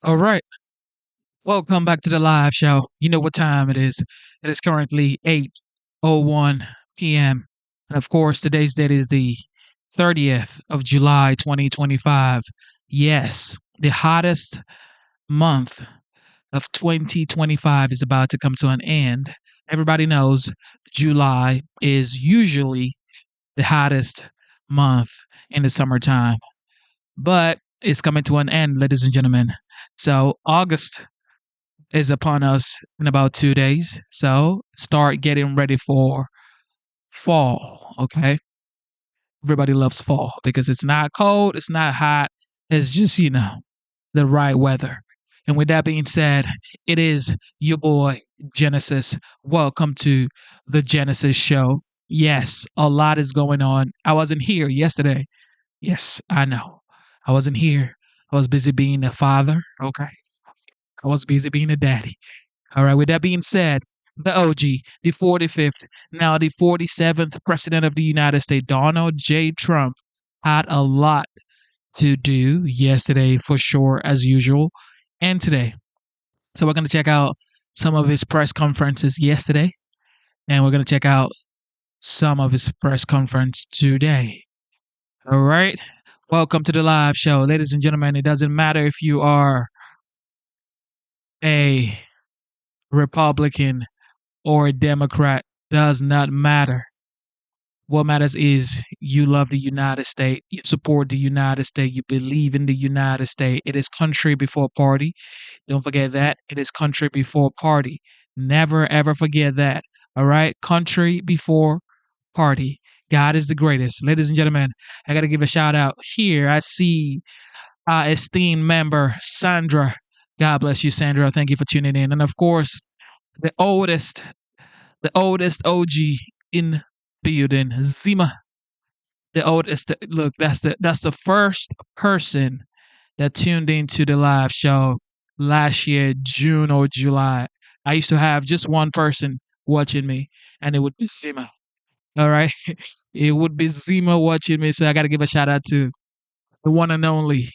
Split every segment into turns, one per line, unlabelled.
All right. Welcome back to the live show. You know what time it is. It is currently 8:01 p.m. And of course, today's date is the 30th of July 2025. Yes, the hottest month of 2025 is about to come to an end. Everybody knows July is usually the hottest month in the summertime, but it's coming to an end, ladies and gentlemen. So, August is upon us in about 2 days. So start getting ready for fall. Okay. Everybody loves fall because it's not cold, it's not hot, it's just, the right weather. And with that being said, it is your boy Genesis. Welcome to the Genesis Show. Yes, a lot is going on. I wasn't here yesterday. Yes, I know. I wasn't here. I was busy being a father. Okay. I was busy being a daddy. All right, with that being said, the OG, the 45th, now the 47th President of the United States, Donald J. Trump, had a lot to do yesterday for sure, as usual, and today. So we're going to check out some of his press conferences yesterday, and we're going to check out some of his press conference today. All right, welcome to the live show. Ladies and gentlemen, it doesn't matter if you are a Republican or a Democrat, does not matter. What matters is you love the United States, you support the United States, you believe in the United States. It is country before party. Don't forget that. It is country before party. Never ever forget that. All right? Country before party. God is the greatest. Ladies and gentlemen, I got to give a shout out here. I see our esteemed member, Sandra. God bless you, Sandra. Thank you for tuning in. And of course, the oldest OG in building, Zima. The oldest. Look, that's the first person that tuned into the live show last year, June or July. I used to have just one person watching me, and it would be Zima. All right, it would be Zima watching me. So I got to give a shout out to the one and only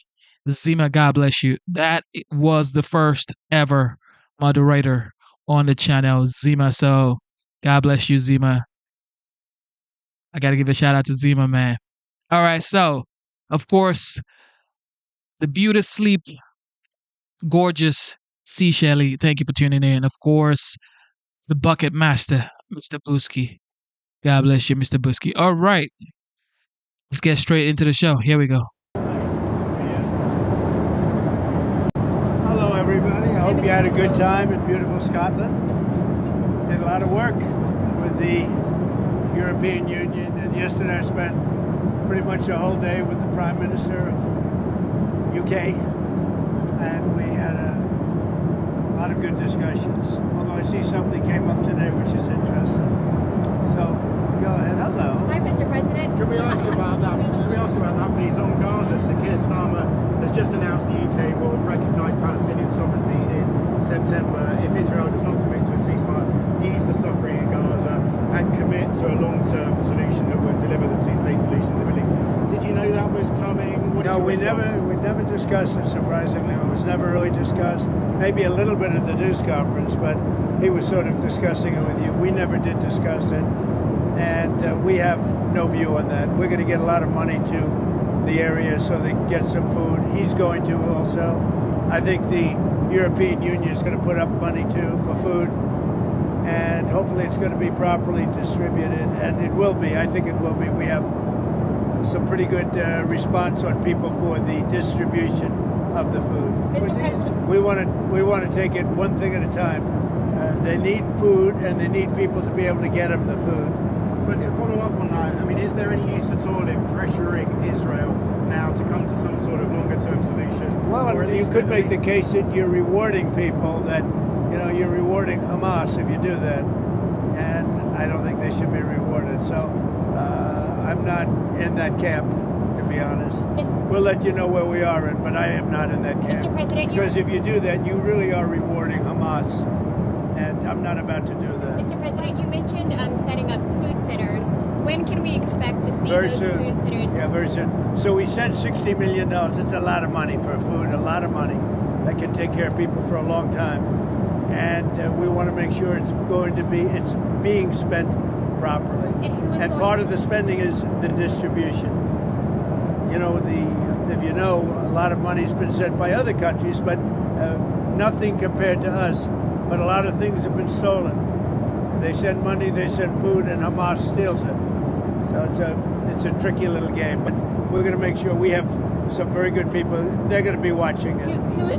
Zima. God bless you. That was the first ever moderator on the channel, Zima. So God bless you, Zima. I got to give a shout out to Zima, man. All right. So, of course, the beauty sleep, gorgeous C. Shelley. Thank you for tuning in. Of course, the bucket master, Mr. Busky. God bless you, Mr. Busky. All right. Let's get straight into the show. Here we go.
Hello, everybody. I hope you had a good time in beautiful Scotland. Did a lot of work with the European Union, and yesterday I spent pretty much a whole day with the Prime Minister of UK, and we had a lot of good discussions. Although I see something came up today which is interesting. So, go ahead. Hello.
Hi, Mr. President.
Can we ask about that? Can we ask about that, please? On Gaza, Sir Keir Starmer has just announced the UK will recognise Palestinian sovereignty in September if Israel does not commit to a ceasefire, ease the suffering in Gaza, and commit to a long-term solution that would deliver the two-state solution in the Middle East. Did you know that was coming?
No, we never discussed it. Surprisingly, it was never really discussed. Maybe a little bit at the news conference, but he was sort of discussing it with you. We never did discuss it, and we have no view on that. We're going to get a lot of money to the area so they can get some food. He's going to also. I think the European Union is going to put up money too for food, and hopefully it's going to be properly distributed, and it will be. I think it will be. We have some pretty good response on people for the distribution of the food.
Mr. President.
We want to take it one thing at a time. They need food, and they need people to be able to get them the food.
But to follow up on that, I mean, is there any use at all in pressuring Israel now to come to some sort of longer-term solution?
Well, you could make the case that you're rewarding people, that you're rewarding Hamas if you do that, and I don't think they should be rewarded. So I'm not in that camp, to be honest. We'll let you know where we are in, but I am not in that camp.
Mr. President,
because if you do that, you really are rewarding Hamas, and I'm not about to do that.
Mr. President, you mentioned setting up food centers. When can we expect to see
Very
those
soon.
food centers?
Yeah, very soon. So we sent $60 million. It's a lot of money for food, a lot of money. that can take care of people for a long time. And we want to make sure it's being spent properly. And part of the spending is the distribution. If you know, a lot of money's been sent by other countries, but nothing compared to us. But a lot of things have been stolen. They send money, they send food, and Hamas steals it. So it's a tricky little game. But we're going to make sure we have some very good people. They're going to be watching it.
Who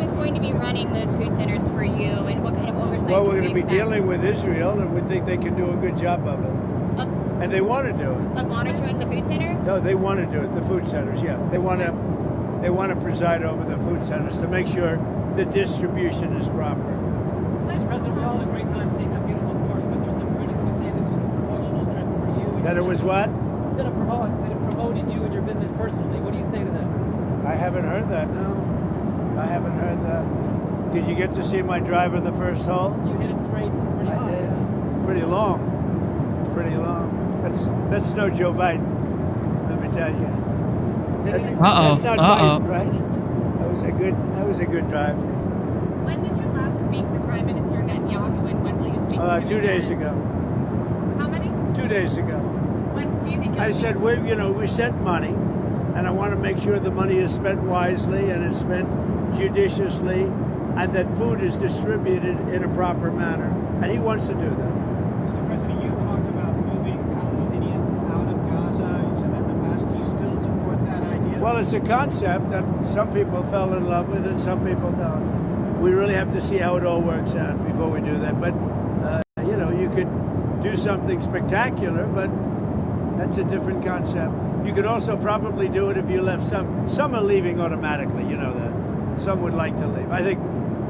is going to be running those food centers for you, and what kind of oversight?
Well, we're going to be dealing with Israel, and we think they can do a good job of it. And they want to do it.
Of monitoring the food centers?
No, they want to do it. The food centers, yeah. They want to preside over the food centers to make sure the distribution is proper.
Vice President, we all had a great time seeing that beautiful course, but there's some critics who say this was a promotional trip for you.
That it was what?
That it promoted you and your business personally. What do you say to that?
I haven't heard that, no. I haven't heard that. Did you get to see my drive in the first hole?
You hit it straight and pretty high.
I did. Pretty long. Pretty long. That's no Joe Biden, let me tell you. That's not Biden, right? That was a good drive.
When did you last speak to Prime Minister Netanyahu, and when will you speak to him?
2 days ago.
How many?
2 days ago.
When do you think?
I said we sent money, and I want to make sure the money is spent wisely and is spent judiciously, and that food is distributed in a proper manner. And he wants to do that.
Mr. President, you talked about moving Palestinians out of Gaza. You said that in the past. Do you still support that idea?
Well, it's a concept that some people fell in love with and some people don't. We really have to see how it all works out before we do that. But, you could do something spectacular, but that's a different concept. You could also probably do it if you left some. Some are leaving automatically, you know that. Some would like to leave. I think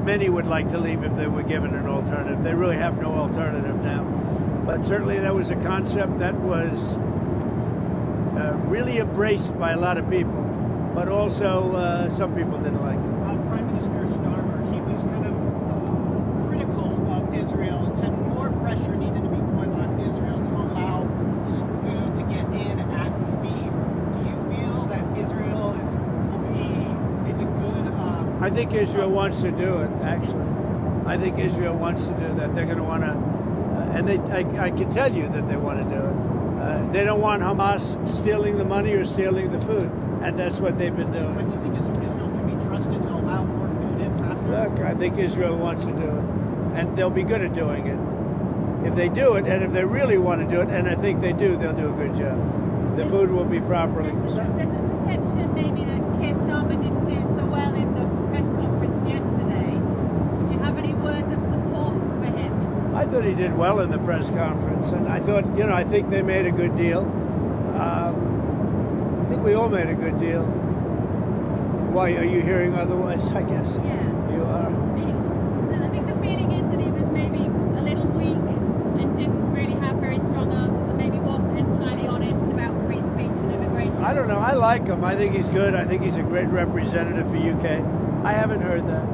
many would like to leave if they were given an alternative. They really have no alternative now. But certainly that was a concept that was really embraced by a lot of people. But also some people didn't like it.
Prime Minister Starmer, he was kind of critical of Israel and said more pressure needed to be put on Israel to allow food to get in at speed. Do you feel that Israel is a good...
I think Israel wants to do it, actually. I think Israel wants to do that. They're going to want to... I can tell you that they want to do it. They don't want Hamas stealing the money or stealing the food. And that's what they've been doing.
But do you think Israel can be trusted to allow more food in faster?
Look, I think Israel wants to do it. And they'll be good at doing it. If they do it, and if they really want to do it, and I think they do, they'll do a good job. The food will be properly...
There's a perception maybe that Keir Starmer didn't do so well in the press conference yesterday. Do you have any words of support for him?
I thought he did well in the press conference, and I thought, I think they made a good deal. I think we all made a good deal. Why, are you hearing otherwise, I guess?
Yeah.
You are?
I think the feeling is that he was maybe a little weak and didn't really have very strong answers, and maybe wasn't entirely honest about free speech and immigration.
I don't know. I like him. I think he's good. I think he's a great representative for UK. I haven't heard that.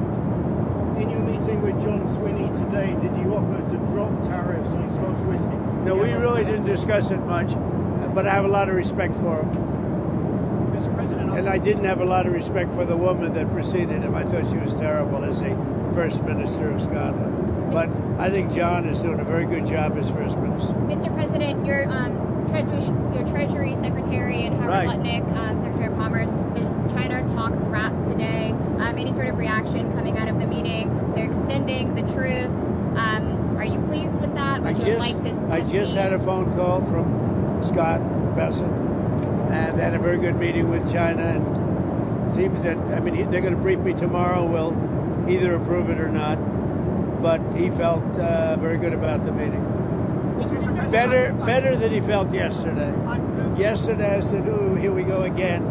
In your meeting with John Swinney today, did you offer to drop tariffs on Scotch whisky?
No, we really didn't discuss it much, but I have a lot of respect for him.
Mr. President,
And I didn't have a lot of respect for the woman that preceded him. I thought she was terrible as the First Minister of Scotland. But I think John is doing a very good job as First Minister.
Mr. President, your Treasury Secretary and Howard
Right.
Lutnick, Secretary of Commerce, the China talks wrapped today. Any sort of reaction coming out of the meeting? They're extending the truce. Are you pleased with that? Would you like to?
I just had a phone call from Scott Bessent and had a very good meeting with China. And it seems that, they're going to brief me tomorrow. We'll either approve it or not. But he felt very good about the meeting. Better than he felt yesterday. Yesterday I said, "Ooh, here we go again.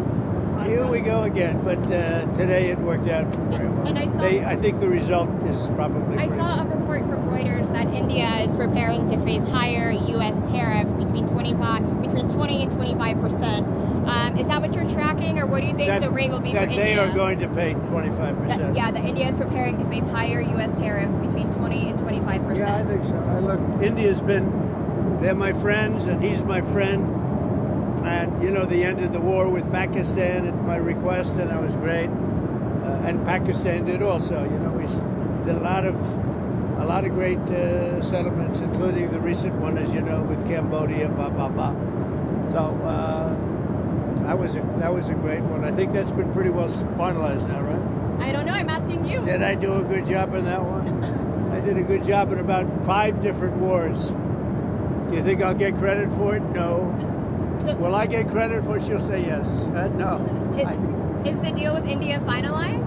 Here we go again." But today it worked out very well.
And
I think the result is probably
I
great.
saw a report from Reuters that India is preparing to face higher U.S. tariffs between 20 and 25%. Is that what you're tracking, or what do you think the rate will be for India?
That they are going to pay 25%.
That India is preparing to face higher U.S. tariffs between 20 and 25%.
Yeah, I think so. They're my friends, and he's my friend. And, they ended the war with Pakistan at my request, and that was great. and Pakistan did also. You know, we did a lot of great settlements, including the recent one, as you know, with Cambodia. So that was a great one. I think that's been pretty well finalized now, right?
I don't know. I'm asking you.
Did I do a good job in that one? I did a good job in about 5 different wars. Do you think I'll get credit for it? No.
So,
Will I get credit for it? She'll say yes. No.
is the deal with India finalized?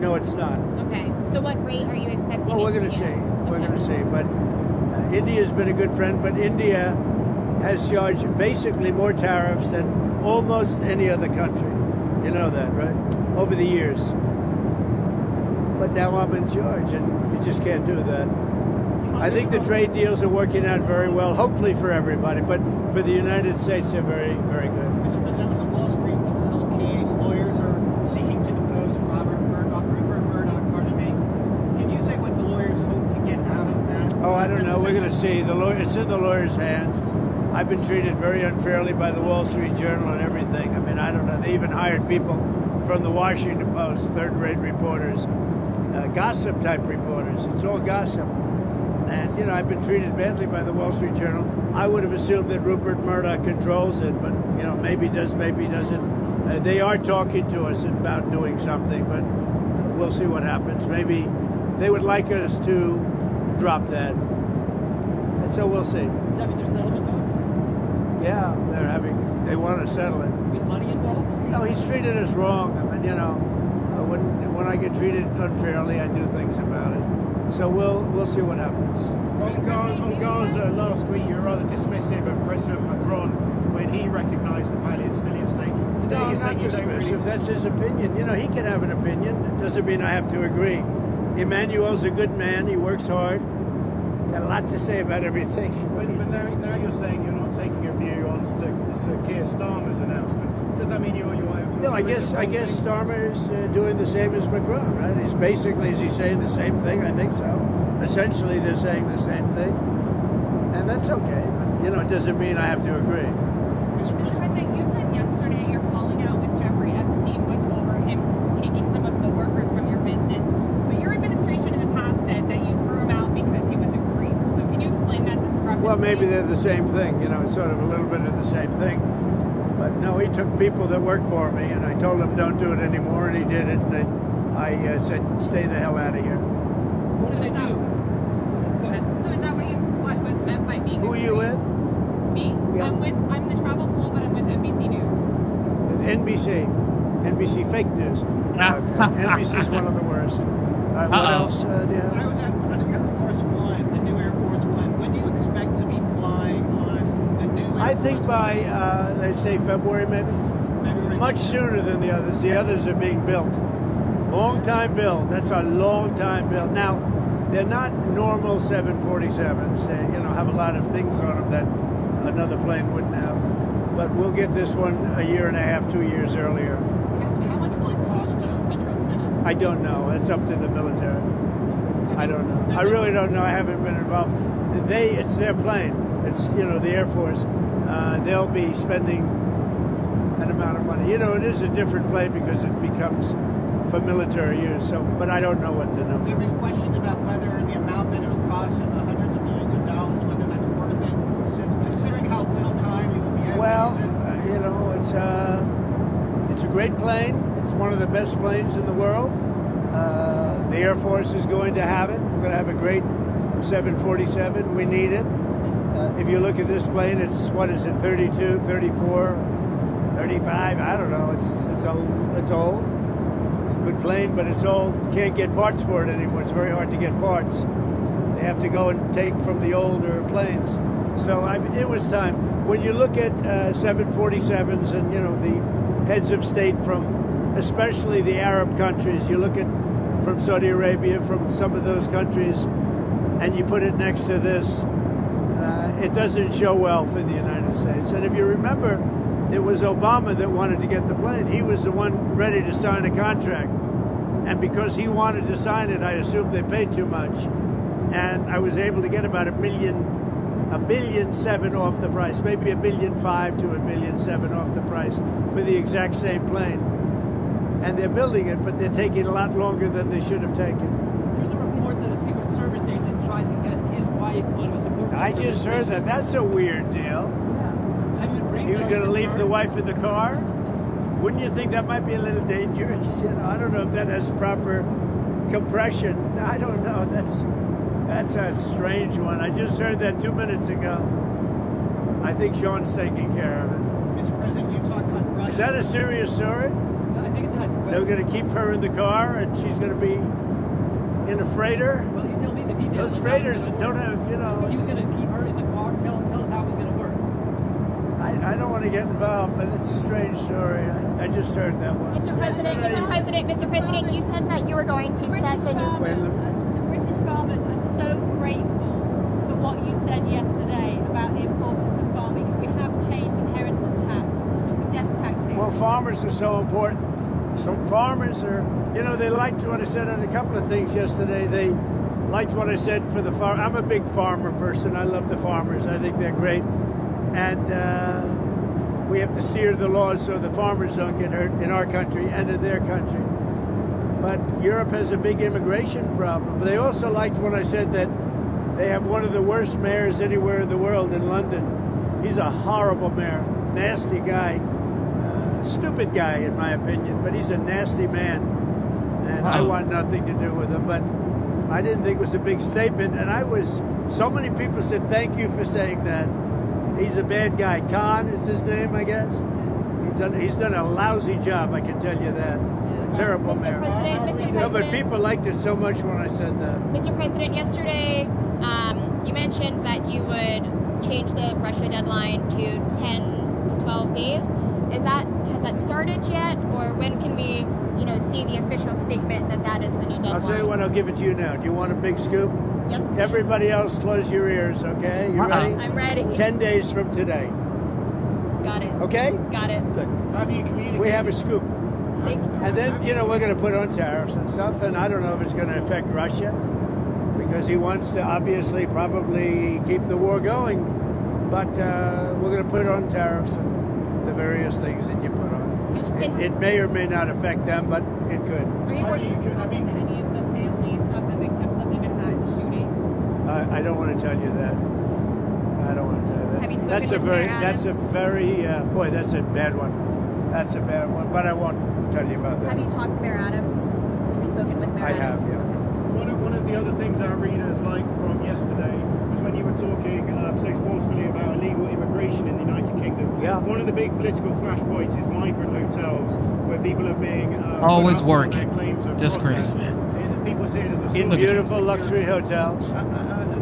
No, it's not.
Okay. So what rate are you expecting?
Well, we're
it to
going to
be
see.
at?
We're
Okay.
going to see. But India's been a good friend, but India has charged basically more tariffs than almost any other country. You know that, right? Over the years. But now I'm in charge, and you just can't do that. I think the trade deals are working out very well, hopefully for everybody, but for the United States, they're very, very good.
Mr. President, the Wall Street Journal case, lawyers are seeking to depose Rupert Murdoch, pardon me. Can you say what the lawyers hope to get out of that?
Oh, I don't know. We're going to see. It's in the lawyers' hands. I've been treated very unfairly by the Wall Street Journal and everything. I mean, I don't know. They even hired people from the Washington Post, third-rate reporters, gossip-type reporters. It's all gossip. And, you know, I've been treated badly by the Wall Street Journal. I would have assumed that Rupert Murdoch controls it, but, you know, maybe does, maybe doesn't. They are talking to us about doing something, but we'll see what happens. Maybe they would like us to drop that. And so we'll see.
Does that mean there's settlement talks?
Yeah, they want to settle it.
With money involved?
No, he's treated us wrong. I mean, you know, when I get treated unfairly, I do things about it. So we'll see what happens.
On Gaza last week, you were rather dismissive of President Macron when he recognised the Palestinian state. Today,
No, I'm
you're saying
not
you don't really.
dismissive. That's his opinion. You know, he can have an opinion. It doesn't mean I have to agree. Emmanuel's a good man. He works hard. Got a lot to say about everything.
But now you're saying you're not taking a view on Sir Keir Starmer's announcement. Does that mean you're
No, I guess Starmer is doing the same as Macron, right? He's basically, is he saying the same thing? I think so. Essentially, they're saying the same thing, and that's okay. But you know, it doesn't mean I have to agree.
Mr. President, you said yesterday your falling out with Jeffrey Epstein was over him taking some of the workers from your business. But your administration in the past said that you threw him out because he was a creep. So can you explain that discrepancy?
Well, maybe they're the same thing. You know, it's sort of a little bit of the same thing. But no, he took people that worked for me, and I told him don't do it anymore, and he did it. And I said, stay the hell out of here.
What did they do? Go ahead.
So is that what was meant by being
Who
a
are you
creep?
with?
Me?
Yeah.
I'm the travel pool, but I'm with NBC News.
NBC fake news. NBC's one of the worst. What
Uh-oh.
else do you have?
I was at Air Force One, the new Air Force One. When do you expect to be flying on the new Air
I think
Force
by, let's say February maybe.
One? February?
Much sooner than the others. The others are being built. Long time build. That's a long time build. Now, they're not normal 747s. They, you know, have a lot of things on them that another plane wouldn't have. But we'll get this one a year and a half, 2 years earlier.
How much will it cost to retrofit
I don't know. It's up to the military. I don't know. I really don't know. I haven't been involved. It's their plane. It's, you know, the Air Force. They'll be spending an amount of money. You know, it is a different plane because it becomes for military use. So, but I don't know what the number.
There have been questions about whether the amount that it'll cost in the hundreds of millions of dollars, whether that's worth it, since considering how little time you will be able
Well,
to use it.
you know, it's a great plane. It's one of the best planes in the world. The Air Force is going to have it. We're going to have a great 747. We need it. If you look at this plane, it's, what is it, 32, 34, 35? I don't know. It's old. It's a good plane, but it's old. Can't get parts for it anymore. It's very hard to get parts. They have to go and take from the older planes. So it was time. When you look at 747s and, you know, the heads of state from especially the Arab countries, you look at from Saudi Arabia, from some of those countries, and you put it next to this, it doesn't show well for the United States. And if you remember, it was Obama that wanted to get the plane. He was the one ready to sign a contract. And because he wanted to sign it, I assumed they paid too much. And I was able to get about $1.7 billion off the price, maybe $1.5 billion to $1.7 billion off the price for the exact same plane. and they're building it, but they're taking a lot longer than they should have taken.
There's a report that a Secret Service agent tried to get his wife on a support.
I just heard that. That's a weird deal.
Have you been briefed?
He was going to leave the wife in the car. Wouldn't you think that might be a little dangerous? You know, I don't know if that has proper compression. I don't know. That's a strange one. I just heard that 2 minutes ago. I think Sean's taking care of it.
Mr. President, you talked on Russia.
Is that a serious story?
I think it's hypothetical.
They're going to keep her in the car, and she's going to be in a freighter.
Well, you tell me the details.
Those freighters that don't have, you
He was
know.
going to keep her in the car. Tell us how it was going to work.
I don't want to get involved, but it's a strange story. I just heard that one.
Mr. President, you said that you were going to set the new.
The British farmers are so grateful for what you said yesterday about the importance of farming, because we have changed inheritance tax, death taxes.
Well, farmers are so important. Some farmers are, you know, they liked what I said on a couple of things yesterday. They liked what I said for the farm. I'm a big farmer person. I love the farmers. I think they're great. And we have to steer the laws so the farmers don't get hurt in our country and in their country. But Europe has a big immigration problem. But they also liked when I said that they have one of the worst mayors anywhere in the world in London. He's a horrible mayor, nasty guy, stupid guy in my opinion, but he's a nasty man. And I want nothing to do with him. But I didn't think it was a big statement. And so many people said, thank you for saying that. He's a bad guy. Khan is his name, I guess. He's done a lousy job, I can tell you that. A terrible
Mr.
mayor.
President,
No, but people liked it so much when I said that.
Mr. President, yesterday you mentioned that you would change the Russia deadline to 10 to 12 days. Has that started yet, or when can we, see the official statement that is the new deadline?
I'll tell you what, I'll give it to you now. Do you want a big scoop?
Yes, please.
Everybody else, close your ears, okay? You ready?
I'm ready.
10 days from today,
Got it.
okay?
Got it.
Good.
Have you communicated?
We have a scoop.
Thank you.
And then, we're going to put on tariffs and stuff, and I don't know if it's going to affect Russia, because he wants to obviously probably keep the war going. But we're going to put on tariffs and the various things that you put on. It may or may not affect them, but it could.
Are you working?
Have you spoken to any of the families of the victims of the Manhattan shooting?
I don't want to tell you that. I don't want to tell you that.
Have you spoken
that's a
with
very,
Mayor
that's a very, boy, that's a bad one. That's a bad one, but I won't tell you about that.
Have you talked to Mayor Adams? Have you spoken with Mayor
I have,
Adams?
yeah.
Okay.
One of the other things our readers liked from yesterday was when you were talking so forcefully about illegal immigration in the United Kingdom.
Yeah.
One of the big political flashpoints is migrant hotels, where people are being
Always
put up on their
working.
claims of
Just
process.
crazy,
People see it as a
In
source of
beautiful
security.
luxury hotels.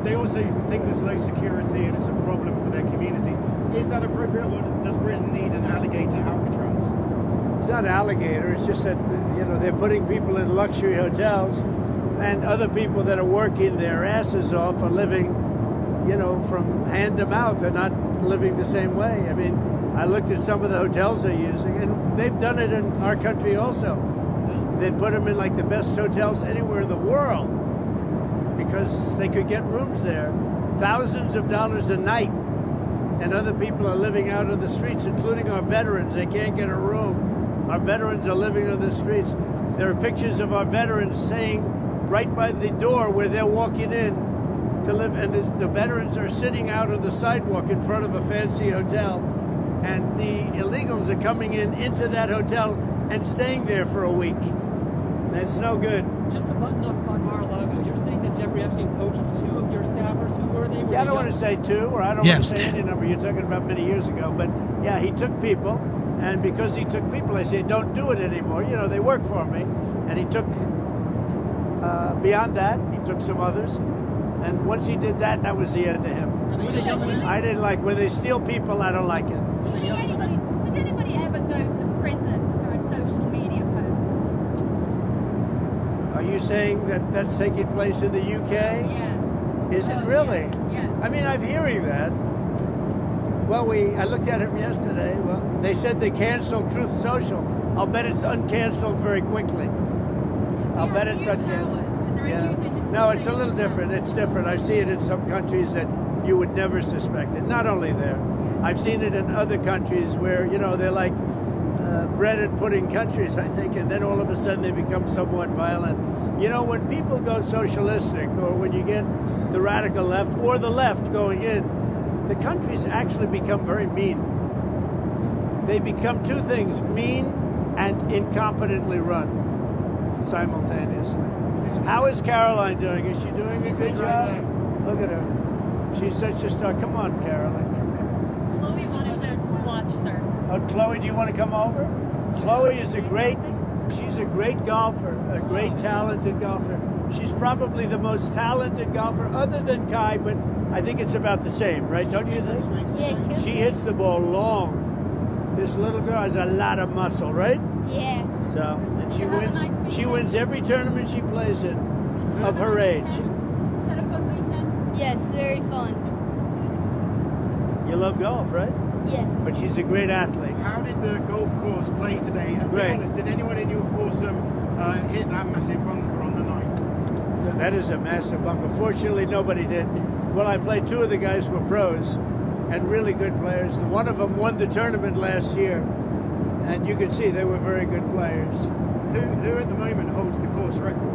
They also think there's low security and it's a problem for their communities. Is that appropriate, or does Britain need an alligator Alcatraz?
It's not alligator. It's just that they're putting people in luxury hotels, and other people that are working their asses off are living, from hand to mouth. They're not living the same way. I mean, I looked at some of the hotels they're using, and they've done it in our country also. They'd put them in like the best hotels anywhere in the world because they could get rooms there, thousands of dollars a night. And other people are living out on the streets, including our veterans. They can't get a room. Our veterans are living on the streets. There are pictures of our veterans saying right by the door where they're walking in to live, and the veterans are sitting out on the sidewalk in front of a fancy hotel, and the illegals are coming into that hotel and staying there for a week. It's no good.
Just to button up on Mar-a-Lago, you're saying that Jeffrey Epstein poached 2 of your staffers. Who were they?
Yeah, I don't want to say 2, or I don't want to say any number. You're talking about many years ago. But yeah, he took people, and because he took people, I say, don't do it anymore. They work for me. And he took, beyond that, he took some others. And once he did that, that was the end of him. I didn't like, when they steal people, I don't like it.
Should anybody ever go to prison for a social media post?
Are you saying that that's taking place in the UK?
Yeah.
Is it really?
Yeah.
I mean, I'm hearing that. Well, I looked at him yesterday. Well, they said they canceled Truth Social. I'll bet it's uncanceled very quickly. I'll bet it's uncanceled. No, it's a little different. It's different. I see it in some countries that you would never suspect it. Not only there. I've seen it in other countries where, they're like, bread and pudding countries, I think, and then all of a sudden they become somewhat violent. You know, when people go socialistic, or when you get the radical left or the left going in, the countries actually become very mean. They become two things: mean and incompetently run simultaneously. How is Caroline doing? Is she doing a good job? Look at her. She's such a star. Come on, Caroline. Come here.
Chloe wanted to watch, sir.
Oh, Chloe, do you want to come over? Chloe is she's a great golfer, a great talented golfer. She's probably the most talented golfer other than Kai, but I think it's about the same, right? Don't you think?
Yeah.
She hits the ball long. This little girl has a lot of muscle, right?
Yeah.
So, and she wins every tournament she plays in of her age.
Yes, very fun.
You love golf, right?
Yes.
But she's a great athlete.
How did the golf course play today? And be
Great.
honest, did anyone in your foursome hit that massive bunker on the night?
That is a massive bunker. Fortunately, nobody did. Well, I played two of the guys who were pros and really good players. One of them won the tournament last year, and you can see they were very good players.
Who at the moment holds the course record?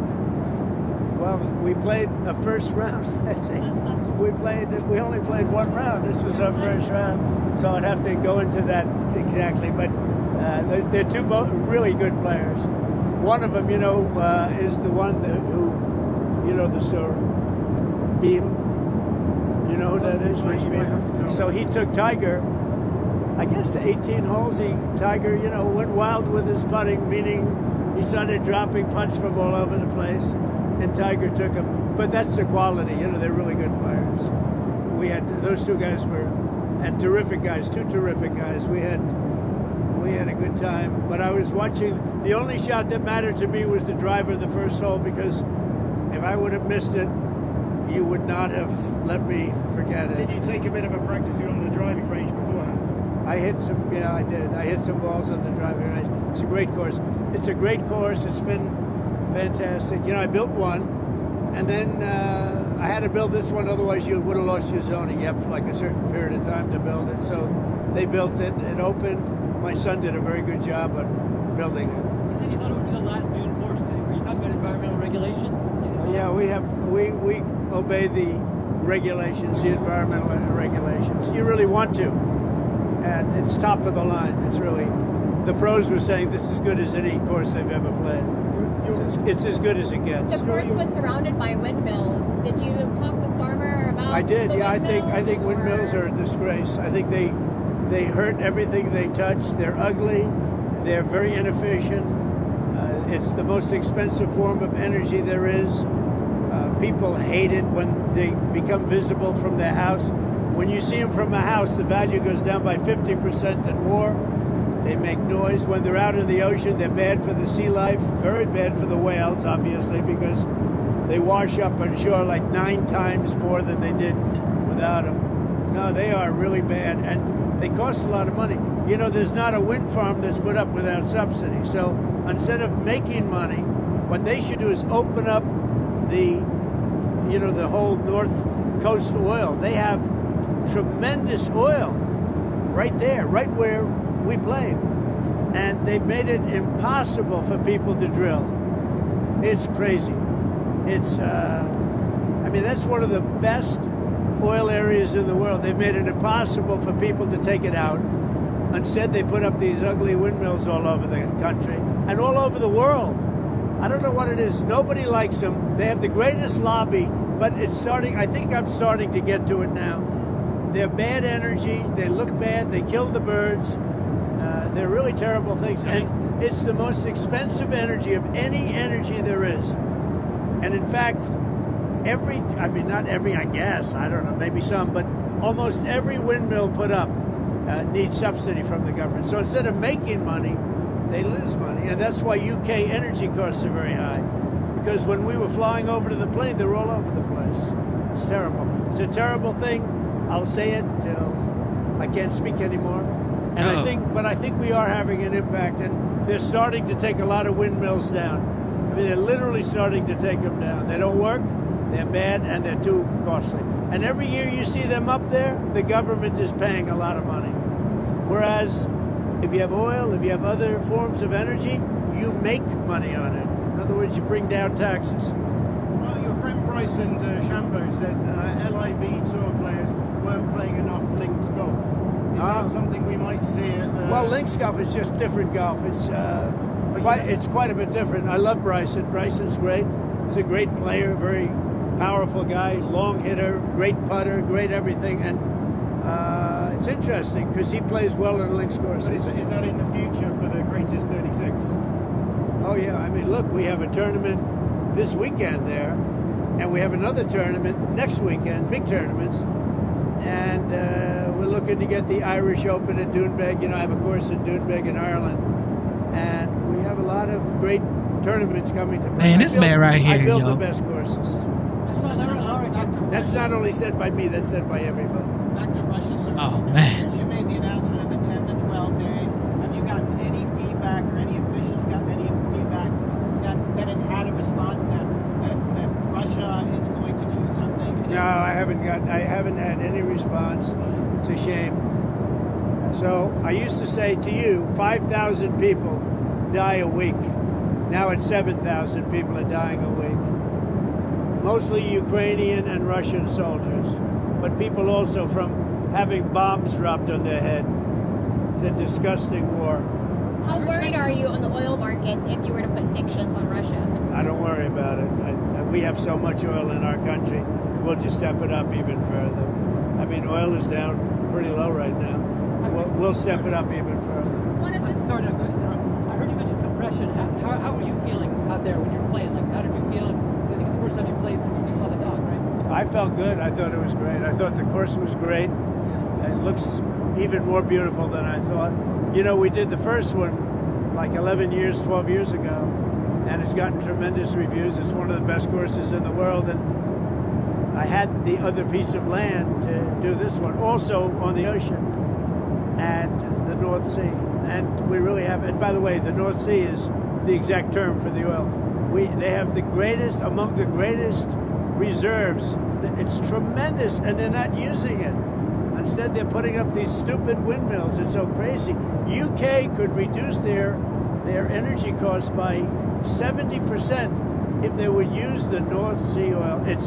Well, we played a first round. That's it. We only played one round. This was our first round, so I'd have to go into that exactly. But they're two really good players. One of them, you know, is the one who, you know, the story. Beam. You know who that is?
You might have to tell
So he took Tiger. I guess the 18 holes. Tiger, you know, went wild with his putting, meaning he started dropping putts from all over the place. And Tiger took him. But that's the quality, you know, they're really good players. We had, those two guys were, and terrific guys, two terrific guys. We had a good time. But I was watching, the only shot that mattered to me was the driver of the first hole, because if I would have missed it, you would not have let me forget it.
Did you take a bit of a practice on the driving range beforehand?
I hit some, yeah, I did. I hit some balls on the driving range. It's a great course. It's a great course. It's been fantastic. You know, I built one, and then I had to build this one, otherwise you would have lost your zoning. You have like a certain period of time to build it. So they built it, it opened. My son did a very good job on building it.
You said you thought it would be the last dune course today. Were you talking about environmental regulations?
Yeah, we obey the regulations, the environmental regulations. You really want to. And it's top of the line. It's really, the pros were saying this is as good as any course they've ever played. It's as good as it gets.
The course was surrounded by windmills. Did you talk to Stormer about?
I did.
the
Yeah, I think
windmills,
windmills
or-
are a disgrace. I think they hurt everything they touch. They're ugly. They're very inefficient. It's the most expensive form of energy there is. People hate it when they become visible from their house. When you see them from a house, the value goes down by 50% and more. They make noise. When they're out in the ocean, they're bad for the sea life, very bad for the whales, obviously, because they wash up on shore like 9 times more than they did without them. No, they are really bad, and they cost a lot of money. You know, there's not a wind farm that's put up without subsidy. So instead of making money, what they should do is open up the whole North Coast oil. They have tremendous oil right there, right where we played. And they've made it impossible for people to drill. It's crazy. It's, that's one of the best oil areas in the world. They've made it impossible for people to take it out. Instead, they put up these ugly windmills all over the country and all over the world. I don't know what it is. Nobody likes them. They have the greatest lobby, but it's starting, I think I'm starting to get to it now. They're bad energy. They look bad. They kill the birds. They're really terrible things. And it's the most expensive energy of any energy there is. And in fact, not every, I guess, I don't know, maybe some, but almost every windmill put up needs subsidy from the government. So instead of making money, they lose money. And that's why UK energy costs are very high. Because when we were flying over to the plane, they're all over the place. It's terrible. It's a terrible thing. I'll say it till I can't speak anymore. And I think we are having an impact, and they're starting to take a lot of windmills down. I mean, they're literally starting to take them down. They don't work, they're bad, and they're too costly. And every year you see them up there, the government is paying a lot of money. Whereas if you have oil, if you have other forms of energy, you make money on it. In other words, you bring down taxes.
Well, your friend Bryson DeChambeau said LIV tour players weren't playing enough links golf. Is that something we might see at the...
Well, links golf is just different golf. It's quite a bit different. I love Bryson. Bryson's great. He's a great player, very powerful guy, long hitter, great putter, great everything. And it's interesting because he plays well in links courses.
Is that in the future for the greatest 36?
Oh, yeah. I mean, look, we have a tournament this weekend there, and we have another tournament next weekend, big tournaments. And we're looking to get the Irish Open at Doonbeg. You know, I have a course in Doonbeg in Ireland. And we have a lot of great tournaments coming to play.
Man, this man right here,
I build
yo.
the best courses. That's not only said by me, that's said by everybody.
Back to Russia, sir.
Oh, man.
Since you made the announcement of the 10 to 12 days, have you gotten any feedback or any officials gotten any feedback that it had a response that Russia is going to do something?
No, I haven't had any response. It's a shame. So I used to say to you, 5,000 people die a week. Now it's 7,000 people are dying a week. Mostly Ukrainian and Russian soldiers, but people also from having bombs dropped on their head. It's a disgusting war.
How worried are you on the oil markets if you were to put sanctions on Russia?
I don't worry about it. We have so much oil in our country. We'll just step it up even further. I mean, oil is down pretty low right now. We'll step it up even further.
Sorry, I heard you mention compression. How were you feeling out there when you were playing? Like, how did you feel? Because I think it's the first time you played since you saw the dog, right?
I felt good. I thought it was great. I thought the course was great. It looks even more beautiful than I thought. You know, we did the first one like 11 years, 12 years ago, and it's gotten tremendous reviews. It's one of the best courses in the world, and I had the other piece of land to do this one, also on the ocean and the North Sea. And we really have, and by the way, the North Sea is the exact term for the oil. They have the greatest, among the greatest reserves. It's tremendous, and they're not using it. Instead, they're putting up these stupid windmills. It's so crazy. UK could reduce their energy costs by 70% if they would use the North Sea oil. It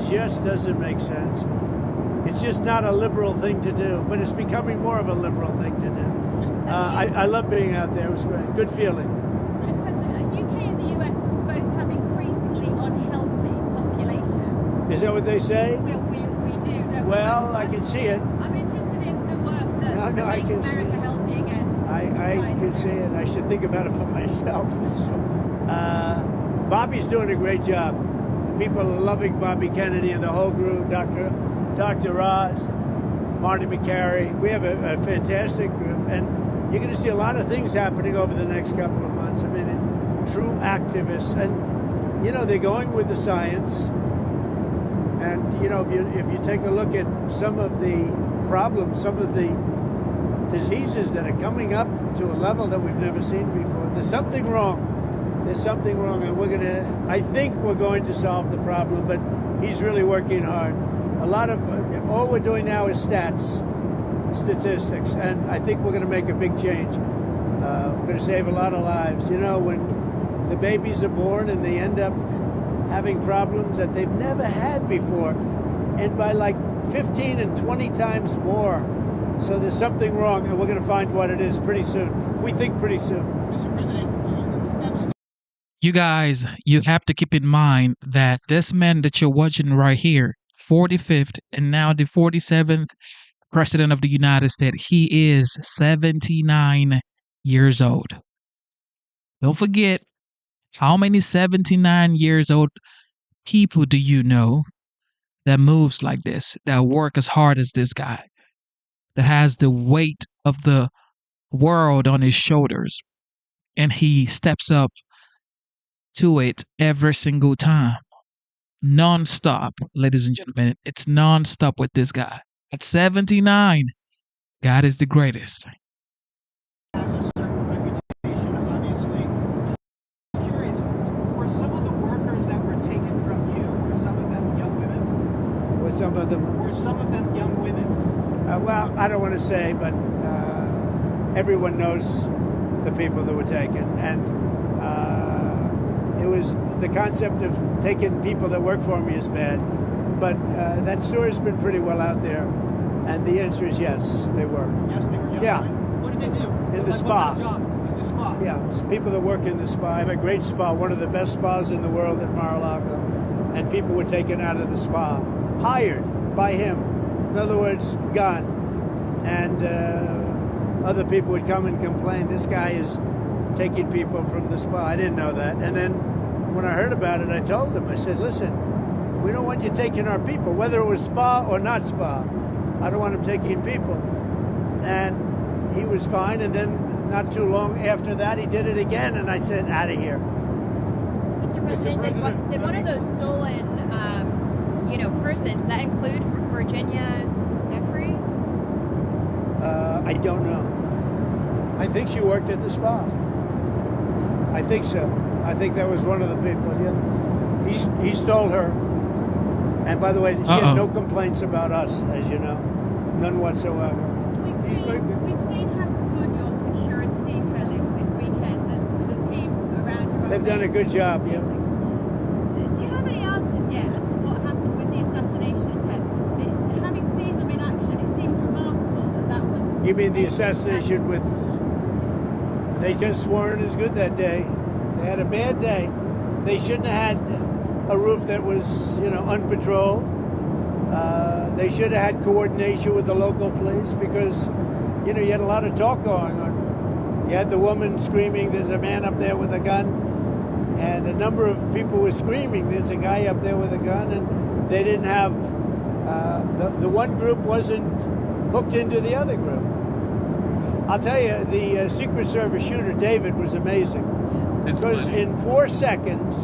just doesn't make sense. It's just not a liberal thing to do, but it's becoming more of a liberal thing to do. I love being out there. It was great. Good feeling.
Mr. President, UK and the US both have increasingly unhealthy populations.
Is that what they say?
We do, don't we?
Well, I can see it.
I'm interested in the work that
No, I
makes
can see
America
it.
healthy again.
I can see it. I should think about it for myself. Bobby's doing a great job. People are loving Bobby Kennedy and the whole group, Dr. Roz, Marty McCary. We have a fantastic group, and you're going to see a lot of things happening over the next couple of months. I mean, true activists, and you know they're going with the science. And you know, if you take a look at some of the problems, some of the diseases that are coming up to a level that we've never seen before, there's something wrong. There's something wrong, and I think we're going to solve the problem, but he's really working hard. All we're doing now is statistics, and I think we're going to make a big change. We're going to save a lot of lives. You know, when the babies are born and they end up having problems that they've never had before, and by like 15 and 20 times more. So there's something wrong, and we're going to find what it is pretty soon. We think pretty soon.
Mr. President,
You guys, you have to keep in mind that this man that you're watching right here, 45th and now the 47th President of the United States, he is 79 years old. Don't forget, how many 79 years old people do you know that moves like this, that work as hard as this guy, that has the weight of the world on his shoulders, and he steps up to it every single time, non-stop, ladies and gentlemen. It's non-stop with this guy. At 79, God is the greatest.
has a certain reputation, obviously. Just curious, were some of the workers that were taken from you, were some of them young women?
With some of them.
Were some of them young women?
Well, I don't want to say, but everyone knows the people that were taken, and it was the concept of taking people that work for me is bad, but that story's been pretty well out there, and the answer is yes, they were.
Yes, they were. Yes,
Yeah.
right?
What did they do?
In the
Like,
spa.
What kind of jobs?
In the spa.
Yeah, it's people that work in the spa. I have a great spa, one of the best spas in the world at Mar-a-Lago, and people were taken out of the spa, hired by him. In other words, gone. And other people would come and complain, this guy is taking people from the spa. I didn't know that. And then when I heard about it, I told him, I said, listen, we don't want you taking our people, whether it was spa or not spa. I don't want him taking people. And he was fine, and then not too long after that, he did it again, and I said, out of here.
Mr. President, did one of those stolen, persons, that include Virginia Jeffrey?
I don't know. I think she worked at the spa. I think so. I think that was one of the people, yeah. He stole her. And by the way, she had no complaints about us, as you know. None whatsoever.
We've seen how good your security detail is this weekend, and the team around you.
They've done a good job, yeah.
Do you have any answers yet as to what happened with the assassination attempt? Having seen them in action, it seems remarkable that was.
You mean the assassination with... They just weren't as good that day. They had a bad day. They shouldn't have had a roof that was, unpatrolled. They should have had coordination with the local police because, you had a lot of talk going on. You had the woman screaming, there's a man up there with a gun. And a number of people were screaming, there's a guy up there with a gun. And they didn't have, the one group wasn't hooked into the other group. I'll tell you, the Secret Service shooter, David, was amazing. Because in 4 seconds,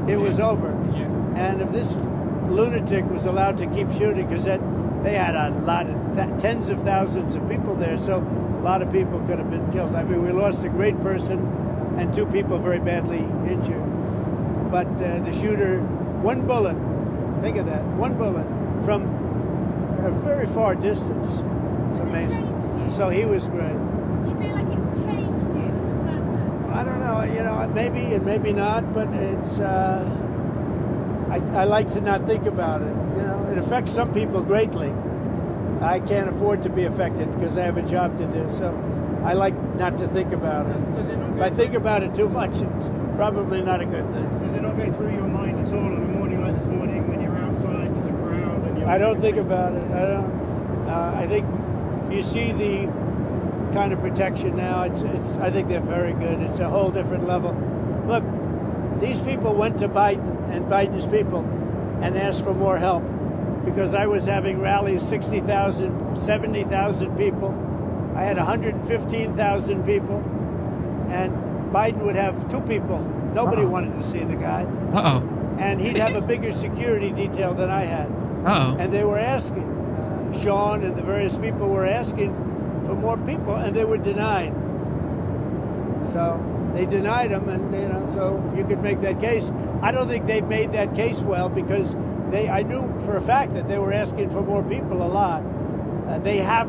it was over. And if this lunatic was allowed to keep shooting, because they had a lot of tens of thousands of people there, so a lot of people could have been killed. I mean, we lost a great person and 2 people very badly injured. But the shooter, 1 bullet, think of that, 1 bullet from a very far distance. It's amazing. So he was great.
Do you feel like it's changed you as a person?
I don't know, maybe and maybe not, but it's, I like to not think about it. It affects some people greatly. I can't afford to be affected because I have a job to do, so I like not to think about it.
Does it not
If
go
I think about it too much, it's probably not a good thing.
Does it not go through your mind at all on a morning like this morning when you're outside, there's a crowd, and you're...
I don't think about it. I don't. I think you see the kind of protection now. It's. I think they're very good. It's a whole different level. Look, these people went to Biden and Biden's people and asked for more help because I was having rallies, 60,000, 70,000 people. I had 115,000 people, and Biden would have 2 people. Nobody wanted to see the guy. And he'd have a bigger security detail than I had. And they were asking, Sean and the various people were asking for more people, and they were denied. So they denied them, and so you could make that case. I don't think they made that case well because I knew for a fact that they were asking for more people a lot. They have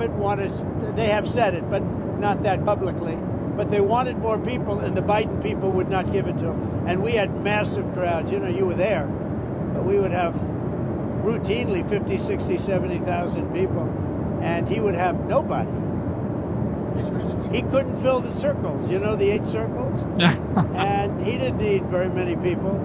said it, but not that publicly. But they wanted more people, and the Biden people would not give it to them. And we had massive crowds. You were there. But we would have routinely 50, 60, 70,000 people, and he would have nobody. He couldn't fill the circles, the 8 circles, and he didn't need very many people,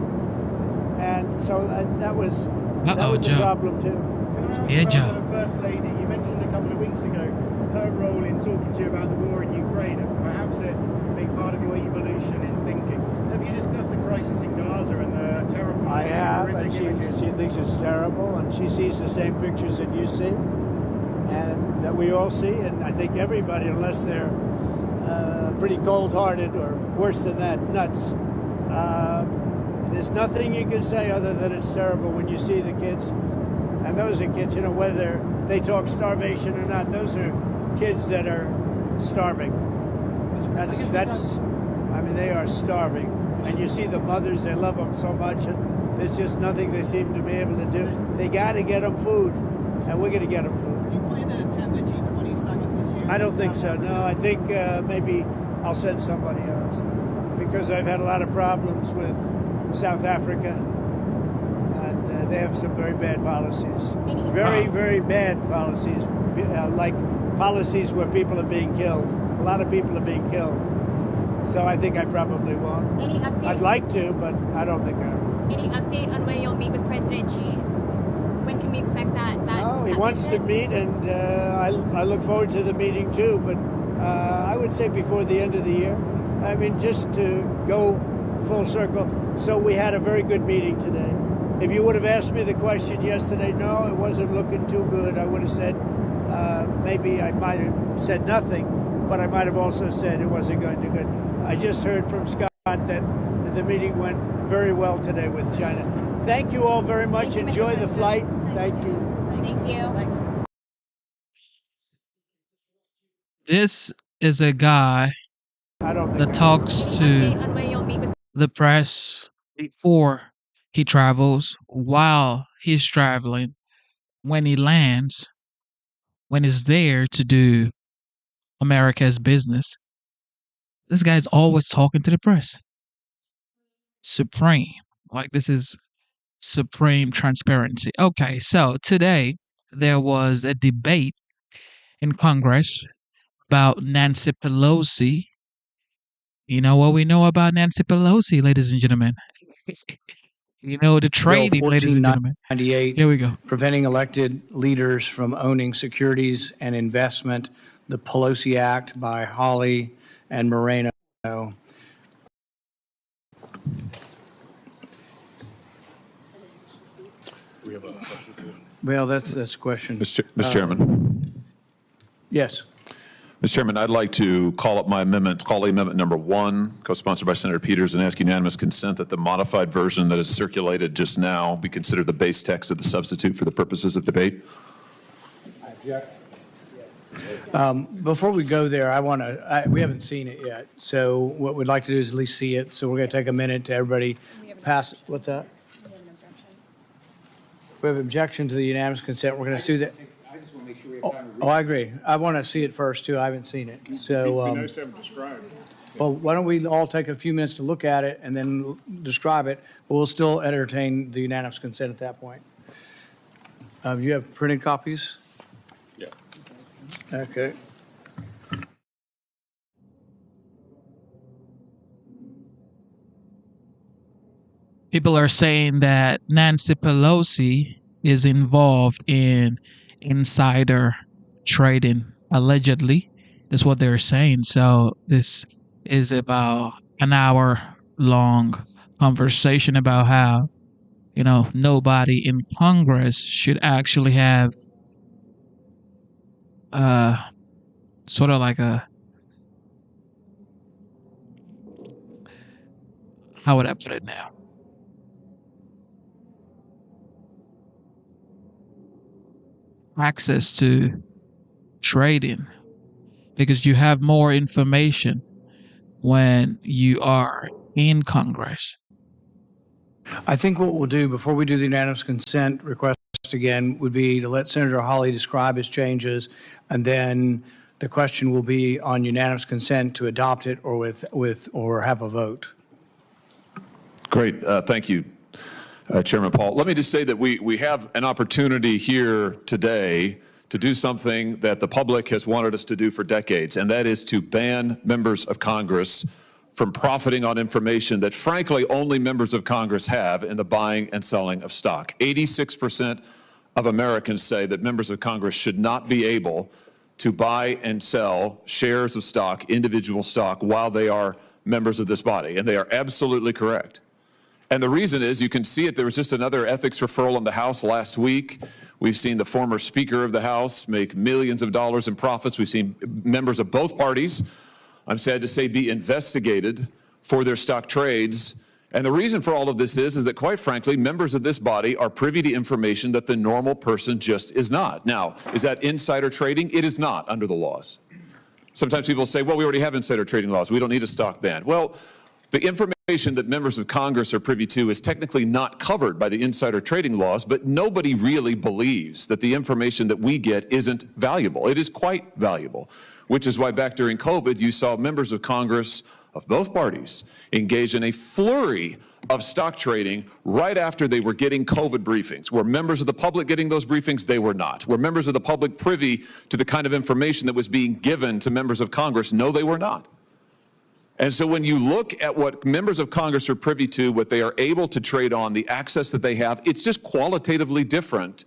and so that was a problem too.
Can I ask about the First Lady? You mentioned a couple of weeks ago her role in talking to you about the war in Ukraine, and perhaps a big part of your evolution in thinking. Have you discussed the crisis in Gaza and the terrifying...
I have, and she thinks it's terrible, and she sees the same pictures that you see, and that we all see, and I think everybody, unless they're pretty cold-hearted or worse than that, nuts. There's nothing you can say other than it's terrible when you see the kids, and those are kids, whether they talk starvation or not, those are kids that are starving. They are starving. And you see the mothers, they love them so much, and there's just nothing they seem to be able to do. They got to get them food, and we're going to get them food.
Do you plan to attend the G20 summit this year?
I don't think so. No, I think maybe I'll send somebody else because I've had a lot of problems with South Africa, and they have some very bad policies. Very, very bad policies, like policies where people are being killed. A lot of people are being killed. So I think I probably won't.
Any update?
I'd like to, but I don't think I will.
Any update on when you'll meet with President Xi? When can we expect that?
Oh, he wants to meet, and I look forward to the meeting too. But I would say before the end of the year. I mean, just to go full circle. So we had a very good meeting today. If you would have asked me the question yesterday, no, it wasn't looking too good. I would have said maybe I might have said nothing, but I might have also said it wasn't going too good. I just heard from Scott that the meeting went very well today with China. Thank you all very much.
Thank you, Mr.
Enjoy the
President.
flight. Thank you.
Thank you.
Thanks.
This is a guy
I don't think
that talks to
Update on when you'll meet with
the press before he travels, while he's traveling, when he lands, when he's there to do America's business. This guy's always talking to the press. Supreme. Like, this is supreme transparency. Okay, so today there was a debate in Congress about Nancy Pelosi. You know what we know about Nancy Pelosi, ladies and gentlemen? You know the trading, ladies and gentlemen.
98,
Here we go.
preventing elected leaders from owning securities and investment, the Pelosi Act by Hawley and Moreno. Well, that's a question.
Mr. Chairman.
Yes.
Mr. Chairman, I'd like to call up my amendment, call amendment number 1, co-sponsored by Senator Peters, and ask unanimous consent that the modified version that is circulated just now be considered the base text of the substitute for the purposes of debate.
Before we go there, we haven't seen it yet. So what we'd like to do is at least see it. So we're going to take a minute to everybody pass. What's that? We have objection to the unanimous consent. We're going to see that.
I just want to make sure we have time to read.
Oh, I agree. I want to see it first, too. I haven't seen it. So,
It'd be nice to have it described.
well, why don't we all take a few minutes to look at it and then describe it, but we'll still entertain the unanimous consent at that point. You have printed copies?
Yeah.
Okay.
People are saying that Nancy Pelosi is involved in insider trading, allegedly. That's what they're saying. So this is about an hour-long conversation about how, you know, nobody in Congress should actually have sort of like a, how would I put it now? Access to trading, because you have more information when you are in Congress.
I think what we'll do before we do the unanimous consent request again would be to let Senator Hawley describe his changes, and then the question will be on unanimous consent to adopt it or have a vote.
Great. Thank you, Chairman Paul. Let me just say that we have an opportunity here today to do something that the public has wanted us to do for decades, and that is to ban members of Congress from profiting on information that, frankly, only members of Congress have in the buying and selling of stock. 86% of Americans say that members of Congress should not be able to buy and sell shares of stock, individual stock, while they are members of this body, and they are absolutely correct. And the reason is, you can see it, there was just another ethics referral in the House last week. We've seen the former Speaker of the House make millions of dollars in profits. We've seen members of both parties, I'm sad to say, be investigated for their stock trades. And the reason for all of this is that, quite frankly, members of this body are privy to information that the normal person just is not. Now, is that insider trading? It is not under the laws. Sometimes people say, well, we already have insider trading laws. We don't need a stock ban. Well, the information that members of Congress are privy to is technically not covered by the insider trading laws, but nobody really believes that the information that we get isn't valuable. It is quite valuable, which is why back during COVID, you saw members of Congress of both parties engage in a flurry of stock trading right after they were getting COVID briefings. Were members of the public getting those briefings? They were not. Were members of the public privy to the kind of information that was being given to members of Congress? No, they were not. And so when you look at what members of Congress are privy to, what they are able to trade on, the access that they have, it's just qualitatively different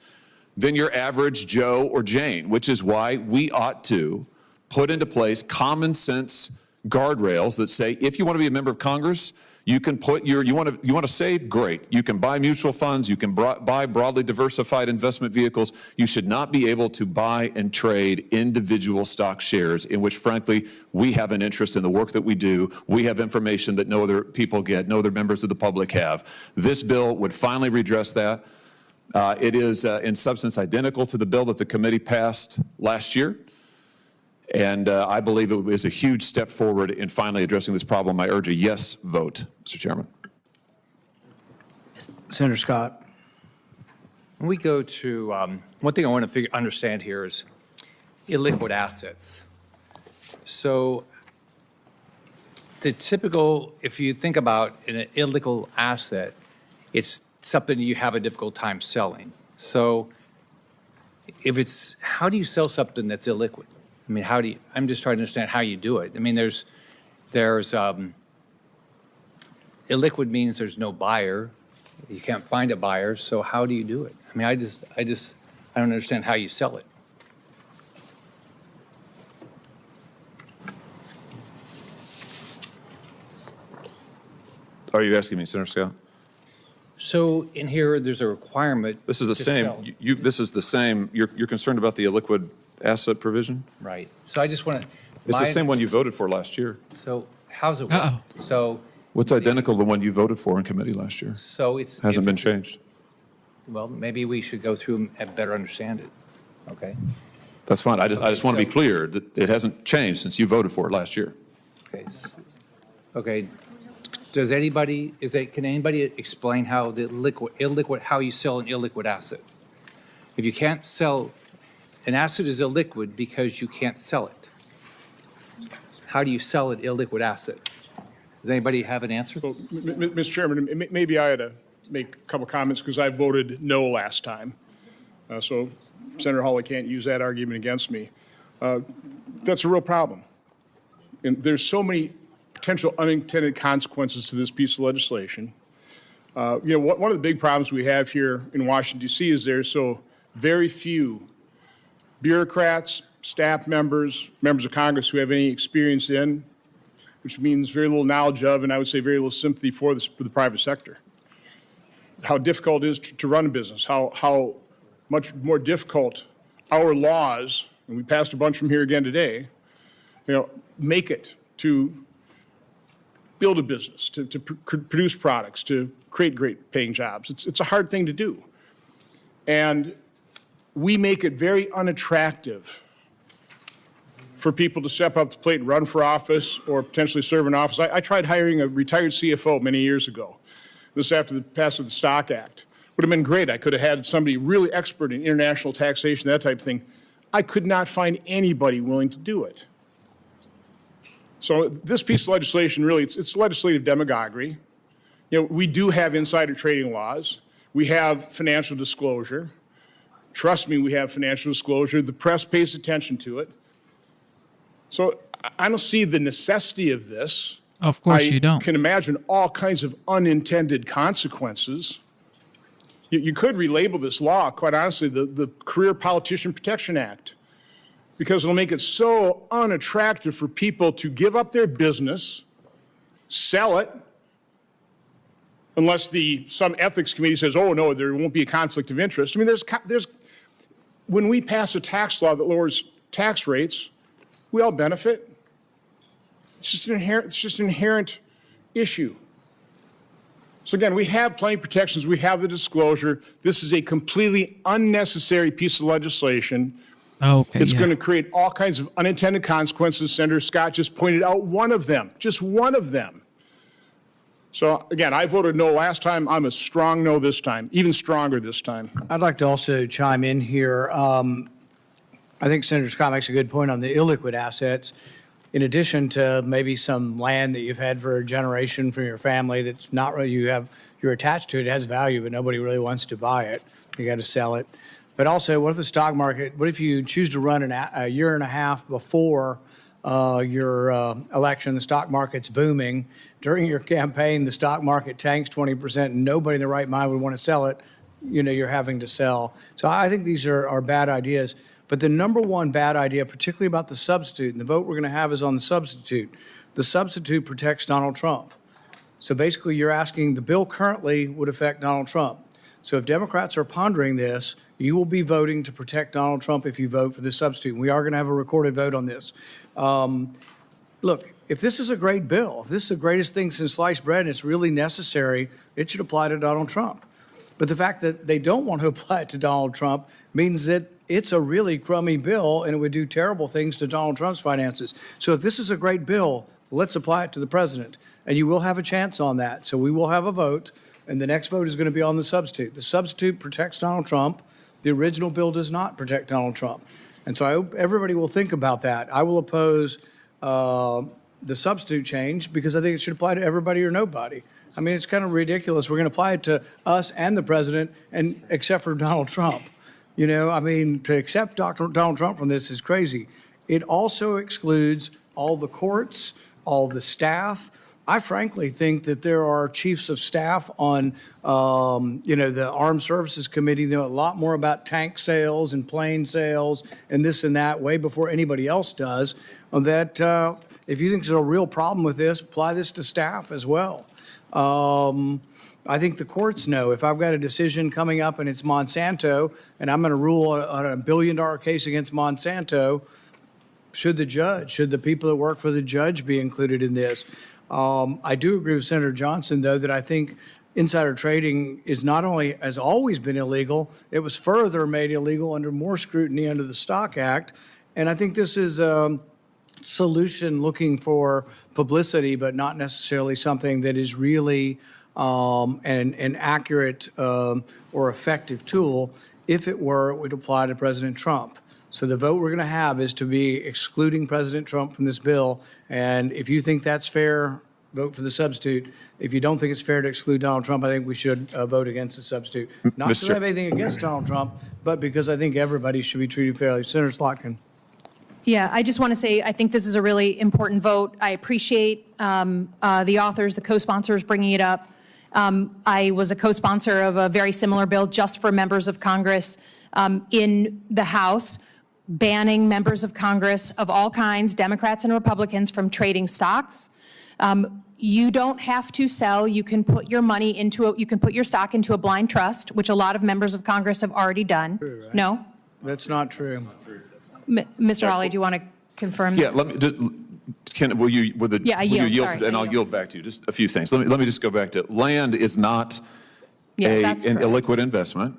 than your average Joe or Jane, which is why we ought to put into place common sense guardrails that say, if you want to be a member of Congress, you can put you want to save, great. You can buy mutual funds, you can buy broadly diversified investment vehicles. You should not be able to buy and trade individual stock shares in which, frankly, we have an interest in the work that we do. We have information that no other people get, no other members of the public have. This bill would finally redress that. It is in substance identical to the bill that the committee passed last year. And I believe it is a huge step forward in finally addressing this problem. I urge a yes vote, Mr. Chairman.
Senator Scott.
When we go to, one thing I want to understand here is illiquid assets. So the typical, if you think about an illiquid asset, it's something you have a difficult time selling. So if it's, how do you sell something that's illiquid? I mean, how do you, I'm just trying to understand how you do it. I mean, there's illiquid means there's no buyer. You can't find a buyer, so how do you do it? I mean, I don't understand how you sell it.
Are you asking me, Senator Scott?
So in here, there's a requirement.
This is the
to
same.
sell.
This is the same. You're concerned about the illiquid asset provision?
Right. So I just want to.
It's the same one you voted for last year.
So how's it work? So.
What's identical to the one you voted for in committee last year?
So it's.
Hasn't been changed.
Well, maybe we should go through and better understand it. Okay.
That's fine. I just want to be
so-
clear that it hasn't changed since you voted for it last year.
Okay. Okay. Does anybody, can anybody explain how the illiquid, how you sell an illiquid asset? If you can't sell, an asset is illiquid because you can't sell it. How do you sell an illiquid asset? Does anybody have an answer?
Well, Mr. Chairman, maybe I ought to make a couple comments because I voted no last time. So Senator Hawley can't use that argument against me. That's a real problem. And there's so many potential unintended consequences to this piece of legislation. One of the big problems we have here in Washington, D.C. is there's so very few bureaucrats, staff members, members of Congress who have any experience in, which means very little knowledge of, and I would say very little sympathy for the private sector. How difficult it is to run a business, how much more difficult our laws, and we passed a bunch from here again today, make it to build a business, to produce products, to create great paying jobs. It's a hard thing to do. And we make it very unattractive for people to step up to the plate and run for office or potentially serve in office. I tried hiring a retired CFO many years ago. This after the passage of the Stock Act. Would have been great. I could have had somebody really expert in international taxation, that type of thing. I could not find anybody willing to do it. So this piece of legislation, really, it's legislative demagoguery. We do have insider trading laws. We have financial disclosure. Trust me, we have financial disclosure. The press pays attention to it. So I don't see the necessity of this.
Of course you don't.
I can imagine all kinds of unintended consequences. You could relabel this law, quite honestly, the Career Politician Protection Act, because it'll make it so unattractive for people to give up their business, sell it, unless some ethics committee says, oh, no, there won't be a conflict of interest. I mean, when we pass a tax law that lowers tax rates, we all benefit. It's just an inherent issue. So again, we have plenty of protections. We have the disclosure. This is a completely unnecessary piece of legislation.
Okay.
It's going to create all kinds of unintended consequences. Senator Scott just pointed out one of them, just one of them. So again, I voted no last time. I'm a strong no this time, even stronger this time.
I'd like to also chime in here. I think Senator Scott makes a good point on the illiquid assets. In addition to maybe some land that you've had for a generation from your family that's not really, you're attached to it, it has value, but nobody really wants to buy it. You got to sell it. But also, what if the stock market, what if you choose to run a year and a half before your election, the stock market's booming. During your campaign, the stock market tanks 20%, and nobody in their right mind would want to sell it. You're having to sell. So I think these are bad ideas. But the number one bad idea, particularly about the substitute, and the vote we're going to have is on the substitute. The substitute protects Donald Trump. So basically, you're asking the bill currently would affect Donald Trump. So if Democrats are pondering this, you will be voting to protect Donald Trump if you vote for this substitute. We are going to have a recorded vote on this. Look, if this is a great bill, if this is the greatest thing since sliced bread and it's really necessary, it should apply to Donald Trump. But the fact that they don't want to apply it to Donald Trump means that it's a really crummy bill and it would do terrible things to Donald Trump's finances. So if this is a great bill, let's apply it to the president. And you will have a chance on that. So we will have a vote, and the next vote is going to be on the substitute. The substitute protects Donald Trump. The original bill does not protect Donald Trump. And so I hope everybody will think about that. I will oppose the substitute change because I think it should apply to everybody or nobody. I mean, it's kind of ridiculous. We're going to apply it to us and the president, and except for Donald Trump. I mean, to accept Donald Trump from this is crazy. It also excludes all the courts, all the staff. I frankly think that there are chiefs of staff on, the Armed Services Committee that know a lot more about tank sales and plane sales and this and that way before anybody else does. That if you think there's a real problem with this, apply this to staff as well. I think the courts know. If I've got a decision coming up and it's Monsanto and I'm going to rule on a $1 billion case against Monsanto, should the people that work for the judge be included in this? I do agree with Senator Johnson, though, that I think insider trading is not only has always been illegal, it was further made illegal under more scrutiny under the Stock Act. And I think this is a solution looking for publicity, but not necessarily something that is really an accurate or effective tool. If it were, it would apply to President Trump. So the vote we're going to have is to be excluding President Trump from this bill. And if you think that's fair, vote for the substitute. If you don't think it's fair to exclude Donald Trump, I think we should vote against the substitute. Not because I have anything against Donald Trump, but because I think everybody should be treated fairly. Senator Slotkin.
Yeah, I just want to say I think this is a really important vote. I appreciate the authors, the co-sponsors bringing it up. I was a co-sponsor of a very similar bill just for members of Congress in the House, banning members of Congress of all kinds, Democrats and Republicans, from trading stocks. You don't have to sell. You can put your money you can put your stock into a blind trust, which a lot of members of Congress have already done.
True, right?
No?
That's not true.
Mr. Hawley, do you want to confirm?
Yeah, let me just, will you yield?
Sorry,
and I'll yield back to you. Just a few things. Let me just go back to land is not an illiquid investment.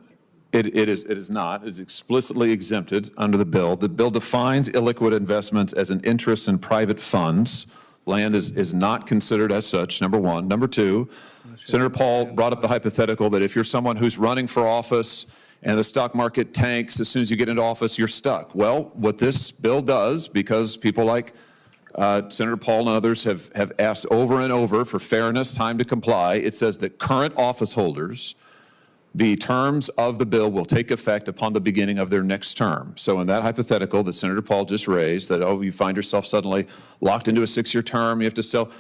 It is not. It's explicitly exempted under the bill. The bill defines illiquid investments as an interest in private funds. Land is not considered as such, number one. Number two, Senator Paul brought up the hypothetical that if you're someone who's running for office and the stock market tanks, as soon as you get into office, you're stuck. Well, what this bill does, because people like Senator Paul and others have asked over and over for fairness, time to comply, it says that current office holders, the terms of the bill will take effect upon the beginning of their next term. So in that hypothetical that Senator Paul just raised, that, you find yourself suddenly locked into a 6-year term, you have to sell,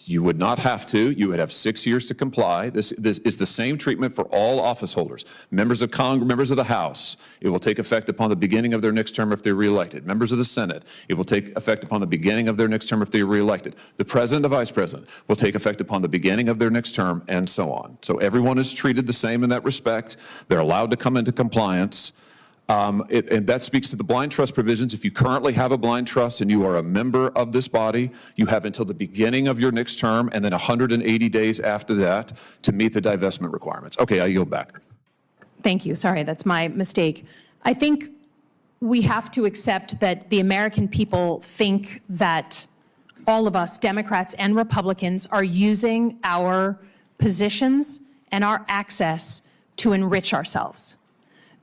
you would not have to. You would have 6 years to comply. This is the same treatment for all office holders. Members of Congress, members of the House, it will take effect upon the beginning of their next term if they're reelected. Members of the Senate, it will take effect upon the beginning of their next term if they're reelected. The President, the Vice President, will take effect upon the beginning of their next term, and so on. So everyone is treated the same in that respect. They're allowed to come into compliance. And that speaks to the blind trust provisions. If you currently have a blind trust and you are a member of this body, you have until the beginning of your next term and then 180 days after that to meet the divestment requirements. Okay, I yield back.
Thank you. Sorry, that's my mistake. I think we have to accept that the American people think that all of us, Democrats and Republicans, are using our positions and our access to enrich ourselves.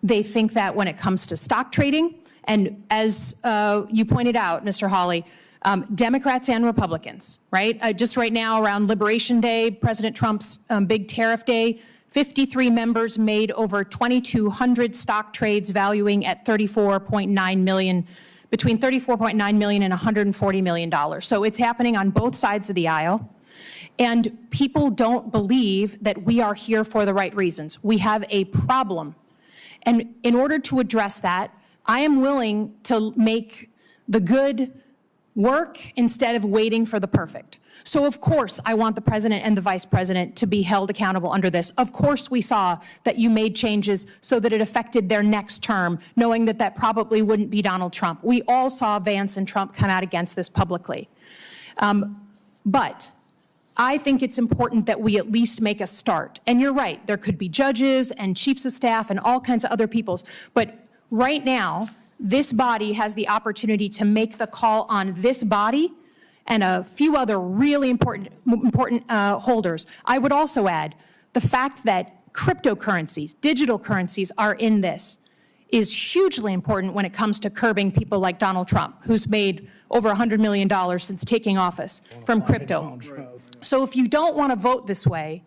They think that when it comes to stock trading, and as you pointed out, Mr. Hawley, Democrats and Republicans, right? Just right now around Liberation Day, President Trump's big tariff day, 53 members made over 2,200 stock trades valuing at $34.9 million, between $34.9 million and $140 million. So it's happening on both sides of the aisle. And people don't believe that we are here for the right reasons. We have a problem. And in order to address that, I am willing to make the good work instead of waiting for the perfect. So of course, I want the president and the vice president to be held accountable under this. Of course, we saw that you made changes so that it affected their next term, knowing that that probably wouldn't be Donald Trump. We all saw Vance and Trump come out against this publicly. But I think it's important that we at least make a start. And you're right, there could be judges and chiefs of staff and all kinds of other peoples. But right now, this body has the opportunity to make the call on this body and a few other really important holders. I would also add the fact that cryptocurrencies, digital currencies are in this is hugely important when it comes to curbing people like Donald Trump, who's made over $100 million since taking office from crypto. So if you don't want to vote this way,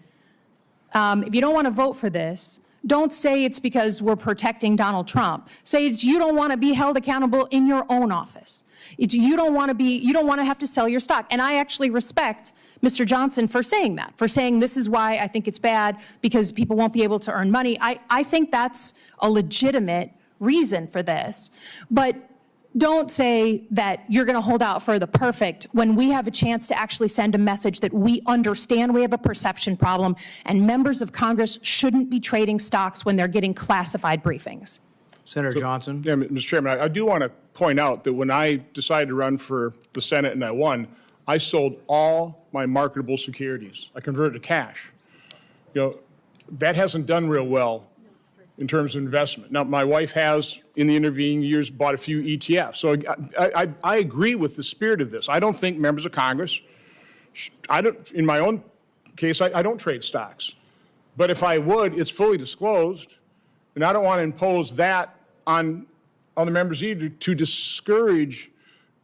if you don't want to vote for this, don't say it's because we're protecting Donald Trump. Say it's you don't want to be held accountable in your own office. It's you don't want to have to sell your stock. And I actually respect Mr. Johnson for saying that, for saying this is why I think it's bad, because people won't be able to earn money. I think that's a legitimate reason for this. But don't say that you're going to hold out for the perfect when we have a chance to actually send a message that we understand we have a perception problem and members of Congress shouldn't be trading stocks when they're getting classified briefings.
Senator Johnson.
Yeah, Mr. Chairman, I do want to point out that when I decided to run for the Senate and I won, I sold all my marketable securities. I converted to cash. You know, that hasn't done real well in terms of investment. Now, my wife has, in the intervening years, bought a few ETFs. So I agree with the spirit of this. I don't think members of Congress, in my own case, I don't trade stocks. But if I would, it's fully disclosed, and I don't want to impose that on the members either to discourage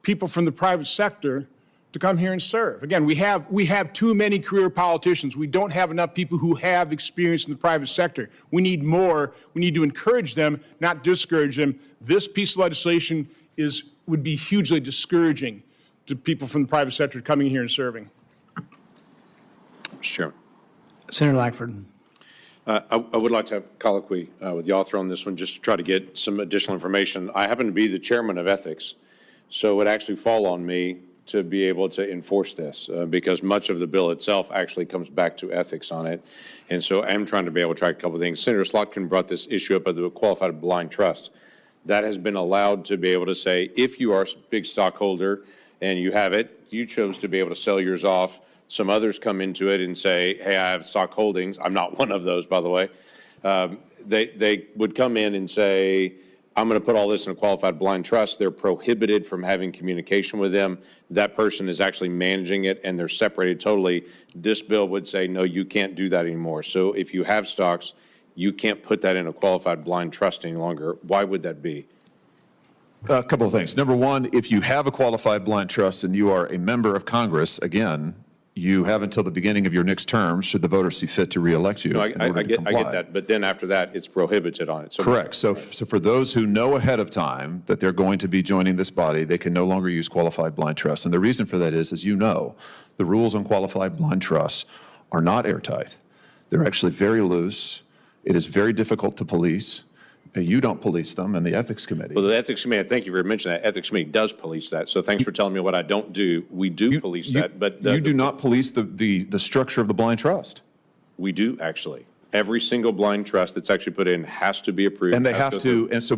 people from the private sector to come here and serve. Again, we have too many career politicians. We don't have enough people who have experience in the private sector. We need more. We need to encourage them, not discourage them. This piece of legislation would be hugely discouraging to people from the private sector coming here and serving.
Mr. Chairman.
Senator Lankford.
I would like to have a colloquy with the author on this one, just to try to get some additional information. I happen to be the chairman of ethics, so it would actually fall on me to be able to enforce this because much of the bill itself actually comes back to ethics on it. And so I'm trying to be able to track a couple of things. Senator Slotkin brought this issue up of the qualified blind trust. That has been allowed to be able to say, if you are a big stockholder and you have it, you chose to be able to sell yours off. Some others come into it and say, hey, I have stock holdings. I'm not one of those, by the way. They would come in and say, I'm going to put all this in a qualified blind trust. They're prohibited from having communication with them. That person is actually managing it, and they're separated totally. This bill would say, no, you can't do that anymore. So if you have stocks, you can't put that in a qualified blind trust any longer. Why would that be?
A couple of things. Number one, if you have a qualified blind trust and you are a member of Congress, again, you have until the beginning of your next term, should the voters see fit to reelect you.
No, I get that, but then after that, it's prohibited on it. So
correct. So for those who know ahead of time that they're going to be joining this body, they can no longer use qualified blind trusts. And the reason for that is, as you know, the rules on qualified blind trusts are not airtight. They're actually very loose. It is very difficult to police. You don't police them, and the Ethics Committee.
Well, the Ethics Committee, thank you for mentioning that. Ethics Committee does police that. So thanks for telling me what I don't do. We do police that, but
you do not police the structure of the blind trust.
We do, actually. Every single blind trust that's actually put in has to be approved.
And they have to, and so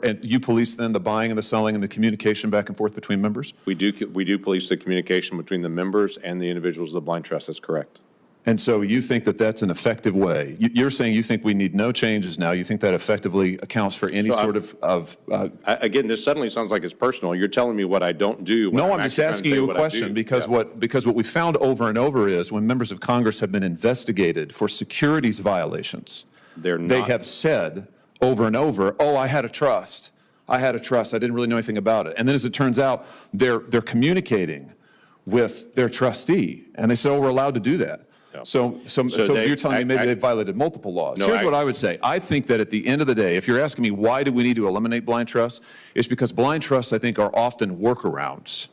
and you police then the buying and the selling and the communication back and forth between members?
We do police the communication between the members and the individuals of the blind trust. That's correct.
And so you think that that's an effective way? You're saying you think we need no changes now. You think that effectively accounts for any sort of
Again, this suddenly sounds like it's personal. You're telling me what I don't do.
No, I'm just asking you a question because what we found over and over is when members of Congress have been investigated for securities violations, they have said over and over, "Oh, I had a trust. I didn't really know anything about it." And then as it turns out, they're communicating with their trustee, and they say, "Oh, we're allowed to do that." So you're telling me maybe they violated multiple laws.
No,
Here's what I would say. I think that at the end of the day, if you're asking me why do we need to eliminate blind trusts, it's because blind trusts, I think, are often workarounds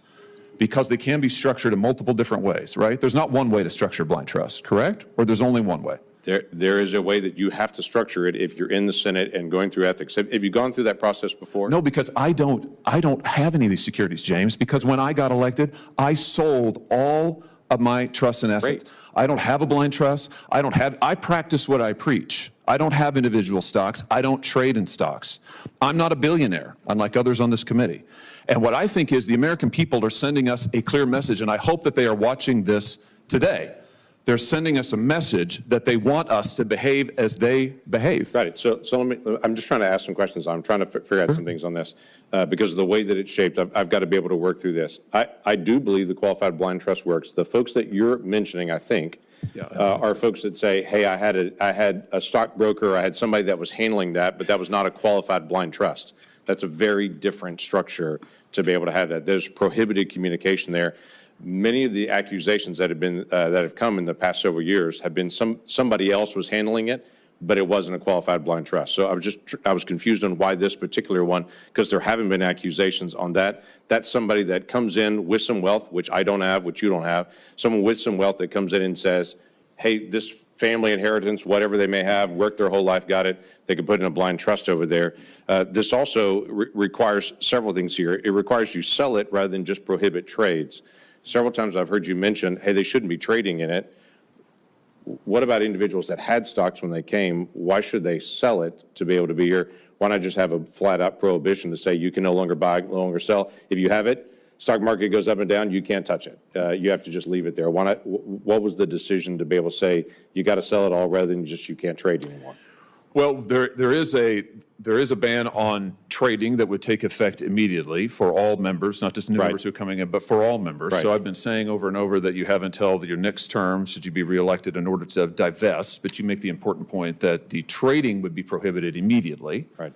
because they can be structured in multiple different ways, right? There's not one way to structure a blind trust, correct? Or there's only one way?
There is a way that you have to structure it if you're in the Senate and going through ethics. Have you gone through that process before?
No, because I don't have any of these securities, James, because when I got elected, I sold all of my trusts and assets.
Great.
I don't have a blind trust. I practice what I preach. I don't have individual stocks. I don't trade in stocks. I'm not a billionaire, unlike others on this committee. And what I think is the American people are sending us a clear message, and I hope that they are watching this today. They're sending us a message that they want us to behave as they behave.
Right. So I'm just trying to ask some questions. I'm trying to figure out some things on this because of the way that it's shaped. I've got to be able to work through this. I do believe the qualified blind trust works. The folks that you're mentioning, I think, are folks that say, hey, I had a stockbroker, I had somebody that was handling that, but that was not a qualified blind trust. That's a very different structure to be able to have that. There's prohibited communication there. Many of the accusations that have come in the past several years have been somebody else was handling it, but it wasn't a qualified blind trust. So I was confused on why this particular one, because there haven't been accusations on that. That's somebody that comes in with some wealth, which I don't have, which you don't have. Someone with some wealth that comes in and says, hey, this family inheritance, whatever they may have, worked their whole life, got it. They can put in a blind trust over there. This also requires several things here. It requires you sell it rather than just prohibit trades. Several times I've heard you mention, hey, they shouldn't be trading in it. What about individuals that had stocks when they came? Why should they sell it to be able to be here? Why not just have a flat-out prohibition to say you can no longer buy, no longer sell? If you have it, stock market goes up and down, you can't touch it. You have to just leave it there. Why not? What was the decision to be able to say you got to sell it all rather than just you can't trade anymore?
Well, there is a ban on trading that would take effect immediately for all members, not just new members who are coming in, but for all members.
Right.
So I've been saying over and over that you have until your next term, should you be reelected, in order to divest. But you make the important point that the trading would be prohibited immediately.
Right.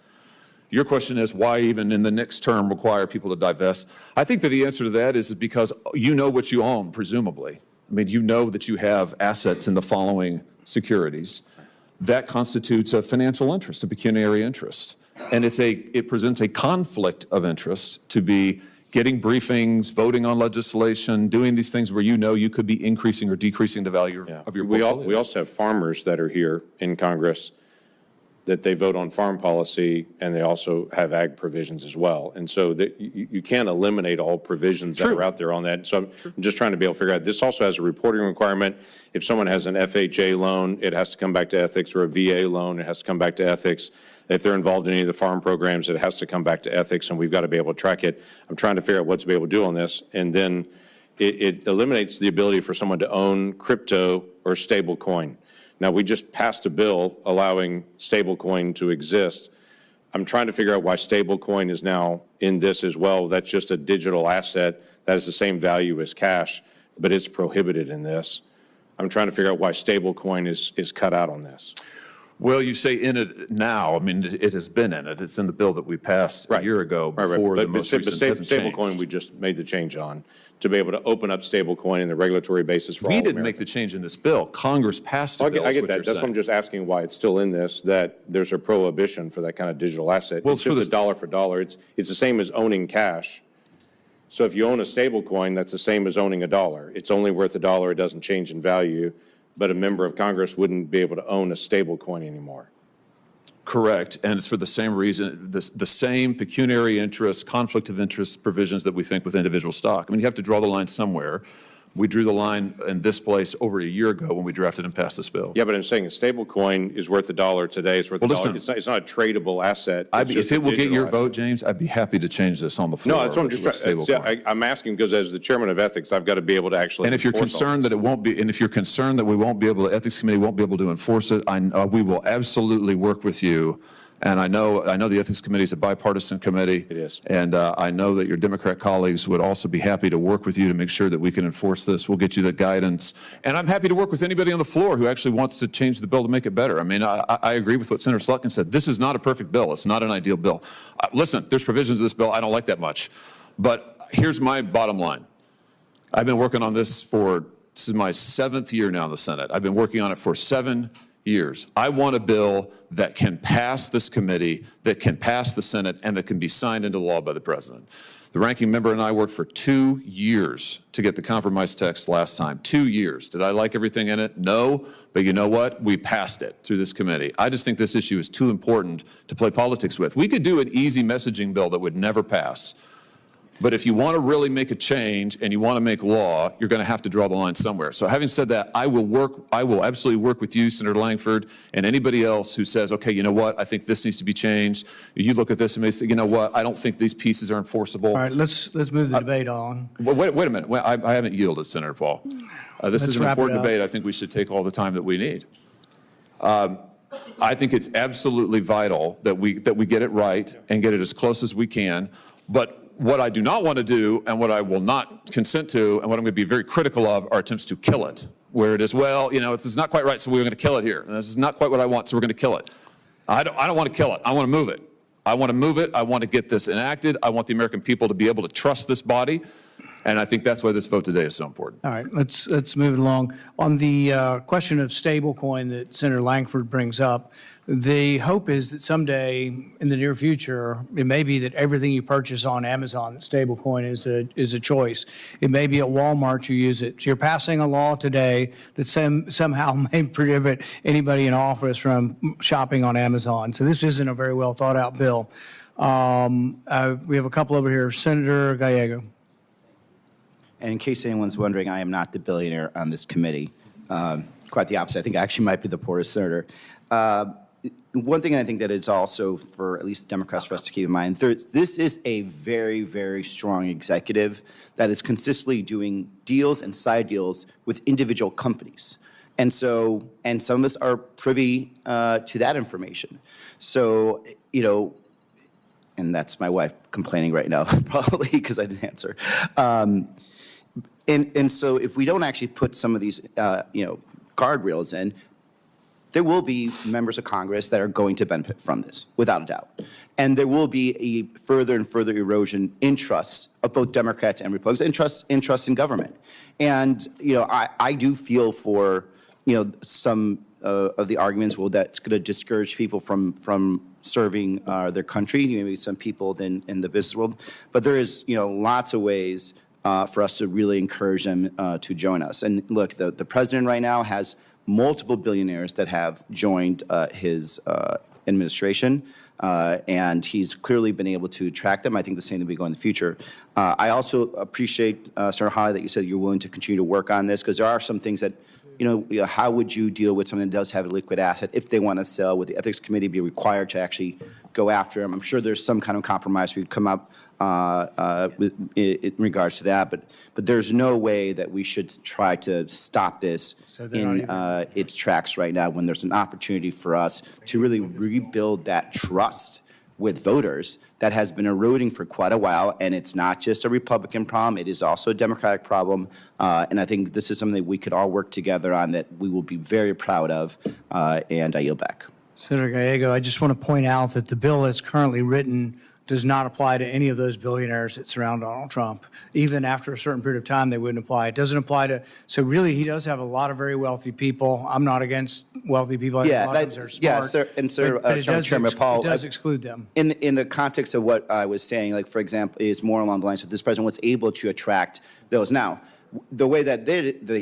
Your question is why even in the next term require people to divest? I think that the answer to that is because you know what you own, presumably. I mean, you know that you have assets in the following securities. That constitutes a financial interest, a pecuniary interest. And it presents a conflict of interest to be getting briefings, voting on legislation, doing these things where you know you could be increasing or decreasing the value of your portfolio.
We also have farmers that are here in Congress that they vote on farm policy, and they also have ag provisions as well. And so that you can't eliminate all provisions that are out there on that. So I'm just trying to be able to figure out, this also has a reporting requirement. If someone has an FHA loan, it has to come back to ethics, or a VA loan, it has to come back to ethics. If they're involved in any of the farm programs, it has to come back to ethics, and we've got to be able to track it. I'm trying to figure out what to be able to do on this. And then it eliminates the ability for someone to own crypto or stable coin. Now, we just passed a bill allowing stablecoin to exist. I'm trying to figure out why stablecoin is now in this as well. That's just a digital asset that has the same value as cash, but it's prohibited in this. I'm trying to figure out why stablecoin is cut out on this.
Well, you say in it now. I mean, it has been in it. It's in the bill that we passed a year ago before the most recent
stablecoin we just made the change on to be able to open up stablecoin in the regulatory basis for all Americans.
We didn't make the change in this bill. Congress passed a bill.
I get that. That's why I'm just asking why it's still in this, that there's a prohibition for that kind of digital asset. Well, it's just a dollar for dollar. It's the same as owning cash. So if you own a stablecoin, that's the same as owning a dollar. It's only worth a dollar. It doesn't change in value. But a member of Congress wouldn't be able to own a stablecoin anymore.
Correct, and it's for the same reason, the same pecuniary interest, conflict of interest provisions that we think with individual stock. I mean, you have to draw the line somewhere, We drew the line in this place over a year ago when we drafted and passed this bill.
Yeah, but I'm saying a stable coin is worth $1 today. It's worth
Well,
$1.
listen.
It's not a tradable asset. It's just
If it
a
will get your
digital
vote,
asset.
James, I'd be happy to change this on the floor.
No, that's what I'm just
with
trying.
stablecoin.
I'm asking because as the chairman of ethics, I've got to be able to actually.
And if you're
enforce all
concerned
this.
that it won't be, and if you're concerned that we won't be able, the Ethics Committee won't be able to enforce it, we will absolutely work with you. And I know the Ethics Committee is a bipartisan committee.
It is.
And I know that your Democrat colleagues would also be happy to work with you to make sure that we can enforce this. We'll get you the guidance. And I'm happy to work with anybody on the floor who actually wants to change the bill to make it better. I mean, I agree with what Senator Slutkin said. This is not a perfect bill. It's not an ideal bill. Listen, there's provisions of this bill I don't like that much. But here's my bottom line. I've been working on this this is my 7th year now in the Senate. I've been working on it for 7 years. I want a bill that can pass this committee, that can pass the Senate, and that can be signed into law by the president. The ranking member and I worked for 2 years to get the compromise text last time. 2 years. Did I like everything in it? No. But you know what? We passed it through this committee. I just think this issue is too important to play politics with. We could do an easy messaging bill that would never pass. But if you want to really make a change and you want to make law, you're going to have to draw the line somewhere. So having said that, I will absolutely work with you, Senator Langford, and anybody else who says, okay, you know what, I think this needs to be changed. You look at this and may say, you know what, I don't think these pieces are enforceable.
All right, let's move the debate on.
Wait a minute. I haven't yielded, Senator Paul. This is an
wrap it
important
up.
debate. I think we should take all the time that we need. I think it's absolutely vital that we get it right and get it as close as we can. But what I do not want to do, and what I will not consent to, and what I'm going to be very critical of, are attempts to kill it, where it is, well, you know, this is not quite right, so we're going to kill it here. And this is not quite what I want, so we're going to kill it. I don't want to kill it. I want to move it. I want to move it. I want to get this enacted. I want the American people to be able to trust this body. And I think that's why this vote today is so important.
All right, let's move it along. On the question of stablecoin that Senator Langford brings up, the hope is that someday in the near future, it may be that everything you purchase on Amazon, stablecoin is a choice. It may be at Walmart you use it. So you're passing a law today that somehow may prohibit anybody in office from shopping on Amazon. So this isn't a very well thought out bill. We have a couple over here. Senator Gallego.
And in case anyone's wondering, I am not the billionaire on this committee. Quite the opposite. I think I actually might be the poorest senator. One thing I think that it's also for at least Democrats for us to keep in mind, this is a very, very strong executive that is consistently doing deals and side deals with individual companies. And so, and some of us are privy to that information. So, you know, and that's my wife complaining right now, probably because I didn't answer. And so if we don't actually put some of these, you know, guardrails in, there will be members of Congress that are going to benefit from this, without a doubt. And there will be a further and further erosion in trusts of both Democrats and Republicans, in trust in government. And, you know, I do feel for, you know, some of the arguments, well, that's going to discourage people from serving their country, maybe some people in the business world. But there is, you know, lots of ways for us to really encourage them to join us. And look, the president right now has multiple billionaires that have joined his administration, and he's clearly been able to attract them. I think the same will be going in the future. I also appreciate, Senator Hawley, that you said you're willing to continue to work on this, because there are some things that, you know, how would you deal with something that does have a liquid asset if they want to sell? Would the Ethics Committee be required to actually go after them? I'm sure there's some kind of compromise we would come up in regards to that, but there's no way that we should try to stop this in its tracks right now when there's an opportunity for us to really rebuild that trust with voters that has been eroding for quite a while. And it's not just a Republican problem, it is also a Democratic problem. And I think this is something that we could all work together on that we will be very proud of, and I yield back.
Senator Gallego, I just want to point out that the bill as currently written does not apply to any of those billionaires that surround Donald Trump. Even after a certain period of time, they wouldn't apply. It doesn't apply to, so really he does have a lot of very wealthy people. I'm not against wealthy people. I think a lot of them are smart.
Yeah, sir, and sir,
but it does
Chairman Paul,
it does exclude them.
In the context of what I was saying, like, for example, is more along the lines of this president was able to attract those. Now, the way that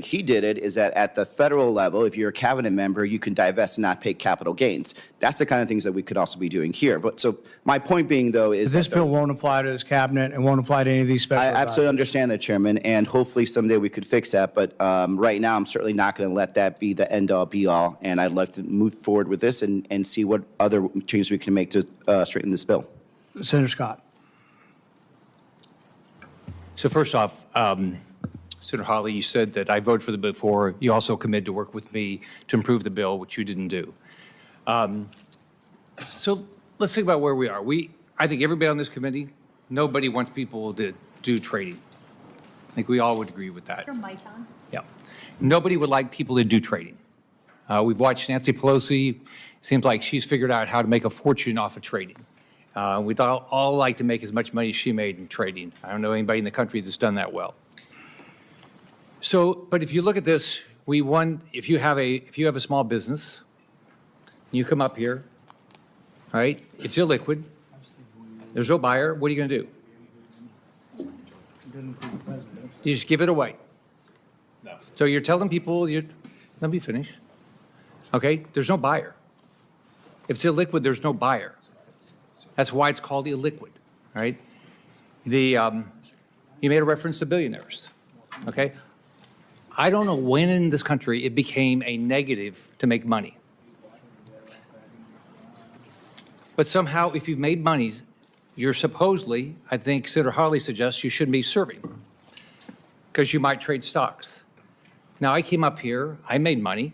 he did it is that at the federal level, if you're a cabinet member, you can divest and not pay capital gains. That's the kind of things that we could also be doing here. But so my point being, though, is
This bill won't apply to his cabinet and won't apply to any of these special
I
advisors.
absolutely understand that, Chairman, and hopefully someday we could fix that. But right now, I'm certainly not going to let that be the end-all, be-all. And I'd like to move forward with this and see what other changes we can make to straighten this bill.
Senator Scott.
So first off, Senator Hawley, you said that I voted for the bill before. You also committed to work with me to improve the bill, which you didn't do. So let's think about where we are. I think everybody on this committee, nobody wants people to do trading. I think we all would agree with that.
Your mic on?
Yeah. Nobody would like people to do trading. We've watched Nancy Pelosi. Seems like she's figured out how to make a fortune off of trading. We'd all like to make as much money as she made in trading. I don't know anybody in the country that's done that well. So, but if you look at this, if you have a small business, you come up here, right? It's illiquid. There's no buyer. What are you going to do? You just give it away. No. So you're telling people, let me finish. Okay, there's no buyer. If it's illiquid, there's no buyer. That's why it's called illiquid, right? You made a reference to billionaires, okay? I don't know when in this country it became a negative to make money. But somehow, if you've made money, you're supposedly, I think Senator Hawley suggests, you shouldn't be serving because you might trade stocks. Now, I came up here, I made money.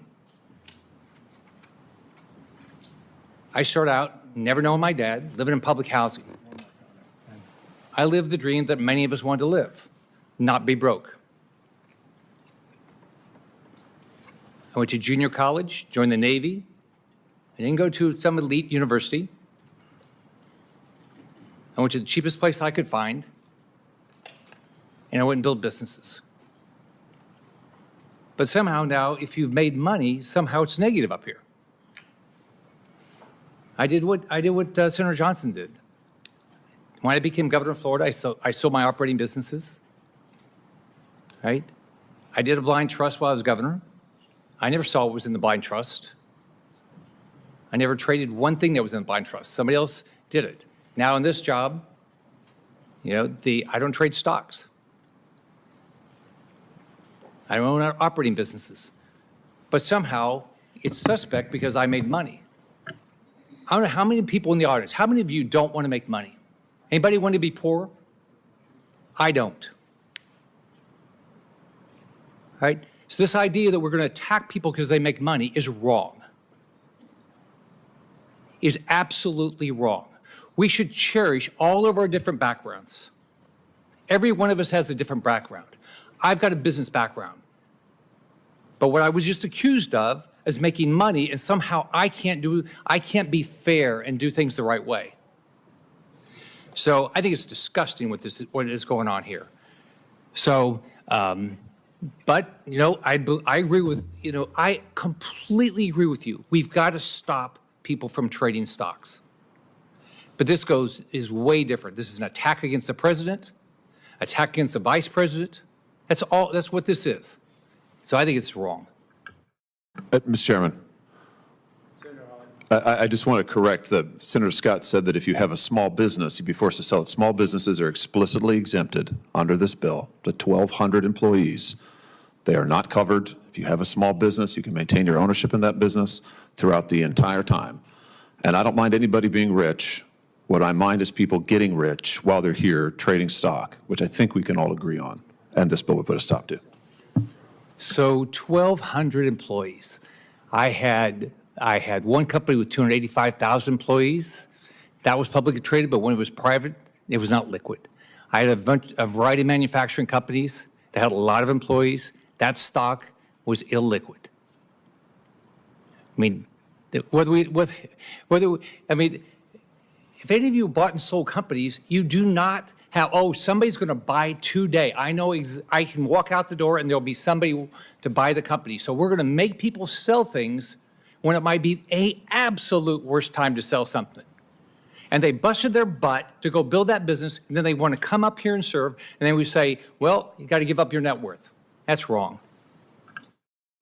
I started out never knowing my dad, living in public housing. I lived the dream that many of us want to live, not be broke. I went to junior college, joined the Navy. I didn't go to some elite university. I went to the cheapest place I could find, and I went and built businesses. But somehow now, if you've made money, somehow it's negative up here. I did what Senator Johnson did. When I became governor of Florida, I sold my operating businesses, right? I did a blind trust while I was governor. I never saw what was in the blind trust. I never traded one thing that was in the blind trust. Somebody else did it. Now in this job, I don't trade stocks. I don't own operating businesses. But somehow it's suspect because I made money. I don't know how many people in the audience, how many of you don't want to make money? Anybody want to be poor? I don't. Right? So this idea that we're going to attack people because they make money is wrong. Is absolutely wrong. We should cherish all of our different backgrounds. Every one of us has a different background. I've got a business background. But what I was just accused of is making money, and somehow I can't be fair and do things the right way. So I think it's disgusting what is going on here. So, but I agree with I completely agree with you. We've got to stop people from trading stocks. But this is way different. This is an attack against the president, attack against the vice president. That's what this is. So I think it's wrong.
Mr. Chairman, I just want to correct that Senator Scott said that if you have a small business, you'd be forced to sell it. Small businesses are explicitly exempted under this bill to 1,200 employees. They are not covered. If you have a small business, you can maintain your ownership in that business throughout the entire time. And I don't mind anybody being rich. What I mind is people getting rich while they're here trading stock, which I think we can all agree on, and this bill would put a stop to.
So 1,200 employees. I had one company with 285,000 employees. That was publicly traded, but when it was private, it was not liquid. I had a variety of manufacturing companies that had a lot of employees. That stock was illiquid. I mean, if any of you bought and sold companies, you do not have, somebody's going to buy today. I know I can walk out the door and there'll be somebody to buy the company. So we're going to make people sell things when it might be an absolute worst time to sell something. And they busted their butt to go build that business, and then they want to come up here and serve, and then we say, well, you got to give up your net worth. That's wrong.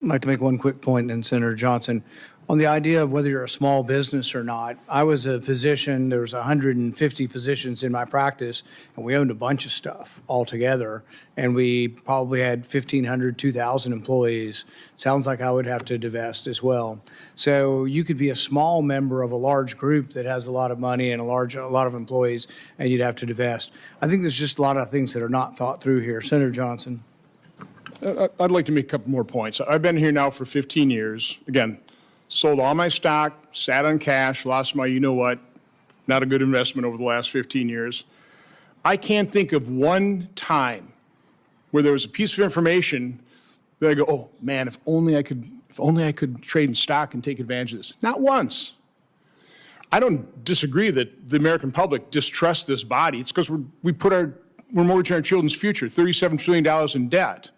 I'd like to make one quick point, then Senator Johnson. On the idea of whether you're a small business or not, I was a physician. There was 150 physicians in my practice, and we owned a bunch of stuff altogether. And we probably had 1,500, 2,000 employees. Sounds like I would have to divest as well. So you could be a small member of a large group that has a lot of money and a lot of employees, and you'd have to divest. I think there's just a lot of things that are not thought through here. Senator Johnson.
I'd like to make a couple more points. I've been here now for 15 years. Again, sold all my stock, sat on cash, lost my you-know-what, not a good investment over the last 15 years. I can't think of one time where there was a piece of information that I go, oh, man, if only I could trade in stock and take advantage of this. Not once. I don't disagree that the American public distrusts this body. It's because we're mortgaging our children's future, $37 trillion in debt.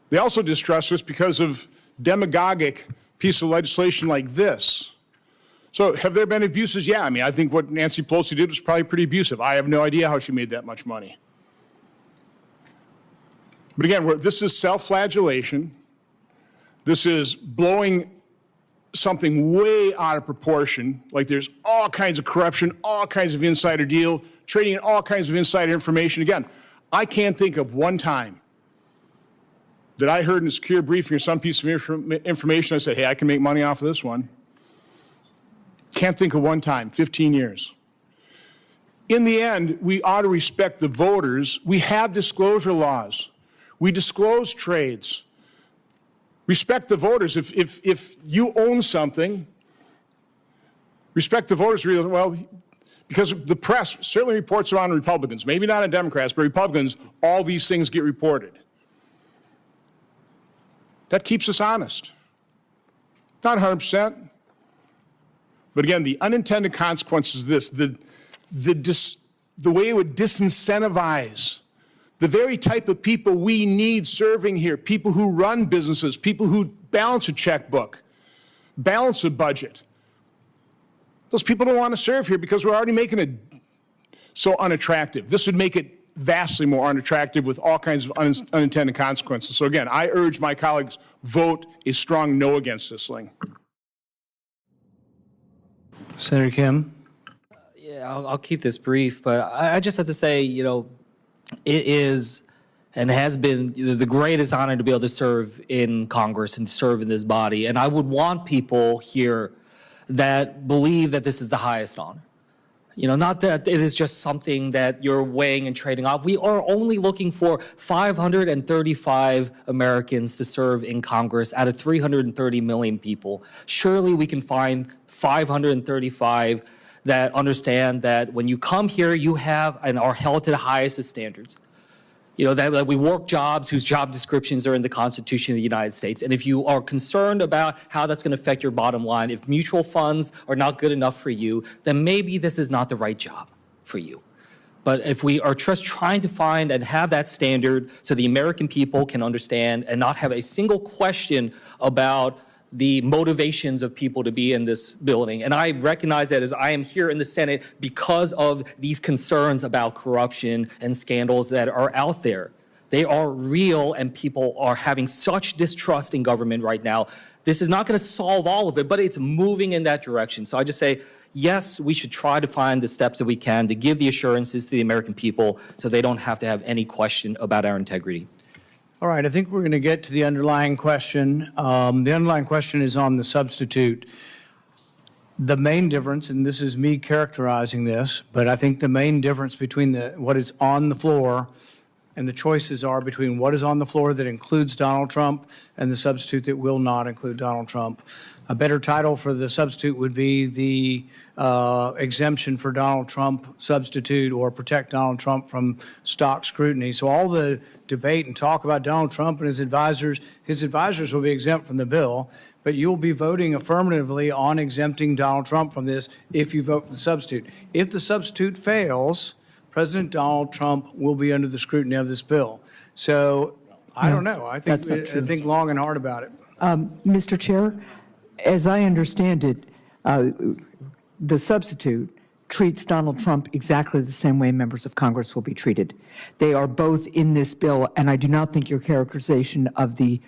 They also distrust us because of demagogic piece of legislation like this. So have there been abuses? Yeah, I mean, I think what Nancy Pelosi did was probably pretty abusive. I have no idea how she made that much money. But again, this is self-flagellation. This is blowing something way out of proportion, like there's all kinds of corruption, all kinds of insider deal, trading in all kinds of insider information. Again, I can't think of one time that I heard in a secure briefing or some piece of information, I said, hey, I can make money off of this one. Can't think of one time, 15 years. In the end, we ought to respect the voters. We have disclosure laws. We disclose trades. Respect the voters. If you own something, respect the voters. Well, because the press certainly reports on Republicans, maybe not on Democrats, but Republicans, all these things get reported. That keeps us honest. Not 100%. But again, the unintended consequence is this, the way it would disincentivize the very type of people we need serving here, people who run businesses, people who balance a checkbook, balance a budget. Those people don't want to serve here because we're already making it so unattractive. This would make it vastly more unattractive with all kinds of unintended consequences. So again, I urge my colleagues, vote a strong no against this thing.
Senator Kim.
Yeah, I'll keep this brief, but I just have to say, you know, it is and has been the greatest honor to be able to serve in Congress and serve in this body. And I would want people here that believe that this is the highest honor. You know, not that it is just something that you're weighing and trading off. We are only looking for 535 Americans to serve in Congress out of 330 million people. Surely we can find 535 that understand that when you come here, you have and are held to the highest of standards. You know, that we work jobs whose job descriptions are in the Constitution of the United States. And if you are concerned about how that's going to affect your bottom line, if mutual funds are not good enough for you, then maybe this is not the right job for you. But if we are just trying to find and have that standard so the American people can understand and not have a single question about the motivations of people to be in this building. And I recognize that as I am here in the Senate because of these concerns about corruption and scandals that are out there. They are real, and people are having such distrust in government right now. This is not going to solve all of it, but it's moving in that direction. So I just say, yes, we should try to find the steps that we can to give the assurances to the American people so they don't have to have any question about our integrity.
All right, I think we're going to get to the underlying question. The underlying question is on the substitute. The main difference, and this is me characterizing this, but I think the main difference between what is on the floor and the choices are between what is on the floor that includes Donald Trump and the substitute that will not include Donald Trump. A better title for the substitute would be the exemption for Donald Trump substitute, or protect Donald Trump from stock scrutiny. So all the debate and talk about Donald Trump and his advisors will be exempt from the bill, but you'll be voting affirmatively on exempting Donald Trump from this if you vote for the substitute. If the substitute fails, President Donald Trump will be under the scrutiny of this bill. So I don't know. I think long and hard about it.
Mr. Chair, as I understand it, the substitute treats Donald Trump exactly the same way members of Congress will be treated. They are both in this bill, and I do not think your characterization of the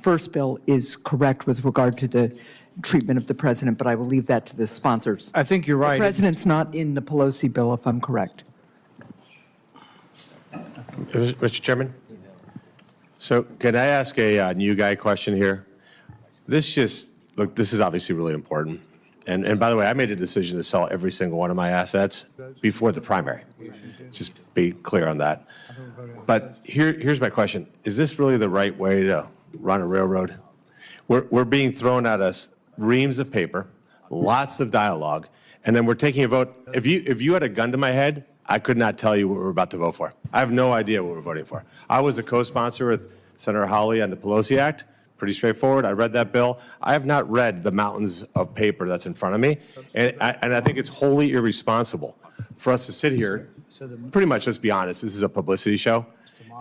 first bill is correct with regard to the treatment of the president, but I will leave that to the sponsors.
I think you're right.
The president's not in the Pelosi bill, if I'm correct.
Mr. Chairman? So can I ask a new guy question here? This is obviously really important. And by the way, I made a decision to sell every single one of my assets before the primary. Just be clear on that. But here's my question. Is this really the right way to run a railroad? We're being thrown at us reams of paper, lots of dialogue, and then we're taking a vote. If you had a gun to my head, I could not tell you what we're about to vote for. I have no idea what we're voting for. I was a co-sponsor with Senator Hawley on the Pelosi Act. Pretty straightforward. I read that bill. I have not read the mountains of paper that's in front of me, and I think it's wholly irresponsible for us to sit here, pretty much, let's be honest, this is a publicity show,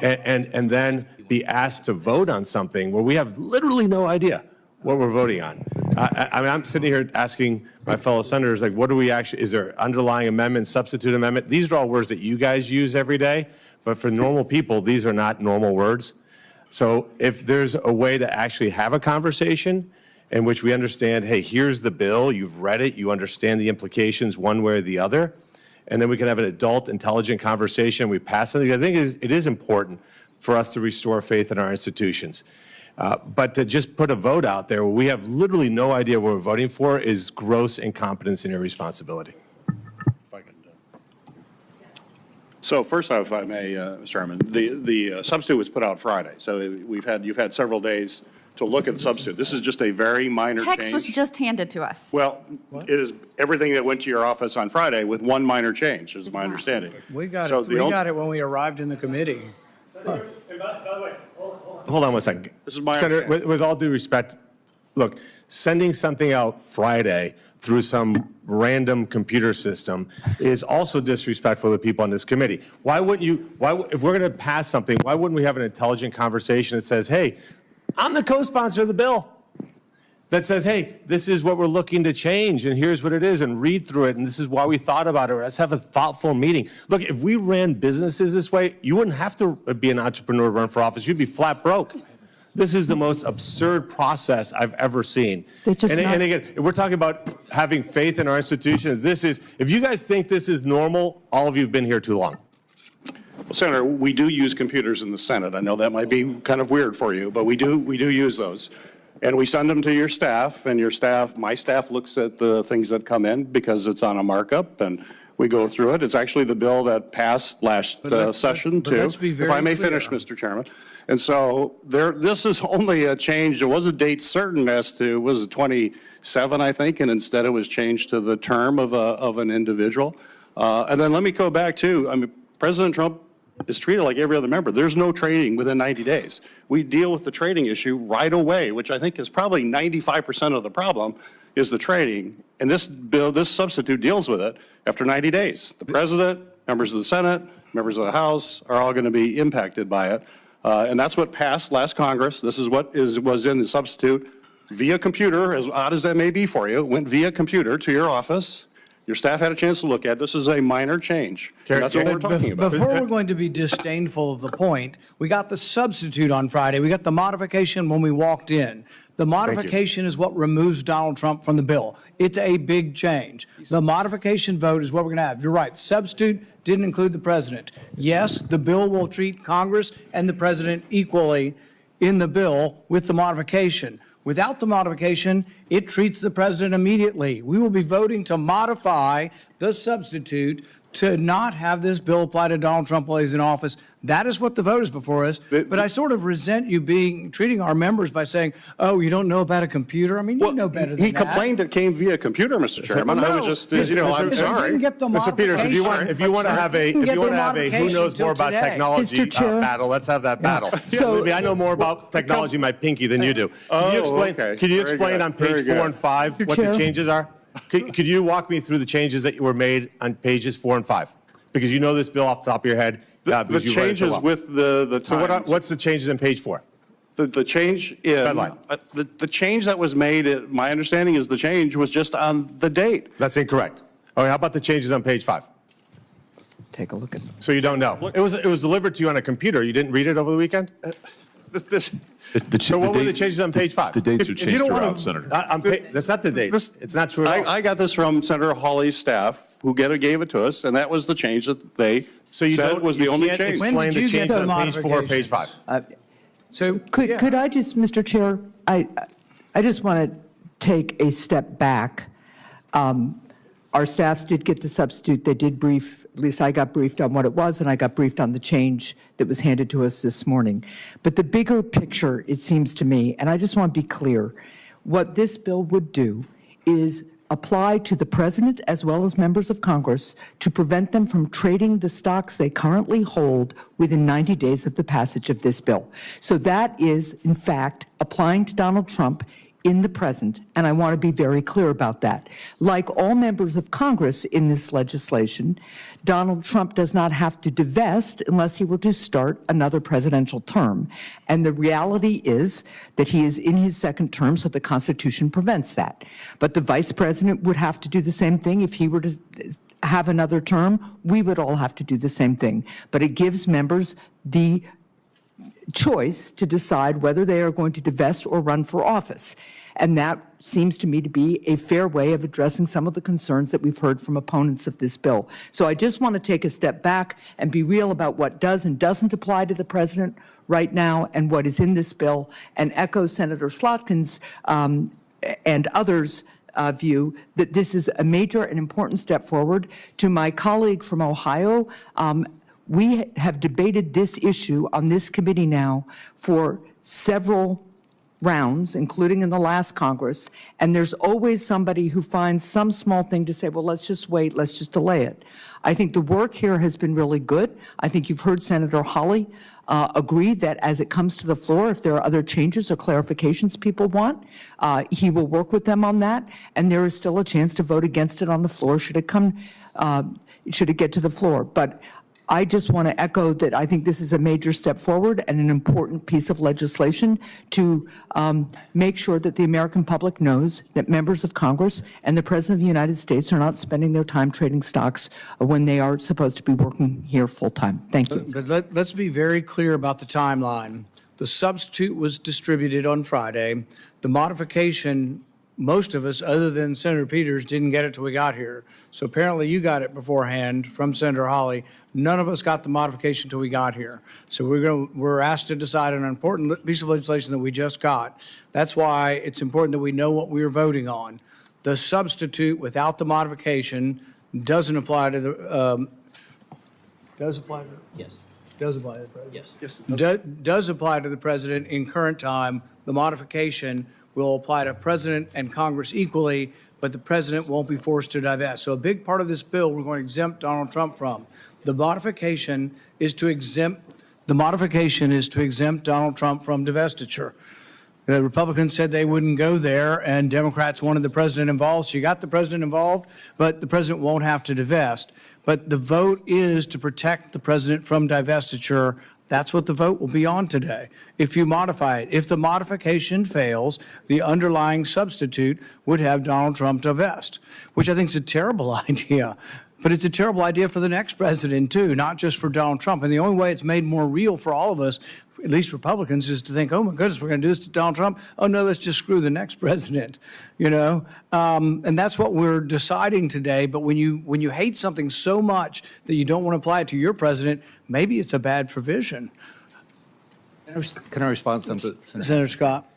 and then be asked to vote on something where we have literally no idea what we're voting on. I mean, I'm sitting here asking my fellow senators, like, what do we actually, is there underlying amendment, substitute amendment? These are all words that you guys use every day, but for normal people, these are not normal words. So if there's a way to actually have a conversation in which we understand, hey, here's the bill, you've read it, you understand the implications one way or the other, and then we can have an adult, intelligent conversation, we pass something. I think it is important for us to restore faith in our institutions. But to just put a vote out there where we have literally no idea what we're voting for is gross incompetence and irresponsibility.
So first off, if I may, Mr. Chairman, the substitute was put out Friday. So you've had several days to look at the substitute. This is just a very minor change.
Text was just handed to us.
Well, it is everything that went to your office on Friday with one minor change, is my understanding.
We got
So
it. We got it when we arrived in the committee.
Hold on one second.
This is my
Senator,
understanding.
with all due respect, look, sending something out Friday through some random computer system is also disrespectful to people on this committee. Why wouldn't you, if we're going to pass something, why wouldn't we have an intelligent conversation that says, hey, I'm the co-sponsor of the bill, that says, hey, this is what we're looking to change, and here's what it is, and read through it, and this is why we thought about it. Let's have a thoughtful meeting. Look, if we ran businesses this way, you wouldn't have to be an entrepreneur to run for office. You'd be flat broke. This is the most absurd process I've ever seen. And again, we're talking about having faith in our institutions. If you guys think this is normal, all of you have been here too long.
Well, Senator, we do use computers in the Senate. I know that might be kind of weird for you, but we do use those. And we send them to your staff, and my staff looks at the things that come in because it's on a markup, and we go through it. It's actually the bill that passed last session, too.
Let's be very
if I may
clear.
finish, Mr. Chairman. And so this is only a change. There was a date certain as to, was it 27, I think, and instead it was changed to the term of an individual. And then let me go back to, I mean, President Trump is treated like every other member. There's no trading within 90 days. We deal with the trading issue right away, which I think is probably 95% of the problem is the trading. And this bill, this substitute deals with it after 90 days. The president, members of the Senate, members of the House are all going to be impacted by it. And that's what passed last Congress. This is what was in the substitute via computer, as odd as that may be for you, went via computer to your office. Your staff had a chance to look at it. This is a minor change. And that's what we're talking about.
Before we're going to be disdainful of the point, we got the substitute on Friday. We got the modification when we walked in. The modification is what removes Donald Trump from the bill. It's a big change. The modification vote is what we're going to have. You're right. Substitute didn't include the president. Yes, the bill will treat Congress and the president equally in the bill with the modification. Without the modification, it treats the president immediately. We will be voting to modify the substitute to not have this bill apply to Donald Trump while he's in office. That is what the vote is before us. But I sort of resent you treating our members by saying, oh, you don't know about a computer? I mean, you know better than that.
He complained it came via computer, Mr. Chairman. I was just, I'm sorry.
Mr.
Peters, if you want to have a who knows more about technology battle, let's have that battle. So I know more about technology in my pinky than you do. Could you explain on page 4 and 5 what the changes are? Could you walk me through the changes that were made on pages 4 and 5? Because you know this bill off the top of your head.
The changes with the
So what's the changes in page 4?
The change in, the change that was made, my understanding is the change was just on the date.
That's incorrect. Oh, how about the changes on page 5?
Take a look at
So you don't know. It was delivered to you on a computer. You didn't read it over the weekend? So what were the changes on page 5?
The dates are
If you
changed
don't wanna-
throughout, Senator.
That's not the dates. It's not true at all.
I got this from Senator Hawley's staff, who gave it to us, and that was the change that they
So you
said
don't,
was the
you
only
can't
change.
explain the
you get
changes
the
on page 4, page 5.
So
Could I just, Mr. Chair, I just want to take a step back. Our staffs did get the substitute. They did brief, at least I got briefed on what it was, and I got briefed on the change that was handed to us this morning. But the bigger picture, it seems to me, and I just want to be clear, what this bill would do is apply to the president as well as members of Congress to prevent them from trading the stocks they currently hold within 90 days of the passage of this bill. So that is, in fact, applying to Donald Trump in the present, and I want to be very clear about that. Like all members of Congress in this legislation, Donald Trump does not have to divest unless he were to start another presidential term. And the reality is that he is in his second term, so the Constitution prevents that. But the vice president would have to do the same thing if he were to have another term. We would all have to do the same thing. But it gives members the choice to decide whether they are going to divest or run for office. And that seems to me to be a fair way of addressing some of the concerns that we've heard from opponents of this bill. So I just want to take a step back and be real about what does and doesn't apply to the president right now and what is in this bill, and echo Senator Slotkin's and others' view that this is a major and important step forward. To my colleague from Ohio, we have debated this issue on this committee now for several rounds, including in the last Congress, and there's always somebody who finds some small thing to say, well, let's just wait, let's just delay it. I think the work here has been really good. I think you've heard Senator Hawley agree that as it comes to the floor, if there are other changes or clarifications people want, he will work with them on that, and there is still a chance to vote against it on the floor should it get to the floor. But I just want to echo that I think this is a major step forward and an important piece of legislation to make sure that the American public knows that members of Congress and the President of the United States are not spending their time trading stocks when they are supposed to be working here full-time. Thank you.
But let's be very clear about the timeline. The substitute was distributed on Friday. The modification, most of us, other than Senator Peters, didn't get it till we got here. So apparently you got it beforehand from Senator Hawley. None of us got the modification till we got here. So we're asked to decide on an important piece of legislation that we just got. That's why it's important that we know what we're voting on. The substitute without the modification doesn't apply to the, does apply to?
Yes.
Does apply to the president?
Yes.
Does apply to the president in current time. The modification will apply to president and Congress equally, but the president won't be forced to divest. So a big part of this bill we're going to exempt Donald Trump from. The modification is to exempt Donald Trump from divestiture. The Republicans said they wouldn't go there, and Democrats wanted the president involved. So you got the president involved, but the president won't have to divest. But the vote is to protect the president from divestiture. That's what the vote will be on today. If you modify it, if the modification fails, the underlying substitute would have Donald Trump divest, which I think is a terrible idea. But it's a terrible idea for the next president, too, not just for Donald Trump. And the only way it's made more real for all of us, at least Republicans, is to think, oh, my goodness, we're going to do this to Donald Trump. Oh, no, let's just screw the next president, you know? And that's what we're deciding today. But when you hate something so much that you don't want to apply it to your president, maybe it's a bad provision.
Can I respond to something?
Senator Scott.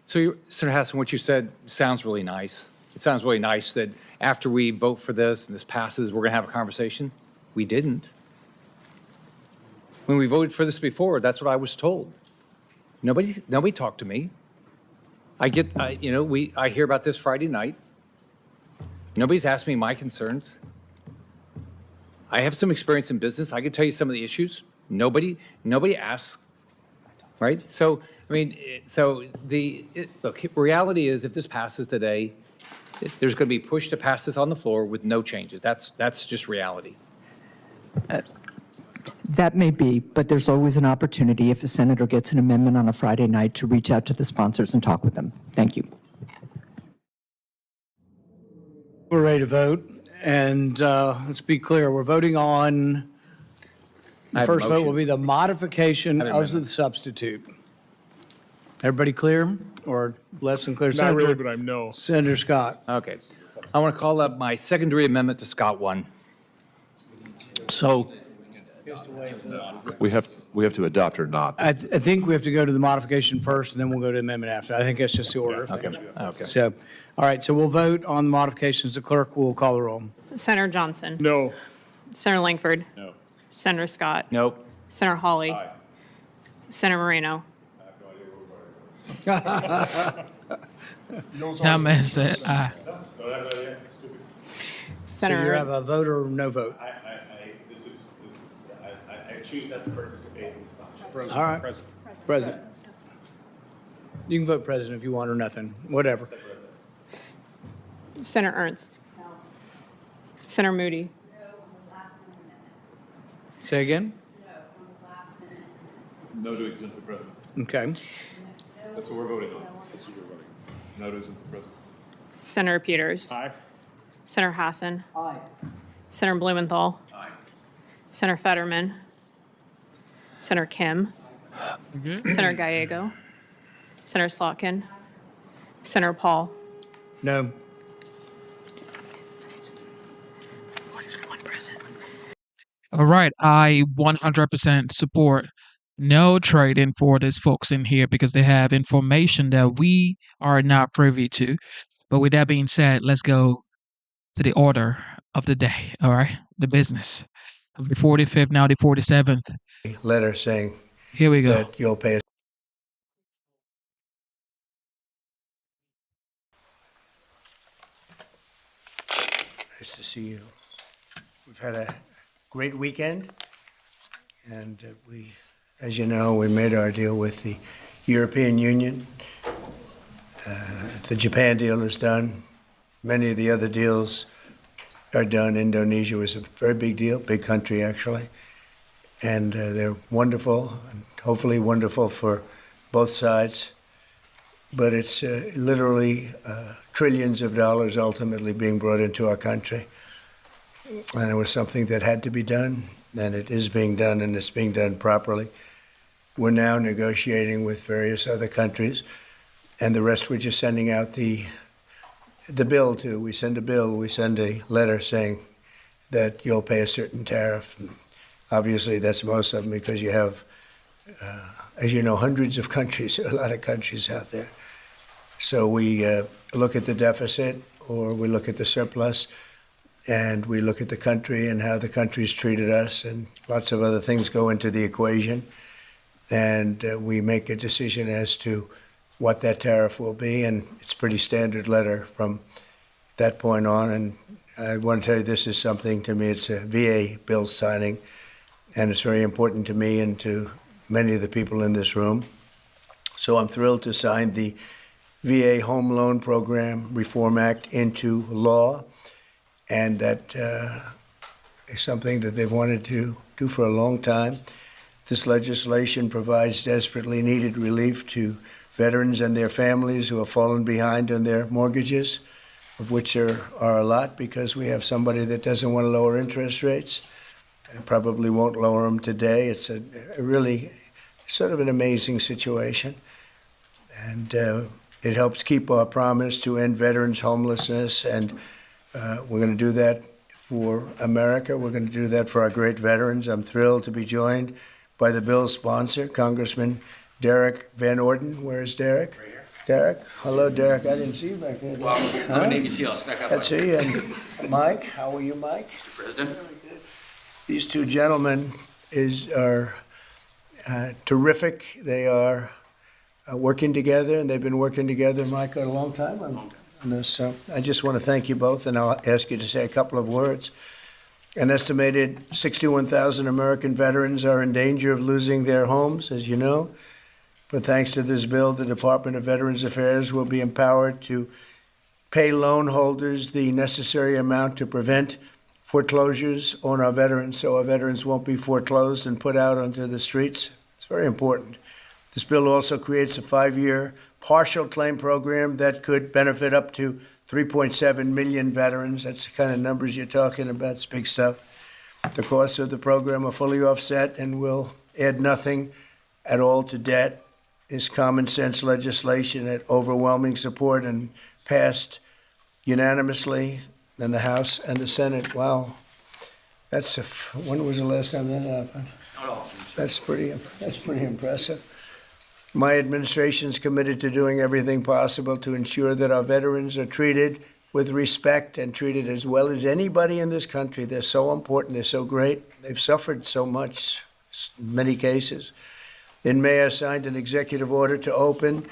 So, Senator Hassan, what you said sounds really nice. It sounds really nice that after we vote for this and this passes, we're going to have a conversation. We didn't. When we voted for this before, that's what I was told. Nobody talked to me. I hear about this Friday night. Nobody's asked me my concerns. I have some experience in business. I can tell you some of the issues. Nobody asks. Right? So, I mean, look, reality is if this passes today, there's going to be push to pass this on the floor with no changes. That's just reality.
That may be, but there's always an opportunity if a senator gets an amendment on a Friday night to reach out to the sponsors and talk with them. Thank you.
We're ready to vote.
And let's be clear, we're voting on,
I
the
have a
first vote will
motion.
be the modification
I have an
of the
amendment.
substitute. Everybody clear or less than clear?
Not really,
Senator-
but I'm no.
Senator Scott.
Okay. I want to call up my secondary amendment to Scott 1. So,
We have to adopt or not.
I think we have to go to the modification first, and then we'll go to amendment after. I think that's just the order.
okay.
So, all right, so we'll vote on the modifications. The clerk will call the roll.
Senator Johnson.
No.
Senator Langford.
No.
Senator Scott.
Nope.
Senator Hawley. Senator Moreno.
That man said aye.
So
Senator.
you have a vote or no vote?
I choose not to participate.
All right. President. You can vote president if you want or nothing, whatever.
Senator Ernst. Senator Moody.
Say again?
No to exempt the president.
Okay.
That's what we're voting on. That's what we're voting on. No to exempt the president.
Senator Peters.
Aye.
Senator Hassan. Aye. Senator Blumenthal.
Aye.
Senator Fetterman. Senator Kim. Senator Gallego. Senator Slotkin. Senator Paul.
No.
All right, I 100% support no trading for these folks in here because they have information that we are not privy to. But with that being said, let's go to the order of the day. All right, the business of the 45th, now the 47th.
Letter saying
Here we go.
that you'll pay us. Nice to see you. We've had a great weekend, and as you know, we made our deal with the European Union. The Japan deal is done. Many of the other deals are done. Indonesia was a very big deal, big country actually, and they're wonderful, and hopefully wonderful for both sides. But it's literally trillions of dollars ultimately being brought into our country. And it was something that had to be done, and it is being done, and it's being done properly. We're now negotiating with various other countries, and the rest we're just sending out the bill to. We send a bill, we send a letter saying that you'll pay a certain tariff. And obviously, that's most of them because you have, as you know, hundreds of countries, a lot of countries out there. So we look at the deficit or we look at the surplus, and we look at the country and how the country's treated us, and lots of other things go into the equation. And we make a decision as to what that tariff will be, and it's a pretty standard letter from that point on. And I want to tell you, this is something to me, it's a VA bill signing, and it's very important to me and to many of the people in this room. So I'm thrilled to sign the VA Home Loan Program Reform Act into law, and that is something that they've wanted to do for a long time. This legislation provides desperately needed relief to veterans and their families who have fallen behind on their mortgages, of which there are a lot because we have somebody that doesn't want to lower interest rates and probably won't lower them today. It's a really sort of an amazing situation. And it helps keep our promise to end veterans' homelessness, and we're going to do that for America. We're going to do that for our great veterans. I'm thrilled to be joined by the bill's sponsor, Congressman Derek Van Orden. Where is Derek? Right here. Derek? Hello, Derek. I didn't see you back there.
Well, I'm a Navy SEAL. I snuck out.
Let's see. And Mike, how are you, Mike?
Mr. President.
These two gentlemen are terrific. They are working together, and they've been working together, Mike, a long time on this. So I just want to thank you both, and I'll ask you to say a couple of words. An estimated 61,000 American veterans are in danger of losing their homes, as you know. But thanks to this bill, the Department of Veterans Affairs will be empowered to pay loan holders the necessary amount to prevent foreclosures on our veterans, so our veterans won't be foreclosed and put out onto the streets. It's very important. This bill also creates a 5-year partial claim program that could benefit up to
3.7 million veterans. That's the kind of numbers you're talking about. It's big stuff. The costs of the program are fully offset and will add nothing at all to debt. Is common sense legislation at overwhelming support and passed unanimously in the House and the Senate. Wow. When was the last time that happened? That's pretty impressive. My administration is committed to doing everything possible to ensure that our veterans are treated with respect and treated as well as anybody in this country. They're so important. They're so great. They've suffered so much in many cases. In May, I signed an executive order to open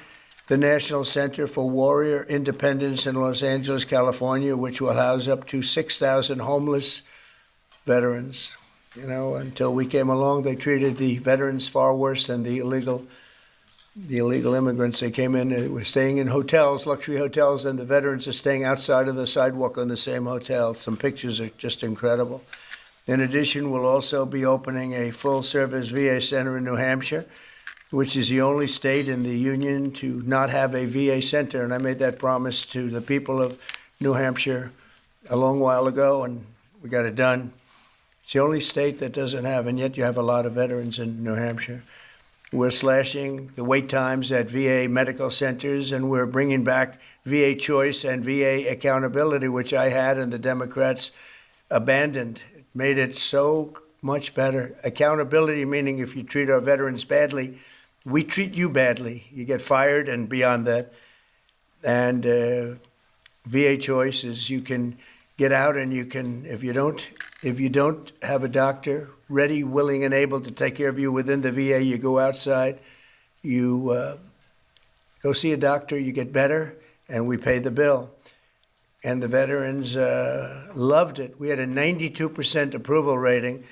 the National Center for Warrior Independence in Los Angeles, California, which will house up to 6,000 homeless veterans. You know, until we came along, they treated the veterans far worse than the illegal immigrants. They came in, they were staying in hotels, luxury hotels, and the veterans are staying outside of the sidewalk on the same hotel. Some pictures are just incredible. In addition, we'll also be opening a full-service VA center in New Hampshire, which is the only state in the union to not have a VA center. And I made that promise to the people of New Hampshire a long while ago, and we got it done. It's the only state that doesn't have, and yet you have a lot of veterans in New Hampshire. We're slashing the wait times at VA medical centers, and we're bringing back VA choice and VA accountability, which I had and the Democrats abandoned. It made it so much better. Accountability, meaning if you treat our veterans badly, we treat you badly. You get fired and beyond that. And VA choice is you can get out and you can, if you don't have a doctor ready, willing, and able to take care of you within the VA, you go outside, you go see a doctor, you get better, and we pay the bill. And the veterans loved it. We had a 92% approval rating.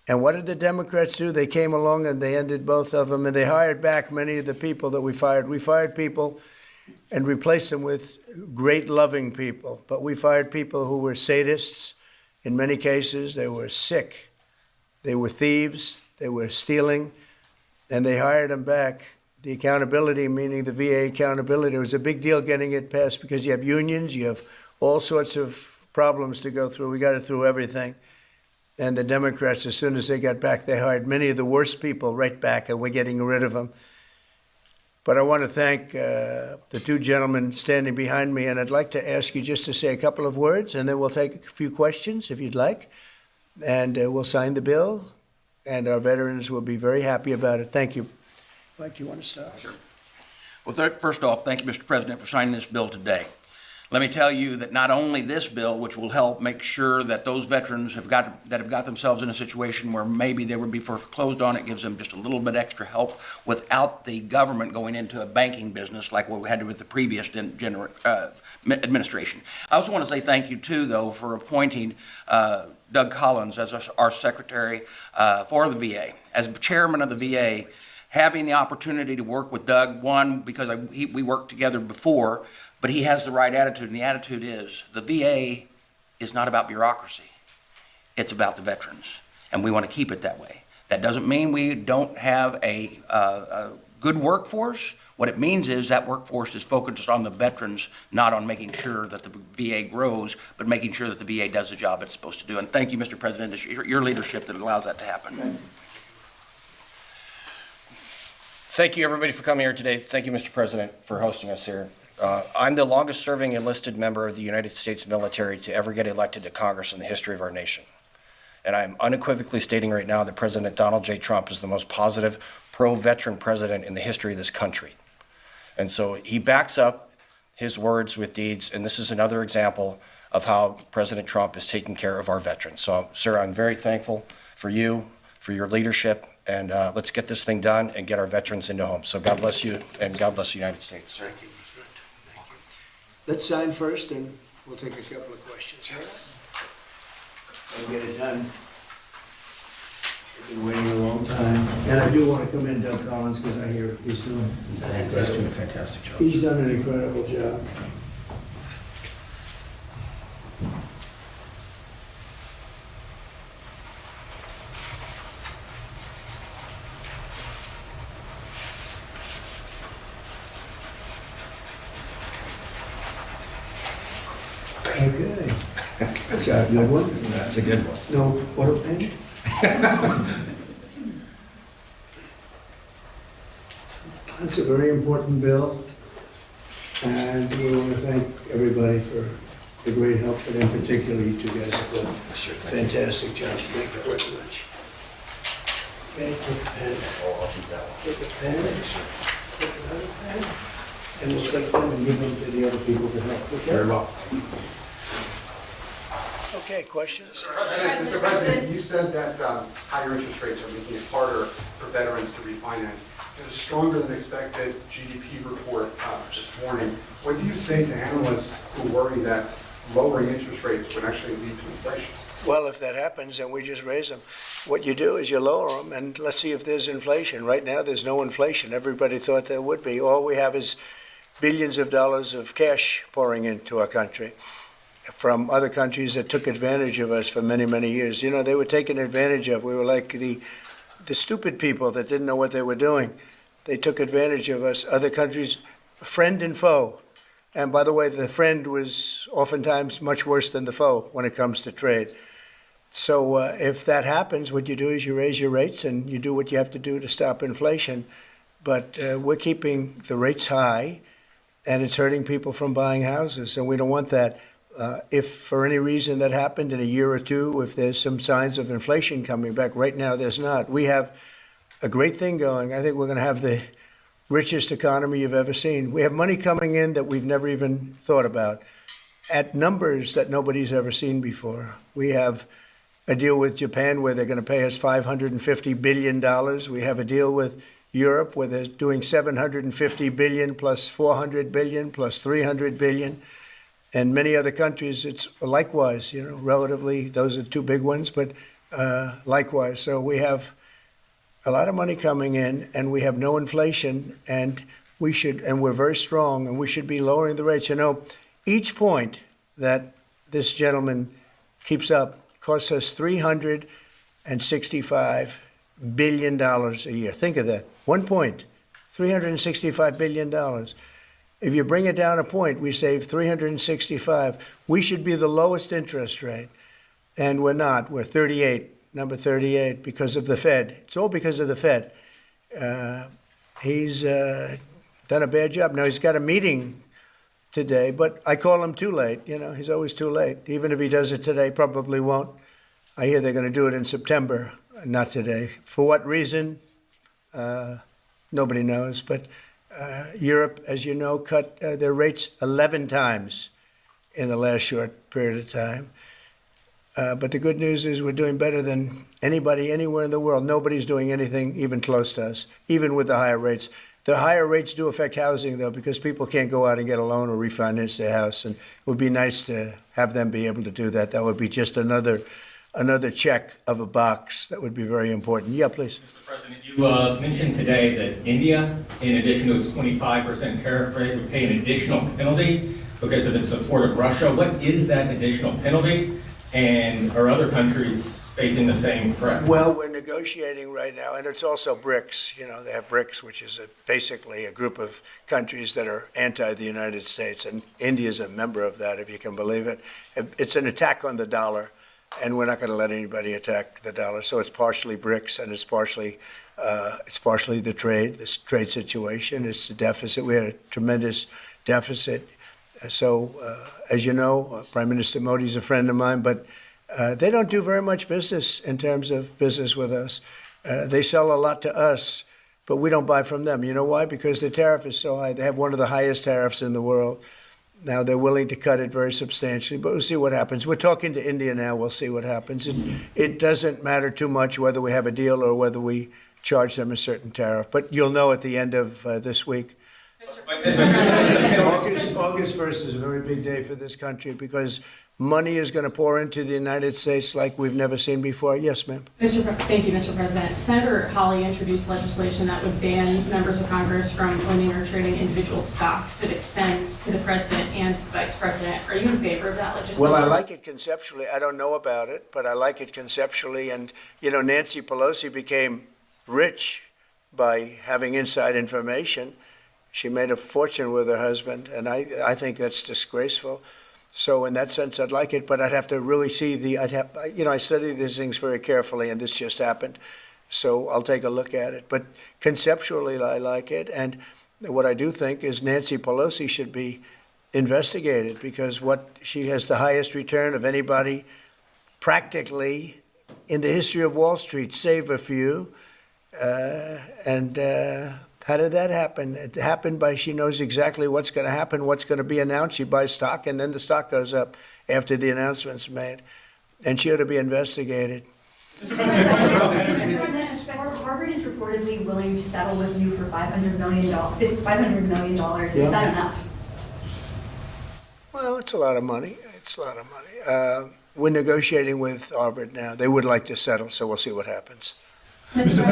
And what did the Democrats do? They came along and they ended both of them, and they hired back many of the people that we fired. We fired people and replaced them with great, loving people. But we fired people who were sadists. In many cases, they were sick. They were thieves. They were stealing. And they hired them back. The accountability, meaning the VA accountability, was a big deal getting it passed because you have unions, you have all sorts of problems to go through. We got it through everything. And the Democrats, as soon as they got back, they hired many of the worst people right back, and we're getting rid of them. But I want to thank the two gentlemen standing behind me, and I'd like to ask you just to say a couple of words, and then we'll take a few questions if you'd like. And we'll sign the bill, and our veterans will be very happy about it. Thank you. Mike, do you want to start?
Sure. Well, first off, thank you, Mr. President, for signing this bill today. Let me tell you that not only this bill, which will help make sure that those veterans have got themselves in a situation where maybe they would be foreclosed on, it gives them just a little bit extra help without the government going into a banking business like what we had with the previous administration. I also want to say thank you, too, though, for appointing Doug Collins as our secretary for the VA. As chairman of the VA, having the opportunity to work with Doug, one, because we worked together before, but he has the right attitude, and the attitude is the VA is not about bureaucracy. It's about the veterans, and we want to keep it that way. That doesn't mean we don't have a good workforce. What it means is that workforce is focused on the veterans, not on making sure that the VA grows, but making sure that the VA does the job it's supposed to do. And thank you, Mr. President. It's your leadership that allows that to happen.
Thank you, everybody, for coming here today. Thank you, Mr. President, for hosting us here. I'm the longest-serving enlisted member of the United States military to ever get elected to Congress in the history of our nation. And I'm unequivocally stating right now that President Donald J. Trump is the most positive, pro-veteran president in the history of this country. And so he backs up his words with deeds, and this is another example of how President Trump is taking care of our veterans. So, sir, I'm very thankful for you, for your leadership, and let's get this thing done and get our veterans into homes. So God bless you, and God bless the United States.
Thank you, my friend. Thank you. Let's sign first, and we'll take a couple of questions. Yes. I'll get it done. I've been waiting a long time. And I do want to commend Doug Collins because I hear he's doing
a fantastic job.
He's done an incredible job. That's a good one.
That's a good one.
No auto pen? It's a very important bill, and we want to thank everybody for the great help, and in particular, you two guys have done a fantastic job. Thank you very much. Okay, take a pen.
Oh, I'll keep that one.
Take a pen. Take another pen. And we'll take them and give them to the other people to help. Okay?
Very well.
Okay, questions?
Mr. President, you said that higher interest rates are making it harder for veterans to refinance. There's a stronger than expected GDP report this morning. What do you say to analysts who worry that lowering interest rates would actually lead to inflation?
Well, if that happens, then we just raise them. What you do is you lower them, and let's see if there's inflation. Right now, there's no inflation. Everybody thought there would be. All we have is billions of dollars of cash pouring into our country from other countries that took advantage of us for many, many years. You know, they were taken advantage of. We were like the stupid people that didn't know what they were doing. They took advantage of us. Other countries, friend and foe. And by the way, the friend was oftentimes much worse than the foe when it comes to trade. So if that happens, what you do is you raise your rates and you do what you have to do to stop inflation. But we're keeping the rates high, and it's hurting people from buying houses, and we don't want that. If for any reason that happened in a year or two, if there's some signs of inflation coming back, right now there's not. We have a great thing going. I think we're going to have the richest economy you've ever seen. We have money coming in that we've never even thought about at numbers that nobody's ever seen before. We have a deal with Japan where they're going to pay us $550 billion. We have a deal with Europe where they're doing $750 billion plus $400 billion plus $300 billion. And many other countries, it's likewise, you know, relatively, those are two big ones, but likewise. So we have a lot of money coming in, and we have no inflation, and we're very strong, and we should be lowering the rates. You know, each point that this gentleman keeps up costs us $365 billion a year. Think of that. 1 point, $365 billion. If you bring it down a point, we save 365. We should be the lowest interest rate, and we're not. We're 38, number 38, because of the Fed. It's all because of the Fed. He's done a bad job. Now, he's got a meeting today, but I call him too late. You know, he's always too late. Even if he does it today, probably won't. I hear they're going to do it in September, not today. For what reason? Nobody knows, but Europe, as you know, cut their rates 11 times in the last short period of time. But the good news is we're doing better than anybody anywhere in the world. Nobody's doing anything even close to us, even with the higher rates. The higher rates do affect housing, though, because people can't go out and get a loan or refinance their house. And it would be nice to have them be able to do that. That would be just another check of a box. That would be very important. Yeah, please.
Mr. President, you mentioned today that India, in addition to its 25% tariff rate, would pay an additional penalty because of its support of Russia. What is that additional penalty? And are other countries facing the same threat?
Well, we're negotiating right now, and it's also BRICS. You know, they have BRICS, which is basically a group of countries that are anti the United States, and India is a member of that, if you can believe it. It's an attack on the dollar. And we're not going to let anybody attack the dollar. So it's partially BRICS, and it's partially the trade, this trade situation. It's the deficit. We had a tremendous deficit. So, as you know, Prime Minister Modi's a friend of mine, but they don't do very much business in terms of business with us. They sell a lot to us, but we don't buy from them. You know why? Because the tariff is so high. They have one of the highest tariffs in the world. Now, they're willing to cut it very substantially, but we'll see what happens. We're talking to India now. We'll see what happens. It doesn't matter too much whether we have a deal or whether we charge them a certain tariff. But you'll know at the end of this week. August 1st is a very big day for this country because money is going to pour into the United States like we've never seen before. Yes, ma'am.
Thank you, Mr. President. Senator Hawley introduced legislation that would ban members of Congress from owning or trading individual stocks. It extends to the president and the vice president. Are you in favor of that legislation?
Well, I like it conceptually. I don't know about it, but I like it conceptually. And, you know, Nancy Pelosi became rich by having inside information. She made a fortune with her husband, and I think that's disgraceful. So in that sense, I'd like it, but I'd have to really see I study these things very carefully, and this just happened. So I'll take a look at it. But conceptually, I like it. And what I do think is Nancy Pelosi should be investigated, because she has the highest return of anybody practically in the history of Wall Street, save a few. How did that happen? It happened by she knows exactly what's going to happen, what's going to be announced. She buys stock, and then the stock goes up after the announcement's made. And she ought to be investigated.
Mr. President, Harvard is reportedly willing to settle with you for $500 million. Is that enough?
Well, it's a lot of money. It's a lot of money. We're negotiating with Harvard now. They would like to settle, so we'll see what happens.
Mr.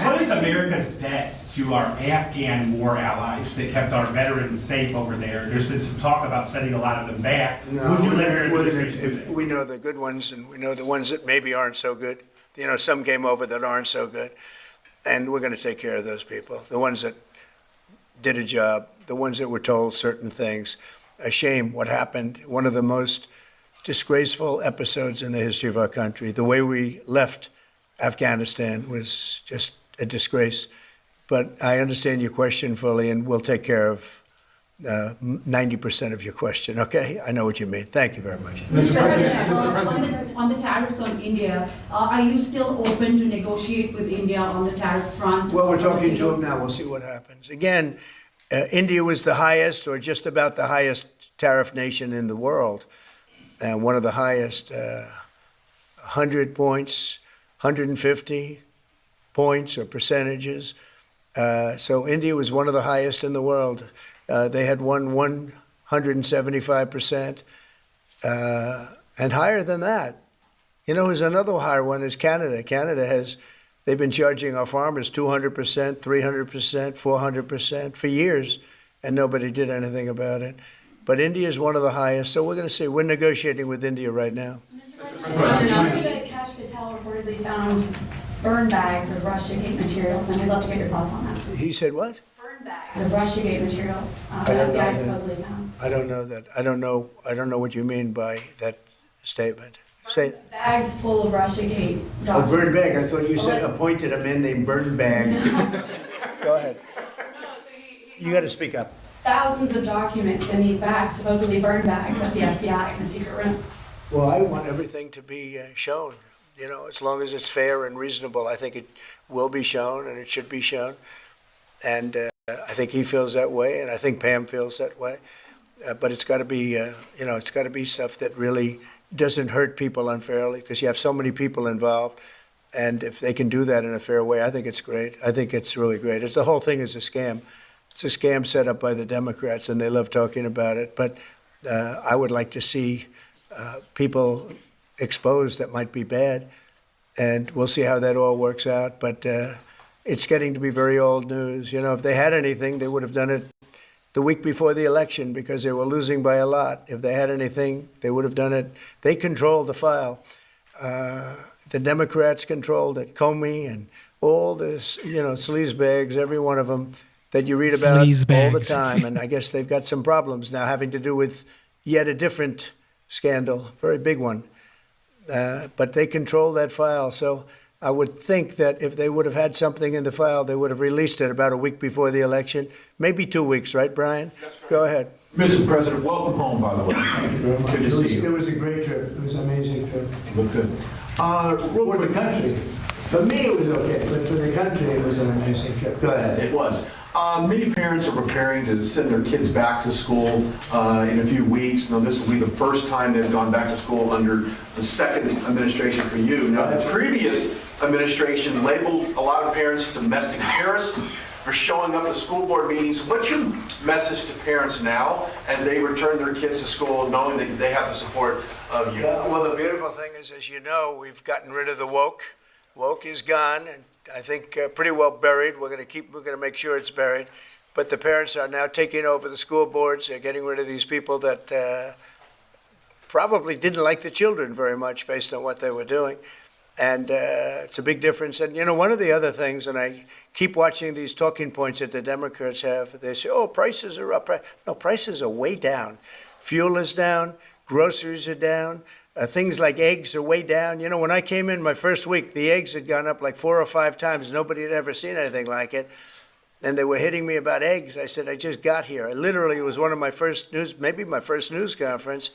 What is America's debt to our Afghan war allies that kept our veterans safe over there? There's been some talk about sending a lot of them back.
No,
Would you let your administration do that?
we know the good ones, and we know the ones that maybe aren't so good. Some came over that aren't so good. And we're going to take care of those people. The ones that did a job, the ones that were told certain things. A shame what happened. One of the most disgraceful episodes in the history of our country. The way we left Afghanistan was just a disgrace. But I understand your question fully, and we'll take care of 90% of your question, okay? I know what you mean. Thank you very much.
Mr. President, on the tariffs on India, are you still open to negotiate with India on the tariff front?
Well, we're talking to them now. We'll see what happens. Again, India was the highest, or just about the highest tariff nation in the world. And one of the highest, 100 points, 150 points or percentages. So India was one of the highest in the world. They had won 175%, and higher than that. Who's another higher one is Canada. They've been charging our farmers 200%, 300%, 400% for years, and nobody did anything about it. But India is one of the highest, so we're going to see. We're negotiating with India right now.
Mr. President, Kash Patel reportedly found burn bags of Russiagate materials, and we'd love to get your thoughts on that.
He said what?
Burn bags of Russiagate materials that the FBI supposedly found.
I don't know that. I don't know what you mean by that statement. Say
bags full of Russiagate documents.
Oh, burn bag. I thought you said appointed a man named Burn Bag. Go ahead. You got to speak up.
Thousands of documents in these bags, supposedly burn bags at the FBI in the secret room.
Well, I want everything to be shown. As long as it's fair and reasonable, I think it will be shown, and it should be shown. And I think he feels that way, and I think Pam feels that way. But it's got to be, it's got to be stuff that really doesn't hurt people unfairly, because you have so many people involved. And if they can do that in a fair way, I think it's great. I think it's really great. The whole thing is a scam. It's a scam set up by the Democrats, and they love talking about it. But I would like to see people exposed that might be bad, and we'll see how that all works out. But it's getting to be very old news. If they had anything, they would have done it the week before the election, because they were losing by a lot. If they had anything, they would have done it. They controlled the file. The Democrats controlled it. Comey and all this, sleazebags, every one of them that you read about all the time. And I guess they've got some problems now having to do with yet a different scandal, very big one. But they control that file. So I would think that if they would have had something in the file, they would have released it about a week before the election, maybe 2 weeks, right, Brian? Go ahead.
Mr. President, welcome home, by the way.
Thank you very much.
Good to see you.
It was a great trip. It was an amazing trip.
Look good.
For the country. For me, it was okay, but for the country, it was an amazing trip. Go ahead.
It was. Many parents are preparing to send their kids back to school in a few weeks. Now, this will be the first time they've gone back to school under the second administration for you. Now, the previous administration labeled a lot of parents domestic terrorists for showing up at school board meetings. What's your message to parents now as they return their kids to school, knowing that they have the support of you?
Well, the beautiful thing is, as you know, we've gotten rid of the woke. Woke is gone, and I think pretty well buried. We're going to make sure it's buried. But the parents are now taking over the school boards. They're getting rid of these people that probably didn't like the children very much based on what they were doing. And it's a big difference. And, one of the other things, and I keep watching these talking points that the Democrats have, they say, oh, prices are up. No, prices are way down. Fuel is down. Groceries are down. Things like eggs are way down. When I came in my first week, the eggs had gone up like 4 or 5 times. Nobody had ever seen anything like it. And they were hitting me about eggs. I said, I just got here. It was one of my first maybe my first news conference.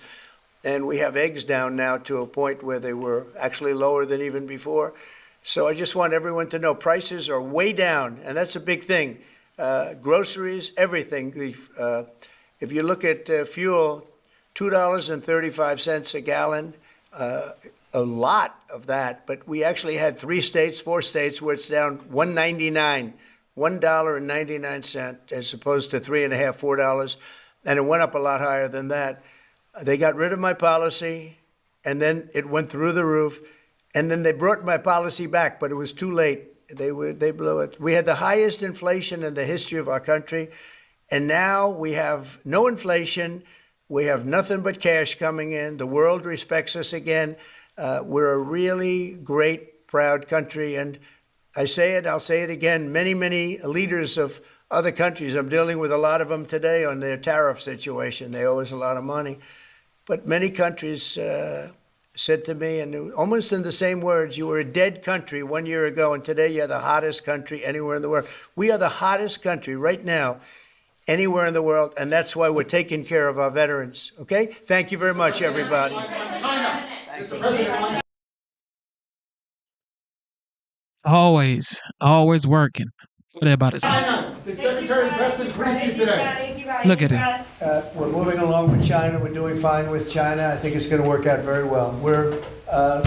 And we have eggs down now to a point where they were actually lower than even before. So I just want everyone to know prices are way down, and that's a big thing. Groceries, everything. If you look at fuel, $2.35 a gallon, a lot of that. But we actually had 4 states where it's down $1.99, $1.99 as opposed to $3.50, $4, and it went up a lot higher than that. They got rid of my policy, and then it went through the roof, and then they brought my policy back, but it was too late. They blew it. We had the highest inflation in the history of our country, and now we have no inflation. We have nothing but cash coming in. The world respects us again. We're a really great, proud country, and I say it, I'll say it again, many, many leaders of other countries, I'm dealing with a lot of them today on their tariff situation. They owe us a lot of money. But many countries said to me, and almost in the same words, you were a dead country 1 year ago, and today you're the hottest country anywhere in the world. We are the hottest country right now anywhere in the world, and that's why we're taking care of our veterans. Okay? Thank you very much, everybody.
Always working. What about it?
The Secretary of Defense briefed you today.
Look at it.
We're moving along with China. We're doing fine with China. I think it's going to work out very well. We're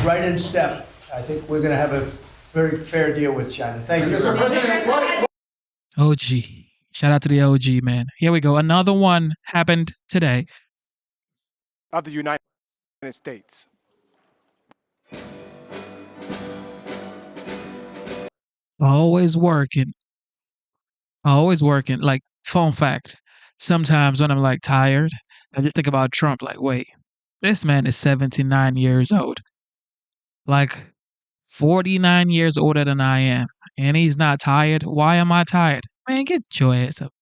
right in step. I think we're going to have a very fair deal with China. Thank you. Mr. President,
OG. Shout out to the OG, man. Here we go. Another one happened today.
Of the United States.
Always working. Like, fun fact. Sometimes when I'm like tired, I just think about Trump like, wait, this man is 79 years old. Like 49 years older than I am. And he's not tired. Why am I tired? Man, get your ass up.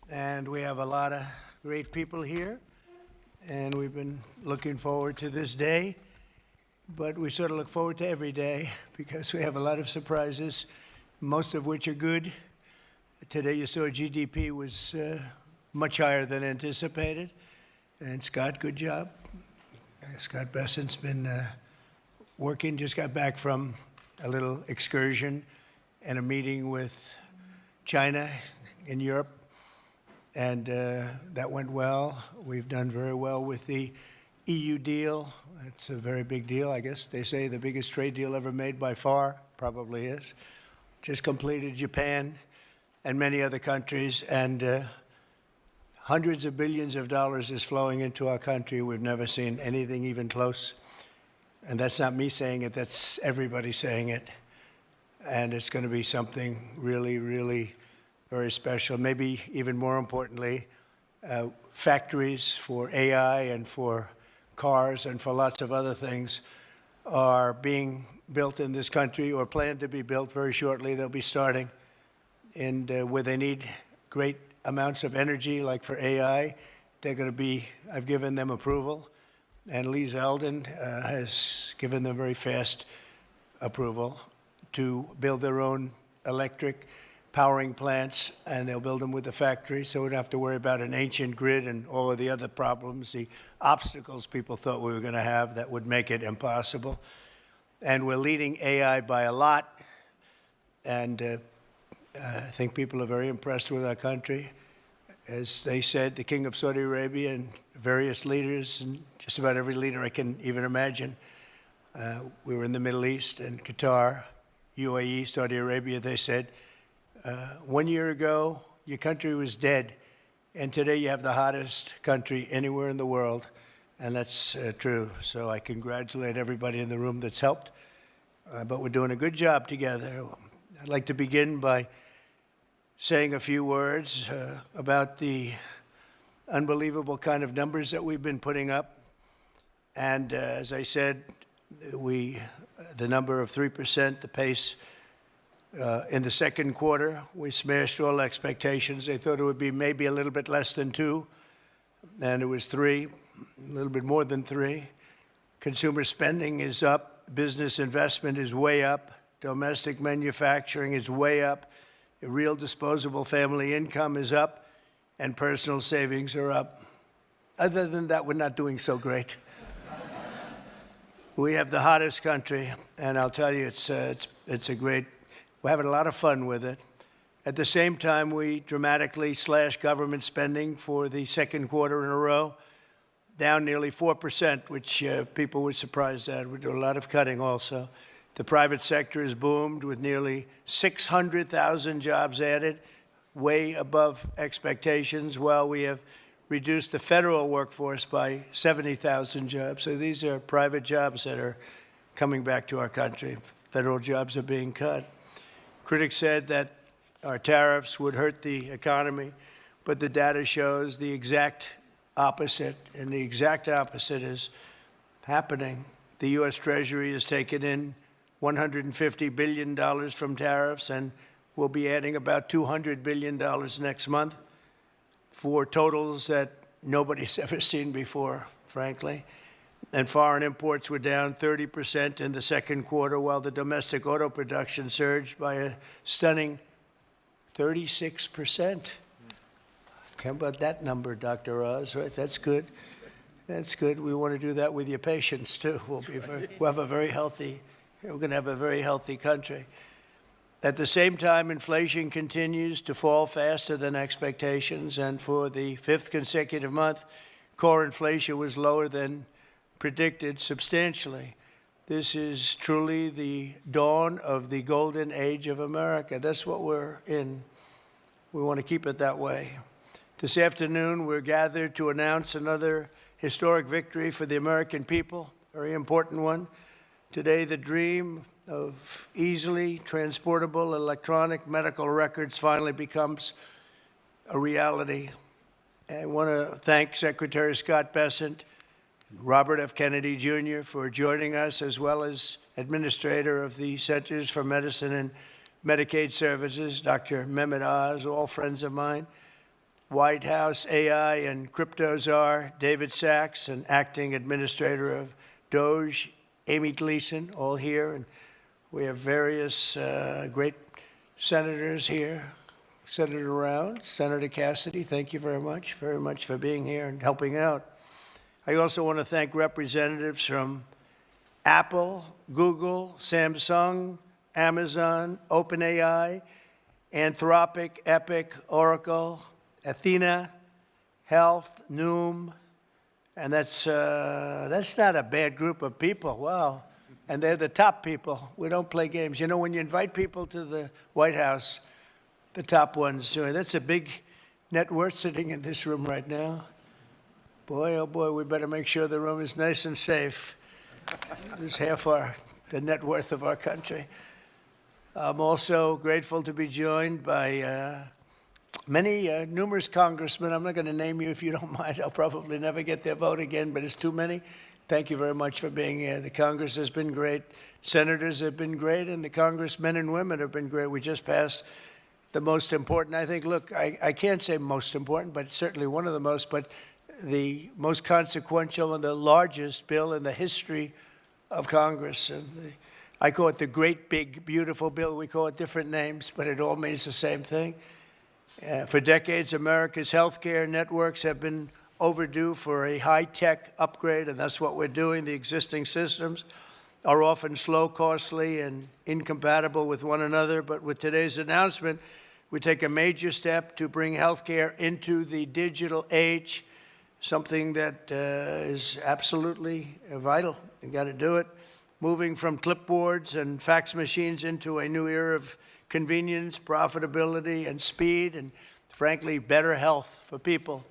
And we have a lot of great people here. And we've been looking forward to this day. But we sort of look forward to every day because we have a lot of surprises, most of which are good. Today you saw GDP was much higher than anticipated. And Scott, good job. Scott Bessent's been working, just got back from a little excursion and a meeting with China in Europe. And that went well. We've done very well with the EU deal. It's a very big deal, I guess. They say the biggest trade deal ever made by far, probably is. Just completed Japan and many other countries, and hundreds of billions of dollars is flowing into our country. We've never seen anything even close. And that's not me saying it, that's everybody saying it. And it's going to be something really, really very special. Maybe even more importantly, factories for AI and for cars and for lots of other things are being built in this country or planned to be built very shortly. They'll be starting. And where they need great amounts of energy, like for AI, they're going to be, I've given them approval. And Lee Zeldin has given them very fast approval to build their own electric powering plants, and they'll build them with the factory, so we don't have to worry about an ancient grid and all of the other problems, the obstacles people thought we were going to have that would make it impossible. And we're leading AI by a lot, and I think people are very impressed with our country. As they said, the King of Saudi Arabia and various leaders, and just about every leader I can even imagine. We were in the Middle East and Qatar, UAE, Saudi Arabia, they said, 1 year ago, your country was dead, and today you have the hottest country anywhere in the world, and that's true. So I congratulate everybody in the room that's helped, but we're doing a good job together. I'd like to begin by saying a few words about the unbelievable kind of numbers that we've been putting up. And as I said, the number of 3%, the pace in the second quarter, we smashed all expectations. They thought it would be maybe a little bit less than 2, and it was 3, a little bit more than 3. Consumer spending is up. Business investment is way up. Domestic manufacturing is way up. Real disposable family income is up, and personal savings are up. Other than that, we're not doing so great. We have the hottest country, and I'll tell you, it's a great. We're having a lot of fun with it. At the same time, we dramatically slashed government spending for the second quarter in a row, down nearly 4%, which people were surprised at. We do a lot of cutting also. The private sector has boomed with nearly 600,000 jobs added, way above expectations, while we have reduced the federal workforce by 70,000 jobs. So these are private jobs that are coming back to our country. Federal jobs are being cut. Critics said that our tariffs would hurt the economy, but the data shows the exact opposite, and the exact opposite is happening. The U.S. Treasury has taken in $150 billion from tariffs, and we'll be adding about $200 billion next month for totals that nobody's ever seen before, frankly. And foreign imports were down 30% in the second quarter, while the domestic auto production surged by a stunning 36%. How about that number, Dr. Oz? Right? That's good. That's good. We want to do that with your patients, too. We'll have a very healthy, we're going to have a very healthy country. At the same time, inflation continues to fall faster than expectations, and for the 5th consecutive month, core inflation was lower than predicted substantially. This is truly the dawn of the golden age of America. That's what we're in. We want to keep it that way. This afternoon, we're gathered to announce another historic victory for the American people, very important one. Today, the dream of easily transportable electronic medical records finally becomes a reality. I want to thank Secretary Scott Bessent, Robert F. Kennedy Jr. for joining us, as well as Administrator of the Centers for Medicine and Medicaid Services, Dr. Mehmet Oz, all friends of mine. White House AI and crypto czar David Sachs, and Acting Administrator of DOGE, Amy Gleason, all here. And we have various great senators here. Senator Round, Senator Cassidy, thank you very much for being here and helping out. I also want to thank representatives from Apple, Google, Samsung, Amazon, OpenAI, Anthropic, Epic, Oracle, Athena, Health, Noom, and that's not a bad group of people. Wow. And they're the top people. We don't play games. You know, when you invite people to the White House, the top ones do it. That's a big net worth sitting in this room right now. Boy, oh boy, we better make sure the room is nice and safe. This is half the net worth of our country. I'm also grateful to be joined by numerous congressmen. I'm not going to name you if you don't mind. I'll probably never get their vote again, but it's too many. Thank you very much for being here. The Congress has been great. Senators have been great, and the congressmen and women have been great. We just passed the most important, I think, look, I can't say most important, but certainly one of the most, but the most consequential and the largest bill in the history of Congress. And I call it the great, big, beautiful bill. We call it different names, but it all means the same thing. For decades, America's healthcare networks have been overdue for a high-tech upgrade, and that's what we're doing. The existing systems are often slow, costly, and incompatible with one another. But with today's announcement, we take a major step to bring healthcare into the digital age, something that is absolutely vital. You got to do it. Moving from clipboards and fax machines into a new era of convenience, profitability, and speed, and frankly, better health for people.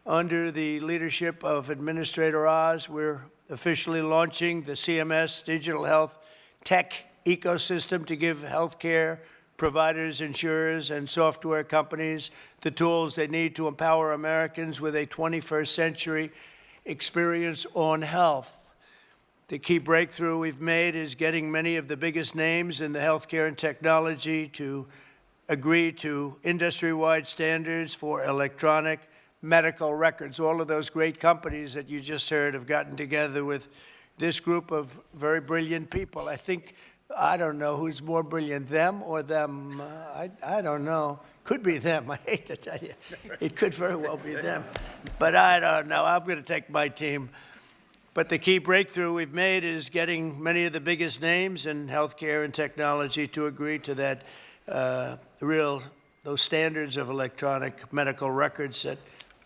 Under the leadership of Administrator Oz, we're officially launching the CMS Digital Health Tech Ecosystem to give healthcare providers, insurers, and software companies the tools they need to empower Americans with a 21st century experience on health.
The key breakthrough we've made is getting many of the biggest names in the healthcare and technology to agree to industry-wide standards for electronic medical records. All of those great companies that you just heard have gotten together with this group of very brilliant people. I don't know who's more brilliant, them or them. I don't know. Could be them. I hate to tell you. It could very well be them. But I don't know. I'm going to take my team. But the key breakthrough we've made is getting many of the biggest names in healthcare and technology to agree to that those standards of electronic medical records that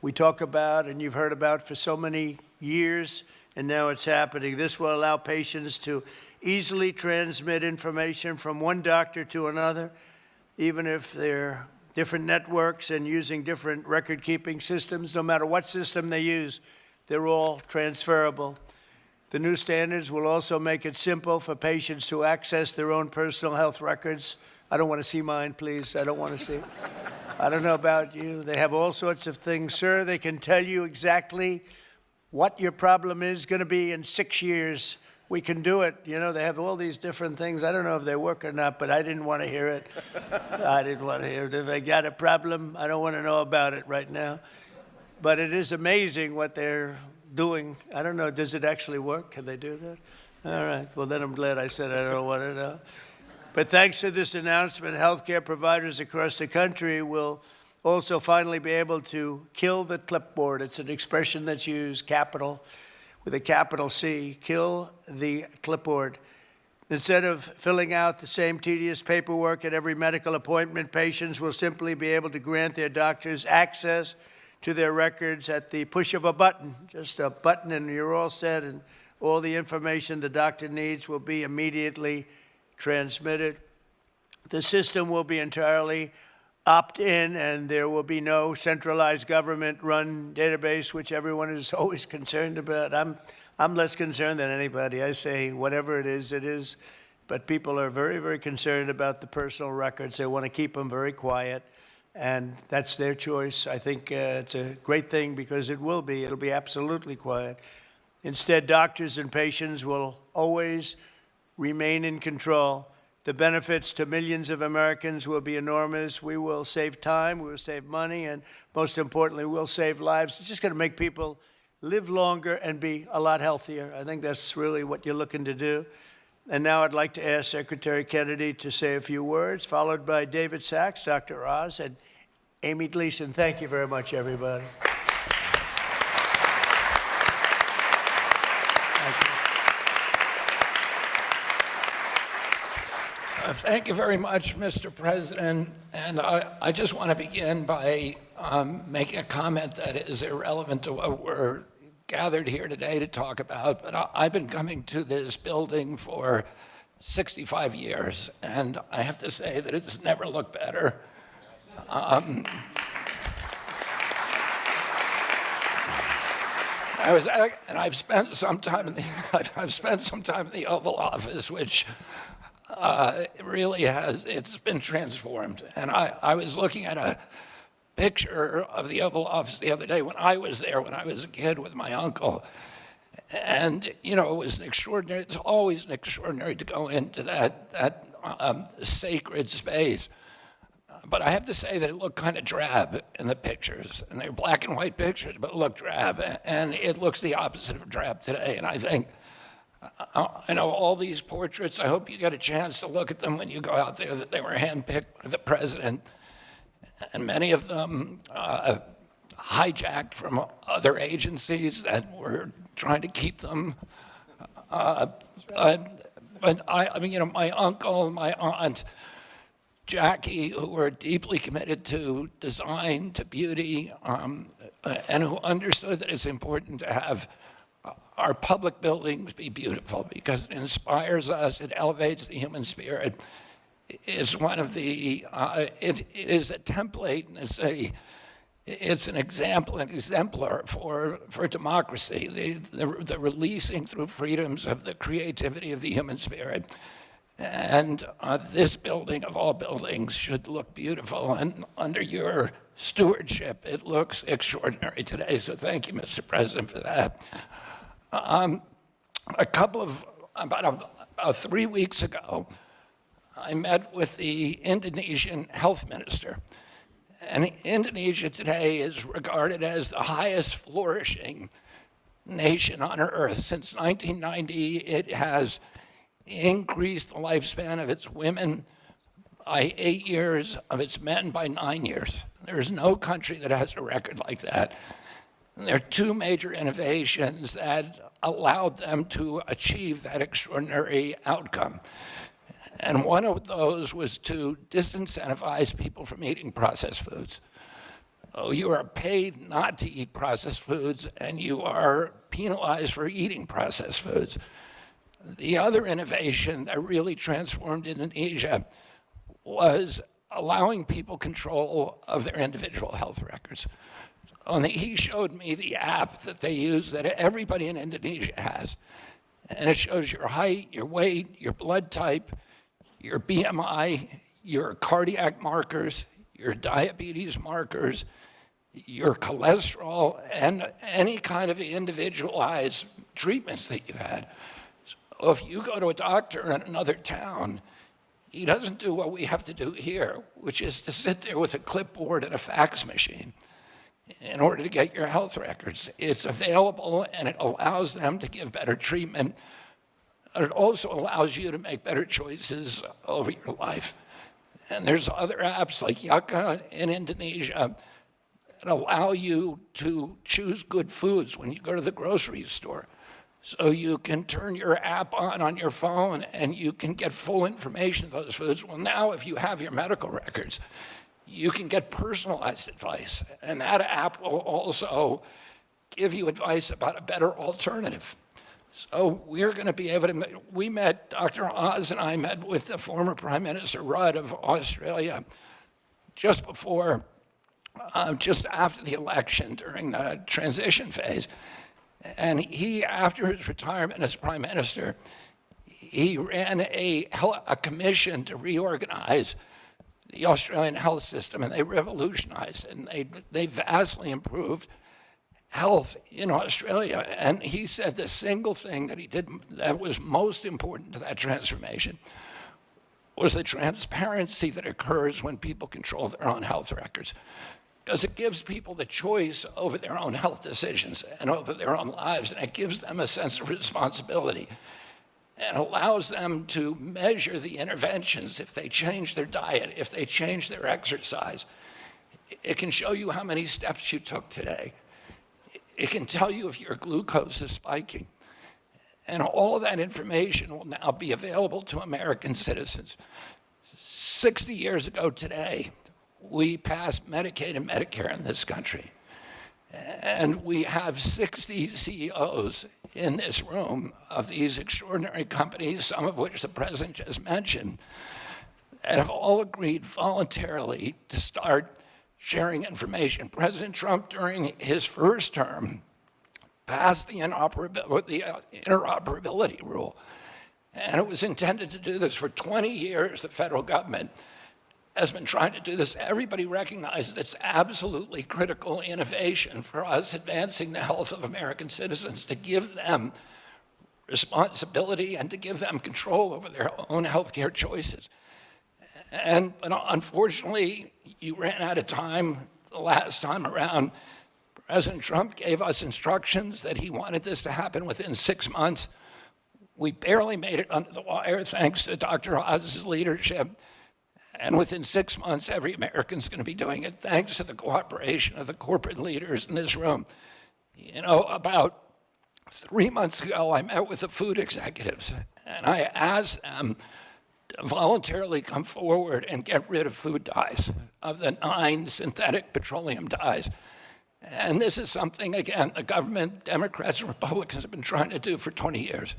we talk about and you've heard about for so many years, and now it's happening. This will allow patients to easily transmit information from one doctor to another, even if they're different networks and using different record-keeping systems. No matter what system they use, they're all transferable. The new standards will also make it simple for patients to access their own personal health records. I don't want to see mine, please. I don't want to see. I don't know about you. They have all sorts of things. Sir, they can tell you exactly what your problem is going to be in 6 years. We can do it. You know, they have all these different things. I don't know if they work or not, but I didn't want to hear it. I didn't want to hear it. If they got a problem, I don't want to know about it right now. But it is amazing what they're doing. I don't know, does it actually work? Can they do that? All right, well then I'm glad I said I don't want to know. But thanks to this announcement, healthcare providers across the country will also finally be able to kill the clipboard. It's an expression that's used, capital, with a capital C, kill the clipboard. Instead of filling out the same tedious paperwork at every medical appointment, patients will simply be able to grant their doctors access to their records at the push of a button, just a button and you're all set, and all the information the doctor needs will be immediately transmitted. The system will be entirely opt-in, and there will be no centralized government-run database, which everyone is always concerned about. I'm less concerned than anybody. I say whatever it is, but people are very, very concerned about the personal records. They want to keep them very quiet. And that's their choice. I think it's a great thing because it'll be absolutely quiet. Instead, doctors and patients will always remain in control. The benefits to millions of Americans will be enormous. We will save time, we will save money, and most importantly, we'll save lives. It's just going to make people live longer and be a lot healthier. I think that's really what you're looking to do. And now I'd like to ask Secretary Kennedy to say a few words, followed by David Sachs, Dr. Oz, and Amy Gleason. Thank you very much, everybody.
Thank you very much, Mr. President. And I just want to begin by making a comment that is irrelevant to what we're gathered here today to talk about, but I've been coming to this building for 65 years, and I have to say that it's never looked better. I've spent some time in the Oval Office, which really it's been transformed. And I was looking at a picture of the Oval Office the other day when I was there, when I was a kid with my uncle. And, you know, it was extraordinary. It's always extraordinary to go into that sacred space. But I have to say that it looked kind of drab in the pictures. And they were black and white pictures, but it looked drab. And it looks the opposite of drab today. And I think, I know all these portraits, I hope you get a chance to look at them when you go out there, that they were handpicked by the president. And many of them hijacked from other agencies that were trying to keep them. But I mean, you know, my uncle, my aunt, Jackie, who were deeply committed to design, to beauty, and who understood that it's important to have our public buildings be beautiful because it inspires us, it elevates the human spirit. It's one of the, it is a template, and it's an example, an exemplar for democracy, the releasing through freedoms of the creativity of the human spirit. And this building, of all buildings, should look beautiful. And under your stewardship, it looks extraordinary today. So thank you, Mr. President, for that. about 3 weeks ago, I met with the Indonesian health minister. And Indonesia today is regarded as the highest flourishing nation on earth. Since 1990, it has increased the lifespan of its women by 8 years, of its men by 9 years. There's no country that has a record like that. And there are two major innovations that allowed them to achieve that extraordinary outcome. And one of those was to disincentivize people from eating processed foods. Oh, you are paid not to eat processed foods, and you are penalized for eating processed foods. The other innovation that really transformed Indonesia was allowing people control of their individual health records. And he showed me the app that they use that everybody in Indonesia has. And it shows your height, your weight, your blood type, your BMI, your cardiac markers, your diabetes markers, your cholesterol, and any kind of individualized treatments that you had. So if you go to a doctor in another town, he doesn't do what we have to do here, which is to sit there with a clipboard and a fax machine in order to get your health records. It's available, and it allows them to give better treatment. It also allows you to make better choices over your life. And there's other apps like Yaka in Indonesia that allow you to choose good foods when you go to the grocery store. So you can turn your app on your phone and you can get full information of those foods. Well, now if you have your medical records, you can get personalized advice. And that app will also give you advice about a better alternative. So we're going to be able to, Dr. Oz and I met with the former Prime Minister Rudd of Australia just after the election during the transition phase. And he, after his retirement as Prime Minister, he ran a commission to reorganize the Australian health system, and they revolutionized and they vastly improved health in Australia. And he said the single thing that he did that was most important to that transformation was the transparency that occurs when people control their own health records. Because it gives people the choice over their own health decisions and over their own lives, and it gives them a sense of responsibility and allows them to measure the interventions if they change their diet, if they change their exercise. It can show you how many steps you took today. It can tell you if your glucose is spiking. And all of that information will now be available to American citizens. 60 years ago today, we passed Medicaid and Medicare in this country. And we have 60 CEOs in this room of these extraordinary companies, some of which the president just mentioned, that have all agreed voluntarily to start sharing information. President Trump, during his first term, passed the interoperability rule. And it was intended to do this for 20 years. The federal government has been trying to do this. Everybody recognizes it's absolutely critical innovation for us advancing the health of American citizens, to give them responsibility and to give them control over their own healthcare choices. And unfortunately, you ran out of time the last time around. President Trump gave us instructions that he wanted this to happen within 6 months. We barely made it under the wire thanks to Dr. Oz's leadership. And within 6 months, every American's going to be doing it, thanks to the cooperation of the corporate leaders in this room. You know, about 3 months ago, I met with the food executives, and I asked them to voluntarily come forward and get rid of food dyes, of the 9 synthetic petroleum dyes. And this is something, again, the government, Democrats and Republicans have been trying to do for 20 years.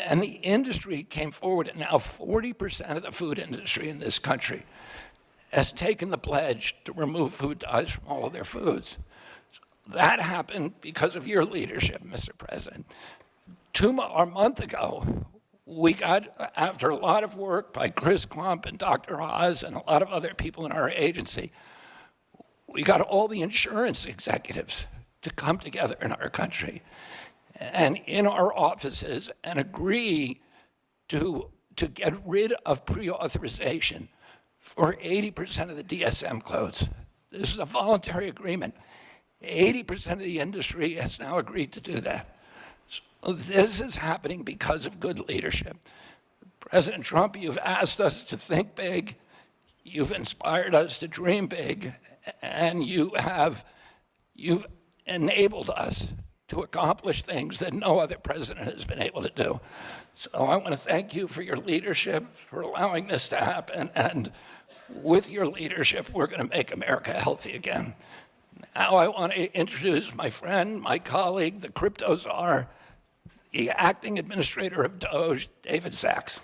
And the industry came forward, and now 40% of the food industry in this country has taken the pledge to remove food dyes from all of their foods. That happened because of your leadership, Mr. President. A month ago, we got, after a lot of work by Chris Klump and Dr. Oz and a lot of other people in our agency, we got all the insurance executives to come together in our country. and in our offices and agree to get rid of pre-authorization for 80% of the DSM codes. This is a voluntary agreement. 80% of the industry has now agreed to do that. So this is happening because of good leadership. President Trump, you've asked us to think big, you've inspired us to dream big, and you've enabled us to accomplish things that no other president has been able to do. So I want to thank you for your leadership, for allowing this to happen, and with your leadership, we're going to make America healthy again. Now I want to introduce my friend, my colleague, the crypto czar, the acting administrator of Doge, David Sachs.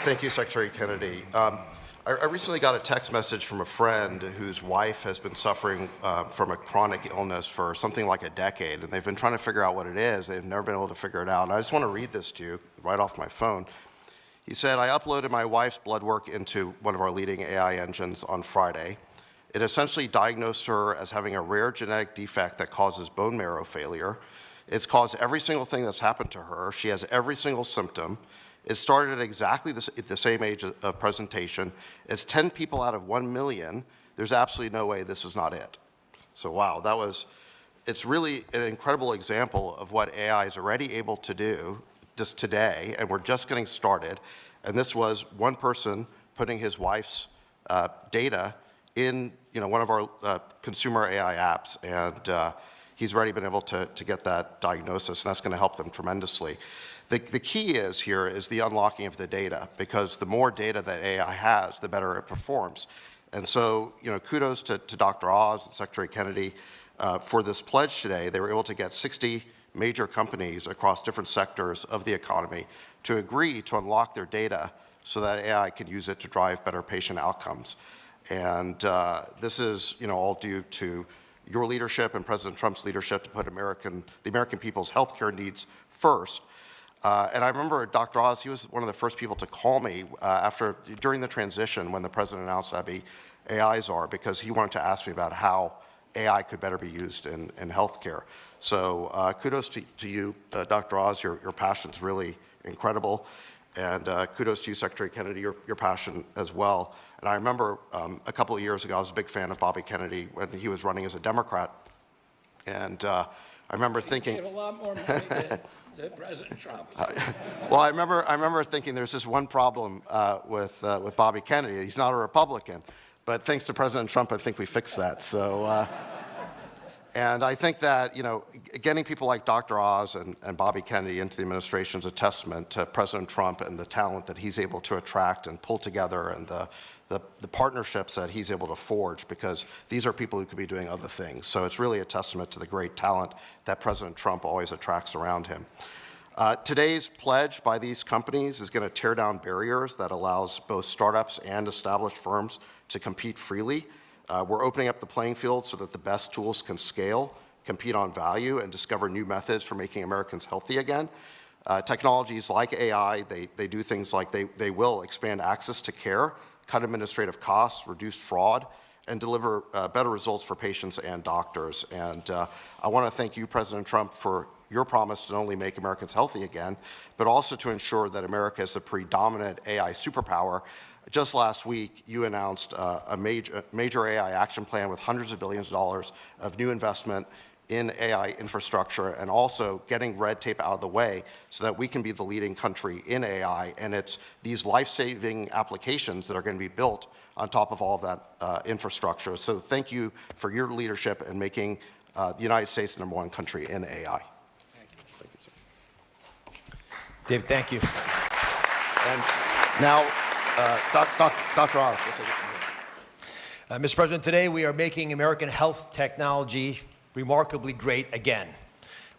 Thank you, Secretary Kennedy. I recently got a text message from a friend whose wife has been suffering from a chronic illness for something like a decade, and they've been trying to figure out what it is. They've never been able to figure it out. And I just want to read this to you right off my phone. He said, I uploaded my wife's blood work into one of our leading AI engines on Friday. It essentially diagnosed her as having a rare genetic defect that causes bone marrow failure. It's caused every single thing that's happened to her. She has every single symptom. It started at exactly the same age of presentation. It's 10 people out of 1 million. There's absolutely no way this is not it. So wow, it's really an incredible example of what AI is already able to do just today, and we're just getting started. And this was one person putting his wife's data in one of our consumer AI apps, and he's already been able to get that diagnosis, and that's going to help them tremendously. The key is the unlocking of the data, because the more data that AI has, the better it performs. And so, kudos to Dr. Oz and Secretary Kennedy for this pledge today. They were able to get 60 major companies across different sectors of the economy to agree to unlock their data so that AI can use it to drive better patient outcomes. And this is, all due to your leadership and President Trump's leadership to put the American people's healthcare needs first. And I remember Dr. Oz, he was one of the first people to call me during the transition when the president announced I'd be AI czar, because he wanted to ask me about how AI could better be used in healthcare. So kudos to you, Dr. Oz. Your passion's really incredible. And kudos to you, Secretary Kennedy, your passion as well. And I remember a couple of years ago, I was a big fan of Bobby Kennedy when he was running as a Democrat. And I remember thinking...
He gave a lot more money to President Trump.
Well, I remember thinking there's this one problem with Bobby Kennedy. He's not a Republican. But thanks to President Trump, I think we fixed that. So, and I think that, getting people like Dr. Oz and Bobby Kennedy into the administration is a testament to President Trump and the talent that he's able to attract and pull together, and the partnerships that he's able to forge, because these are people who could be doing other things. So it's really a testament to the great talent that President Trump always attracts around him. Today's pledge by these companies is going to tear down barriers that allows both startups and established firms to compete freely. We're opening up the playing field so that the best tools can scale, compete on value, and discover new methods for making Americans healthy again. Technologies like AI, they do things like they will expand access to care, cut administrative costs, reduce fraud, and deliver better results for patients and doctors. And I want to thank you, President Trump, for your promise to not only make Americans healthy again, but also to ensure that America is the predominant AI superpower. Just last week, you announced a major AI action plan with hundreds of billions of dollars of new investment in AI infrastructure, and also getting red tape out of the way so that we can be the leading country in AI. And it's these life-saving applications that are going to be built on top of all of that infrastructure. So thank you for your leadership in making the United States the #1 country in AI. Thank you, sir.
David, thank you.
And now, Dr. Oz, we'll take it from here.
Mr. President, today we are making American health technology remarkably great again.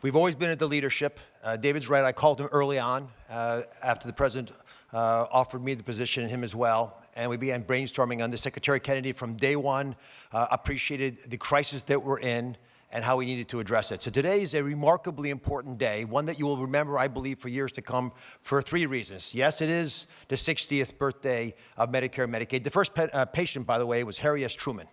We've always been at the leadership. David's right, I called him early on after the President offered me the position, and him as well, and we began brainstorming on this. Secretary Kennedy from day one appreciated the crisis that we're in and how we needed to address it. So today is a remarkably important day, one that you will remember, I believe, for years to come for 3 reasons. Yes, it is the 60th birthday of Medicare and Medicaid. The first patient, by the way, was Harry S. Truman.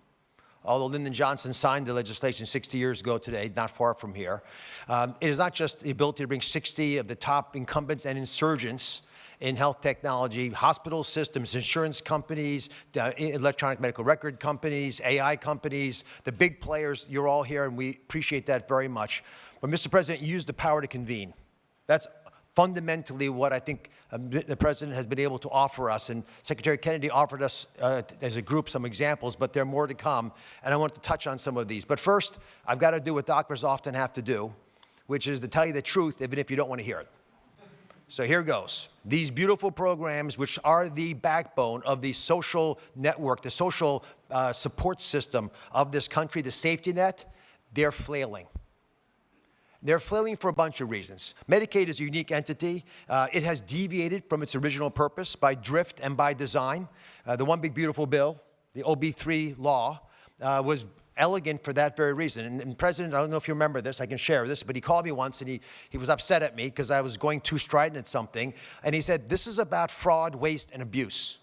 Although Lyndon Johnson signed the legislation 60 years ago today, not far from here. It is not just the ability to bring 60 of the top incumbents and insurgents in health technology, hospital systems, insurance companies, electronic medical record companies, AI companies, the big players. You're all here, and we appreciate that very much. But, Mr. President, you used the power to convene. That's fundamentally what I think the President has been able to offer us. And Secretary Kennedy offered us, as a group, some examples, but there are more to come. And I want to touch on some of these. But first, I've got to do what doctors often have to do, which is to tell you the truth, even if you don't want to hear it. So here goes. These beautiful programs, which are the backbone of the social network, the social support system of this country, the safety net, they're flailing. They're flailing for a bunch of reasons. Medicaid is a unique entity. It has deviated from its original purpose by drift and by design. The One Big Beautiful Bill, the OB3 law, was elegant for that very reason. And President, I don't know if you remember this, I can share this, but he called me once and he was upset at me because I was going too strident at something. And he said, this is about fraud, waste, and abuse.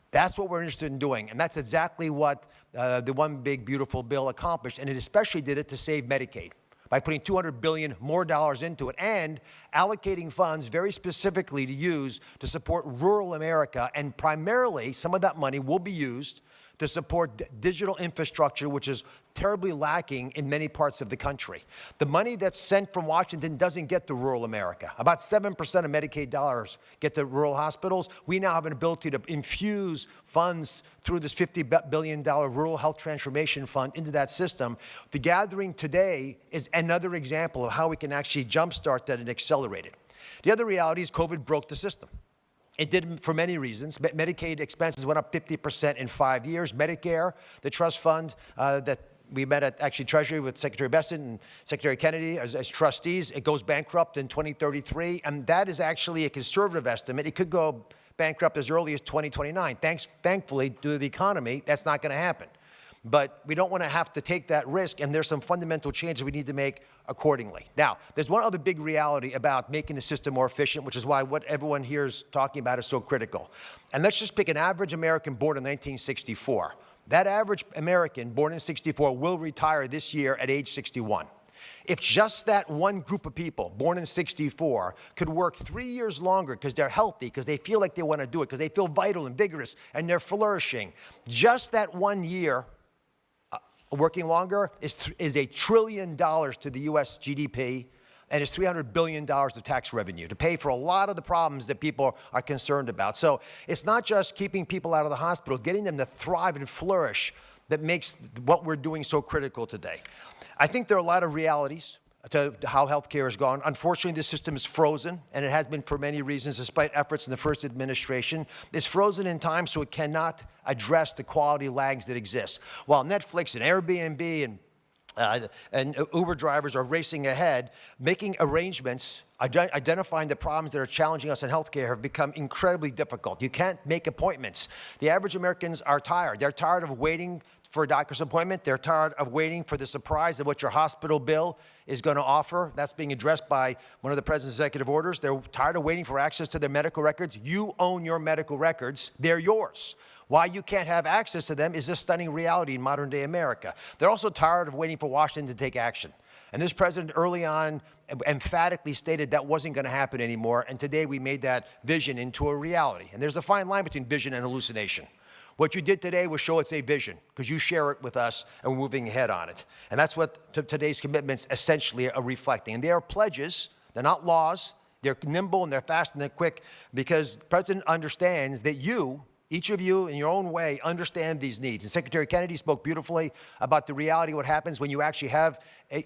That's what we're interested in doing. And that's exactly what the One Big Beautiful Bill accomplished. And it especially did it to save Medicaid by putting $200 billion more into it and allocating funds very specifically to use to support rural America. And primarily, some of that money will be used to support digital infrastructure, which is terribly lacking in many parts of the country. The money that's sent from Washington doesn't get to rural America. About 7% of Medicaid dollars get to rural hospitals. We now have an ability to infuse funds through this $50 billion Rural Health Transformation Fund into that system. The gathering today is another example of how we can actually jumpstart that and accelerate it. The other reality is COVID broke the system. It did for many reasons. Medicaid expenses went up 50% in 5 years. Medicare, the trust fund that we met at actually Treasury with Secretary Bessent and Secretary Kennedy as trustees, it goes bankrupt in 2033. And that is actually a conservative estimate. It could go bankrupt as early as 2029. Thankfully, due to the economy, that's not going to happen. But we don't want to have to take that risk, and there's some fundamental changes we need to make accordingly. Now, there's one other big reality about making the system more efficient, which is why what everyone here is talking about is so critical. And let's just pick an average American born in 1964. That average American born in 64 will retire this year at age 61. If just that one group of people born in 64 could work 3 years longer because they're healthy, because they feel like they want to do it, because they feel vital and vigorous, and they're flourishing, just that 1 year working longer is $1 trillion to the U.S. GDP, and is $300 billion of tax revenue to pay for a lot of the problems that people are concerned about. So it's not just keeping people out of the hospital, getting them to thrive and flourish that makes what we're doing so critical today. I think there are a lot of realities to how healthcare has gone. Unfortunately, this system is frozen, and it has been for many reasons, despite efforts in the first administration. It's frozen in time, so it cannot address the quality lags that exist. While Netflix and Airbnb and Uber drivers are racing ahead, making arrangements, identifying the problems that are challenging us in healthcare have become incredibly difficult. You can't make appointments. The average Americans are tired. They're tired of waiting for a doctor's appointment. They're tired of waiting for the surprise of what your hospital bill is going to offer. That's being addressed by one of the president's executive orders. They're tired of waiting for access to their medical records. You own your medical records. They're yours. Why you can't have access to them is a stunning reality in modern day America. They're also tired of waiting for Washington to take action. And this president early on emphatically stated that wasn't going to happen anymore. And today we made that vision into a reality. And there's a fine line between vision and hallucination. What you did today was show it's a vision, because you share it with us and we're moving ahead on it. And that's what today's commitments essentially are reflecting. And they are pledges, they're not laws, they're nimble and they're fast and they're quick, because the president understands that you, each of you in your own way, understand these needs. And Secretary Kennedy spoke beautifully about the reality of what happens when you actually have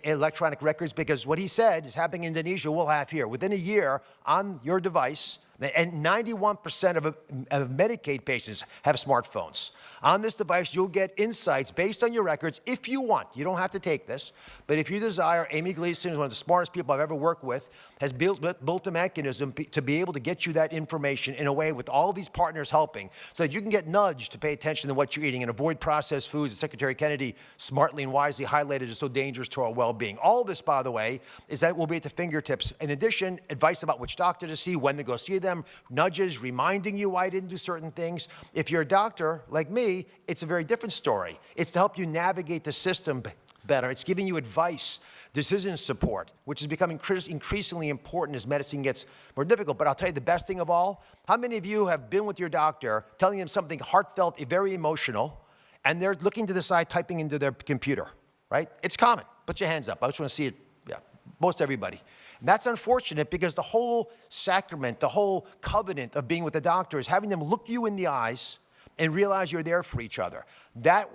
electronic records, because what he said is happening in Indonesia, we'll have here. Within a year, on your device, And 91% of Medicaid patients have smartphones. On this device, you'll get insights based on your records if you want. You don't have to take this, but if you desire, Amy Gleason is one of the smartest people I've ever worked with, has built a mechanism to be able to get you that information in a way with all these partners helping so that you can get nudged to pay attention to what you're eating and avoid processed foods that Secretary Kennedy smartly and wisely highlighted as so dangerous to our well-being. All this, by the way, is that will be at the fingertips. In addition, advice about which doctor to see, when to go see them, nudges, reminding you why I didn't do certain things. If you're a doctor like me, it's a very different story. It's to help you navigate the system better. It's giving you advice, decision support, which is becoming increasingly important as medicine gets more difficult. But I'll tell you the best thing of all, how many of you have been with your doctor telling them something heartfelt, very emotional, and they're looking to the side, typing into their computer, right? It's common. Put your hands up. I just want to see it. Yeah, most everybody. And that's unfortunate because the whole sacrament, the whole covenant of being with the doctor is having them look you in the eyes and realize you're there for each other. That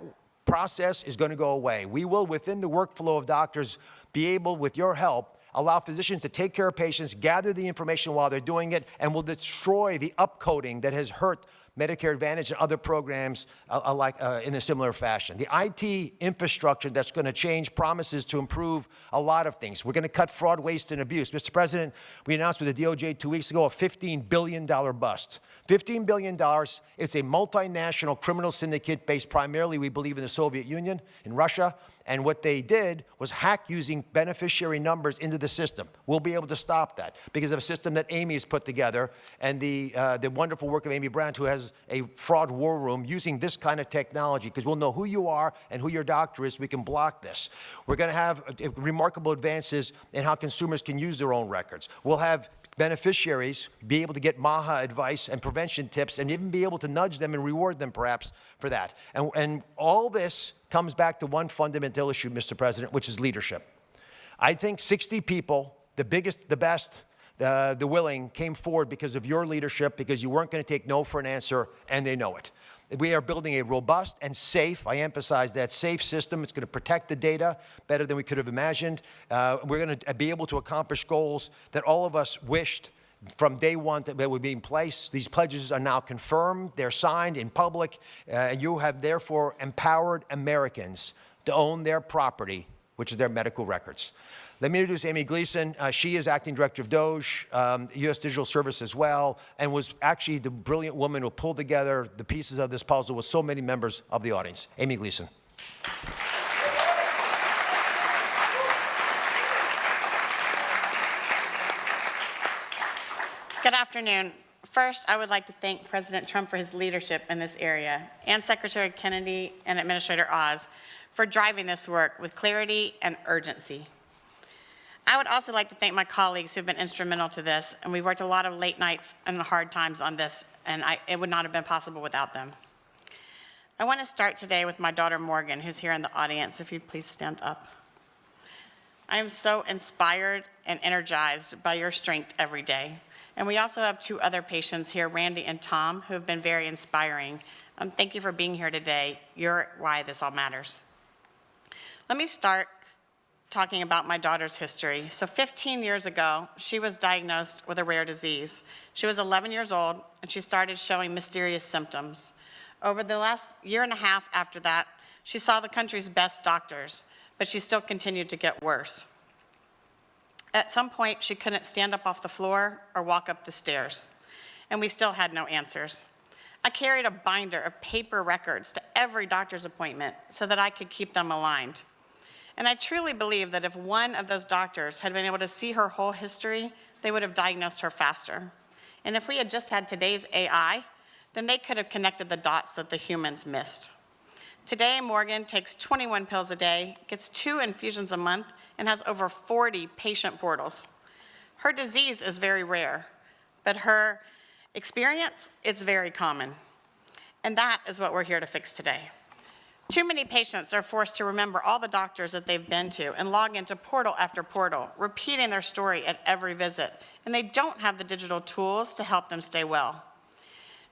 process is going to go away. We will, within the workflow of doctors, be able, with your help, allow physicians to take care of patients, gather the information while they're doing it, and will destroy the upcoding that has hurt Medicare Advantage and other programs in a similar fashion. The IT infrastructure that's going to change promises to improve a lot of things. We're going to cut fraud, waste, and abuse. Mr. President, we announced with the DOJ 2 weeks ago a $15 billion bust. $15 billion, it's a multinational criminal syndicate based primarily, we believe, in the Soviet Union, in Russia. And what they did was hack using beneficiary numbers into the system. We'll be able to stop that because of a system that Amy has put together and the wonderful work of Amy Brandt, who has a fraud war room using this kind of technology, because we'll know who you are and who your doctor is so we can block this. We're going to have remarkable advances in how consumers can use their own records. We'll have beneficiaries be able to get MAHA advice and prevention tips and even be able to nudge them and reward them perhaps for that. And all this comes back to one fundamental issue, Mr. President, which is leadership. I think 60 people, the biggest, the best, the willing, came forward because of your leadership, because you weren't going to take no for an answer, and they know it. We are building a robust and safe, I emphasize that, safe system. It's going to protect the data better than we could have imagined. We're going to be able to accomplish goals that all of us wished from day one that would be in place. These pledges are now confirmed. They're signed in public. You have therefore empowered Americans to own their property, which is their medical records. Let me introduce Amy Gleason. She is acting director of DOJ, U.S. Digital Service as well, and was actually the brilliant woman who pulled together the pieces of this puzzle with so many members of the audience. Amy Gleason.
Good afternoon. First, I would like to thank President Trump for his leadership in this area, and Secretary Kennedy and Administrator Oz for driving this work with clarity and urgency. I would also like to thank my colleagues who've been instrumental to this, and we've worked a lot of late nights and hard times on this, and it would not have been possible without them. I want to start today with my daughter Morgan, who's here in the audience. If you'd please stand up. I am so inspired and energized by your strength every day. And we also have two other patients here, Randy and Tom, who have been very inspiring. Thank you for being here today. You're why this all matters. Let me start talking about my daughter's history. So 15 years ago, she was diagnosed with a rare disease. She was 11 years old, and she started showing mysterious symptoms. Over the last year and a half after that, she saw the country's best doctors, but she still continued to get worse. At some point, she couldn't stand up off the floor or walk up the stairs, and we still had no answers. I carried a binder of paper records to every doctor's appointment so that I could keep them aligned. And I truly believe that if one of those doctors had been able to see her whole history, they would have diagnosed her faster. And if we had just had today's AI, then they could have connected the dots that the humans missed. Today, Morgan takes 21 pills a day, gets 2 infusions a month, and has over 40 patient portals. Her disease is very rare, but her experience, it's very common. And that is what we're here to fix today. Too many patients are forced to remember all the doctors that they've been to and log into portal after portal, repeating their story at every visit, and they don't have the digital tools to help them stay well.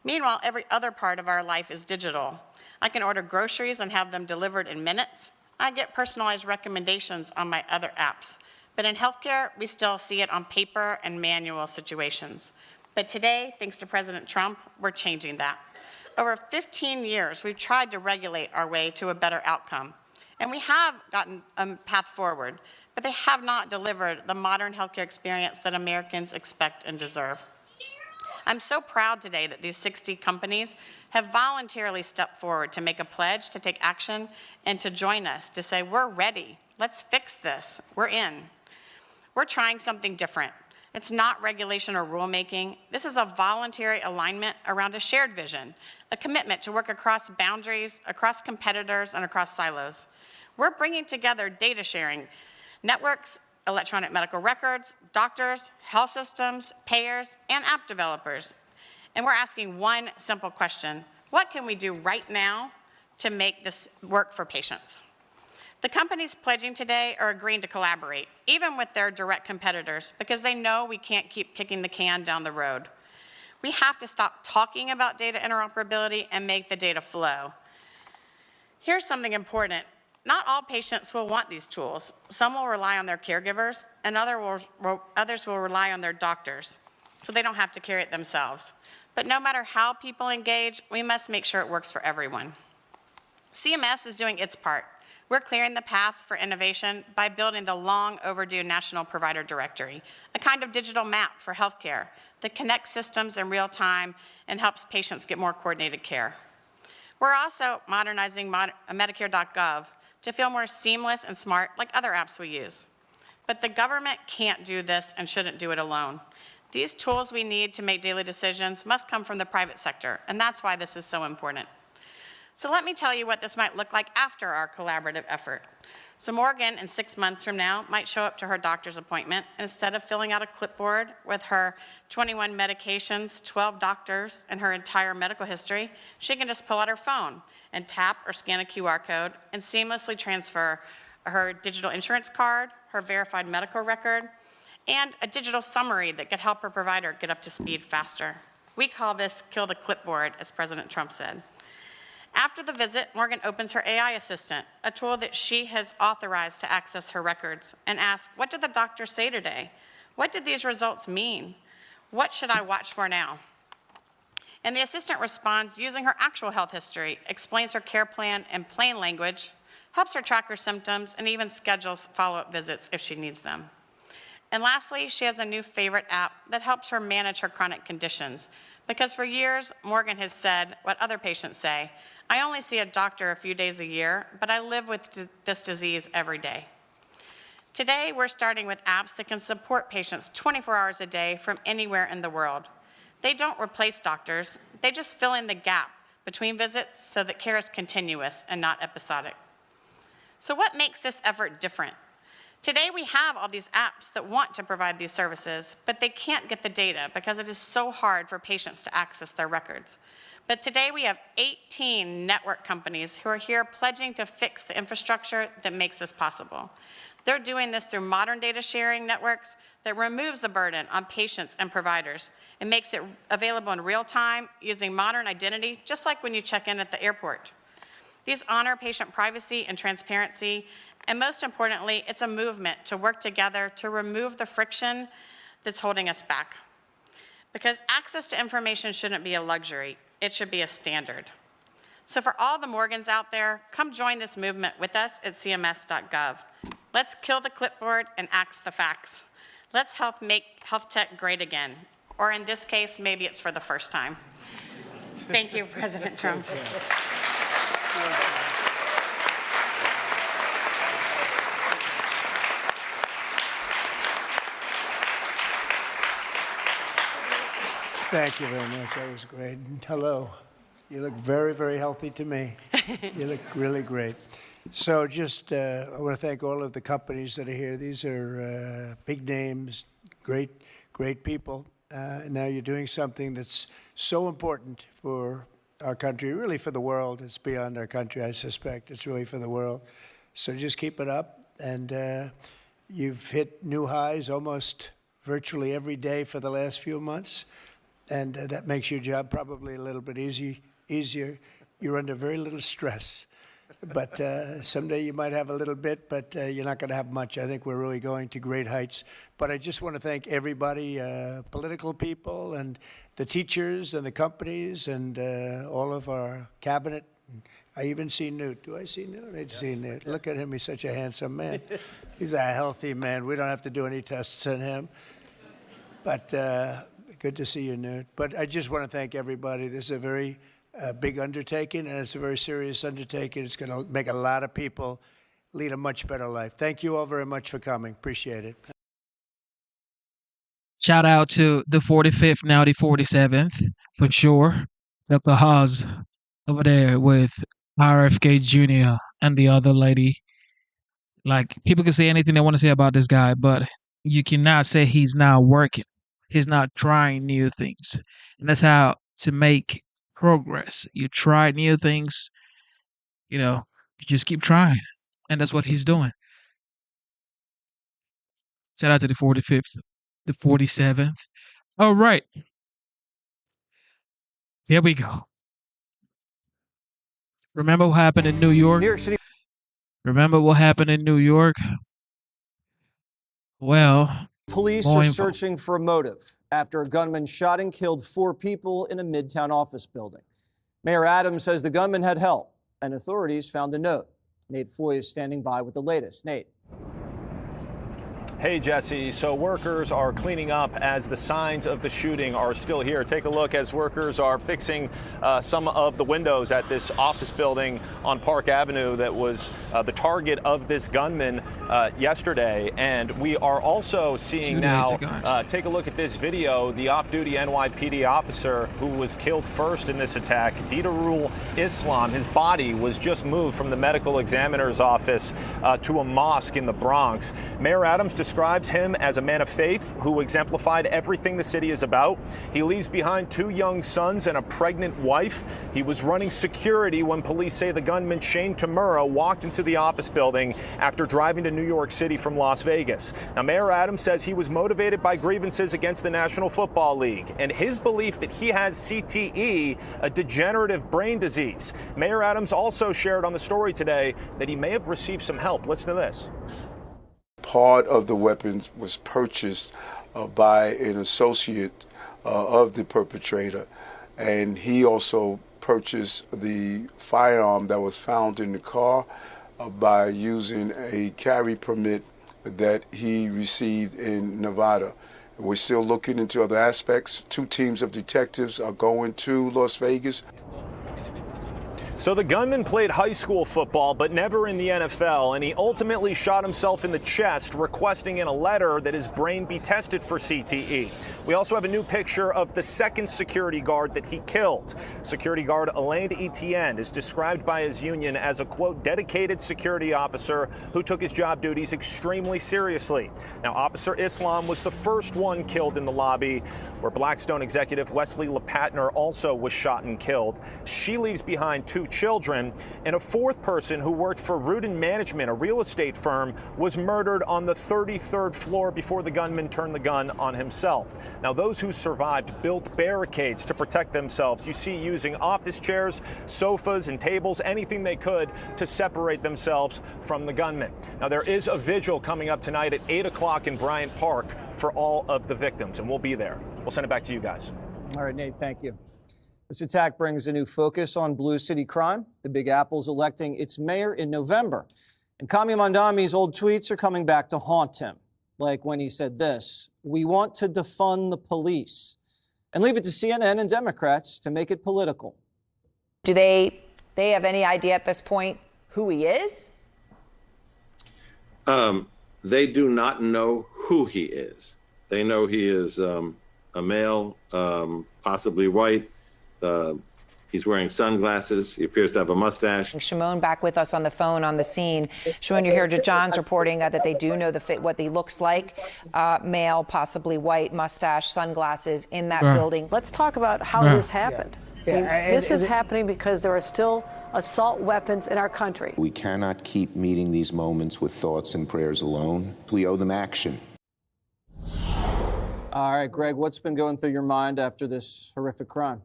Meanwhile, every other part of our life is digital. I can order groceries and have them delivered in minutes. I get personalized recommendations on my other apps. But in healthcare, we still see it on paper and manual situations. But today, thanks to President Trump, we're changing that. Over 15 years, we've tried to regulate our way to a better outcome. And we have gotten a path forward, but they have not delivered the modern healthcare experience that Americans expect and deserve. I'm so proud today that these 60 companies have voluntarily stepped forward to make a pledge, to take action, and to join us to say, we're ready. Let's fix this. We're in. We're trying something different. It's not regulation or rulemaking. This is a voluntary alignment around a shared vision, a commitment to work across boundaries, across competitors, and across silos. We're bringing together data sharing networks, electronic medical records, doctors, health systems, payers, and app developers. And we're asking one simple question: what can we do right now to make this work for patients? The companies pledging today are agreeing to collaborate, even with their direct competitors, because they know we can't keep kicking the can down the road. We have to stop talking about data interoperability and make the data flow. Here's something important. Not all patients will want these tools. Some will rely on their caregivers, and others will rely on their doctors, so they don't have to carry it themselves. But no matter how people engage, we must make sure it works for everyone. CMS is doing its part. We're clearing the path for innovation by building the long overdue National Provider Directory, a kind of digital map for healthcare that connects systems in real time and helps patients get more coordinated care. We're also modernizing Medicare.gov to feel more seamless and smart like other apps we use. But the government can't do this and shouldn't do it alone. These tools we need to make daily decisions must come from the private sector, and that's why this is so important. So let me tell you what this might look like after our collaborative effort. So Morgan, in 6 months from now, might show up to her doctor's appointment, and instead of filling out a clipboard with her 21 medications, 12 doctors, and her entire medical history, she can just pull out her phone and tap or scan a QR code and seamlessly transfer her digital insurance card, her verified medical record, and a digital summary that could help her provider get up to speed faster. We call this kill the clipboard, as President Trump said. After the visit, Morgan opens her AI assistant, a tool that she has authorized to access her records, and asks, what did the doctor say today? What did these results mean? What should I watch for now? And the assistant responds using her actual health history, explains her care plan in plain language, helps her track her symptoms, and even schedules follow-up visits if she needs them. And lastly, she has a new favorite app that helps her manage her chronic conditions. Because for years, Morgan has said what other patients say: I only see a doctor a few days a year, but I live with this disease every day. Today, we're starting with apps that can support patients 24 hours a day from anywhere in the world. They don't replace doctors, they just fill in the gap between visits so that care is continuous and not episodic. So what makes this effort different? Today, we have all these apps that want to provide these services, but they can't get the data because it is so hard for patients to access their records. But today, we have 18 network companies who are here pledging to fix the infrastructure that makes this possible. They're doing this through modern data sharing networks that removes the burden on patients and providers and makes it available in real time using modern identity, just like when you check in at the airport. These honor patient privacy and transparency, and most importantly, it's a movement to work together to remove the friction that's holding us back. Because access to information shouldn't be a luxury, it should be a standard. So for all the Morgans out there, come join this movement with us at cms.gov. Let's kill the clipboard and axe the facts. Let's help make health tech great again. Or in this case, maybe it's for the first time. Thank you, President Trump.
Thank you very much. That was great. And hello. You look very, very healthy to me. You look really great. So just, I want to thank all of the companies that are here. These are big names, great people. Now you're doing something that's so important for our country, really for the world. It's beyond our country, I suspect. It's really for the world. So just keep it up. And you've hit new highs almost virtually every day for the last few months. And that makes your job probably a little bit easier. You're under very little stress. But someday you might have a little bit, but you're not going to have much. I think we're really going to great heights. But I just want to thank everybody, political people and the teachers and the companies and all of our cabinet. I even see Newt. Do I see Newt? I see Newt. Look at him. He's such a handsome man. He's a healthy man. We don't have to do any tests on him. But good to see you, Newt. But I just want to thank everybody. This is a very big undertaking, and it's a very serious undertaking. It's going to make a lot of people lead a much better life. Thank you all very much for coming. Appreciate it.
Shout out to the 45th, now the 47th, for sure. Dr. Haas over there with RFK Jr. and the other lady. Like, people can say anything they want to say about this guy, but you cannot say he's not working. He's not trying new things. And that's how to make progress. You try new things, you just keep trying. And that's what he's doing. Shout out to the 45th, the 47th. All right. Here we go. Remember what happened in New York? New York City. Remember what happened in New York? Well,
police are searching for a motive after a gunman shot and killed 4 people in a Midtown office building. Mayor Adams says the gunman had help, and authorities found a note. Nate Foy is standing by with the latest. Nate.
Hey, Jesse. So workers are cleaning up as the signs of the shooting are still here. Take a look as workers are fixing some of the windows at this office building on Park Avenue that was the target of this gunman yesterday. And we are also seeing now, take a look at this video, the off-duty NYPD officer who was killed first in this attack, Didarul Islam. His body was just moved from the medical examiner's office to a mosque in the Bronx. Mayor Adams describes him as a man of faith who exemplified everything the city is about. He leaves behind 2 young sons and a pregnant wife. He was running security when police say the gunman Shane Tamura walked into the office building after driving to New York City from Las Vegas. Now, Mayor Adams says he was motivated by grievances against the National Football League and his belief that he has CTE, a degenerative brain disease. Mayor Adams also shared on the story today that he may have received some help. Listen to this.
Part of the weapons was purchased by an associate of the perpetrator, and he also purchased the firearm that was found in the car by using a carry permit that he received in Nevada. We're still looking into other aspects. 2 teams of detectives are going to Las Vegas.
So the gunman played high school football, but never in the NFL, and he ultimately shot himself in the chest, requesting in a letter that his brain be tested for CTE. We also have a new picture of the second security guard that he killed. Security guard Alain Etienne is described by his union as a, quote, dedicated security officer who took his job duties extremely seriously. Now, Officer Islam was the first one killed in the lobby, where Blackstone executive Wesley LePatner also was shot and killed. She leaves behind 2 children, and a 4th person who worked for Rudin Management, a real estate firm, was murdered on the 33rd floor before the gunman turned the gun on himself. Now, those who survived built barricades to protect themselves. You see, using office chairs, sofas, and tables, anything they could to separate themselves from the gunman. Now, there is a vigil coming up tonight at 8 o'clock in Bryant Park for all of the victims, and we'll be there. We'll send it back to you guys.
All right, Nate, thank you. This attack brings a new focus on Blue City crime. The Big Apple's electing its mayor in November. And Kami Mandami's old tweets are coming back to haunt him. Like when he said this: "We want to defund the police," and leave it to CNN and Democrats to make it political.
Do they have any idea at this point who he is?
They do not know who he is. They know he is a male, possibly white. He's wearing sunglasses. He appears to have a mustache.
Shimon back with us on the phone on the scene. Shimon, you're here. John's reporting that they do know what he looks like. Male, possibly white, mustache, sunglasses in that building.
Let's talk about how this happened. This is happening because there are still assault weapons in our country.
We cannot keep meeting these moments with thoughts and prayers alone. We owe them action.
All right, Greg, what's been going through your mind after this horrific crime?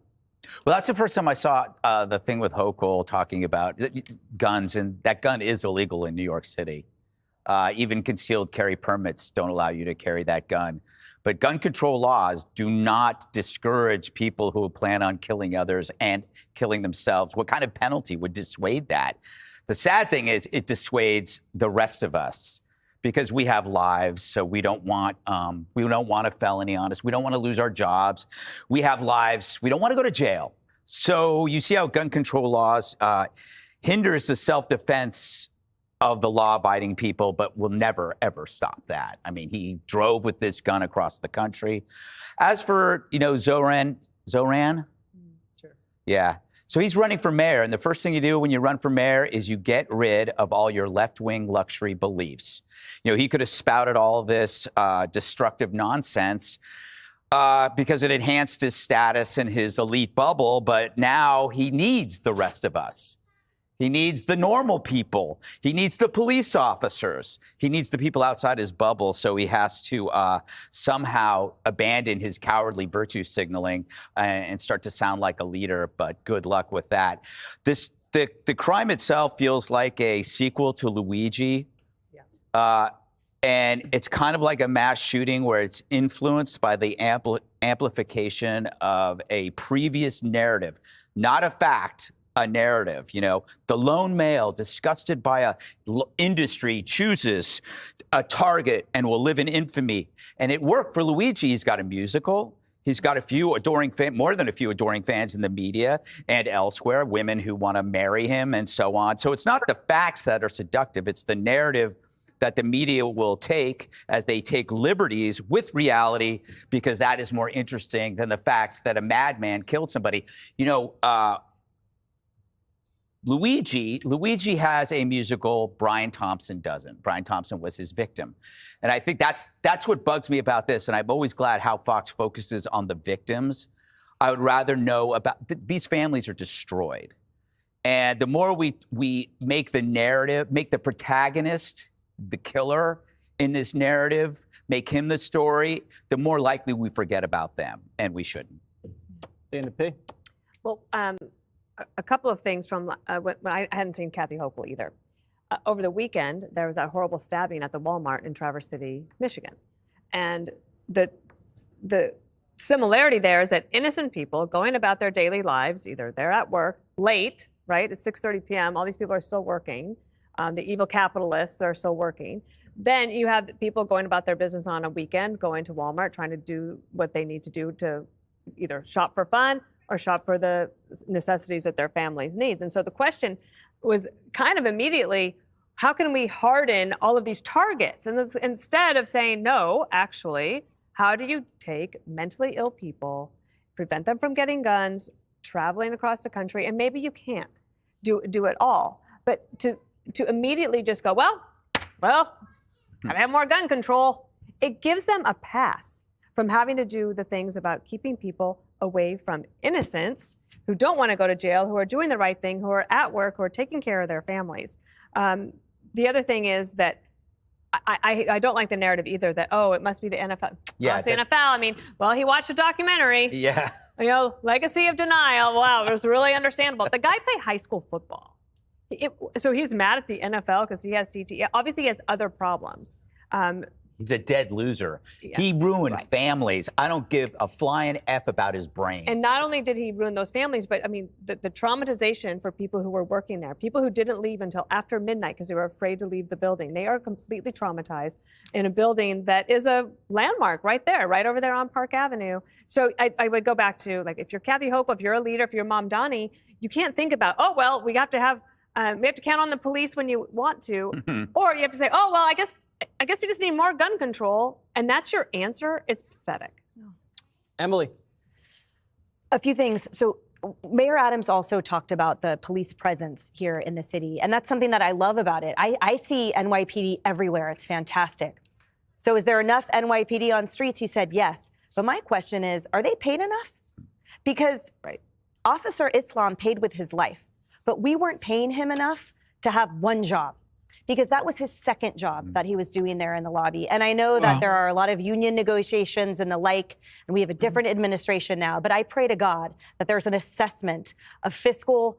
Well, that's the first time I saw the thing with Hochul talking about guns, and that gun is illegal in New York City. Even concealed carry permits don't allow you to carry that gun. But gun control laws do not discourage people who plan on killing others and killing themselves. What kind of penalty would dissuade that? The sad thing is it dissuades the rest of us because we have lives, so we don't want a felony on us. We don't want to lose our jobs. We have lives. We don't want to go to jail. So you see how gun control laws hinders the self-defense of the law-abiding people, but will never, ever stop that. I mean, he drove with this gun across the country. As for, Zoran? Sure. Yeah. So he's running for mayor, and the first thing you do when you run for mayor is you get rid of all your left-wing luxury beliefs. He could have spouted all of this destructive nonsense because it enhanced his status in his elite bubble, but now he needs the rest of us. He needs the normal people. He needs the police officers. He needs the people outside his bubble. So he has to somehow abandon his cowardly virtue signaling and start to sound like a leader. But good luck with that. The crime itself feels like a sequel to Luigi. Yeah. And it's kind of like a mass shooting where it's influenced by the amplification of a previous narrative, not a fact. A narrative, the lone male disgusted by a industry chooses a target and will live in infamy. And it worked for Luigi. He's got a musical. He's got more than a few adoring fans in the media and elsewhere, women who want to marry him and so on. So it's not the facts that are seductive. It's the narrative that the media will take as they take liberties with reality, because that is more interesting than the facts that a madman killed somebody. Luigi has a musical, Brian Thompson doesn't. Brian Thompson was his victim. And I think that's what bugs me about this. And I'm always glad how Fox focuses on the victims. I would rather know about, these families are destroyed. And the more we make the narrative, make the protagonist the killer in this narrative, make him the story, the more likely we forget about them. And we shouldn't.
Dana P.
Well, a couple of things from when I hadn't seen Kathy Hochul either. Over the weekend, there was that horrible stabbing at the Walmart in Traverse City, Michigan. And the similarity there is that innocent people going about their daily lives, either they're at work late, right? It's 6:30 p.m. All these people are still working. The evil capitalists are still working. Then you have people going about their business on a weekend, going to Walmart, trying to do what they need to do to either shop for fun or shop for the necessities that their families needs. And so the question was kind of immediately, how can we harden all of these targets? And this, instead of saying, no, actually, how do you take mentally ill people, prevent them from getting guns, traveling across the country, and maybe you can't do it all. But to immediately just go, well, gotta have more gun control. It gives them a pass from having to do the things about keeping people away from innocents who don't want to go to jail, who are doing the right thing, who are at work, who are taking care of their families. The other thing is that I don't like the narrative either that, oh, it must be the NFL.
Yeah,
it's the NFL. I mean, well, he watched a documentary.
Yeah.
Legacy of Denial. Wow, it was really understandable. The guy played high school football. So he's mad at the NFL because he has CTE. Obviously, he has other problems.
He's a dead loser.
Yeah,
he ruined families. I don't give a flying F about his brain.
And not only did he ruin those families, but I mean, the traumatization for people who were working there, people who didn't leave until after midnight because they were afraid to leave the building. They are completely traumatized in a building that is a landmark right there, right over there on Park Avenue. So I would go back to, like, if you're Kathy Hochul, if you're a leader, if you're Mamdani, you can't think about, oh, well, we have to count on the police when you want to, or you have to say, oh, well, I guess we just need more gun control, and that's your answer. It's pathetic.
Emily.
A few things. So Mayor Adams also talked about the police presence here in the city, and that's something that I love about it. I see NYPD everywhere. It's fantastic. So is there enough NYPD on streets? He said yes. But my question is, are they paid enough? Because Officer Islam paid with his life, but we weren't paying him enough to have one job. because that was his second job that he was doing there in the lobby. And I know that there are a lot of union negotiations and the like, and we have a different administration now, but I pray to God that there's an assessment of fiscal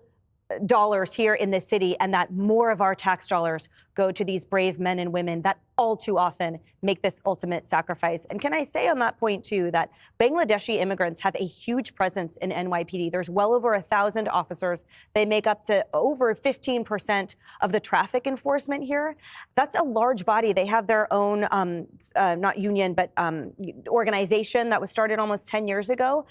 dollars here in this city and that more of our tax dollars go to these brave men and women that all too often make this ultimate sacrifice. And can I say on that point too, that Bangladeshi immigrants have a huge presence in NYPD. There's well over 1,000 officers. They make up to over 15% of the traffic enforcement here. That's a large body. They have their own, not union, but organization that was started almost 10 years ago.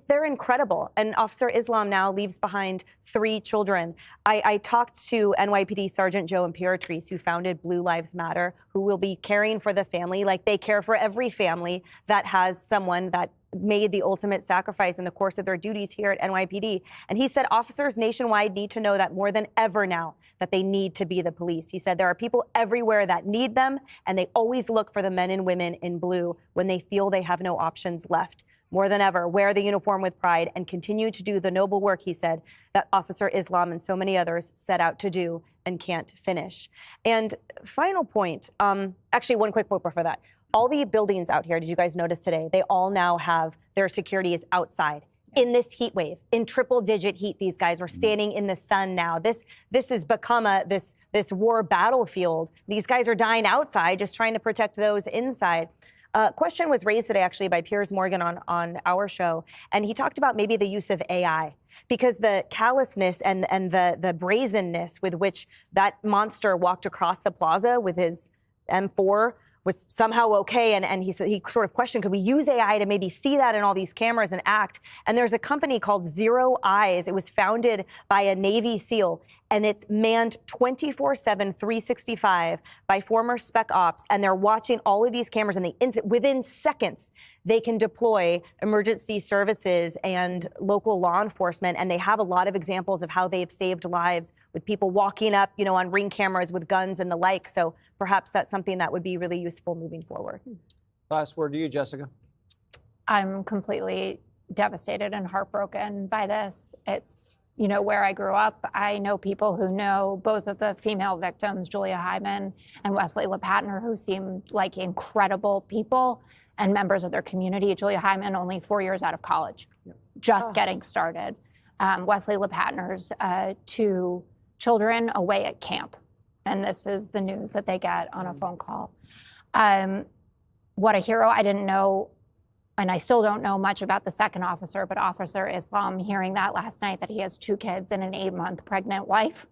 They're incredible. And Officer Islam now leaves behind 3 children. I talked to NYPD Sergeant Joe Imperatrice, who founded Blue Lives Matter, who will be caring for the family like they care for every family that has someone that made the ultimate sacrifice in the course of their duties here at NYPD. And he said officers nationwide need to know that more than ever now that they need to be the police. He said there are people everywhere that need them, and they always look for the men and women in blue when they feel they have no options left. More than ever, wear the uniform with pride and continue to do the noble work, he said, that Officer Islam and so many others set out to do and can't finish. And final point, actually one quick point before that. All the buildings out here, did you guys notice today, they all now have their security is outside. In this heat wave, in triple-digit heat, these guys are standing in the sun now. This has become this war battlefield. These guys are dying outside, just trying to protect those inside. Question was raised today, actually, by Piers Morgan on our show, and he talked about maybe the use of AI, because the callousness and the brazenness with which that monster walked across the plaza with his M4 was somehow okay. And he said, he sort of questioned, could we use AI to maybe see that in all these cameras and act? And there's a company called Zero Eyes. It was founded by a Navy SEAL, and it's manned 24/7, 365 by former spec ops. And they're watching all of these cameras, and within seconds, they can deploy emergency services and local law enforcement. And they have a lot of examples of how they've saved lives with people walking up, on Ring cameras with guns and the like. So perhaps that's something that would be really useful moving forward.
Last word to you, Jessica.
I'm completely devastated and heartbroken by this. It's, where I grew up. I know people who know both of the female victims, Julia Hyman and Wesley LePatner, who seem like incredible people and members of their community. Julia Hyman, only 4 years out of college, just getting started. Wesley LePatner's 2 children away at camp. And this is the news that they get on a phone call. What a hero. I didn't know, and I still don't know much about the second officer, but Officer Islam, hearing that last night, that he has 2 kids and an 8-month pregnant wife,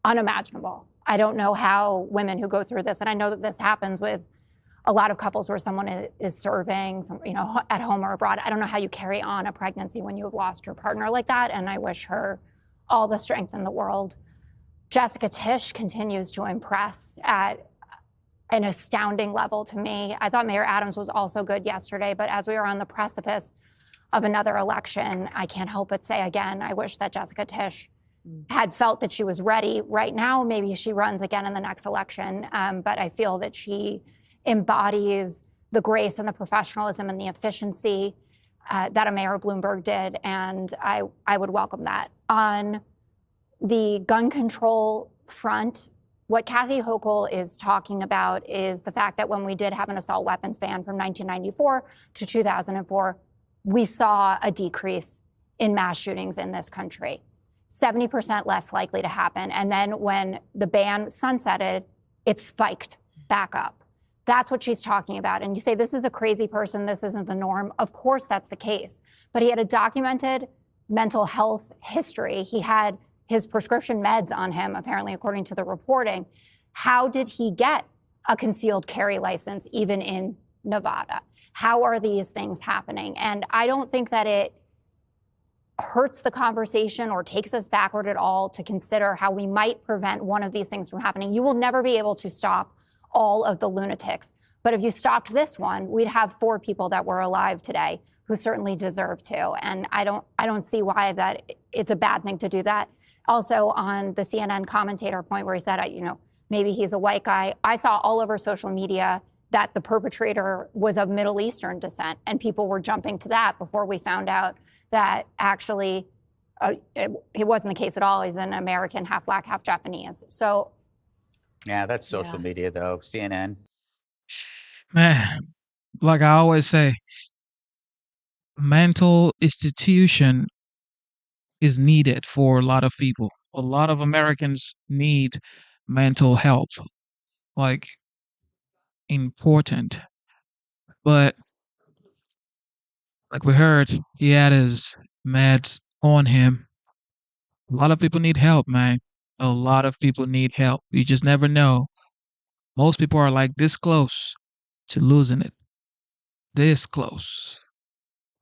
unimaginable. I don't know how women who go through this, and I know that this happens with a lot of couples where someone is serving, at home or abroad. I don't know how you carry on a pregnancy when you have lost your partner like that, and I wish her all the strength in the world. Jessica Tisch continues to impress at an astounding level to me. I thought Mayor Adams was also good yesterday, but as we are on the precipice of another election, I can't help but say again, I wish that Jessica Tisch had felt that she was ready. Right now, maybe she runs again in the next election, but I feel that she embodies the grace and the professionalism and the efficiency that a Mayor Bloomberg did, and I would welcome that. On the gun control front, what Kathy Hochul is talking about is the fact that when we did have an assault weapons ban from 1994 to 2004, we saw a decrease in mass shootings in this country, 70% less likely to happen. And then when the ban sunsetted, it spiked back up. That's what she's talking about. And you say, this is a crazy person, this isn't the norm. Of course that's the case. But he had a documented mental health history. He had his prescription meds on him, apparently, according to the reporting. How did he get a concealed carry license, even in Nevada? How are these things happening? And I don't think that it hurts the conversation or takes us backward at all to consider how we might prevent one of these things from happening. You will never be able to stop all of the lunatics. But if you stopped this one, we'd have 4 people that were alive today who certainly deserve to. And I don't see why that it's a bad thing to do that. Also, on the CNN commentator point where he said, maybe he's a white guy, I saw all over social media that the perpetrator was of Middle Eastern descent, and people were jumping to that before we found out that actually it wasn't the case at all. He's an American, half black, half Japanese. So
Yeah, that's social media, though. CNN.
Man, like I always say, mental institution is needed for a lot of people. A lot of Americans need mental help, like important. But like we heard, he had his meds on him. A lot of people need help, man. A lot of people need help. You just never know. Most people are like this close to losing it. This close.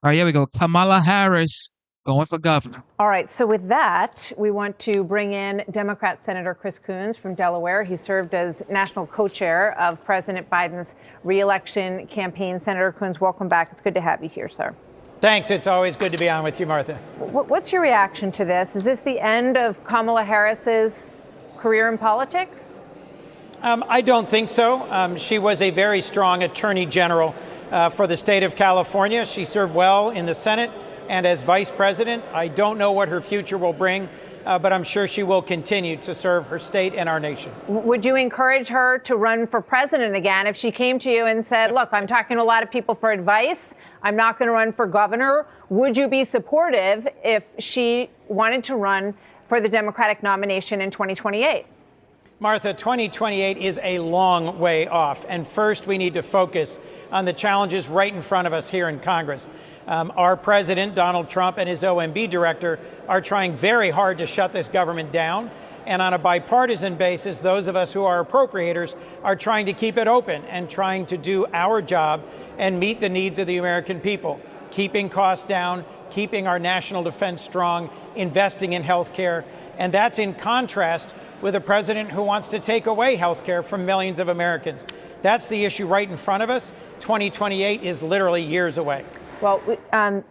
All right, here we go. Kamala Harris going for governor.
All right, so with that, we want to bring in Democrat Senator Chris Coons from Delaware. He served as national co-chair of President Biden's re-election campaign. Senator Coons, welcome back. It's good to have you here, sir.
Thanks. It's always good to be on with you, Martha.
What's your reaction to this? Is this the end of Kamala Harris's career in politics?
I don't think so. She was a very strong attorney general for the state of California. She served well in the Senate and as vice president. I don't know what her future will bring, but I'm sure she will continue to serve her state and our nation.
Would you encourage her to run for president again if she came to you and said, look, I'm talking to a lot of people for advice. I'm not going to run for governor. Would you be supportive if she wanted to run for the Democratic nomination in 2028?
Martha, 2028 is a long way off. And first, we need to focus on the challenges right in front of us here in Congress. Our president, Donald Trump, and his OMB director are trying very hard to shut this government down. And on a bipartisan basis, those of us who are appropriators are trying to keep it open and trying to do our job and meet the needs of the American people, keeping costs down, keeping our national defense strong, investing in health care. And that's in contrast with a president who wants to take away health care from millions of Americans. That's the issue right in front of us. 2028 is literally years away.
Well, we had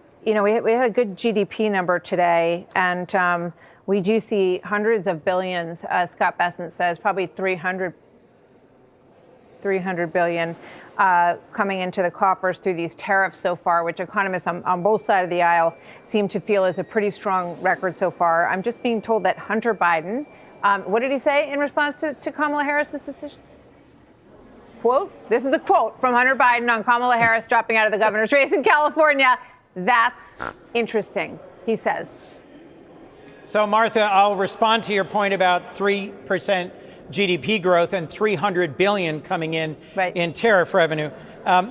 a good GDP number today, and we do see hundreds of billions, Scott Bessent says, probably 300 billion coming into the coffers through these tariffs so far, which economists on both sides of the aisle seem to feel is a pretty strong record so far. I'm just being told that Hunter Biden, what did he say in response to Kamala Harris's decision? Quote, this is a quote from Hunter Biden on Kamala Harris dropping out of the governor's race in California. That's interesting, he says.
So, Martha, I'll respond to your point about 3% GDP growth and $300 billion coming in tariff revenue.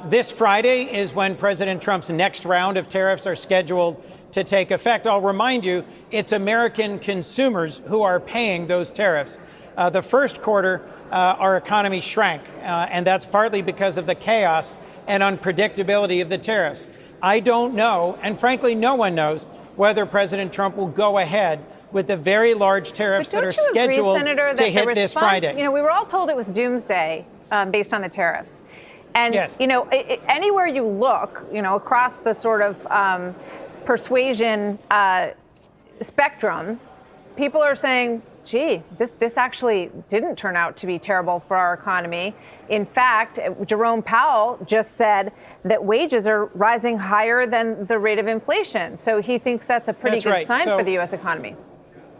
This Friday is when President Trump's next round of tariffs are scheduled to take effect. I'll remind you, it's American consumers who are paying those tariffs. The first quarter, our economy shrank, and that's partly because of the chaos and unpredictability of the tariffs. I don't know, and frankly, no one knows, whether President Trump will go ahead with the very large tariffs that are scheduled to hit this Friday.
You know, we were all told it was doomsday based on the tariffs. And, anywhere you look, across the sort of persuasion spectrum, people are saying, gee, this actually didn't turn out to be terrible for our economy. In fact, Jerome Powell just said that wages are rising higher than the rate of inflation. So he thinks that's a pretty good sign for the U.S. economy.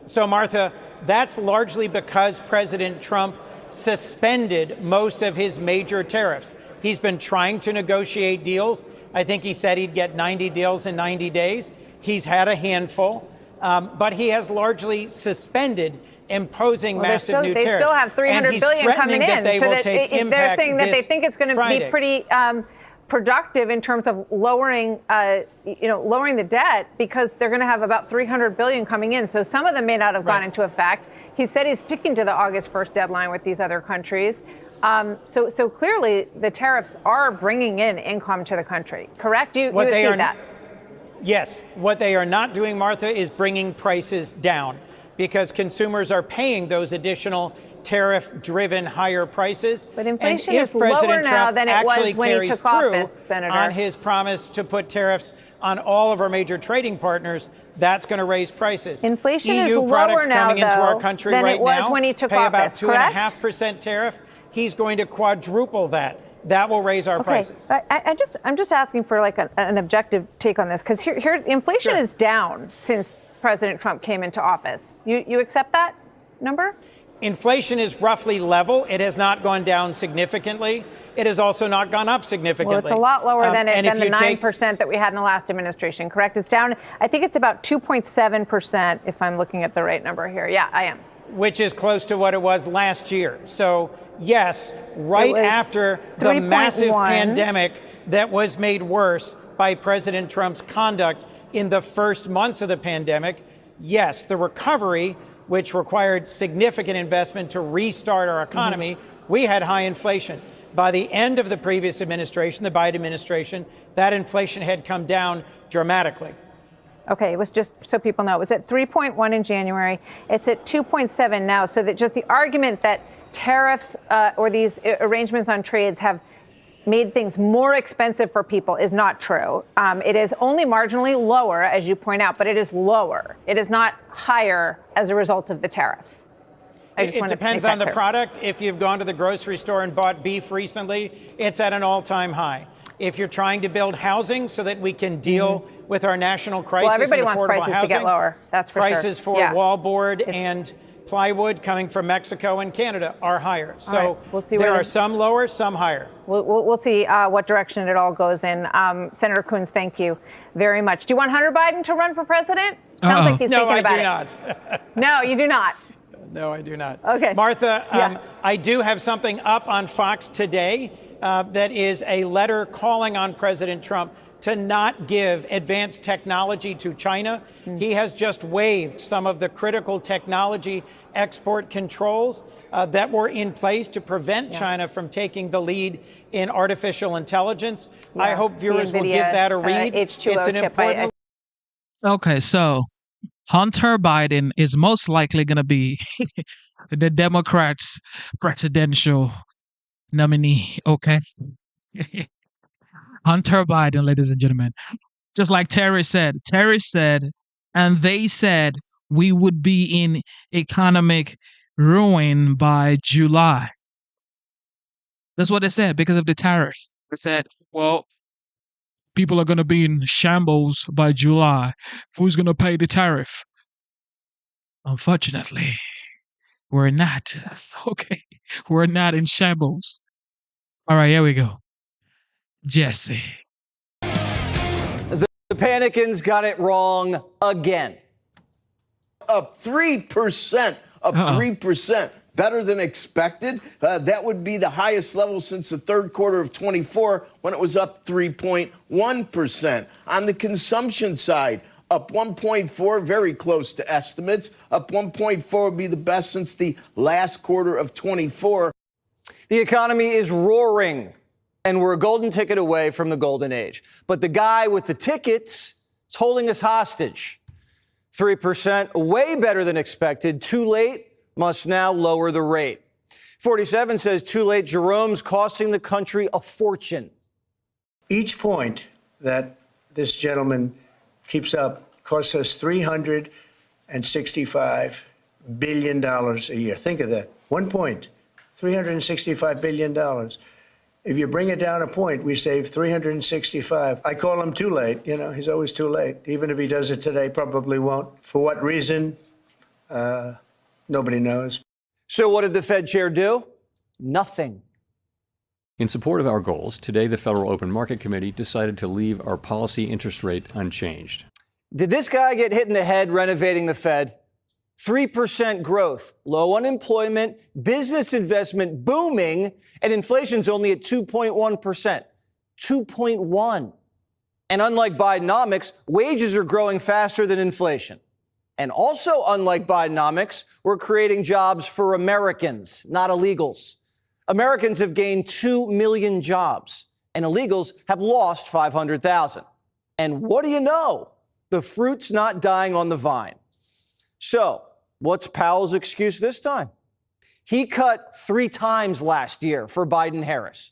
So, Martha, that's largely because President Trump suspended most of his major tariffs. He's been trying to negotiate deals. I think he said he'd get 90 deals in 90 days. He's had a handful, but he has largely suspended imposing massive new tariffs.
They still have $300 billion coming in.
They're
saying that they think it's going to be pretty productive in terms of lowering the debt, because they're going to have about $300 billion coming in. So some of them may not have gone into effect. He said he's sticking to the August 1st deadline with these other countries. So clearly the tariffs are bringing in income to the country. Correct? You would see that.
Yes. What they are not doing, Martha, is bringing prices down, because consumers are paying those additional tariff-driven higher prices.
But inflation is lower now than it was when he took office, Senator.
On his promise to put tariffs on all of our major trading partners, that's going to raise prices.
Inflation
EU
is
products
lower now,
coming into our country
than
right
it was
now
when he took
pay
office,
about 2.5% tariff. He's going to quadruple that. That will raise our prices.
I'm just asking for like an objective take on this, because here inflation is down since President Trump came into office. You accept that number?
Inflation is roughly level. It has not gone down significantly. It has also not gone up significantly.
Well, it's a lot lower than the 9%
take,
that we had in the last administration, correct? It's down, I think it's about 2.7%, if I'm looking at the right number here. Yeah, I am.
Which is close to what it was last year. So, yes, right after the massive pandemic that was made worse by President Trump's conduct in the first months of the pandemic, yes, the recovery, which required significant investment to restart our economy, we had high inflation. By the end of the previous administration, the Biden administration, that inflation had come down dramatically.
Okay, it was just so people know, it was at 3.1 in January. It's at 2.7 now. So that just the argument that tariffs or these arrangements on trades have made things more expensive for people is not true. It is only marginally lower, as you point out, but it is lower. It is not higher as a result of the tariffs.
It depends on the product. If you've gone to the grocery store and bought beef recently, it's at an all-time high. If you're trying to build housing so that we can deal with our national crisis,
well, everybody wants prices
housing,
to get lower. That's for
prices for wallboard and plywood coming from Mexico and Canada are higher. So
we'll see
there are some lower, some higher.
We'll see what direction it all goes in. Senator Coons, thank you very much. Do you want Hunter Biden to run for president? Sounds like he's thinking about it.
No, I do not.
No, you do not.
No, I do not.
Okay.
Martha, I do have something up on Fox today that is a letter calling on President Trump to not give advanced technology to China. He has just waived some of the critical technology export controls that were in place to prevent China from taking the lead in artificial intelligence. I hope viewers will give that a read.
H2O
it's an important.
Okay, so Hunter Biden is most likely going to be the Democrats' presidential nominee. Okay. Hunter Biden, ladies and gentlemen. Just like Terry said, and they said we would be in economic ruin by July. That's what they said because of the tariff. They said, well, people are going to be in shambles by July. Who's going to pay the tariff? Unfortunately, we're not. Okay. We're not in shambles. All right, here we go. Jesse.
The Panicans got it wrong again.
Up 3%. Up 3%. Better than expected. That would be the highest level since the third quarter of 24 when it was up 3.1%. On the consumption side, up 1.4, very close to estimates. Up 1.4 would be the best since the last quarter of 24.
The economy is roaring, and we're a golden ticket away from the golden age. But the guy with the tickets is holding us hostage. 3%, way better than expected. Too late, must now lower the rate. 47 says too late. Jerome's costing the country a fortune.
Each point that this gentleman keeps up costs us $365 billion a year. Think of that. 1 point, $365 billion. If you bring it down a point, we save 365. I call him too late. You know, he's always too late. Even if he does it today, probably won't. For what reason? Nobody knows.
So what did the Fed chair do? Nothing.
In support of our goals, today the Federal Open Market Committee decided to leave our policy interest rate unchanged.
Did this guy get hit in the head renovating the Fed? 3% growth, low unemployment, business investment booming, and inflation's only at 2.1%. 2.1. And unlike Bidenomics, wages are growing faster than inflation. And also, unlike Bidenomics, we're creating jobs for Americans, not illegals. Americans have gained 2 million jobs, and illegals have lost 500,000. And what do you know? The fruit's not dying on the vine. So, what's Powell's excuse this time? He cut 3 times last year for Biden-Harris,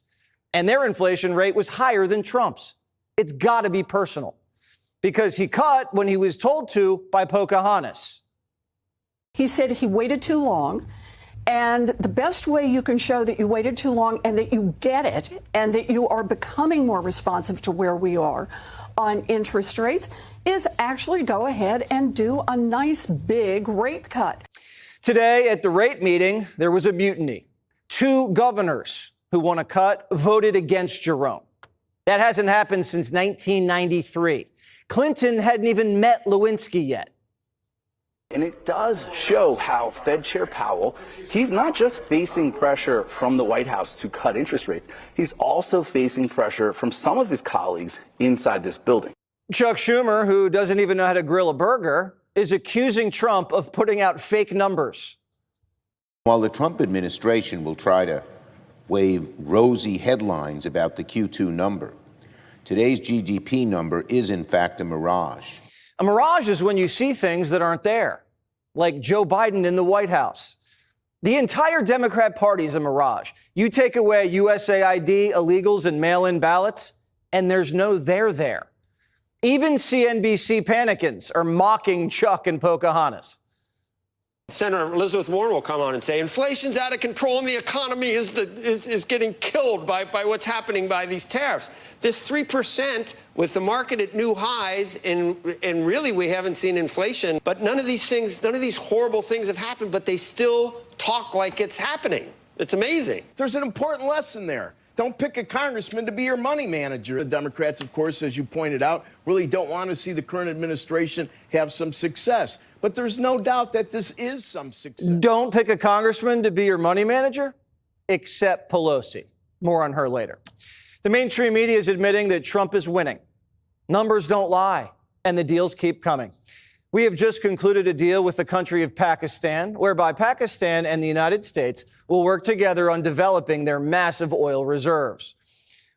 and their inflation rate was higher than Trump's. It's got to be personal, because he cut when he was told to by Pocahontas.
He said he waited too long, and the best way you can show that you waited too long and that you get it and that you are becoming more responsive to where we are on interest rates is actually go ahead and do a nice big rate cut.
Today at the rate meeting, there was a mutiny. 2 governors who want to cut voted against Jerome. That hasn't happened since 1993. Clinton hadn't even met Lewinsky yet.
And it does show how Fed Chair Powell, he's not just facing pressure from the White House to cut interest rates, he's also facing pressure from some of his colleagues inside this building.
Chuck Schumer, who doesn't even know how to grill a burger, is accusing Trump of putting out fake numbers.
While the Trump administration will try to wave rosy headlines about the Q2 number, today's GDP number is in fact a mirage.
A mirage is when you see things that aren't there, like Joe Biden in the White House. The entire Democrat Party is a mirage. You take away USAID, illegals, and mail-in ballots, and there's no there. Even CNBC panicans are mocking Chuck and Pocahontas.
Senator Elizabeth Warren will come on and say inflation's out of control and the economy is getting killed by what's happening by these tariffs. This 3% with the market at new highs, and really we haven't seen inflation, but none of these horrible things have happened, but they still talk like it's happening. It's amazing.
There's an important lesson there. Don't pick a congressman to be your money manager. The Democrats, of course, as you pointed out, really don't want to see the current administration have some success. But there's no doubt that this is some success.
Don't pick a congressman to be your money manager, except Pelosi. More on her later. The mainstream media is admitting that Trump is winning. Numbers don't lie, and the deals keep coming. We have just concluded a deal with the country of Pakistan, whereby Pakistan and the United States will work together on developing their massive oil reserves.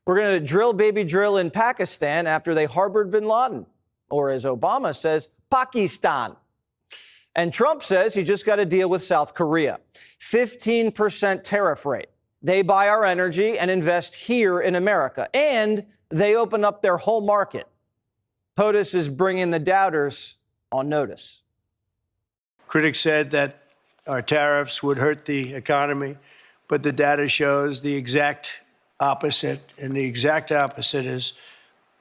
We're going to drill, baby, drill in Pakistan after they harbored bin Laden, or as Obama says, Pakistan. And Trump says he just got a deal with South Korea, 15% tariff rate. They buy our energy and invest here in America, and they open up their whole market. POTUS is bringing the doubters on notice.
Critics said that our tariffs would hurt the economy, but the data shows the exact opposite, and the exact opposite is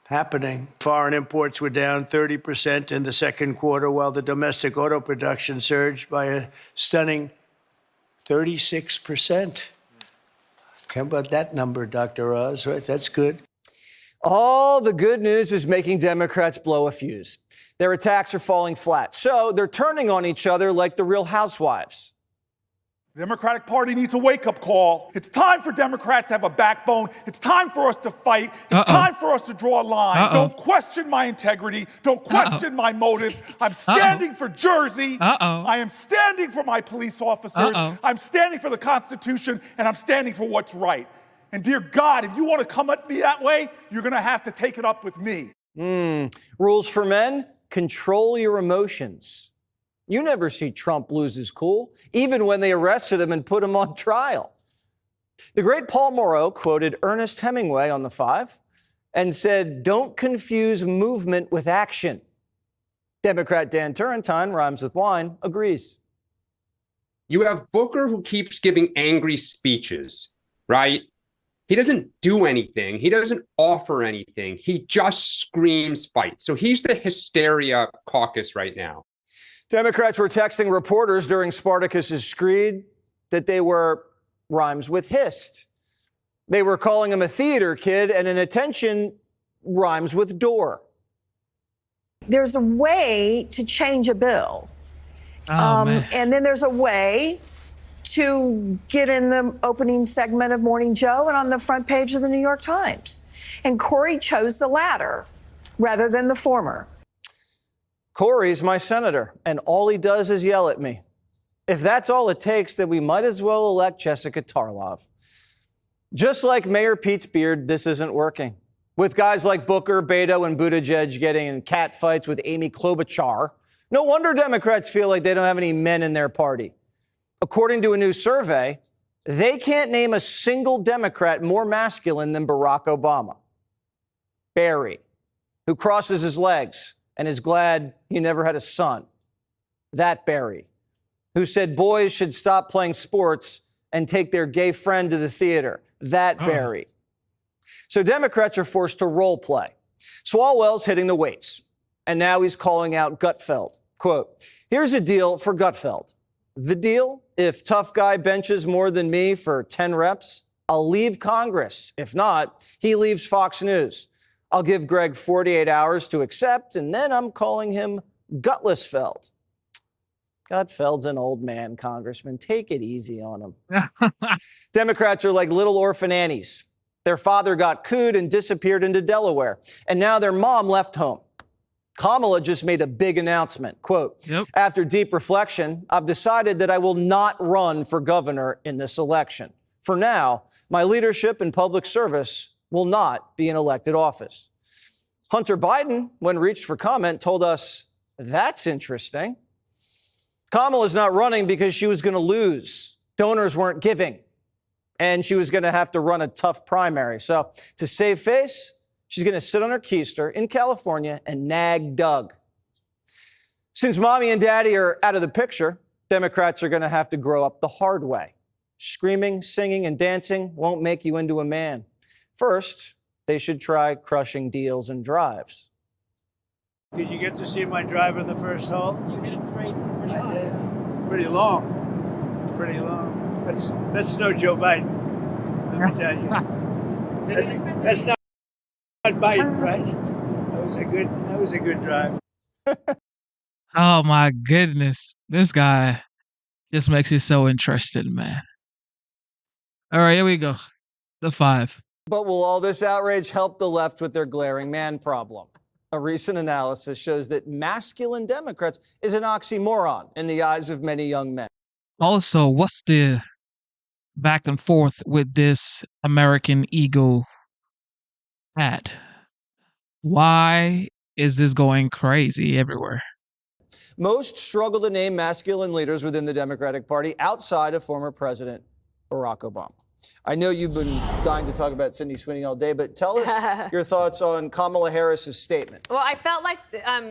happening. Foreign imports were down 30% in the second quarter, while the domestic auto production surged by a stunning 36%. How about that number, Dr. Oz? Right, that's good.
All the good news is making Democrats blow a fuse. Their attacks are falling flat, so they're turning on each other like the Real Housewives.
The Democratic Party needs a wake-up call. It's time for Democrats to have a backbone. It's time for us to fight. It's time for us to draw a line. Don't question my integrity. Don't question my motives. I'm standing for Jersey. I am standing for my police officers. I'm standing for the Constitution, and I'm standing for what's right. And dear God, if you want to come at me that way, you're going to have to take it up with me.
Rules for men: control your emotions. You never see Trump lose his cool, even when they arrested him and put him on trial. The great Paul Moreau quoted Ernest Hemingway on The Five and said, "Don't confuse movement with action." Democrat Dan Turrentine, rhymes with wine, agrees.
You have Booker, who keeps giving angry speeches, right? He doesn't do anything. He doesn't offer anything. He just screams fight. So he's the hysteria caucus right now.
Democrats were texting reporters during Spartacus's screed that they were rhymes with hissed. They were calling him a theater kid, and an attention rhymes with door.
There's a way to change a bill. And then there's a way to get in the opening segment of Morning Joe and on the front page of the New York Times. And Corey chose the latter rather than the former.
Corey's my senator, and all he does is yell at me. If that's all it takes, then we might as well elect Jessica Tarlov. Just like Mayor Pete's beard, this isn't working. With guys like Booker, Beto, and Buttigieg getting in cat fights with Amy Klobuchar, no wonder Democrats feel like they don't have any men in their party. According to a new survey, they can't name a single Democrat more masculine than Barack Obama. Barry, who crosses his legs and is glad he never had a son. That Barry, who said boys should stop playing sports and take their gay friend to the theater. That Barry. So Democrats are forced to role play. Swalwell's hitting the weights, and now he's calling out Gutfeld. Quote, "Here's a deal for Gutfeld. The deal? If tough guy benches more than me for 10 reps, I'll leave Congress. If not, he leaves Fox News. I'll give Greg 48 hours to accept, and then I'm calling him Gutless Feld. Gutfeld's an old man, Congressman. Take it easy on him. Democrats are like little orphan Annies. Their father got cooed and disappeared into Delaware, and now their mom left home. Kamala just made a big announcement. Quote, after deep reflection, I've decided that I will not run for governor in this election. For now, my leadership and public service will not be in elected office. Hunter Biden, when reached for comment, told us, that's interesting. Kamala's not running because she was going to lose. Donors weren't giving. And she was going to have to run a tough primary. So to save face, she's going to sit on her keister in California and nag Doug. Since mommy and daddy are out of the picture, Democrats are going to have to grow up the hard way. Screaming, singing, and dancing won't make you into a man. First, they should try crushing deals and drives.
Did you get to see my drive in the first hole?
You hit it straight pretty high.
I did. Pretty long. Pretty long. That's no Joe Biden, let me tell you. That's not Biden, right? That was a good drive.
Oh my goodness. This guy just makes it so interesting, man. All right, here we go. The 5.
But will all this outrage help the left with their glaring man problem? A recent analysis shows that masculine Democrats is an oxymoron in the eyes of many young men.
Also, what's the back and forth with this American Eagle ad? Why is this going crazy everywhere?
Most struggle to name masculine leaders within the Democratic Party outside of former President Barack Obama. I know you've been dying to talk about Sydney Sweeney all day, but tell us your thoughts on Kamala Harris's statement.
Well, I felt like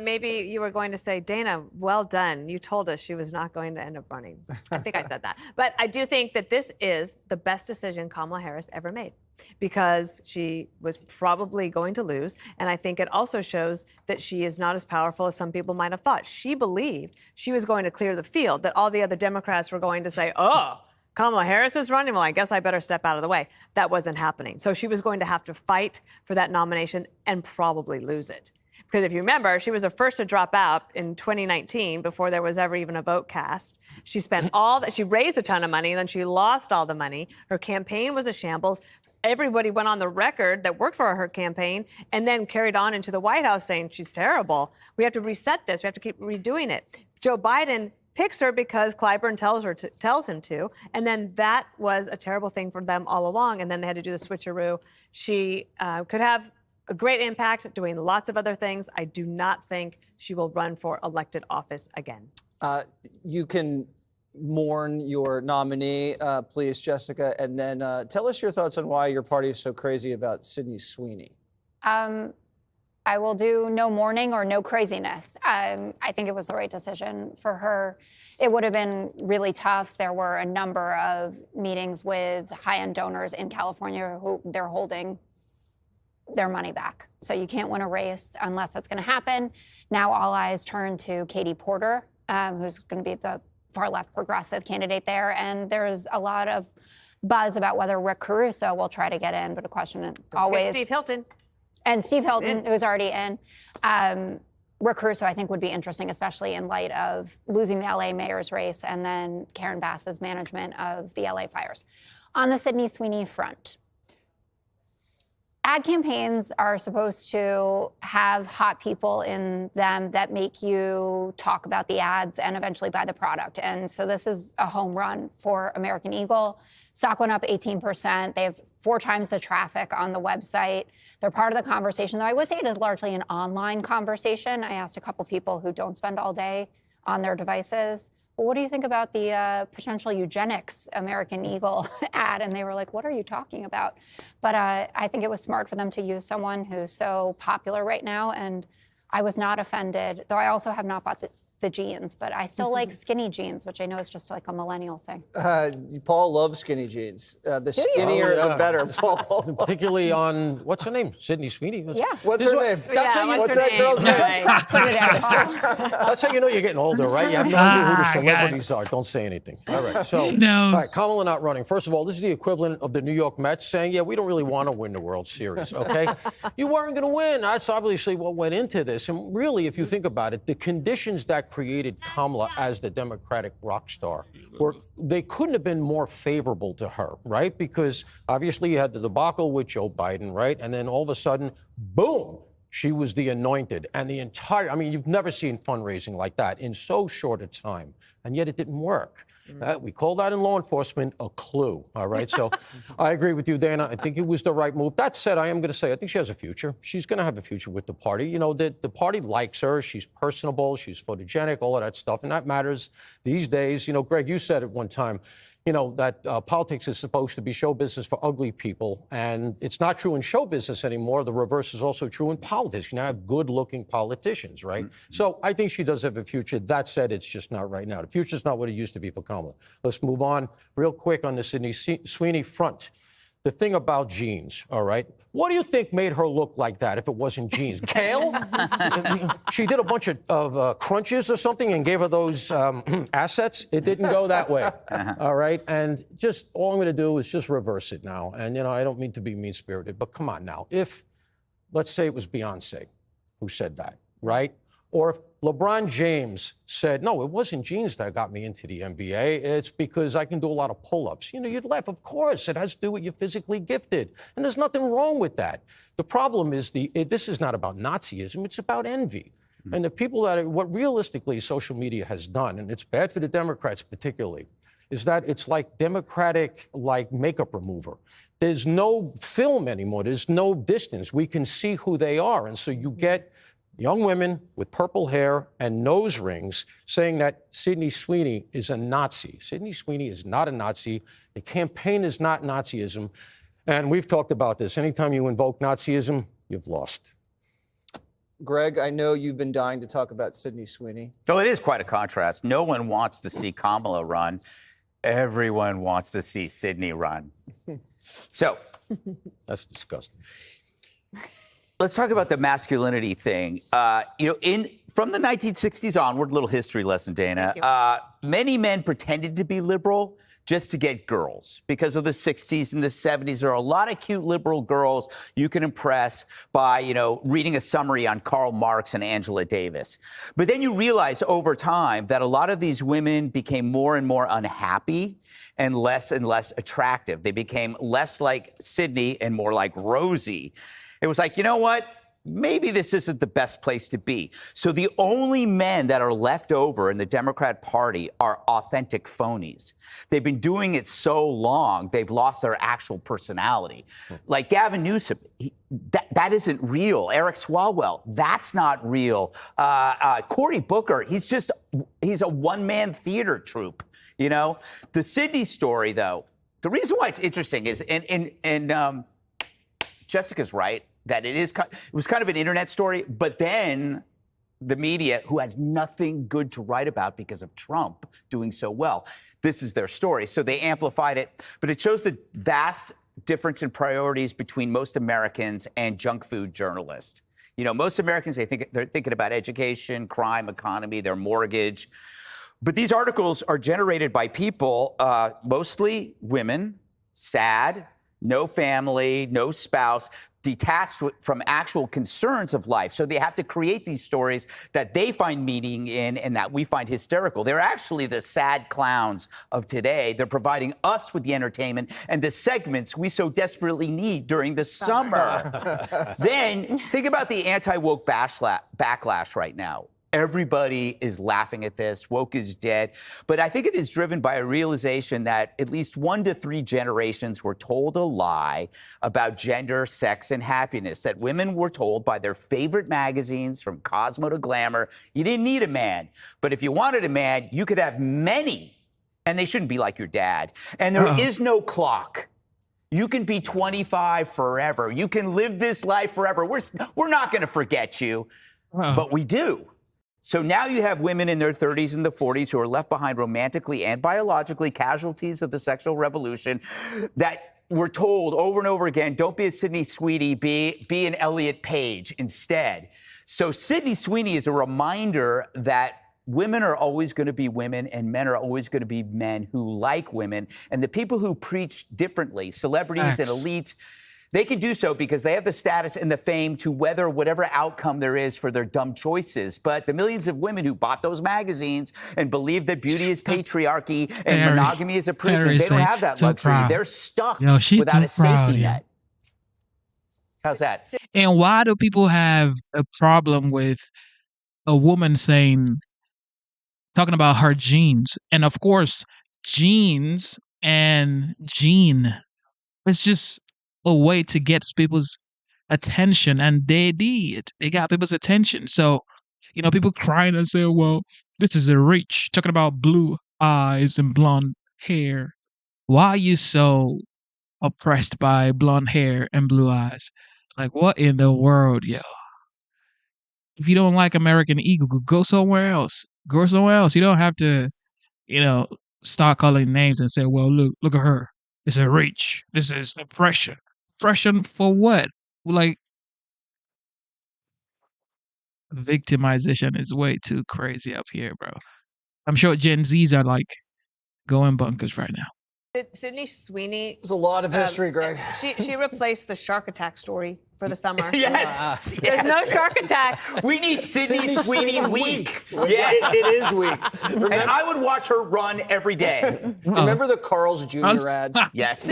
maybe you were going to say, Dana, well done. You told us she was not going to end up running. I think I said that. But I do think that this is the best decision Kamala Harris ever made because she was probably going to lose. And I think it also shows that she is not as powerful as some people might have thought. She believed she was going to clear the field, that all the other Democrats were going to say, oh, Kamala Harris is running? Well, I guess I better step out of the way. That wasn't happening. So she was going to have to fight for that nomination and probably lose it. Because if you remember, she was the first to drop out in 2019 before there was ever even a vote cast. She spent she raised a ton of money, and then she lost all the money. Her campaign was a shambles. Everybody went on the record that worked for her campaign and then carried on into the White House saying she's terrible. We have to reset this. We have to keep redoing it. Joe Biden picks her because Clyburn tells him to, and then that was a terrible thing for them all along, and then they had to do the switcheroo. She could have a great impact doing lots of other things. I do not think she will run for elected office again.
You can mourn your nominee, please, Jessica, and then tell us your thoughts on why your party is so crazy about Sydney Sweeney.
I will do no mourning or no craziness. I think it was the right decision for her. It would have been really tough. There were a number of meetings with high-end donors in California who they're holding their money back. So you can't win a race unless that's going to happen. Now all eyes turn to Katie Porter, who's going to be the far-left progressive candidate there. And there's a lot of buzz about whether Rick Caruso will try to get in, but a question always...
Steve Hilton.
And Steve Hilton, who's already in. Rick Caruso, I think, would be interesting, especially in light of losing the LA mayor's race and then Karen Bass's management of the LA fires. On the Sydney Sweeney front, ad campaigns are supposed to have hot people in them that make you talk about the ads and eventually buy the product. And so this is a home run for American Eagle. Stock went up 18%. They have 4 times the traffic on the website. They're part of the conversation, though I would say it is largely an online conversation. I asked a couple people who don't spend all day on their devices, well, what do you think about the potential eugenics American Eagle ad? And they were like, what are you talking about? But I think it was smart for them to use someone who's so popular right now. And I was not offended, though I also have not bought the the jeans, but I still like skinny jeans, which I know is just like a millennial thing.
Paul loves skinny jeans. The
Do you?
skinnier,
Oh, yeah.
the better, Paul.
Particularly on, what's her name? Sydney Sweeney?
Yeah.
What's her name?
That's how you,
what's that girl's name?
Put it out.
That's how you know you're getting older, right? You have no idea who the celebrities are. Don't say anything. All right. So,
No.
all right, Kamala not running. First of all, this is the equivalent of the New York Mets saying, yeah, we don't really want to win the World Series, okay? You weren't going to win. That's obviously what went into this. And really, if you think about it, the conditions that created Kamala as the Democratic rock star they couldn't have been more favorable to her, right? Because obviously you had the debacle with Joe Biden, right? And then all of a sudden, boom, she was the anointed. And the entire, I mean, you've never seen fundraising like that in so short a time. And yet it didn't work. We call that in law enforcement a clue, all right? So I agree with you, Dana. I think it was the right move. That said, I am going to say I think she has a future. She's going to have a future with the party. You know, the party likes her. She's personable. She's photogenic, all of that stuff. And that matters these days. You know, Greg, you said at one time, you know, that politics is supposed to be show business for ugly people. And it's not true in show business anymore. The reverse is also true in politics. You now have good-looking politicians, right? So I think she does have a future. That said, it's just not right now. The future's not what it used to be for Kamala. Let's move on real quick on the Sydney Sweeney front. The thing about jeans, all right? What do you think made her look like that if it wasn't jeans? Kale? She did a bunch of crunches or something and gave her those assets. It didn't go that way, all right? And just all I'm going to do is just reverse it now. And, you know, I don't mean to be mean-spirited, but come on now. If, let's say it was Beyonce who said that, right? Or if LeBron James said, no, it wasn't jeans that got me into the NBA. It's because I can do a lot of pull-ups. You know, you'd laugh. Of course, it has to do with you're physically gifted. And there's nothing wrong with that. The problem is this is not about Nazism. It's about envy. And the people what realistically social media has done, and it's bad for the Democrats particularly, is that it's like Democratic, like makeup remover. There's no film anymore. There's no distance. We can see who they are. And so you get young women with purple hair and nose rings saying that Sydney Sweeney is a Nazi. Sydney Sweeney is not a Nazi. The campaign is not Nazism. And we've talked about this. Anytime you invoke Nazism, you've lost.
Greg, I know you've been dying to talk about Sydney Sweeney.
Oh, it is quite a contrast. No one wants to see Kamala run. Everyone wants to see Sydney run. So
that's disgusting.
Let's talk about the masculinity thing. You know, from the 1960s onward, little history lesson, Dana. Many men pretended to be liberal just to get girls. Because of the 60s and the 70s, there are a lot of cute liberal girls you can impress by, you know, reading a summary on Karl Marx and Angela Davis. But then you realize over time that a lot of these women became more and more unhappy and less attractive. They became less like Sydney and more like Rosie. It was like, you know what? Maybe this isn't the best place to be. So the only men that are left over in the Democrat Party are authentic phonies. They've been doing it so long, they've lost their actual personality. Like Gavin Newsom, that isn't real. Eric Swalwell, that's not real. Cory Booker, he's a one-man theater troupe, you know? The Sydney story, though, the reason why it's interesting is, and Jessica's right, that it was kind of an internet story, but then the media, who has nothing good to write about because of Trump doing so well, this is their story. So they amplified it, but it shows the vast difference in priorities between most Americans and junk food journalists. You know, most Americans, they're thinking about education, crime, economy, their mortgage. But these articles are generated by people, mostly women, sad, no family, no spouse, detached from actual concerns of life. So they have to create these stories that they find meaning in and that we find hysterical. They're actually the sad clowns of today. They're providing us with the entertainment and the segments we so desperately need during the summer. Then think about the anti-woke backlash right now. Everybody is laughing at this. Woke is dead. But I think it is driven by a realization that at least 1 to 3 generations were told a lie about gender, sex, and happiness. That women were told by their favorite magazines, from Cosmo to Glamour, you didn't need a man. But if you wanted a man, you could have many. And they shouldn't be like your dad. And there is no clock. You can be 25 forever. You can live this life forever. We're not going to forget you. But we do. So now you have women in their 30s and the 40s who are left behind romantically and biologically, casualties of the sexual revolution, that were told over and over again, don't be a Sydney Sweeney, be an Elliot Page instead. So Sydney Sweeney is a reminder that women are always going to be women and men are always going to be men who like women. And the people who preach differently, celebrities and elites, they can do so because they have the status and the fame to weather whatever outcome there is for their dumb choices. But the millions of women who bought those magazines and believe that beauty is patriarchy and monogamy is a prison, they don't have that luxury. They're stuck without a safety net. How's that?
And why do people have a problem with a woman talking about her genes? And of course, genes and gene, it's just a way to get people's attention, and they did. They got people's attention. So, people crying and say, well, this is a reach, talking about blue eyes and blonde hair. Why are you so oppressed by blonde hair and blue eyes? Like, what in the world, yo? If you don't like American Eagle, go somewhere else. Go somewhere else. You don't have to, start calling names and say, well, look at her. It's a reach. This is oppression. Oppression for what? Like, victimization is way too crazy up here, bro. I'm sure Gen Zs are like going bunkers right now.
Sydney Sweeney.
There's a lot of history, Greg.
She replaced the shark attack story for the summer.
Yes.
There's no shark attack.
We need Sydney Sweeney week.
Yes, it is week.
And I would watch her run every day.
Remember the Carl's Jr. ad?
Yes.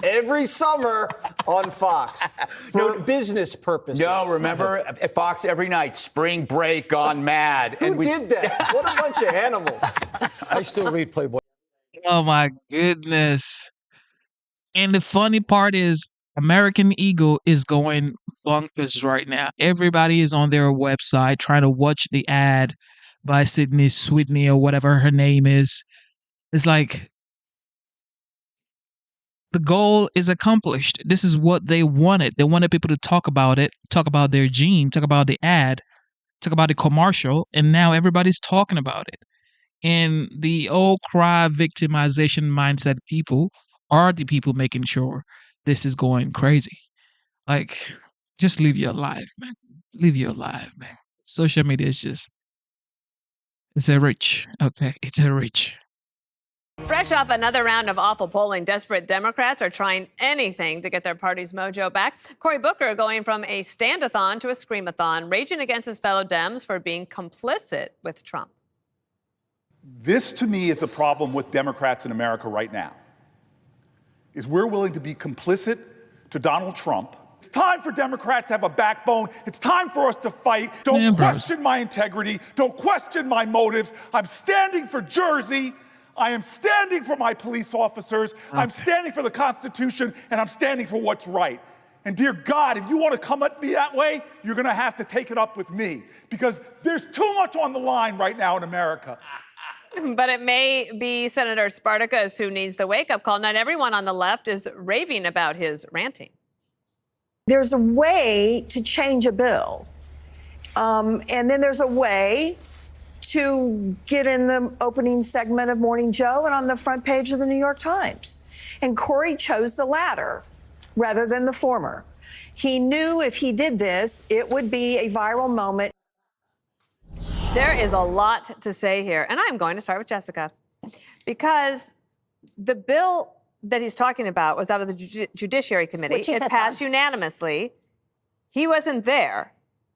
Every summer on Fox for business purposes.
No, remember at Fox every night, spring break gone mad.
Who did that? What a bunch of animals.
I still read Playboy.
Oh my goodness. And the funny part is American Eagle is going bonkers right now. Everybody is on their website trying to watch the ad by Sydney Sweeney or whatever her name is. It's like the goal is accomplished. This is what they wanted. They wanted people to talk about it, talk about their gene, talk about the ad, talk about the commercial, and now everybody's talking about it. And the old cry victimization mindset people are the people making sure this is going crazy. Like, just live your life, man. Live your life, man. Social media is just, it's a reach. Okay, it's a reach.
Fresh off another round of awful polling, desperate Democrats are trying anything to get their party's mojo back. Cory Booker going from a stand-a-thon to a scream-a-thon, raging against his fellow Dems for being complicit with Trump.
This, to me, is the problem with Democrats in America right now, is we're willing to be complicit to Donald Trump. It's time for Democrats to have a backbone. It's time for us to fight. Don't question my integrity. Don't question my motives. I'm standing for Jersey. I am standing for my police officers. I'm standing for the Constitution, and I'm standing for what's right. And dear God, if you want to come at me that way, you're going to have to take it up with me, because there's too much on the line right now in America.
But it may be Senator Spartacus who needs the wake-up call. Not everyone on the left is raving about his ranting.
There's a way to change a bill. And then there's a way to get in the opening segment of Morning Joe and on the front page of the New York Times. And Cory chose the latter rather than the former. He knew if he did this, it would be a viral moment.
There is a lot to say here, and I'm going to start with Jessica, because the bill that he's talking about was out of the Judiciary Committee. It passed unanimously. He wasn't there.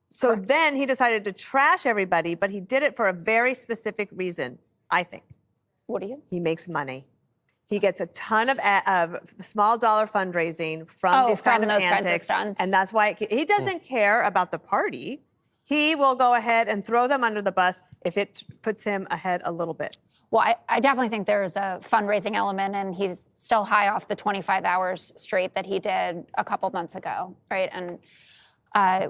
So then he decided to trash everybody, but he did it for a very specific reason, I think.
What do you?
He makes money. He gets a ton of small dollar fundraising from these kind of antics, and that's why he doesn't care about the party. He will go ahead and throw them under the bus if it puts him ahead a little bit.
Well, I definitely think there's a fundraising element, and he's still high off the 25 hours straight that he did a couple months ago, right? And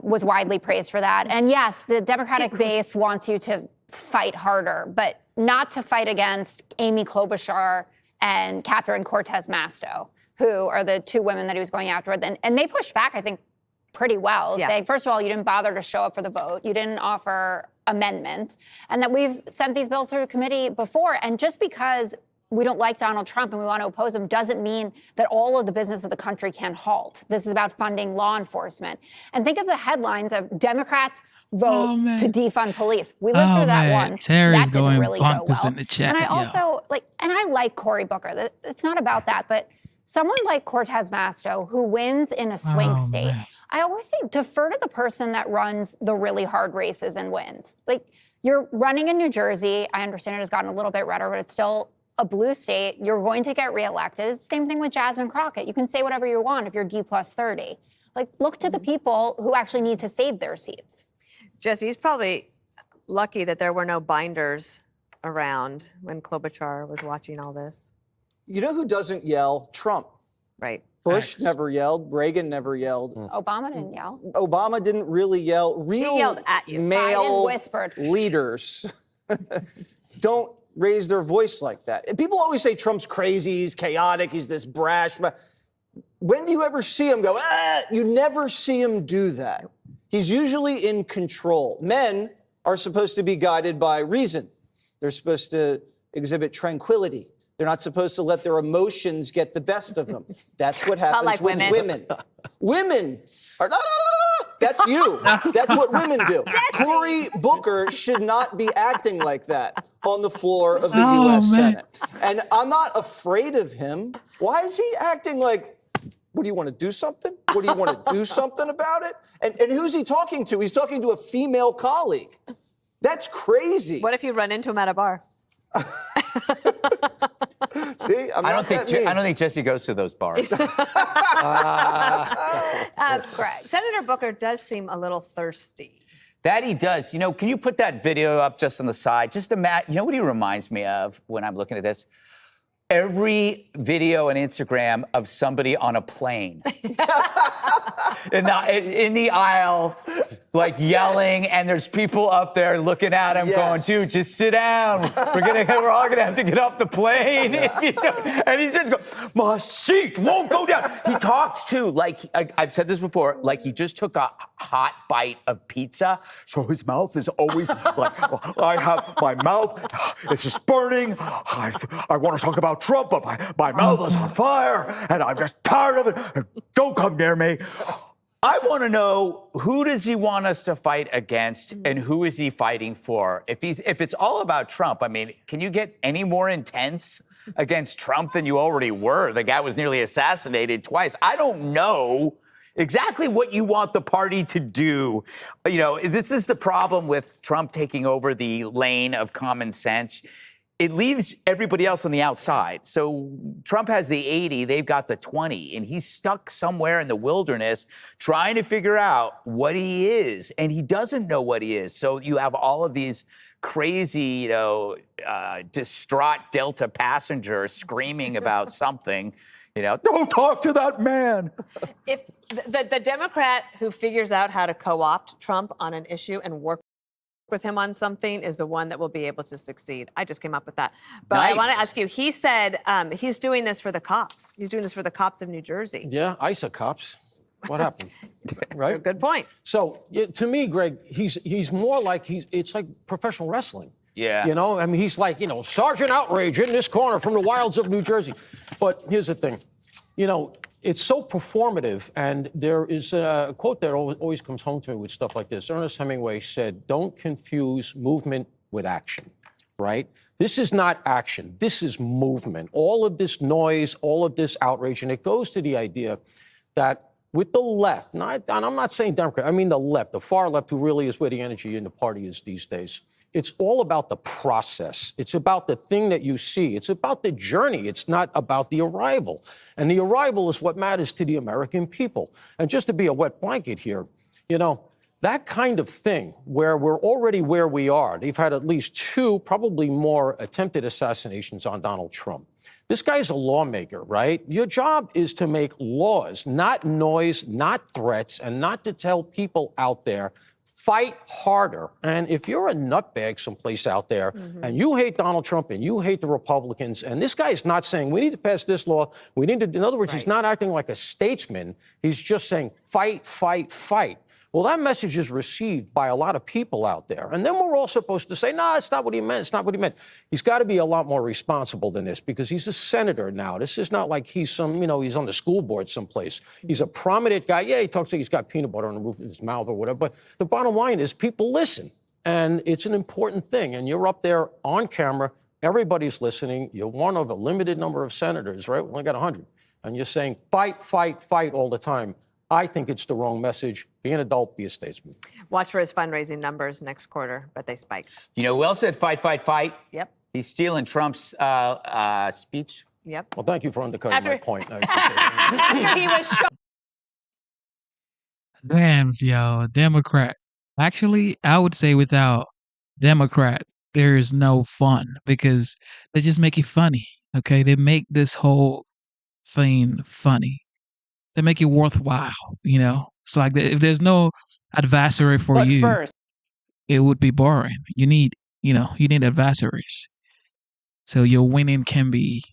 was widely praised for that. And yes, the Democratic base wants you to fight harder, but not to fight against Amy Klobuchar and Catherine Cortez Masto, who are the two women that he was going after. And they pushed back, I think, pretty well,
Yeah.
saying, first of all, you didn't bother to show up for the vote. You didn't offer amendments, and that we've sent these bills through the committee before. And just because we don't like Donald Trump and we want to oppose him doesn't mean that all of the business of the country can halt. This is about funding law enforcement. And think of the headlines of Democrats vote to defund police. We lived through that once.
Terry's
that didn't
going
really go
bonkers
well.
in the chat.
And I also I like Cory Booker. It's not about that, but someone like Cortez Masto who wins in a swing state, I always say defer to the person that runs the really hard races and wins. Like, you're running in New Jersey. I understand it has gotten a little bit redder, but it's still a blue state. You're going to get reelected. It's the same thing with Jasmine Crockett. You can say whatever you want if you're D+30. Like, look to the people who actually need to save their seats.
Jesse, he's probably lucky that there were no binders around when Klobuchar was watching all this.
You know who doesn't yell? Trump.
Right.
Bush never yelled. Reagan never yelled.
Obama didn't yell.
Obama didn't really yell. Real
yelled at you.
male
Biden whispered.
leaders don't raise their voice like that. And people always say Trump's crazy, he's chaotic, he's this brash. When do you ever see him go, ah? You never see him do that. He's usually in control. Men are supposed to be guided by reason. They're supposed to exhibit tranquility. They're not supposed to let their emotions get the best of them. That's what happens
like
with
women.
women. Women are, that's you. That's what women do. Cory Booker should not be acting like that on the floor of the U.S. Senate. And I'm not afraid of him. Why is he acting like, what, do you want to do something? What, do you want to do something about it? And who's he talking to? He's talking to a female colleague. That's crazy.
What if you run into him at a bar?
See,
I don't think Jesse goes to those bars.
Greg, Senator Booker does seem a little thirsty.
That he does. You know, can you put that video up just on the side? Just imagine, you know what he reminds me of when I'm looking at this? Every video on Instagram of somebody on a plane in the aisle, like yelling, and there's people up there looking at him going, dude, just sit down. We're all gonna have to get off the plane if you don't. And he's just going, my seat won't go down. He talks too, like, I've said this before, like he just took a hot bite of pizza, so his mouth is always like, I have my mouth, it's just burning. I want to talk about Trump, but my mouth is on fire, and I'm just tired of it. Don't come near me. I want to know, who does he want us to fight against, and who is he fighting for? If it's all about Trump, I mean, can you get any more intense against Trump than you already were? The guy was nearly assassinated twice. I don't know exactly what you want the party to do. You know, this is the problem with Trump taking over the lane of common sense. It leaves everybody else on the outside. So Trump has the 80, they've got the 20, and he's stuck somewhere in the wilderness trying to figure out what he is, and he doesn't know what he is. So you have all of these crazy, distraught Delta passengers screaming about something. Don't talk to that man.
If the Democrat who figures out how to co-opt Trump on an issue and work with him on something is the one that will be able to succeed. I just came up with that. But
Nice.
I want to ask you, he said he's doing this for the cops. He's doing this for the cops of New Jersey.
Yeah, ISA cops. What happened? Right?
Good point.
So to me, Greg, he's more like it's like professional wrestling.
Yeah.
I mean, he's like, Sergeant Outrage in this corner from the wilds of New Jersey. But here's the thing, it's so performative, and there is a quote that always comes home to me with stuff like this. Ernest Hemingway said, don't confuse movement with action, right? This is not action. This is movement. All of this noise, all of this outrage, and it goes to the idea that with the left, and I'm not saying Democrat, I mean the left, the far left, who really is where the energy in the party is these days. It's all about the process. It's about the thing that you see. It's about the journey. It's not about the arrival. And the arrival is what matters to the American people. And just to be a wet blanket here, that kind of thing where we're already where we are, they've had at least 2, probably more, attempted assassinations on Donald Trump. This guy's a lawmaker, right? Your job is to make laws, not noise, not threats, and not to tell people out there, fight harder. And if you're a nutbag someplace out there and you hate Donald Trump and you hate the Republicans, and this guy is not saying we need to pass this law, we need to, in other words, he's not acting like a statesman. He's just saying fight, fight, fight. Well, that message is received by a lot of people out there. And then we're all supposed to say, no, it's not what he meant. It's not what he meant. He's got to be a lot more responsible than this because he's a senator now. This is not like he's some, he's on the school board someplace. He's a prominent guy. Yeah, he talks like he's got peanut butter on the roof of his mouth or whatever. But the bottom line is people listen. And it's an important thing. And you're up there on camera. Everybody's listening. You're one of a limited number of senators, right? We only got 100. And you're saying fight, fight, fight all the time. I think it's the wrong message. Be an adult, be a statesman.
Watch for his fundraising numbers next quarter, but they spike.
You know, Will said fight, fight, fight.
Yep.
He's stealing Trump's speech.
Yep.
Well, thank you for undercutting my point.
After he was shown.
Damn, yo, Democrat. Actually, I would say without Democrat, there is no fun because they just make it funny. Okay, they make this whole thing funny. They make it worthwhile. It's like if there's no adversary for you, it would be boring. You need adversaries. So your winning can be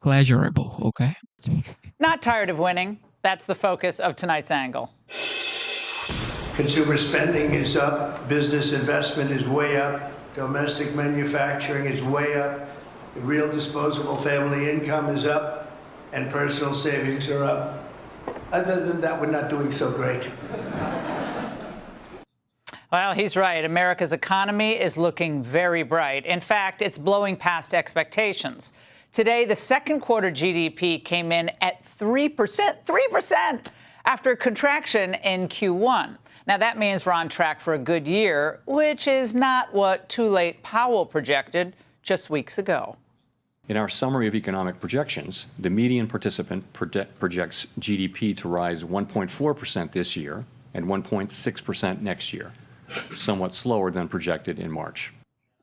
pleasurable. Okay.
Not tired of winning. That's the focus of tonight's angle.
Consumer spending is up. Business investment is way up. Domestic manufacturing is way up. The real disposable family income is up. And personal savings are up. Other than that, we're not doing so great.
Well, he's right. America's economy is looking very bright. In fact, it's blowing past expectations. Today, the second quarter GDP came in at 3%, after a contraction in Q1. Now, that means we're on track for a good year, which is not what Too Late Powell projected just weeks ago.
In our summary of economic projections, the median participant projects GDP to rise 1.4% this year and 1.6% next year, somewhat slower than projected in March.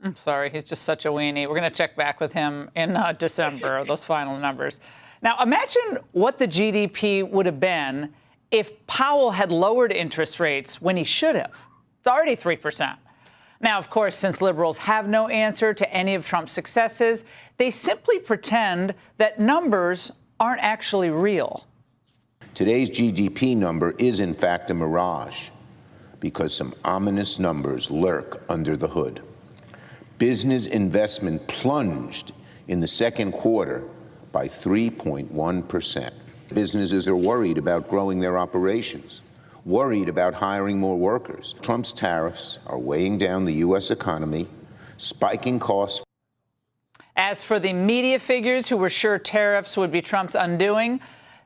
I'm sorry, he's just such a weenie. We're going to check back with him in December, those final numbers. Now, imagine what the GDP would have been if Powell had lowered interest rates when he should have. It's already 3%. Now, of course, since liberals have no answer to any of Trump's successes, they simply pretend that numbers aren't actually real.
Today's GDP number is, in fact, a mirage because some ominous numbers lurk under the hood. Business investment plunged in the second quarter by 3.1%. Businesses are worried about growing their operations, worried about hiring more workers. Trump's tariffs are weighing down the U.S. economy, spiking costs.
As for the media figures who were sure tariffs would be Trump's undoing,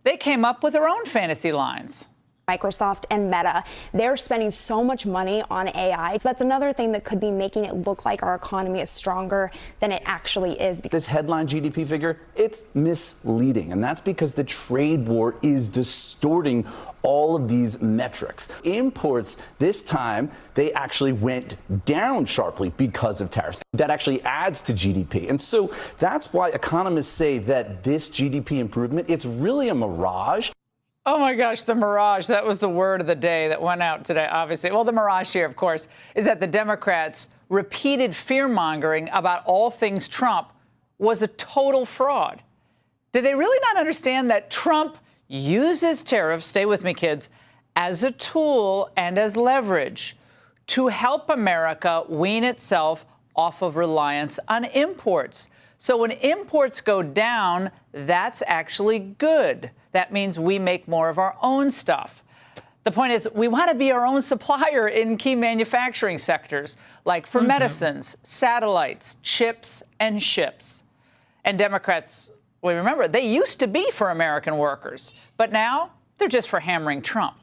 they came up with their own fantasy lines.
Microsoft and Meta, they're spending so much money on AI. So that's another thing that could be making it look like our economy is stronger than it actually is.
This headline GDP figure, it's misleading. And that's because the trade war is distorting all of these metrics. Imports this time, they actually went down sharply because of tariffs. That actually adds to GDP. And so that's why economists say that this GDP improvement, it's really a mirage.
Oh my gosh, the mirage. That was the word of the day that went out today, obviously. Well, the mirage here, of course, is that the Democrats' repeated fear-mongering about all things Trump was a total fraud. Did they really not understand that Trump uses tariffs, stay with me, kids, as a tool and as leverage to help America wean itself off of reliance on imports? So when imports go down, that's actually good. That means we make more of our own stuff. The point is, we want to be our own supplier in key manufacturing sectors, like for medicines, satellites, chips, and ships. And Democrats, well, remember, they used to be for American workers, but now they're just for hammering Trump.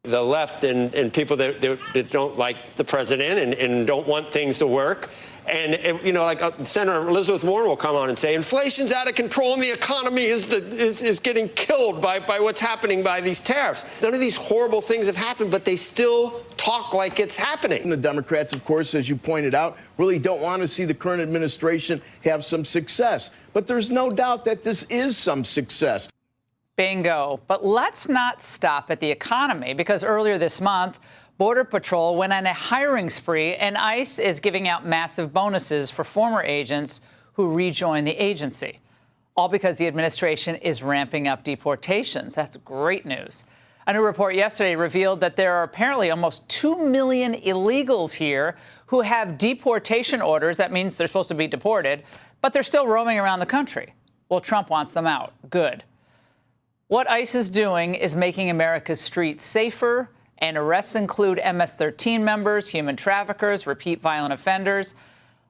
The left and people that don't like the president and don't want things to work. And, like Senator Elizabeth Warren will come on and say, inflation's out of control and the economy is getting killed by what's happening by these tariffs. None of these horrible things have happened, but they still talk like it's happening.
And the Democrats, of course, as you pointed out, really don't want to see the current administration have some success. But there's no doubt that this is some success.
Bingo. But let's not stop at the economy, because earlier this month, Border Patrol went on a hiring spree, and ICE is giving out massive bonuses for former agents who rejoin the agency, all because the administration is ramping up deportations. That's great news. A new report yesterday revealed that there are apparently almost 2 million illegals here who have deportation orders. That means they're supposed to be deported, but they're still roaming around the country. Well, Trump wants them out. Good. What ICE is doing is making America's streets safer, and arrests include MS-13 members, human traffickers, repeat violent offenders,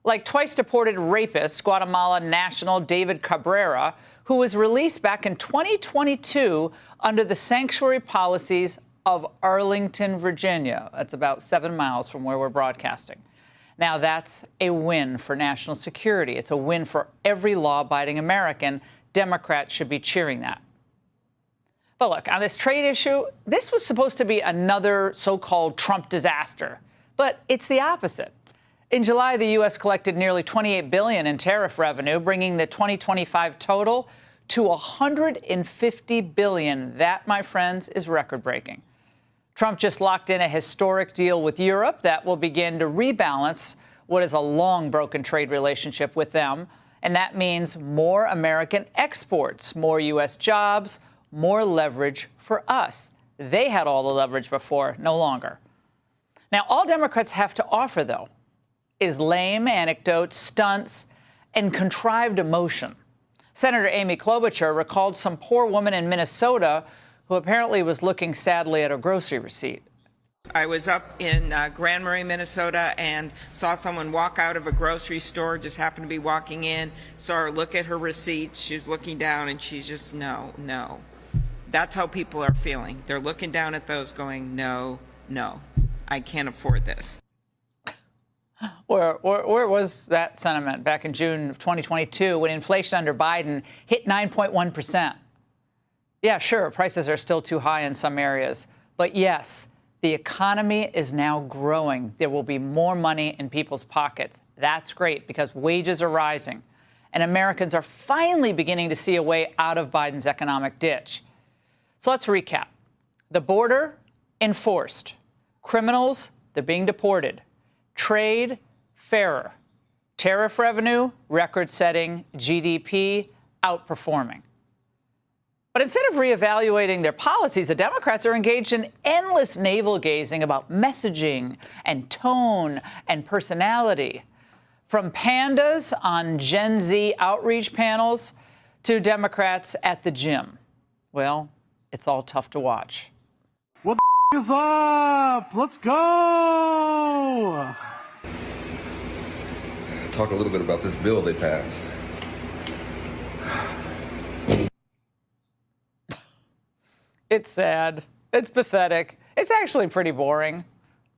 like twice-deported rapist Guatemala national David Cabrera, who was released back in 2022 under the sanctuary policies of Arlington, Virginia. That's about 7 miles from where we're broadcasting. Now, that's a win for national security. It's a win for every law-abiding American. Democrats should be cheering that. But look, on this trade issue, this was supposed to be another so-called Trump disaster. But it's the opposite. In July, the U.S. collected nearly $28 billion in tariff revenue, bringing the 2025 total to $150 billion. That, my friends, is record-breaking. Trump just locked in a historic deal with Europe that will begin to rebalance what is a long broken trade relationship with them. And that means more American exports, more U.S. jobs, more leverage for us. They had all the leverage before, no longer. Now, all Democrats have to offer, though, is lame anecdotes, stunts, and contrived emotion. Senator Amy Klobuchar recalled some poor woman in Minnesota who apparently was looking sadly at a grocery receipt.
I was up in Grand Marais, Minnesota, and saw someone walk out of a grocery store, just happened to be walking in, saw her look at her receipt. She was looking down, and she's just, no, no. That's how people are feeling. They're looking down at those going, no, no, I can't afford this.
Where was that sentiment back in June of 2022 when inflation under Biden hit 9.1%? Yeah, sure, prices are still too high in some areas. But yes, the economy is now growing. There will be more money in people's pockets. That's great because wages are rising. And Americans are finally beginning to see a way out of Biden's economic ditch. So let's recap. The border, enforced. Criminals, they're being deported. Trade, fairer. Tariff revenue, record-setting. GDP, outperforming. But instead of reevaluating their policies, the Democrats are engaged in endless navel-gazing about messaging and tone and personality. From pandas on Gen Z outreach panels to Democrats at the gym. Well, it's all tough to watch.
What the is up? Let's go!
Talk a little bit about this bill they passed.
It's sad. It's pathetic. It's actually pretty boring.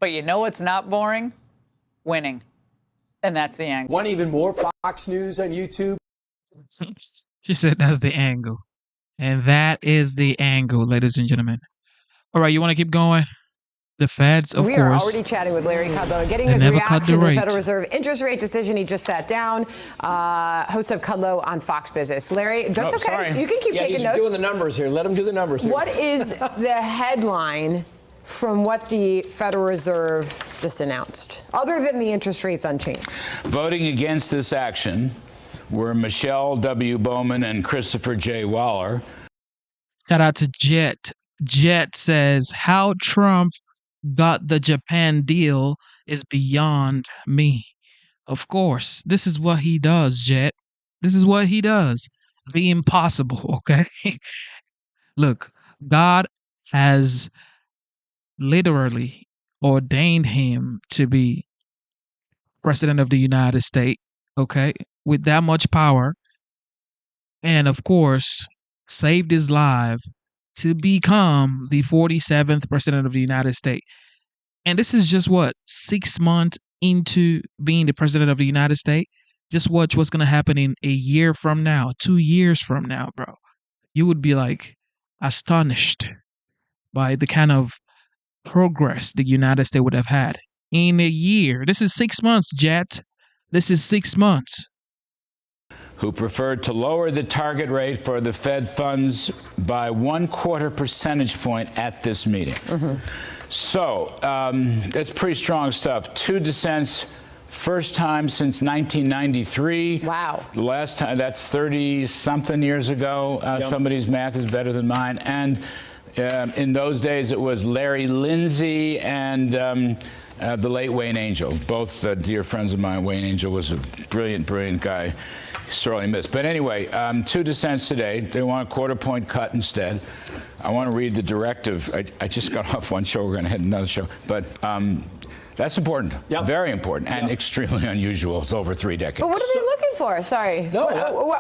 But you know what's not boring? Winning. And that's the angle.
Want even more Fox News on YouTube?
She said that's the angle. And that is the angle, ladies and gentlemen. All right, you want to keep going? The Feds, of course.
We are already chatting with Larry Kudlow, getting his reaction to the Federal Reserve interest rate decision. He just sat down. Host of Kudlow on Fox Business. Larry, that's okay.
Sorry.
You can keep taking notes.
He's doing the numbers here. Let him do the numbers here.
What is the headline from what the Federal Reserve just announced, other than the interest rates unchanged?
Voting against this action were Michelle W. Bowman and Christopher J. Waller.
Shout out to Jet. Jet says, how Trump got the Japan deal is beyond me. Of course, this is what he does, Jet. This is what he does. The impossible, okay? Look, God has literally ordained him to be president of the United States, okay? With that much power. And of course, saved his life to become the 47th president of the United States. And this is just what, 6 months into being the president of the United States? Just watch what's going to happen in a year from now, 2 years from now, bro. You would be like astonished by the kind of progress the United States would have had in a year. This is 6 months, Jet. This is 6 months.
Who preferred to lower the target rate for the Fed funds by 1/4 percentage point at this meeting. So that's pretty strong stuff. 2 dissents. First time since 1993.
Wow.
The last time, that's 30-something years ago. Somebody's math is better than mine. And in those days, it was Larry Lindsay and the late Wayne Angel, both dear friends of mine. Wayne Angel was a brilliant, brilliant guy. Sorely missed. But anyway, 2 dissents today. They want a quarter-point cut instead. I want to read the directive. I just got off one show. We're going to hit another show. But that's important. Very important and extremely unusual. It's over 3 decades.
But what are they looking for? Sorry.
No.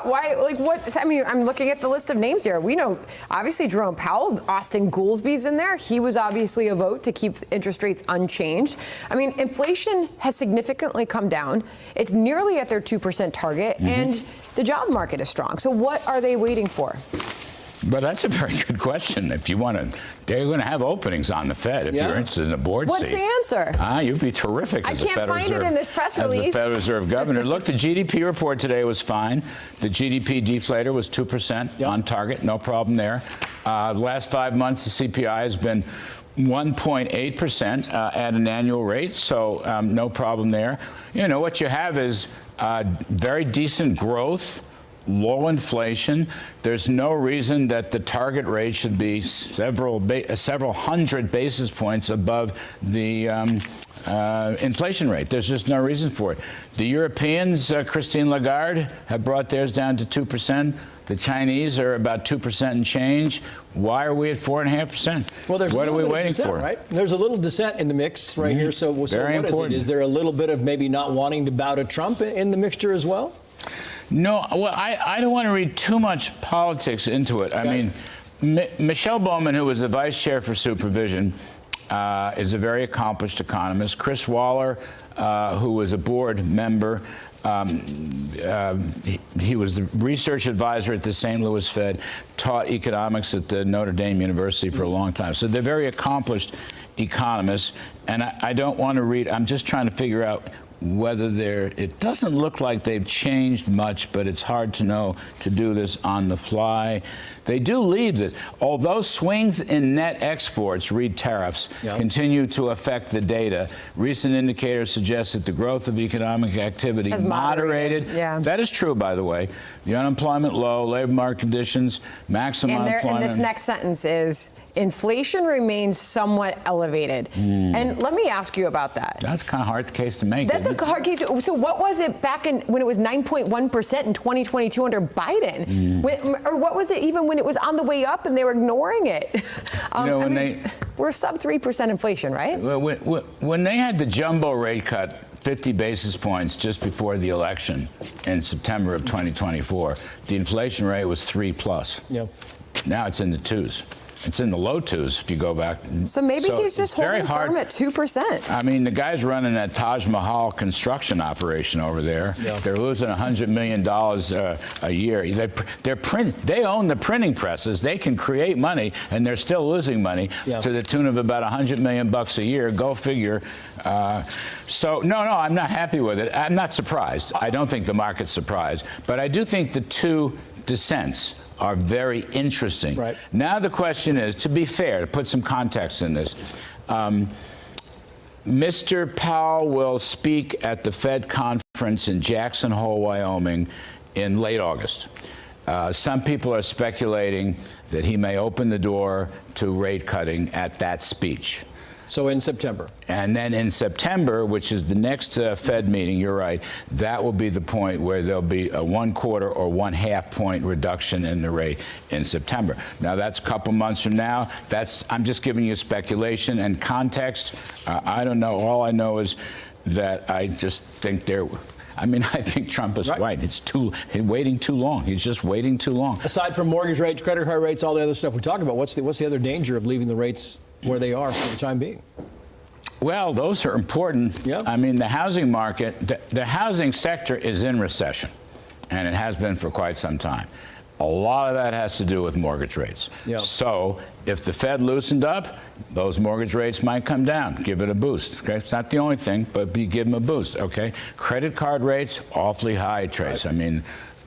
Why? Like what? I mean, I'm looking at the list of names here. We know, obviously, Jerome Powell, Austin Goolsby's in there. He was obviously a vote to keep interest rates unchanged. I mean, inflation has significantly come down. It's nearly at their 2% target, and the job market is strong. So what are they waiting for?
But that's a very good question. If you want to, they're going to have openings on the Fed if you're interested in a board seat.
What's the answer?
You'd be terrific as a Federal Reserve.
I can't find it in this press release.
As the Federal Reserve governor. Look, the GDP report today was fine. The GDP deflator was 2% on target. No problem there. The last 5 months, the CPI has been 1.8% at an annual rate, so no problem there. You know, what you have is very decent growth, low inflation. There's no reason that the target rate should be several hundred basis points above the inflation rate. There's just no reason for it. The Europeans, Christine Lagarde, have brought theirs down to 2%. The Chinese are about 2% and change. Why are we at 4.5%?
Well, there's
what are we waiting
dissent,
for?
Right? There's a little dissent in the mix right here. So what
important.
is it? Is there a little bit of maybe not wanting to bow to Trump in the mixture as well?
No, well, I don't want to read too much politics into it. I mean, Michelle Bowman, who was the vice chair for supervision, is a very accomplished economist. Chris Waller, who was a board member, he was the research advisor at the St. Louis Fed, taught economics at the Notre Dame University for a long time. So they're very accomplished economists. And I don't want to read, I'm just trying to figure out whether it doesn't look like they've changed much, but it's hard to know to do this on the fly. They do lead this. Although swings in net exports, read tariffs, continue to affect the data, recent indicators suggest that the growth of economic activity has moderated. That is true, by the way. The unemployment low, labor market conditions, maximum unemployment.
And this next sentence is, inflation remains somewhat elevated. And let me ask you about that.
That's kind of hard case to make.
That's a hard case. So what was it back when it was 9.1% in 2022 under Biden? Or what was it even when it was on the way up and they were ignoring it? We're sub 3% inflation, right?
When they had the jumbo rate cut, 50 basis points just before the election in September of 2024, the inflation rate was 3+. Now it's in the 2s. It's in the low 2s if you go back.
So maybe he's just holding firm at 2%.
I mean, the guy's running that Taj Mahal construction operation over there. They're losing $100 million a year. They own the printing presses. They can create money, and they're still losing money to the tune of about $100 million a year. Go figure. So no, I'm not happy with it. I'm not surprised. I don't think the market's surprised, but I do think the 2 dissents are very interesting. Now the question is, to be fair, to put some context in this, Mr. Powell will speak at the Fed conference in Jackson Hole, Wyoming in late August. Some people are speculating that he may open the door to rate cutting at that speech.
So in September.
And then in September, which is the next Fed meeting, you're right, that will be the point where there'll be a 1/4 or 1/2 point reduction in the rate in September. Now, that's a couple months from now. I'm just giving you speculation and context. I don't know. All I know is that I just think I think Trump is right. He's waiting too long. He's just waiting too long.
Aside from mortgage rates, credit card rates, all the other stuff we talk about, what's the other danger of leaving the rates where they are for the time being?
Well, those are important. I mean, the housing market, the housing sector is in recession, and it has been for quite some time. A lot of that has to do with mortgage rates. So if the Fed loosened up, those mortgage rates might come down. Give it a boost. Okay, it's not the only thing, but give them a boost. Okay, credit card rates awfully high, Trace. I mean,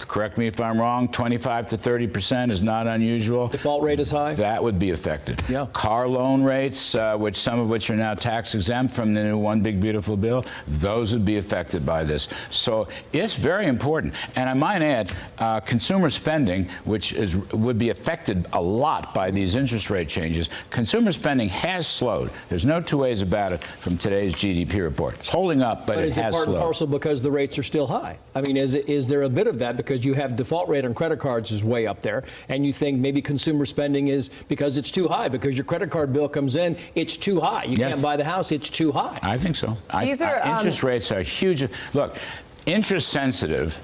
correct me if I'm wrong, 25 to 30% is not unusual.
Default rate is high?
That would be affected.
Yeah.
Car loan rates, which some of which are now tax exempt from the new One Big Beautiful Bill, those would be affected by this. So it's very important. And I might add, consumer spending, which would be affected a lot by these interest rate changes, consumer spending has slowed. There's no two ways about it from today's GDP report. It's holding up, but it
is
has
it part
slowed.
and parcel because the rates are still high? I mean, is there a bit of that because you have default rate on credit cards is way up there, and you think maybe consumer spending is because it's too high, because your credit card bill comes in, it's too high. You can't buy the house, it's too high.
I think so. Interest rates are huge. Look, interest sensitive.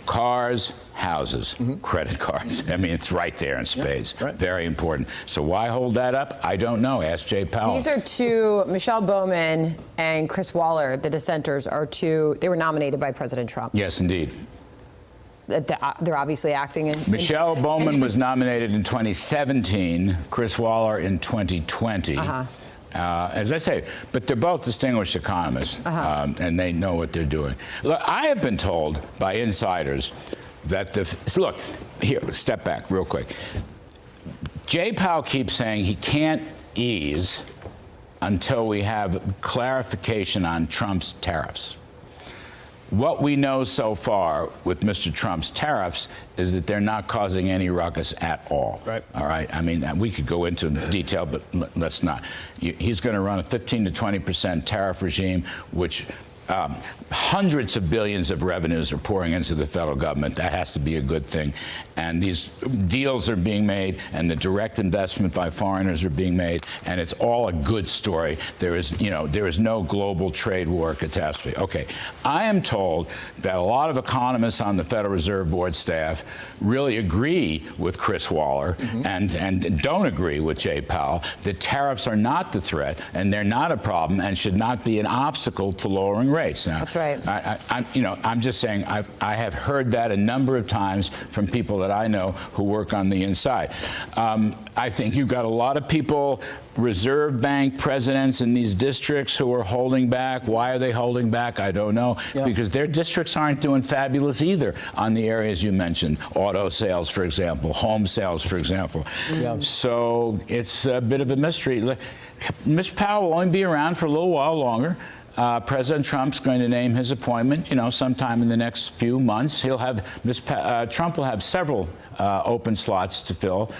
Cars, houses, credit cards. I mean, it's right there in spades.
Right.
Very important. So why hold that up? I don't know. Ask Jay Powell.
These are two, Michelle Bowman and Chris Waller, the dissenters, are two, they were nominated by President Trump.
Yes, indeed.
They're obviously acting in.
Michelle Bowman was nominated in 2017, Chris Waller in 2020. As I say, but they're both distinguished economists, and they know what they're doing. Look, I have been told by insiders that look, here, step back real quick. Jay Powell keeps saying he can't ease until we have clarification on Trump's tariffs. What we know so far with Mr. Trump's tariffs is that they're not causing any ruckus at all. Right. All right. I mean, we could go into detail, but let's not. He's going to run a 15 to 20% tariff regime, which hundreds of billions of revenues are pouring into the federal government. That has to be a good thing. And these deals are being made, and the direct investment by foreigners are being made, and it's all a good story. There is no global trade war catastrophe. Okay, I am told that a lot of economists on the Federal Reserve Board staff really agree with Chris Waller and don't agree with Jay Powell that tariffs are not the threat, and they're not a problem, and should not be an obstacle to lowering rates. Now, that's right. I'm just saying I have heard that a number of times from people that I know who work on the inside. I think you've got a lot of people, Reserve Bank presidents in these districts who are holding back. Why are they holding back? I don't know. Because their districts aren't doing fabulous either on the areas you mentioned. Auto sales, for example, home sales, for example. So it's a bit of a mystery. Mr. Powell will only be around for a little while longer. President Trump's going to name his appointment, sometime in the next few months. He'll have Trump will have several open slots to fill,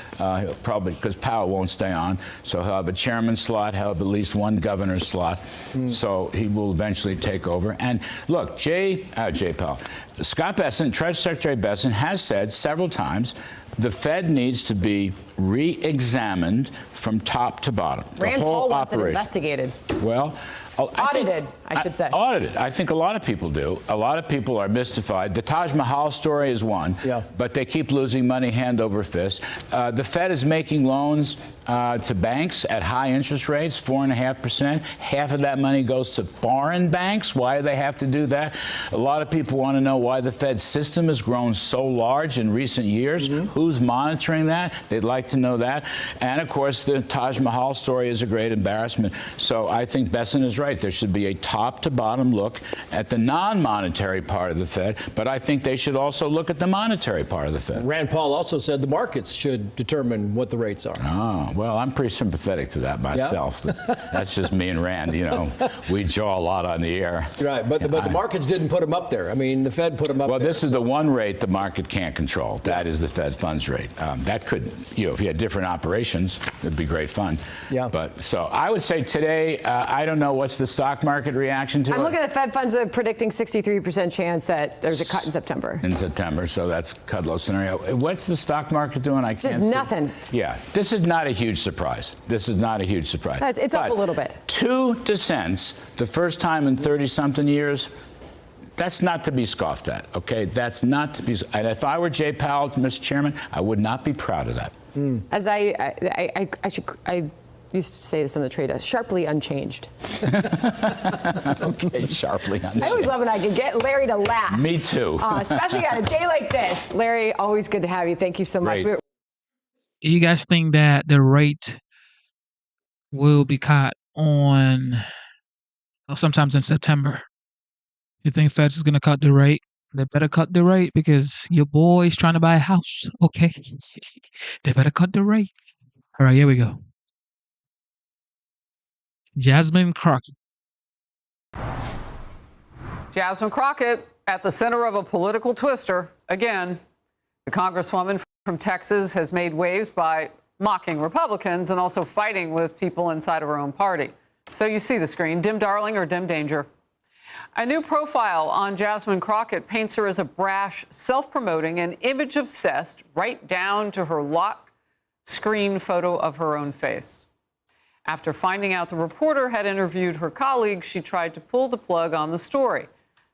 probably because Powell won't stay on. So he'll have a chairman slot, he'll have at least one governor's slot. So he will eventually take over. And look, Jay Powell, Scott Bessent, Treasury Secretary Bessent, has said several times the Fed needs to be re-examined from top to bottom.
Rand Paul wants it investigated.
Well,
audited, I should say.
Audited. I think a lot of people do. A lot of people are mystified. The Taj Mahal story is one, but they keep losing money hand over fist. The Fed is making loans to banks at high interest rates, 4.5%. Half of that money goes to foreign banks. Why do they have to do that? A lot of people want to know why the Fed system has grown so large in recent years. Who's monitoring that? They'd like to know that. And, of course, the Taj Mahal story is a great embarrassment. So I think Bessent is right. There should be a top-to-bottom look at the non-monetary part of the Fed, but I think they should also look at the monetary part of the Fed.
Rand Paul also said the markets should determine what the rates are.
Oh, well, I'm pretty sympathetic to that myself. That's just me and Rand, we jaw a lot on the air.
Right, but the markets didn't put them up there. I mean, the Fed put them up there.
Well, this is the one rate the market can't control. That is the Fed funds rate. That could, if you had different operations, it'd be great fun. But so I would say today, I don't know what's the stock market reaction to it.
I'm looking at the Fed funds that are predicting 63% chance that there's a cut in September.
So that's cut-low scenario. What's the stock market doing? I can't
Just nothing.
Yeah, this is not a huge surprise. It's up
a little bit.
2 cents, the first time in 30-something years. That's not to be scoffed at, okay? That's not to be. And if I were Jay Powell, Mr. Chairman, I would not be proud of that.
As I used to say this on the trade desk, sharply unchanged.
Okay, sharply unchanged.
I always love when I can get Larry to laugh.
Me too.
Especially on a day like this. Larry, always good to have you. Thank you so much.
You guys think that the rate will be cut sometimes in September? You think Fed is going to cut the rate? They better cut the rate because your boy's trying to buy a house. Okay. They better cut the rate. All right, here we go. Jasmine Crockett.
Jasmine Crockett at the center of a political twister. Again, the Congresswoman from Texas has made waves by mocking Republicans and also fighting with people inside of her own party. So you see the screen, dim darling or dim danger. A new profile on Jasmine Crockett paints her as a brash, self-promoting and image-obsessed, right down to her lock screen photo of her own face. After finding out the reporter had interviewed her colleague, she tried to pull the plug on the story.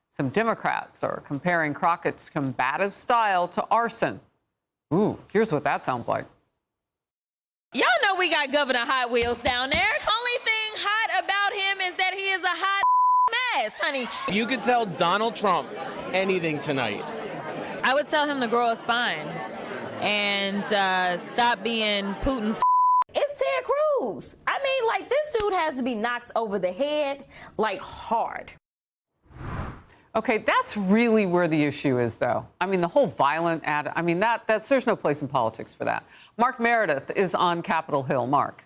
Some Democrats are comparing Crockett's combative style to arson. Ooh, here's what that sounds like.
Y'all know we got Governor Hot Wheels down there. Only thing hot about him is that he is a hot mess, honey.
You could tell Donald Trump anything tonight.
I would tell him to grow a spine and stop being Putin's. It's Ted Cruz. I mean, like, this dude has to be knocked over the head, like, hard.
Okay, that's really where the issue is, though. I mean, the whole violent I mean, there's no place in politics for that. Mark Meredith is on Capitol Hill. Mark.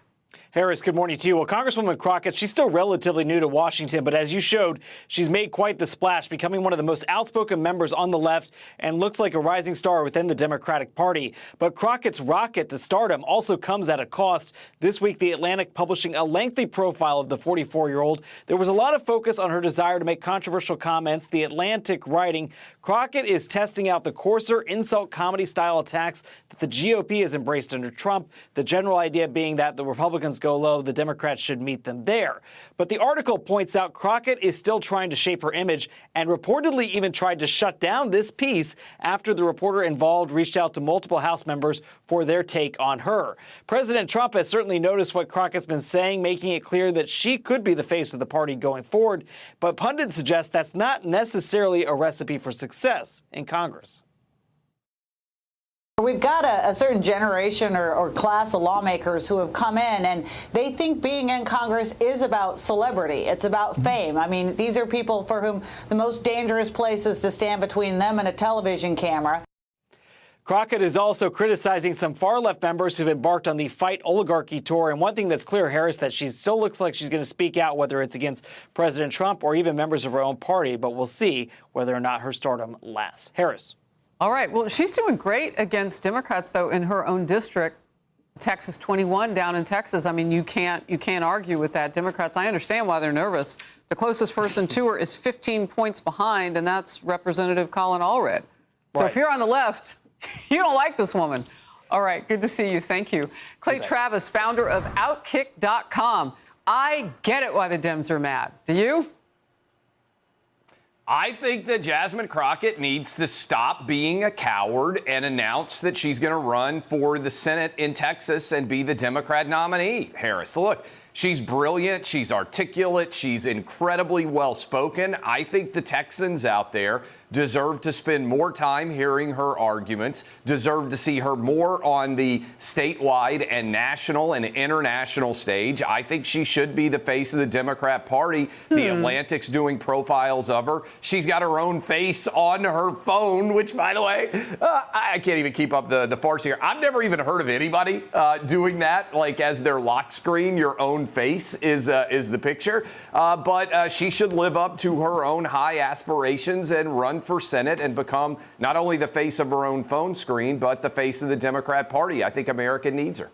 Harris, good morning to you. Well, Congresswoman Crockett, she's still relatively new to Washington, but as you showed, she's made quite the splash, becoming one of the most outspoken members on the left and looks like a rising star within the Democratic Party. But Crockett's rocket to stardom also comes at a cost. This week, The Atlantic publishing a lengthy profile of the 44-year-old. There was a lot of focus on her desire to make controversial comments. The Atlantic writing, Crockett is testing out the coarser insult comedy style attacks that the GOP has embraced under Trump, the general idea being that the Republicans go low, the Democrats should meet them there. But the article points out Crockett is still trying to shape her image and reportedly even tried to shut down this piece after the reporter involved reached out to multiple House members for their take on her. President Trump has certainly noticed what Crockett's been saying, making it clear that she could be the face of the party going forward. But pundits suggest that's not necessarily a recipe for success in Congress.
We've got a certain generation or class of lawmakers who have come in and they think being in Congress is about celebrity. It's about fame. I mean, these are people for whom the most dangerous place is to stand between them and a television camera.
Crockett is also criticizing some far-left members who've embarked on the Fight Oligarchy tour. And one thing that's clear, Harris, that she still looks like she's going to speak out, whether it's against President Trump or even members of her own party. But we'll see whether or not her stardom lasts. Harris.
All right. Well, she's doing great against Democrats, though, in her own district, Texas 21 down in Texas. I mean, you can't argue with that. Democrats, I understand why they're nervous. The closest person to her is 15 points behind, and that's Representative Colin Allred. So if you're on the left, you don't like this woman. All right. Good to see you. Thank you. Clay Travis, founder of Outkick.com. I get it why the Dems are mad. Do you?
I think that Jasmine Crockett needs to stop being a coward and announce that she's going to run for the Senate in Texas and be the Democrat nominee, Harris. Look, she's brilliant. She's articulate. She's incredibly well-spoken. I think the Texans out there deserve to spend more time hearing her arguments, deserve to see her more on the statewide and national and international stage. I think she should be the face of the Democrat Party. The Atlantic's doing profiles of her. She's got her own face on her phone, which, by the way, I can't even keep up the farce here. I've never even heard of anybody doing that, like as their lock screen, your own face is the picture. But she should live up to her own high aspirations and run for Senate and become not only the face of her own phone screen, but the face of the Democrat Party. I think America needs her.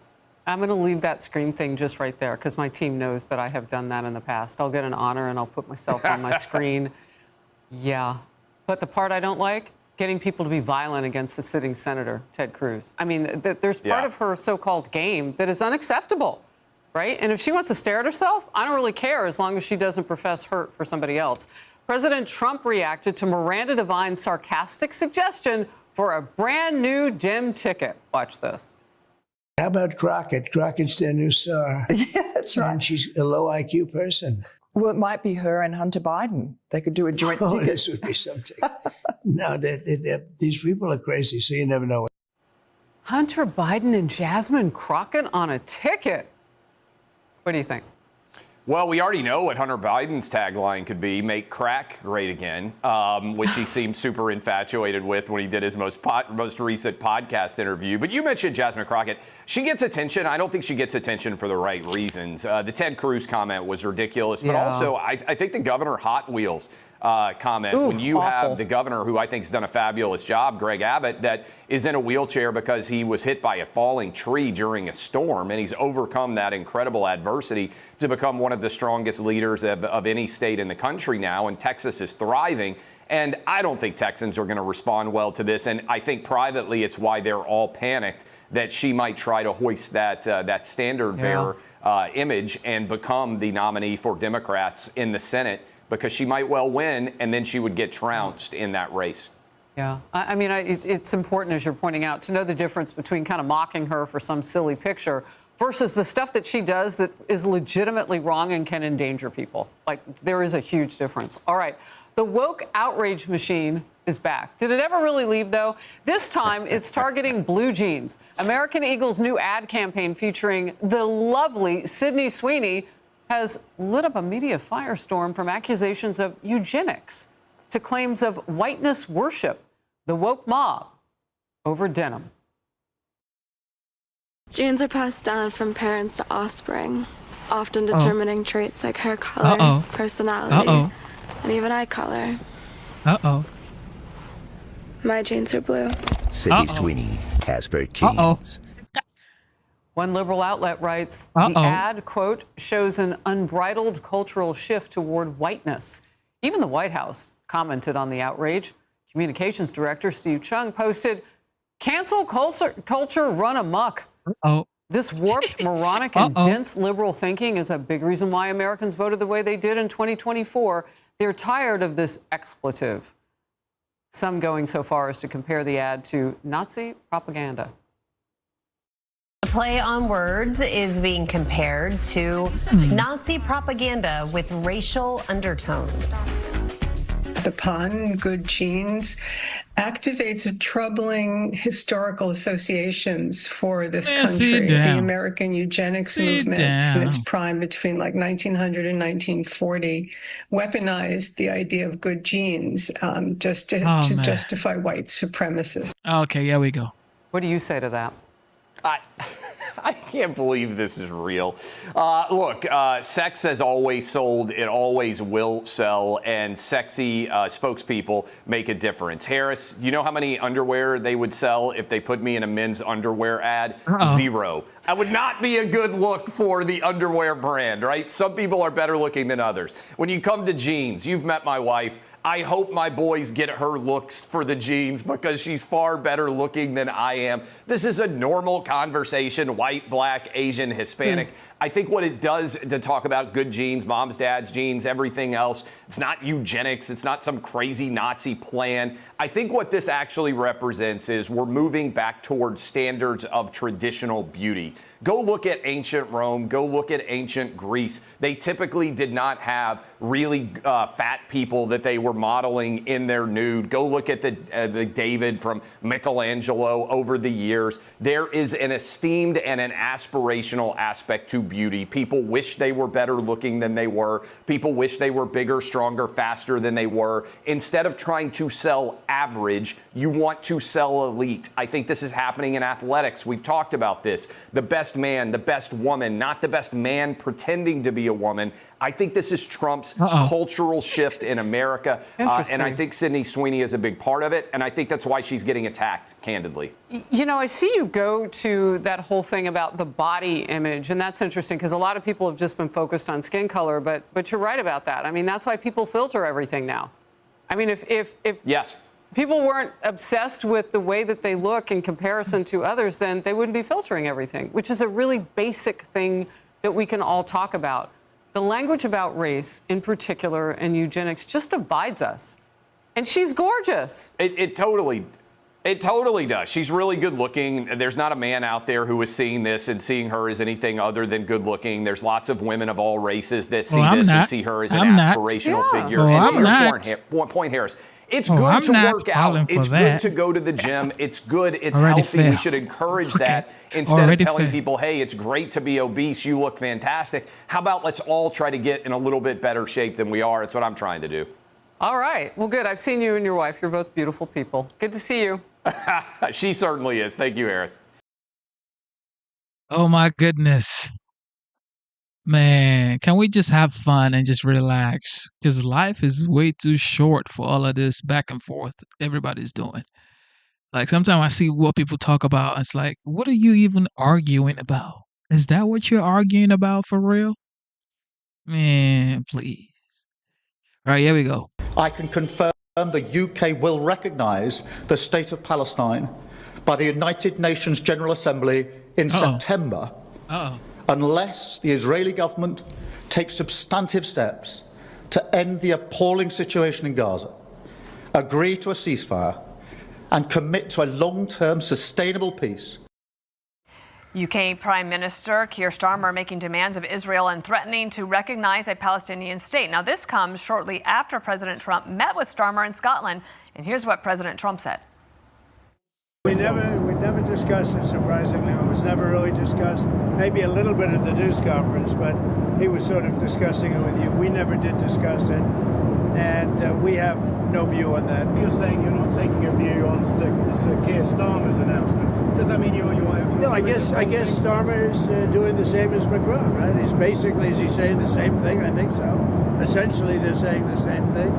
I'm going to leave that screen thing just right there because my team knows that I have done that in the past. I'll get an honor and I'll put myself on my screen. Yeah. But the part I don't like, getting people to be violent against the sitting senator, Ted Cruz. I mean, there's part of her so-called game that is unacceptable, right? And if she wants to stare at herself, I don't really care as long as she doesn't profess hurt for somebody else. President Trump reacted to Miranda Devine's sarcastic suggestion for a brand new Dem ticket. Watch this.
How about Crockett? Crockett's their new star.
Yeah, that's right.
And she's a low IQ person.
Well, it might be her and Hunter Biden. They could do a joint ticket.
This would be something. No, these people are crazy, so you never know.
Hunter Biden and Jasmine Crockett on a ticket. What do you think?
Well, we already know what Hunter Biden's tagline could be, make crack great again, which he seemed super infatuated with when he did his most recent podcast interview. But you mentioned Jasmine Crockett. She gets attention. I don't think she gets attention for the right reasons. The Ted Cruz comment was ridiculous, but also I think the Governor Hot Wheels comment, when you have the governor, who I think has done a fabulous job, Greg Abbott, that is in a wheelchair because he was hit by a falling tree during a storm, and he's overcome that incredible adversity to become one of the strongest leaders of any state in the country now, and Texas is thriving. And I don't think Texans are going to respond well to this, and I think privately it's why they're all panicked that she might try to hoist that standard bearer image and become the nominee for Democrats in the Senate, because she might well win, and then she would get trounced in that race.
Yeah, I mean, it's important, as you're pointing out, to know the difference between kind of mocking her for some silly picture versus the stuff that she does that is legitimately wrong and can endanger people. Like, there is a huge difference. All right, the woke outrage machine is back. Did it ever really leave, though? This time, it's targeting blue jeans. American Eagle's new ad campaign featuring the lovely Sydney Sweeney has lit up a media firestorm from accusations of eugenics to claims of whiteness worship, the woke mob, over denim.
Genes are passed down from parents to offspring, often determining traits like hair color, personality, and even eye color. My genes are blue.
Sydney Sweeney has her genes.
One liberal outlet writes, the ad, quote, shows an unbridled cultural shift toward whiteness. Even the White House commented on the outrage. Communications Director Steve Chung posted, cancel culture run amok. This warped, moronic, and dense liberal thinking is a big reason why Americans voted the way they did in 2024. They're tired of this expletive. Some going so far as to compare the ad to Nazi propaganda.
The play on words is being compared to Nazi propaganda with racial undertones.
The pun, good genes, activates troubling historical associations for this country. The American eugenics movement in its prime between like 1900 and 1940 weaponized the idea of good genes just to justify white supremacists.
Okay, here we go.
What do you say to that?
I can't believe this is real. Look, sex has always sold. It always will sell. And sexy spokespeople make a difference. Harris, you know how many underwear they would sell if they put me in a men's underwear ad? Zero. I would not be a good look for the underwear brand, right? Some people are better looking than others. When you come to jeans, you've met my wife. I hope my boys get her looks for the jeans because she's far better looking than I am. This is a normal conversation, white, black, Asian, Hispanic. I think what it does to talk about good genes, moms, dads, genes, everything else, it's not eugenics. It's not some crazy Nazi plan. I think what this actually represents is we're moving back towards standards of traditional beauty. Go look at ancient Rome. Go look at ancient Greece. They typically did not have really fat people that they were modeling in their nude. Go look at the David from Michelangelo over the years. There is an esteemed and an aspirational aspect to beauty. People wish they were better looking than they were. People wish they were bigger, stronger, faster than they were. Instead of trying to sell average, you want to sell elite. I think this is happening in athletics. We've talked about this. The best man, the best woman, not the best man pretending to be a woman. I think this is Trump's cultural shift in America. And I think Sydney Sweeney is a big part of it. And I think that's why she's getting attacked, candidly.
You know, I see you go to that whole thing about the body image. And that's interesting because a lot of people have just been focused on skin color. But you're right about that. I mean, that's why people filter everything now. I mean, if
yes.
People weren't obsessed with the way that they look in comparison to others, then they wouldn't be filtering everything, which is a really basic thing that we can all talk about. The language about race in particular and eugenics just divides us. And she's gorgeous.
It totally does. She's really good looking. There's not a man out there who is seeing this and seeing her as anything other than good looking. There's lots of women of all races that see this and see her as an aspirational figure.
I'm not.
Point, Harris. It's good
I'm
to
not
work
falling
out.
for
It's
that.
good to go to the gym. It's good. It's
Already
healthy. We
fail.
should encourage
Okay.
that instead
Already
of telling
fail.
people, hey, it's great to be obese. You look fantastic. How about let's all try to get in a little bit better shape than we are? It's what I'm trying to do.
All right. Well, good. I've seen you and your wife. You're both beautiful people. Good to see you.
She certainly is. Thank you, Harris.
Oh my goodness. Man, can we just have fun and just relax? Because life is way too short for all of this back and forth everybody's doing. Like sometimes I see what people talk about. It's like, what are you even arguing about? Is that what you're arguing about for real? Man, please. All right, here we go.
I can confirm the UK will recognise the State of Palestine by the United Nations General Assembly in September, unless the Israeli government takes substantive steps to end the appalling situation in Gaza, agree to a ceasefire, and commit to a long-term sustainable peace.
UK Prime Minister Keir Starmer making demands of Israel and threatening to recognize a Palestinian state. Now, this comes shortly after President Trump met with Starmer in Scotland. And here's what President Trump said.
We never discussed it, surprisingly. It was never really discussed. Maybe a little bit at the news conference, but he was sort of discussing it with you. We never did discuss it, and we have no view on that.
You're saying you're not taking a view on Sir Keir Starmer's announcement. Does that mean you're
No, I guess Starmer is doing the same as Macron, right? He's basically, is he saying the same thing? I think so. Essentially, they're saying the same thing,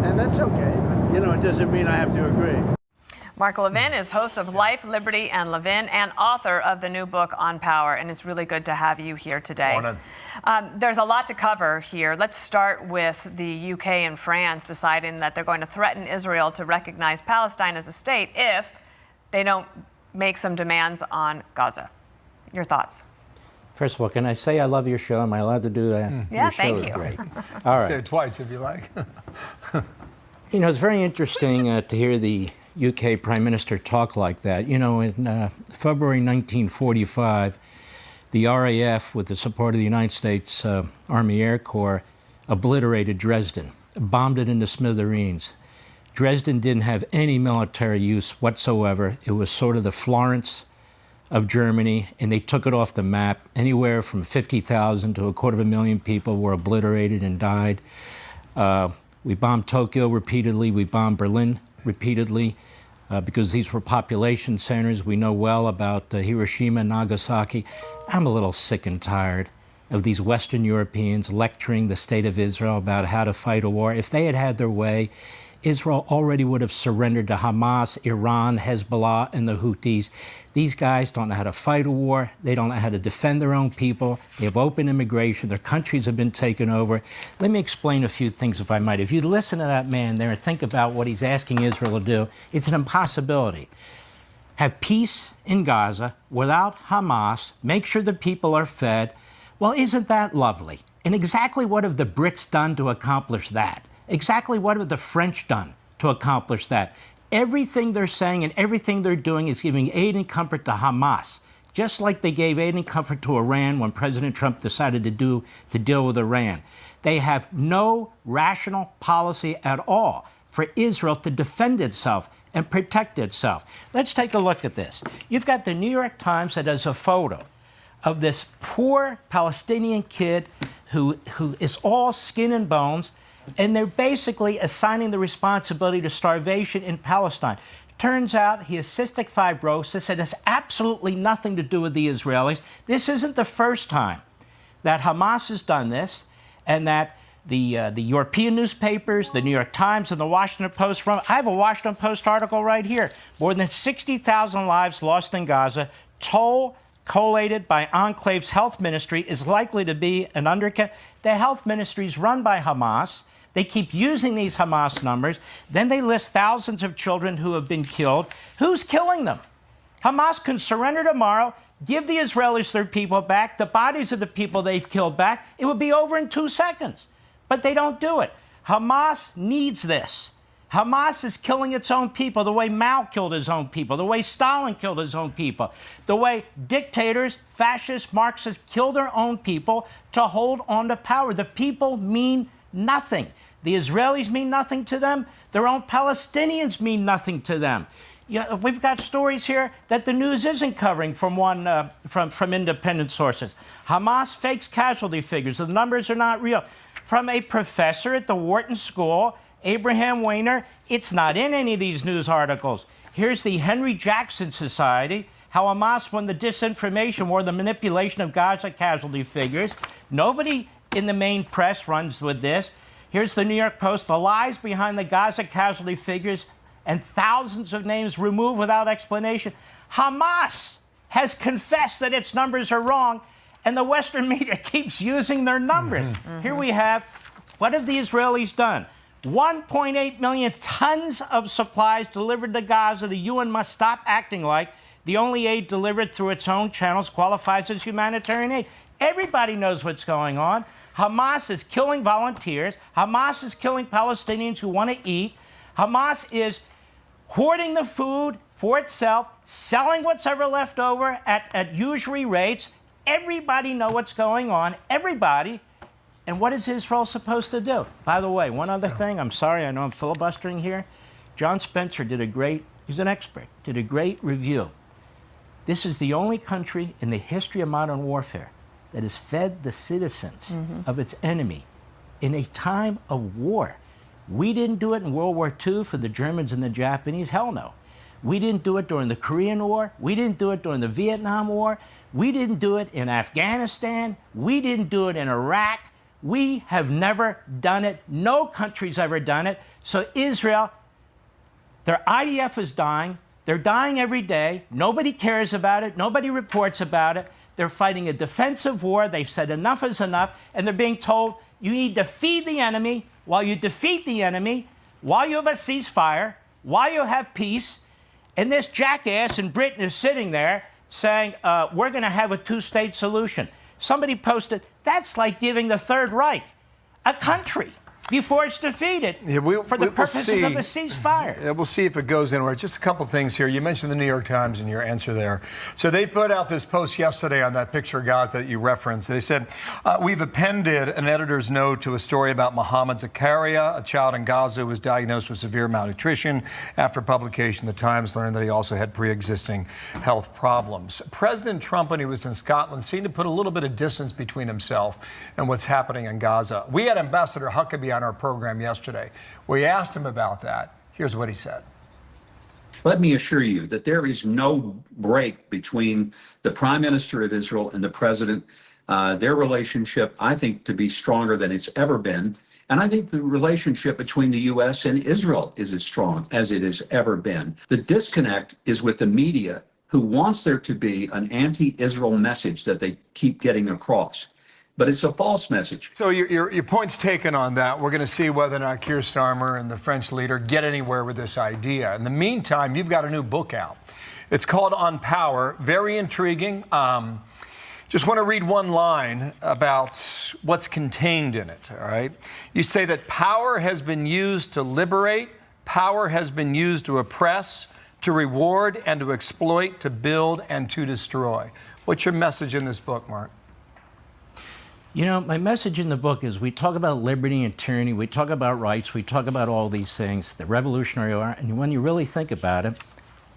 and that's okay. But, you know, it doesn't mean I have to agree.
Mark Levin is host of Life, Liberty, and Levin and author of the new book On Power. And it's really good to have you here today.
Morning.
There's a lot to cover here. Let's start with the UK and France deciding that they're going to threaten Israel to recognize Palestine as a state if they don't make some demands on Gaza. Your thoughts?
First of all, can I say I love your show? Am I allowed to do that?
Yeah,
your show
thank
is
you.
Great. All right.
Say it twice if you like.
You know, it's very interesting to hear the UK Prime Minister talk like that. You know, in February 1945, the RAF, with the support of the United States Army Air Corps, obliterated Dresden, bombed it into smithereens. Dresden didn't have any military use whatsoever. It was sort of the Florence of Germany, and they took it off the map. Anywhere from 50,000 to 250,000 people were obliterated and died. We bombed Tokyo repeatedly. We bombed Berlin repeatedly because these were population centers. We know well about Hiroshima and Nagasaki. I'm a little sick and tired of these Western Europeans lecturing the state of Israel about how to fight a war. If they had had their way, Israel already would have surrendered to Hamas, Iran, Hezbollah, and the Houthis. These guys don't know how to fight a war. They don't know how to defend their own people. They have open immigration. Their countries have been taken over. Let me explain a few things, if I might. If you listen to that man there and think about what he's asking Israel to do, it's an impossibility. Have peace in Gaza without Hamas, make sure the people are fed. Well, isn't that lovely? And exactly what have the Brits done to accomplish that? Exactly what have the French done to accomplish that? Everything they're saying and everything they're doing is giving aid and comfort to Hamas, just like they gave aid and comfort to Iran when President Trump decided to deal with Iran. They have no rational policy at all for Israel to defend itself and protect itself. Let's take a look at this. You've got the New York Times that has a photo of this poor Palestinian kid who is all skin and bones, and they're basically assigning the responsibility to starvation in Palestine. Turns out he has cystic fibrosis. It has absolutely nothing to do with the Israelis. This isn't the first time that Hamas has done this, and that the European newspapers, the New York Times and the Washington Post, I have a Washington Post article right here. More than 60,000 lives lost in Gaza. Toll collated by Enclave's health ministry is likely to be an undercount. The health ministry is run by Hamas. They keep using these Hamas numbers. Then they list thousands of children who have been killed. Who's killing them? Hamas can surrender tomorrow, give the Israelis their people back, the bodies of the people they've killed back. It would be over in 2 seconds. But they don't do it. Hamas needs this. Hamas is killing its own people the way Mao killed his own people, the way Stalin killed his own people, the way dictators, fascists, Marxists kill their own people to hold on to power. The people mean nothing. The Israelis mean nothing to them. Their own Palestinians mean nothing to them. Yeah, we've got stories here that the news isn't covering from independent sources. Hamas fakes casualty figures. The numbers are not real. From a professor at the Wharton School, Abraham Weiner, it's not in any of these news articles. Here's the Henry Jackson Society, how Hamas won the disinformation war, the manipulation of Gaza casualty figures. Nobody in the main press runs with this. Here's the New York Post, the lies behind the Gaza casualty figures and thousands of names removed without explanation. Hamas has confessed that its numbers are wrong, and the Western media keeps using their numbers. Here we have, what have the Israelis done? 1.8 million tons of supplies delivered to Gaza. The UN must stop acting like the only aid delivered through its own channels qualifies as humanitarian aid. Everybody knows what's going on. Hamas is killing volunteers. Hamas is killing Palestinians who want to eat. Hamas is hoarding the food for itself, selling what's ever left over at usury rates. Everybody knows what's going on. Everybody. And what is Israel supposed to do? By the way, one other thing. I'm sorry, I know I'm filibustering here. John Spencer he's an expert, did a great review. This is the only country in the history of modern warfare that has fed the citizens of its enemy in a time of war. We didn't do it in World War II for the Germans and the Japanese. Hell no. We didn't do it during the Korean War. We didn't do it during the Vietnam War. We didn't do it in Afghanistan. We didn't do it in Iraq. We have never done it. No country's ever done it. So Israel, their IDF is dying. They're dying every day. Nobody cares about it. Nobody reports about it. They're fighting a defensive war. They've said enough is enough. And they're being told, you need to feed the enemy. While you defeat the enemy, while you have a ceasefire, while you have peace, and this jackass in Britain is sitting there saying, we're going to have a two-state solution. Somebody posted, that's like giving the Third Reich a country before it's defeated for the purposes of a ceasefire.
Yeah, we'll see if it goes anywhere. Just a couple things here. You mentioned the New York Times in your answer there. So they put out this post yesterday on that picture of Gaza that you referenced. They said, we've appended an editor's note to a story about Mohammed Zakaria, a child in Gaza who was diagnosed with severe malnutrition. After publication, the Times learned that he also had pre-existing health problems. President Trump, when he was in Scotland, seemed to put a little bit of distance between himself and what's happening in Gaza. We had Ambassador Huckabee on our program yesterday. We asked him about that. Here's what he said.
Let me assure you that there is no break between the Prime Minister of Israel and the President. Their relationship, I think, to be stronger than it's ever been. And I think the relationship between the U.S. and Israel is as strong as it has ever been. The disconnect is with the media, who wants there to be an anti-Israel message that they keep getting across. But it's a false message.
So your point's taken on that. We're going to see whether or not Keir Starmer and the French leader get anywhere with this idea. In the meantime, you've got a new book out. It's called On Power. Very intriguing. Just want to read one line about what's contained in it, all right? You say that power has been used to liberate, power has been used to oppress, to reward, and to exploit, to build, and to destroy. What's your message in this book, Mark?
You know, my message in the book is we talk about liberty and tyranny, we talk about rights, we talk about all these things, the Revolutionary War, and when you really think about it,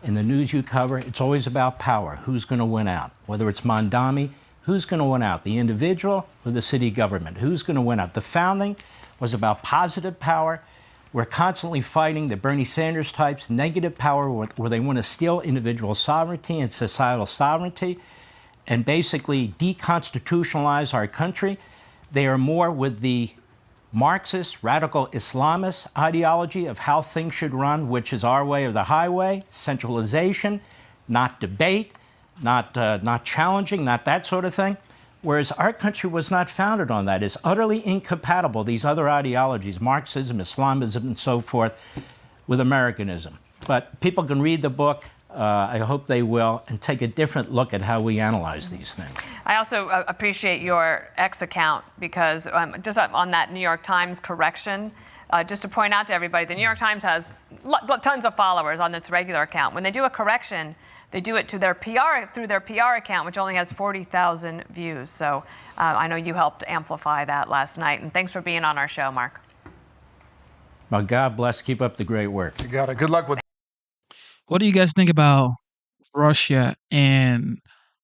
in the news you cover, it's always about power. Who's going to win out? Whether it's Mondami, who's going to win out? The individual or the city government? Who's going to win out? The founding was about positive power. We're constantly fighting the Bernie Sanders types, negative power, where they want to steal individual sovereignty and societal sovereignty and basically deconstitutionalize our country. They are more with the Marxist, radical Islamist ideology of how things should run, which is our way or the highway, centralization, not debate, not challenging, not that sort of thing. Whereas our country was not founded on that. It's utterly incompatible, these other ideologies, Marxism, Islamism, and so forth, with Americanism. But people can read the book. I hope they will, and take a different look at how we analyze these things.
I also appreciate your X account because just on that New York Times correction, just to point out to everybody, the New York Times has tons of followers on its regular account. When they do a correction, they do it to their PR through their PR account, which only has 40,000 views. So I know you helped amplify that last night. And thanks for being on our show, Mark.
Well, God bless. Keep up the great work.
You got it. Good luck with.
What do you guys think about Russia and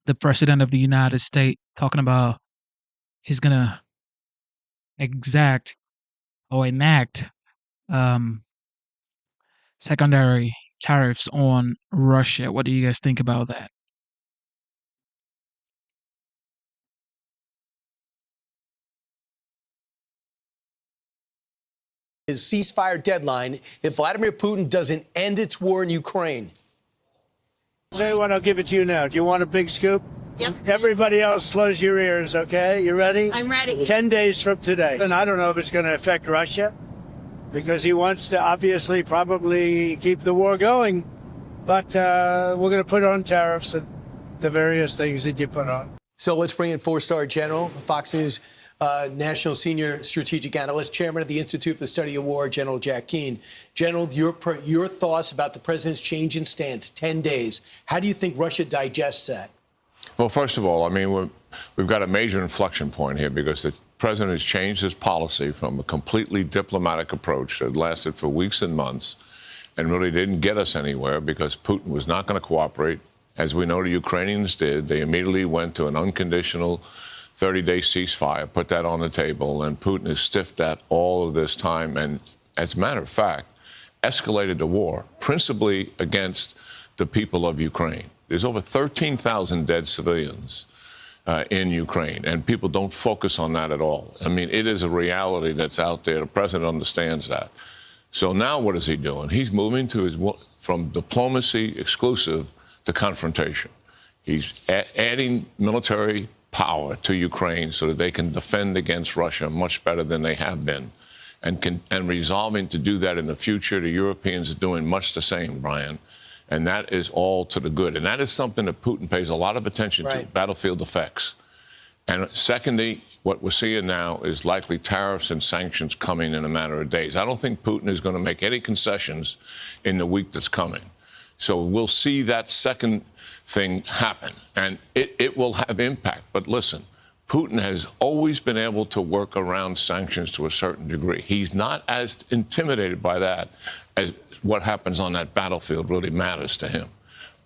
the president of the United States talking about he's gonna enact secondary tariffs on Russia? What do you guys think about that?
His ceasefire deadline if Vladimir Putin doesn't end its war in Ukraine.
I'll tell you what, I'll give it to you now. Do you want a big scoop?
Yes.
Everybody else, close your ears, okay? You ready?
I'm ready.
10 days from today. And I don't know if it's going to affect Russia because he wants to obviously probably keep the war going. But we're going to put on tariffs and the various things that you put on.
So let's bring in four-star general, Fox News National Senior Strategic Analyst, Chairman of the Institute for the Study of War, General Jack Keane. General, your thoughts about the president's change in stance, 10 days. How do you think Russia digests that?
Well, first of all, I mean, we've got a major inflection point here because the president has changed his policy from a completely diplomatic approach that lasted for weeks and months and really didn't get us anywhere because Putin was not going to cooperate. As we know, the Ukrainians did. They immediately went to an unconditional 30-day ceasefire, put that on the table, and Putin has stiffed that all of this time and, as a matter of fact, escalated the war, principally against the people of Ukraine. There's over 13,000 dead civilians in Ukraine, and people don't focus on that at all. I mean, it is a reality that's out there. The president understands that. So now what is he doing? He's moving to from diplomacy exclusive to confrontation. He's adding military power to Ukraine so that they can defend against Russia much better than they have been, and resolving to do that in the future. The Europeans are doing much the same, Brian, and that is all to the good. And that is something that Putin pays a lot of attention to, battlefield effects. And secondly, what we're seeing now is likely tariffs and sanctions coming in a matter of days. I don't think Putin is going to make any concessions in the week that's coming. So we'll see that second thing happen, and it will have impact. But listen, Putin has always been able to work around sanctions to a certain degree. He's not as intimidated by that as what happens on that battlefield really matters to him.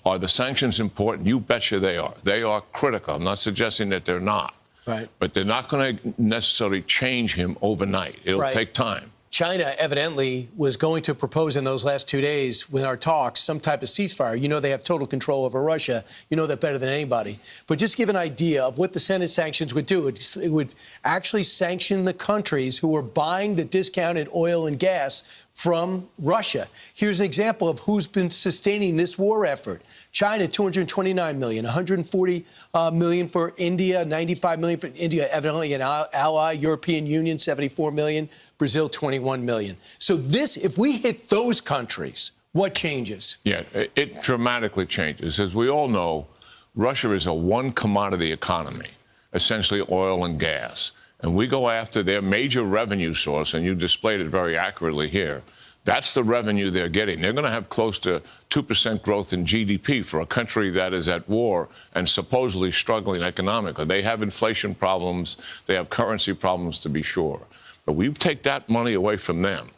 Are the sanctions important? You betcha they are. They are critical. I'm not suggesting that they're not.
Right.
But they're not going to necessarily change him overnight. It'll take time.
China evidently was going to propose in those last 2 days with our talks some type of ceasefire. You know they have total control over Russia. You know that better than anybody. But just give an idea of what the Senate sanctions would do. It would actually sanction the countries who are buying the discounted oil and gas from Russia. Here's an example of who's been sustaining this war effort. China, $229 million, $140 million for India, $95 million for India, evidently an ally. European Union, $74 million. Brazil, $21 million. So this, if we hit those countries, what changes?
Yeah, it dramatically changes. As we all know, Russia is a one-commodity economy, essentially oil and gas. And we go after their major revenue source, and you displayed it very accurately here. That's the revenue they're getting. They're going to have close to 2% growth in GDP for a country that is at war and supposedly struggling economically. They have inflation problems. They have currency problems, to be sure. But we take that money away from them.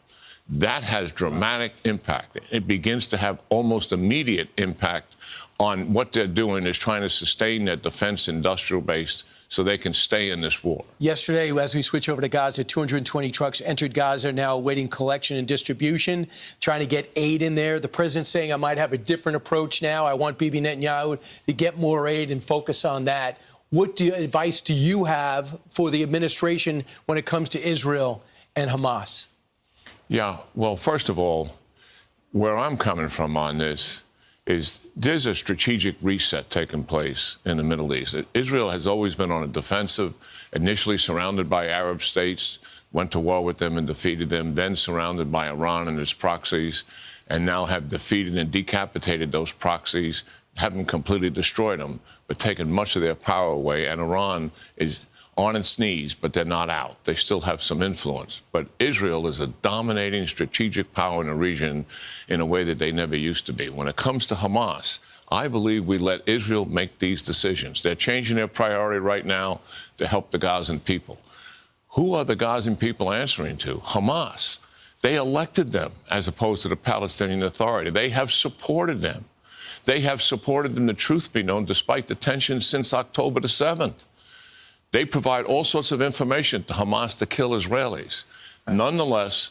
That has dramatic impact. It begins to have almost immediate impact on what they're doing is trying to sustain their defense industrial base so they can stay in this war.
Yesterday, as we switch over to Gaza, 220 trucks entered Gaza, now awaiting collection and distribution, trying to get aid in there. The president saying, I might have a different approach now. I want Bibi Netanyahu to get more aid and focus on that. What advice do you have for the administration when it comes to Israel and Hamas?
Yeah, well, first of all, where I'm coming from on this is there's a strategic reset taking place in the Middle East. Israel has always been on a defensive, initially surrounded by Arab states, went to war with them and defeated them, then surrounded by Iran and its proxies, and now have defeated and decapitated those proxies, haven't completely destroyed them, but taken much of their power away. And Iran is on its knees, but they're not out. They still have some influence. But Israel is a dominating strategic power in the region in a way that they never used to be. When it comes to Hamas, I believe we let Israel make these decisions. They're changing their priority right now to help the Gazan people. Who are the Gazan people answering to? Hamas. They elected them as opposed to the Palestinian Authority. They have supported them. They have supported them, the truth be known, despite the tensions since October the 7th. They provide all sorts of information to Hamas to kill Israelis. Nonetheless,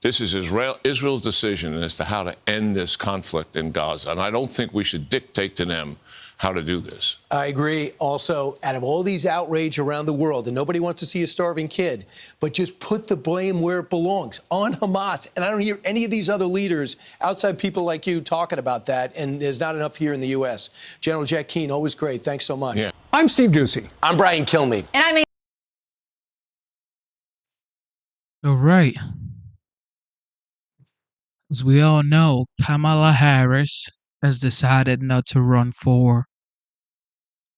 this is Israel's decision as to how to end this conflict in Gaza. And I don't think we should dictate to them how to do this.
I agree. Also, out of all these outrage around the world, and nobody wants to see a starving kid, but just put the blame where it belongs, on Hamas. And I don't hear any of these other leaders, outside people like you, talking about that. And there's not enough here in the U.S. General Jack Keane, always great. Thanks so much.
Yeah.
I'm Steve Doocy.
I'm Brian Kilmeade.
And I mean,
All right. As we all know, Kamala Harris has decided not to run for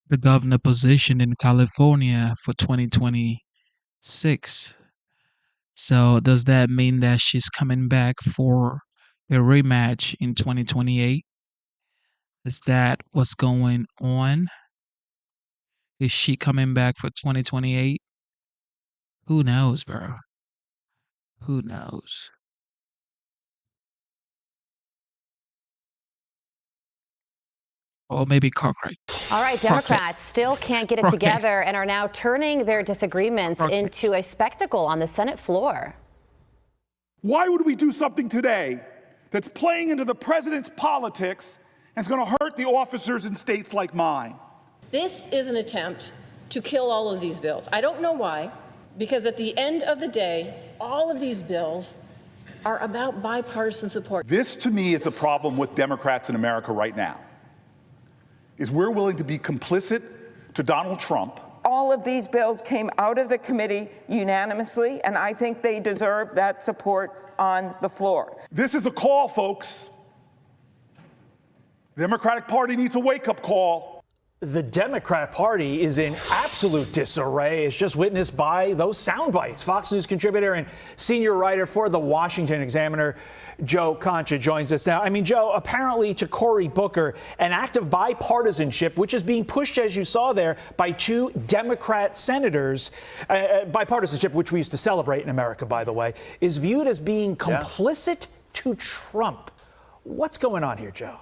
the governor position in California for 2026. So does that mean that she's coming back for a rematch in 2028? Is that what's going on? Is she coming back for 2028? Who knows, bro? Who knows? Or maybe Cartwright.
All right, Democrats still can't get it together and are now turning their disagreements into a spectacle on the Senate floor.
Why would we do something today that's playing into the president's politics and is going to hurt the officers in states like mine?
This is an attempt to kill all of these bills. I don't know why, because at the end of the day, all of these bills are about bipartisan support.
This, to me, is the problem with Democrats in America right now, is we're willing to be complicit to Donald Trump.
All of these bills came out of the committee unanimously, and I think they deserve that support on the floor.
This is a call, folks. The Democratic Party needs a wake-up call.
The Democrat Party is in absolute disarray, as just witnessed by those sound bites. Fox News contributor and senior writer for the Washington Examiner, Joe Concha, joins us now. I mean, Joe, apparently to Cory Booker, an act of bipartisanship, which is being pushed, as you saw there, by two Democrat senators, bipartisanship, which we used to celebrate in America, by the way, is viewed as being complicit to Trump. What's going on here, Joe?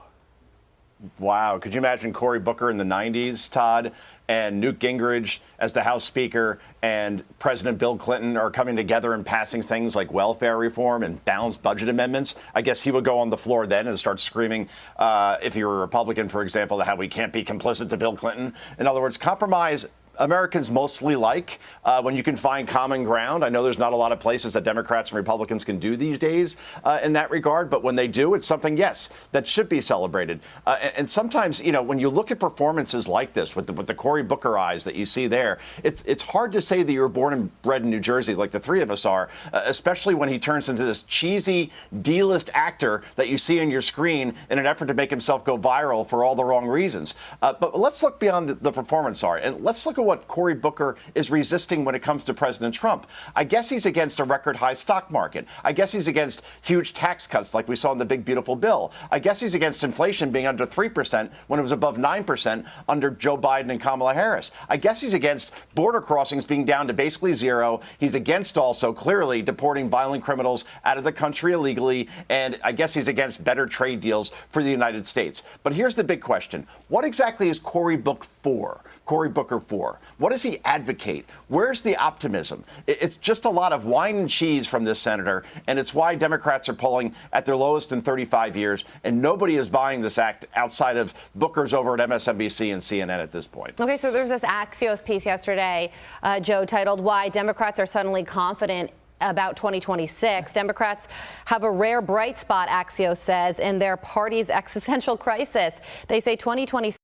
Wow. Could you imagine Cory Booker in the 90s, Todd, and Newt Gingrich as the House Speaker and President Bill Clinton are coming together and passing things like welfare reform and balanced budget amendments? I guess he would go on the floor then and start screaming, if you're a Republican, for example, how we can't be complicit to Bill Clinton. In other words, compromise Americans mostly like when you can find common ground. I know there's not a lot of places that Democrats and Republicans can do these days in that regard, but when they do, it's something, yes, that should be celebrated. And sometimes, you know, when you look at performances like this with the Cory Booker eyes that you see there, it's hard to say that you were born and bred in New Jersey like the three of us are, especially when he turns into this cheesy D-list actor that you see on your screen in an effort to make himself go viral for all the wrong reasons. But let's look beyond the performance art, and let's look at what Cory Booker is resisting when it comes to President Trump. I guess he's against a record high stock market. I guess he's against huge tax cuts like we saw in the big beautiful bill. I guess he's against inflation being under 3% when it was above 9% under Joe Biden and Kamala Harris. I guess he's against border crossings being down to basically zero. He's against also clearly deporting violent criminals out of the country illegally. And I guess he's against better trade deals for the United States. But here's the big question. What exactly is Cory Booker for? What does he advocate? Where's the optimism? It's just a lot of wine and cheese from this senator, and it's why Democrats are polling at their lowest in 35 years, and nobody is buying this act outside of Booker's over at MSNBC and CNN at this point.
Okay, so there's this Axios piece yesterday, Joe, titled "Why Democrats Are Suddenly Confident About 2026. Democrats have a rare bright spot," Axios says, in their party's existential crisis. They say 2026.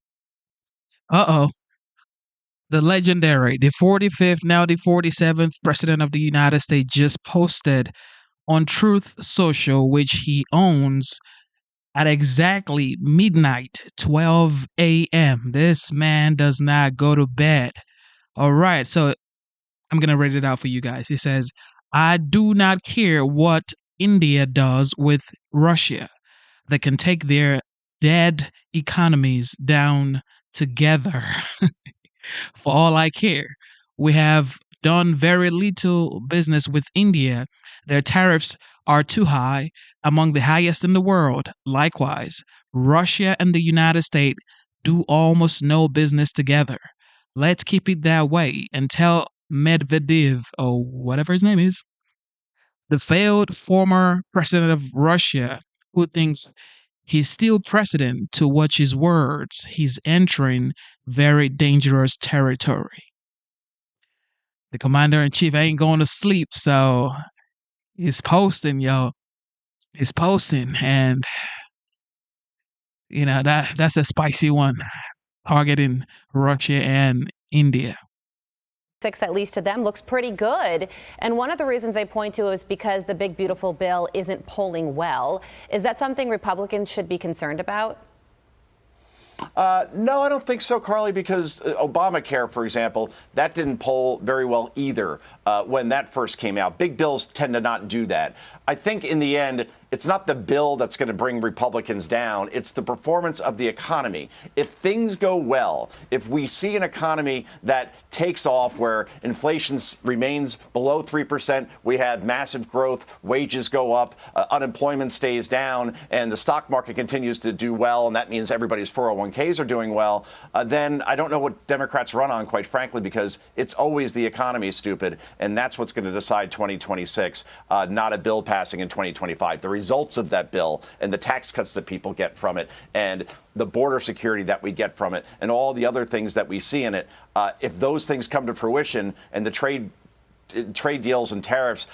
The legendary, the 45th, now the 47th President of the United States just posted on Truth Social, which he owns, at exactly midnight, 12 a.m. This man does not go to bed. All right, so I'm going to read it out for you guys. It says, "I do not care what India does with Russia. They can take their dead economies down together. For all I care, we have done very little business with India. Their tariffs are too high, among the highest in the world. Likewise, Russia and the United States do almost no business together. Let's keep it that way and tell Medvedev, or whatever his name is, the failed former president of Russia, who thinks he's still president, to watch his words. He's entering very dangerous territory. The commander-in-chief ain't going to sleep, so he's posting, yo. He's posting, and that's a spicy one, targeting Russia and India.
At least to them, looks pretty good. And one of the reasons they point to is because the big, beautiful bill isn't polling well. Is that something Republicans should be concerned about?
No, I don't think so, Carly, because Obamacare, for example, that didn't poll very well either when that first came out. Big bills tend to not do that. I think in the end, it's not the bill that's going to bring Republicans down. It's the performance of the economy. If things go well, if we see an economy that takes off where inflation remains below 3%, we have massive growth, wages go up, unemployment stays down, and the stock market continues to do well, and that means everybody's 401ks are doing well, then I don't know what Democrats run on, quite frankly, because it's always the economy, stupid, and that's what's going to decide 2026, not a bill passing in 2025. The results of that bill and the tax cuts that people get from it and the border security that we get from it and all the other things that we see in it, if those things come to fruition and the trade deals and tariffs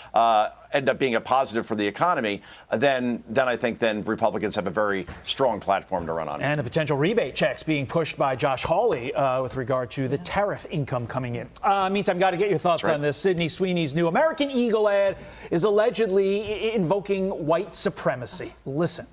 end up being a positive for the economy, then I think then Republicans have a very strong platform to run on.
And the potential rebate checks being pushed by Josh Hawley with regard to the tariff income coming in. Meantime, got to get your thoughts on this. Sydney Sweeney's new American Eagle ad is allegedly invoking white supremacy. Listen.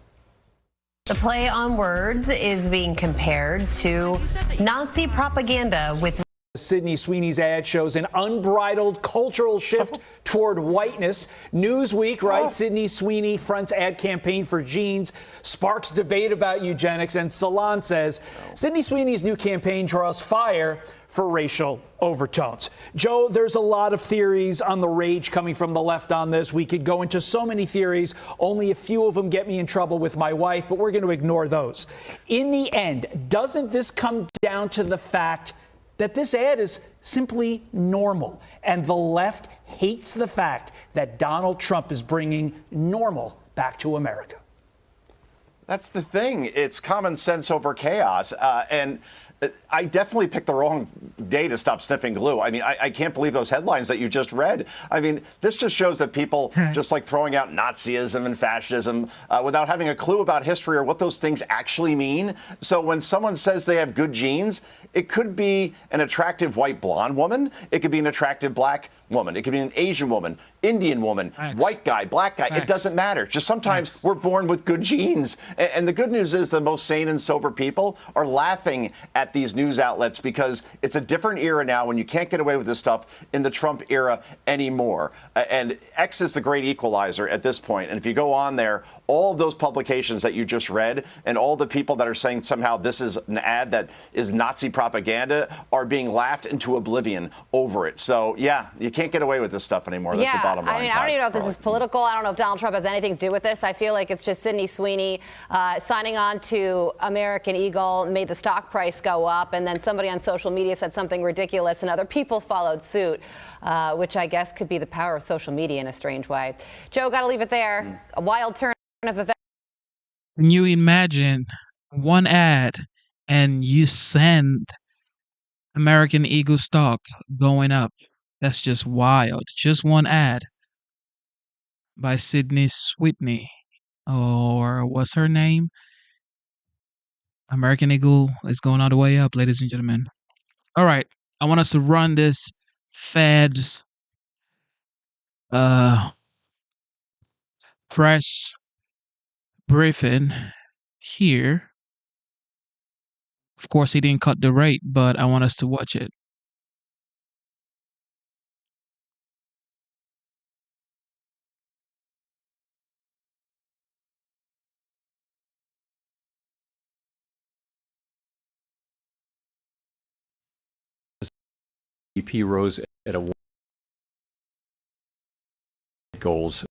The play on words is being compared to Nazi propaganda with
Sydney Sweeney's ad shows an unbridled cultural shift toward whiteness. Newsweek writes Sydney Sweeney fronts ad campaign for jeans, sparks debate about eugenics, and Salon says Sydney Sweeney's new campaign draws fire for racial overtones. Joe, there's a lot of theories on the rage coming from the left on this. We could go into so many theories. Only a few of them get me in trouble with my wife, but we're going to ignore those. In the end, doesn't this come down to the fact that this ad is simply normal, and the left hates the fact that Donald Trump is bringing normal back to America?
That's the thing. It's common sense over chaos. And I definitely picked the wrong day to stop sniffing glue. I mean, I can't believe those headlines that you just read. I mean, this just shows that people just like throwing out Nazism and fascism without having a clue about history or what those things actually mean. So when someone says they have good genes, it could be an attractive white blonde woman. It could be an attractive black woman. It could be an Asian woman, Indian woman, white guy, black guy. It doesn't matter. Just sometimes we're born with good genes. And the good news is the most sane and sober people are laughing at these news outlets because it's a different era now when you can't get away with this stuff in the Trump era anymore. And X is the great equalizer at this point. And if you go on there, all of those publications that you just read and all the people that are saying somehow this is an ad that is Nazi propaganda are being laughed into oblivion over it. So, yeah, you can't get away with this stuff anymore. That's the bottom line.
I mean, I don't even know if this is political. I don't know if Donald Trump has anything to do with this. I feel like it's just Sydney Sweeney signing on to American Eagle, made the stock price go up, and then somebody on social media said something ridiculous, and other people followed suit, which I guess could be the power of social media in a strange way. Joe, got to leave it there. A wild turn of events.
Can you imagine one ad and you send American Eagle stock going up? That's just wild. Just one ad by Sydney Sweeney, or what's her name? American Eagle is going all the way up, ladies and gentlemen. All right, I want us to run this Fed's press briefing here. Of course, he didn't cut the rate, but I want us to watch it.
GDP rose at a goals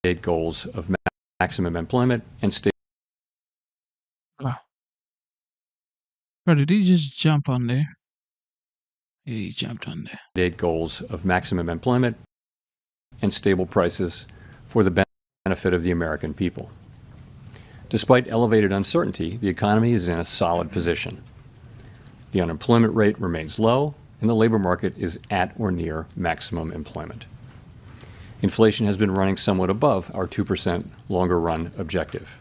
goals of maximum employment and stable.
Bro, did he just jump on there? Yeah, he jumped on there.
Goals of maximum employment and stable prices for the benefit of the American people. Despite elevated uncertainty, the economy is in a solid position. The unemployment rate remains low, and the labor market is at or near maximum employment. Inflation has been running somewhat above our 2% longer run objective.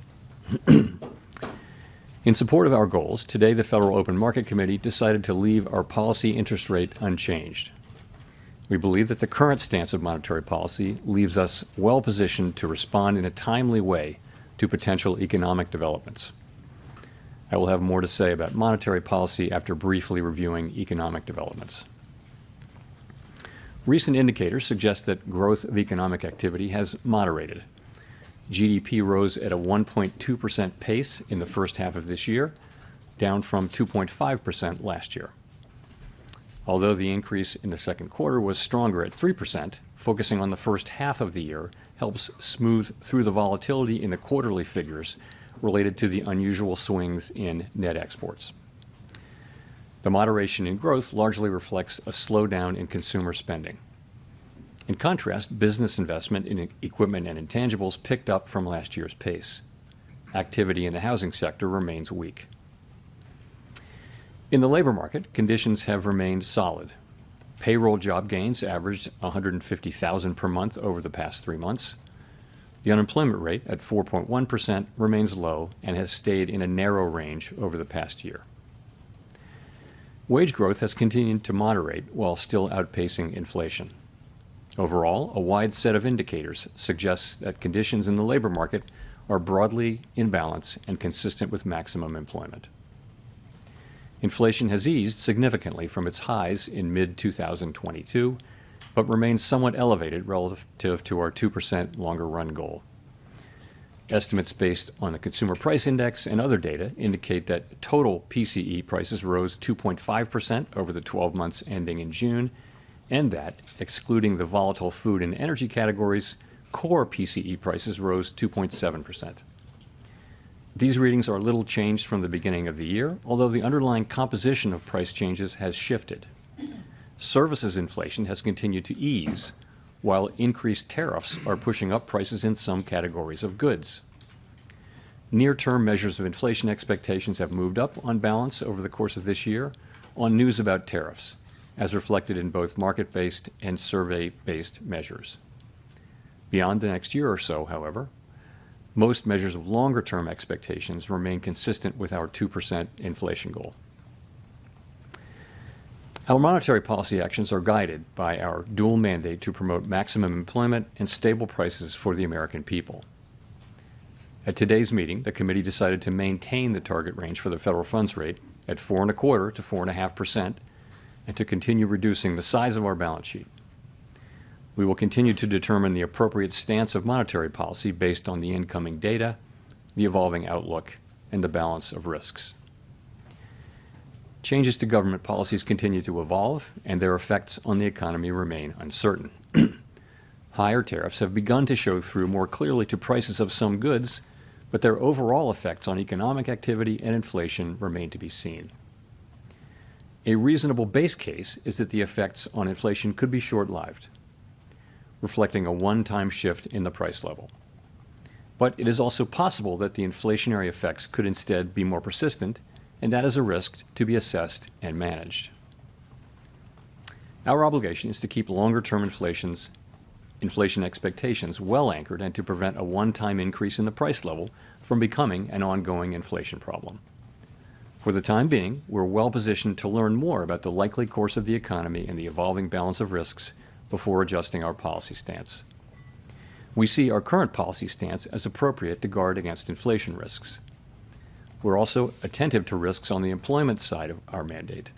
In support of our goals, today the Federal Open Market Committee decided to leave our policy interest rate unchanged. We believe that the current stance of monetary policy leaves us well positioned to respond in a timely way to potential economic developments. I will have more to say about monetary policy after briefly reviewing economic developments. Recent indicators suggest that growth of economic activity has moderated. GDP rose at a 1.2% pace in the first half of this year, down from 2.5% last year. Although the increase in the second quarter was stronger at 3%, focusing on the first half of the year helps smooth through the volatility in the quarterly figures related to the unusual swings in net exports. The moderation in growth largely reflects a slowdown in consumer spending. In contrast, business investment in equipment and intangibles picked up from last year's pace. Activity in the housing sector remains weak. In the labor market, conditions have remained solid. Payroll job gains averaged 150,000 per month over the past 3 months. The unemployment rate at 4.1% remains low and has stayed in a narrow range over the past year. Wage growth has continued to moderate while still outpacing inflation. Overall, a wide set of indicators suggests that conditions in the labor market are broadly in balance and consistent with maximum employment. Inflation has eased significantly from its highs in mid-2022, but remains somewhat elevated relative to our 2% longer run goal. Estimates based on the Consumer Price Index and other data indicate that total PCE prices rose 2.5% over the 12 months ending in June, and that, excluding the volatile food and energy categories, core PCE prices rose 2.7%. These readings are little changed from the beginning of the year, although the underlying composition of price changes has shifted. Services inflation has continued to ease, while increased tariffs are pushing up prices in some categories of goods. Near-term measures of inflation expectations have moved up on balance over the course of this year on news about tariffs, as reflected in both market-based and survey-based measures. Beyond the next year or so, however, most measures of longer-term expectations remain consistent with our 2% inflation goal. Our monetary policy actions are guided by our dual mandate to promote maximum employment and stable prices for the American people. At today's meeting, the committee decided to maintain the target range for the federal funds rate at 4.25% to 4.5% and to continue reducing the size of our balance sheet. We will continue to determine the appropriate stance of monetary policy based on the incoming data, the evolving outlook, and the balance of risks. Changes to government policies continue to evolve, and their effects on the economy remain uncertain. Higher tariffs have begun to show through more clearly to prices of some goods, but their overall effects on economic activity and inflation remain to be seen. A reasonable base case is that the effects on inflation could be short-lived, reflecting a one-time shift in the price level. But it is also possible that the inflationary effects could instead be more persistent, and that is a risk to be assessed and managed. Our obligation is to keep longer-term inflation expectations well anchored and to prevent a one-time increase in the price level from becoming an ongoing inflation problem. For the time being, we're well positioned to learn more about the likely course of the economy and the evolving balance of risks before adjusting our policy stance. We see our current policy stance as appropriate to guard against inflation risks. We're also attentive to risks on the employment side of our mandate.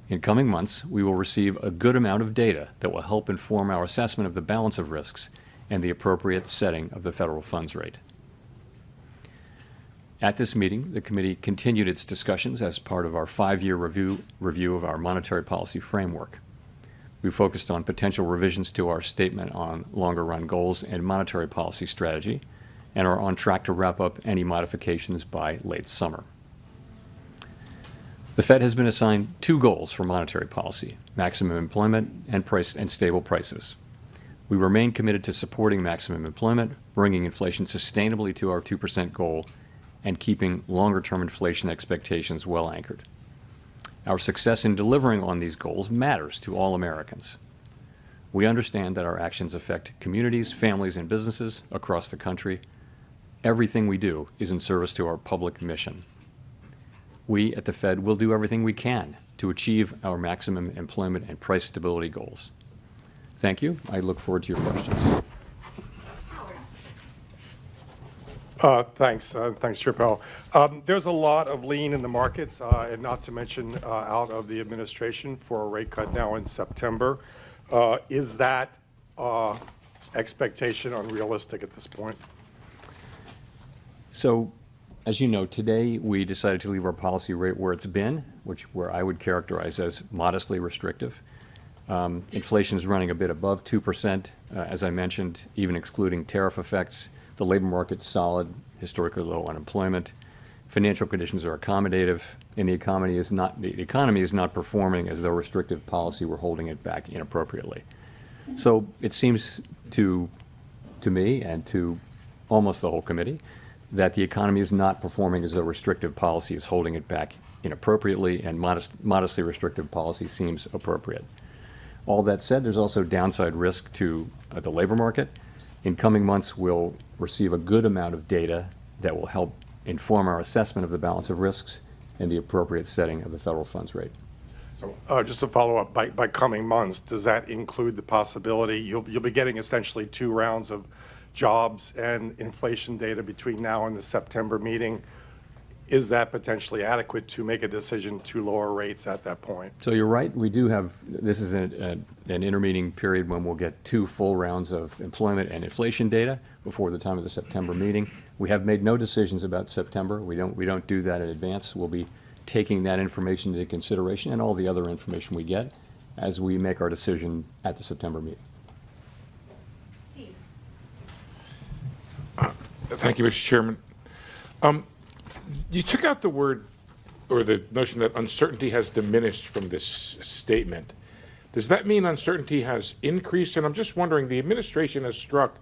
In coming months, we will receive a good amount of data that will help inform our assessment of the balance of risks and the appropriate setting of the federal funds rate. At this meeting, the committee continued its discussions as part of our 5-year review of our monetary policy framework. We focused on potential revisions to our statement on longer-run goals and monetary policy strategy, and are on track to wrap up any modifications by late summer. The Fed has been assigned 2 goals for monetary policy: maximum employment and stable prices. We remain committed to supporting maximum employment, bringing inflation sustainably to our 2% goal, and keeping longer-term inflation expectations well anchored. Our success in delivering on these goals matters to all Americans. We understand that our actions affect communities, families, and businesses across the country. Everything we do is in service to our public mission. We at the Fed will do everything we can to achieve our maximum employment and price stability goals. Thank you. I look forward to your questions.
Thanks, Chair Powell. There's a lot of lean in the markets, and not to mention out of the administration for a rate cut now in September. Is that expectation unrealistic at this point?
So, as you know, today we decided to leave our policy rate where it's been, where I would characterize as modestly restrictive. Inflation is running a bit above 2%, as I mentioned, even excluding tariff effects. The labor market's solid, historically low unemployment. Financial conditions are accommodative, and the economy is not performing as though restrictive policy were holding it back inappropriately. So it seems to me and to almost the whole committee that the economy is not performing as though restrictive policy is holding it back inappropriately, and modestly restrictive policy seems appropriate. All that said, there's also downside risk to the labor market. In coming months, we'll receive a good amount of data that will help inform our assessment of the balance of risks and the appropriate setting of the federal funds rate.
So just to follow up, by coming months, does that include the possibility you'll be getting essentially 2 rounds of jobs and inflation data between now and the September meeting? Is that potentially adequate to make a decision to lower rates at that point?
So you're right. We do have, this is an intermeeting period when we'll get 2 full rounds of employment and inflation data before the time of the September meeting. We have made no decisions about September. We don't do that in advance. We'll be taking that information into consideration and all the other information we get as we make our decision at the September meeting.
Steve. Thank you, Mr. Chairman. You took out the word or the notion that uncertainty has diminished from this statement. Does that mean uncertainty has increased? And I'm just wondering, the administration has struck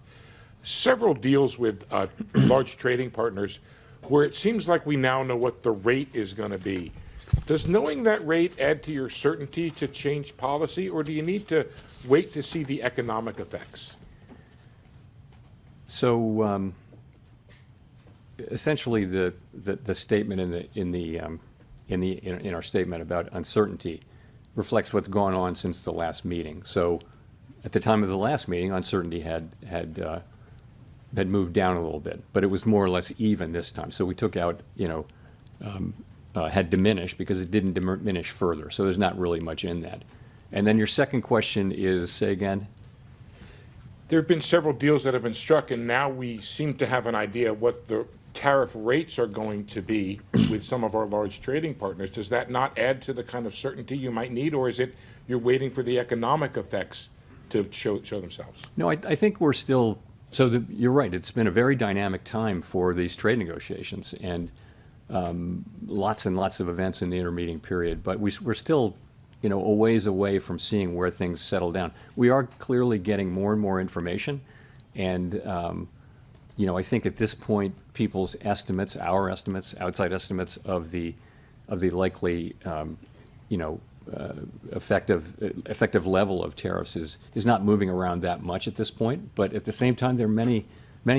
several deals with large trading partners where it seems like we now know what the rate is going to be. Does knowing that rate add to your certainty to change policy, or do you need to wait to see the economic effects?
So essentially, the statement in our statement about uncertainty reflects what's gone on since the last meeting. So at the time of the last meeting, uncertainty had moved down a little bit, but it was more or less even this time. So we took out, had diminished because it didn't diminish further. So there's not really much in that. And then your second question is, say again?
There have been several deals that have been struck, and now we seem to have an idea of what the tariff rates are going to be with some of our large trading partners. Does that not add to the kind of certainty you might need, or is it you're waiting for the economic effects to show themselves?
No, I think we're still, you're right. It's been a very dynamic time for these trade negotiations, and lots and lots of events in the intermeeting period, but we're still a ways away from seeing where things settle down. We are clearly getting more and more information, and I think at this point, people's estimates, our estimates, outside estimates of the likely, effective level of tariffs is not moving around that much at this point. But at the same time, there are many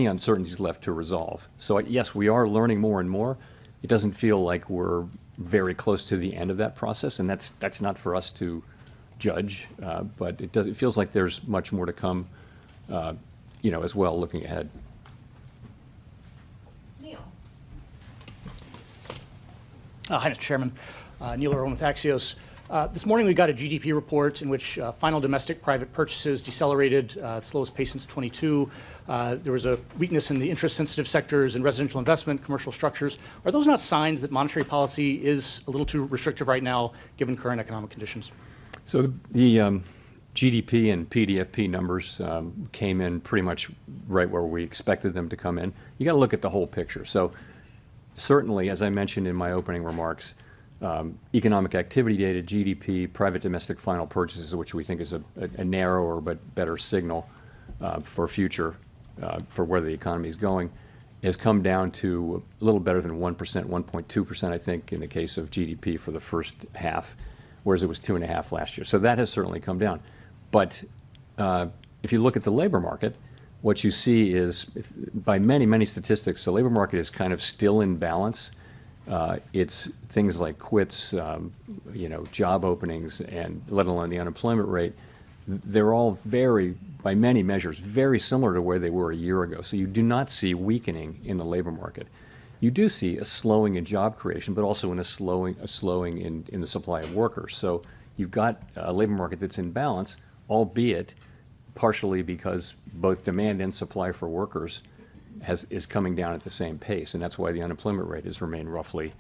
uncertainties left to resolve. So yes, we are learning more and more. It doesn't feel like we're very close to the end of that process, and that's not for us to judge. But it feels like there's much more to come, as well, looking ahead.
Hi, Mr. Chairman. Neil Irwin with Axios. This morning we got a GDP report in which final domestic private purchases decelerated, slowest pace since 22. There was a weakness in the interest-sensitive sectors and residential investment, commercial structures. Are those not signs that monetary policy is a little too restrictive right now, given current economic conditions?
So the GDP and PDFP numbers came in pretty much right where we expected them to come in. You got to look at the whole picture. So certainly, as I mentioned in my opening remarks, economic activity data, GDP, private domestic final purchases, which we think is a narrower but better signal for future, for where the economy is going, has come down to a little better than 1%, 1.2%, I think, in the case of GDP for the first half, whereas it was 2.5% last year. So that has certainly come down. But if you look at the labor market, what you see is, by many, many statistics, the labor market is kind of still in balance. It's things like quits, job openings, and let alone the unemployment rate. They're all by many measures, very similar to where they were a year ago. So you do not see weakening in the labor market. You do see a slowing in job creation, but also a slowing in the supply of workers. So you've got a labor market that's in balance, albeit partially because both demand and supply for workers is coming down at the same pace, and that's why the unemployment rate has remained roughly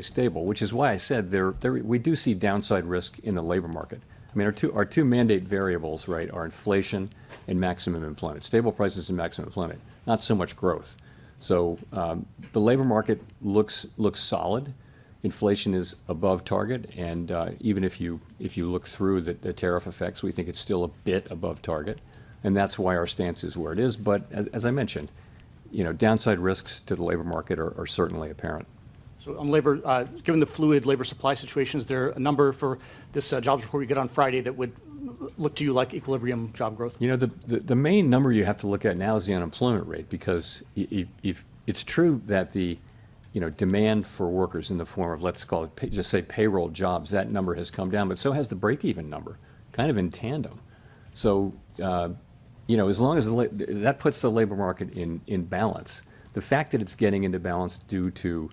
stable. Which is why I said we do see downside risk in the labor market. I mean, our two mandate variables, right, are inflation and maximum employment, stable prices and maximum employment, not so much growth. So the labor market looks solid. Inflation is above target, and even if you look through the tariff effects, we think it's still a bit above target, and that's why our stance is where it is. But as I mentioned, downside risks to the labor market are certainly apparent.
So on labor, given the fluid labor supply situation, is there a number for this jobs report we get on Friday that would look to you like equilibrium job growth?
The main number you have to look at now is the unemployment rate, because if it's true that the demand for workers in the form of, let's call it, just say payroll jobs, that number has come down, but so has the break-even number, kind of in tandem. So, as long as that puts the labor market in balance, the fact that it's getting into balance due to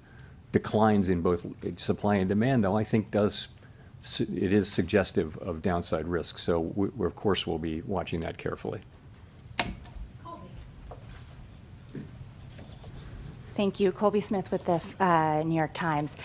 declines in both supply and demand, though, I think it is suggestive of downside risk. So we of course will be watching that carefully.
Thank you. Colby Smith with the New York Times.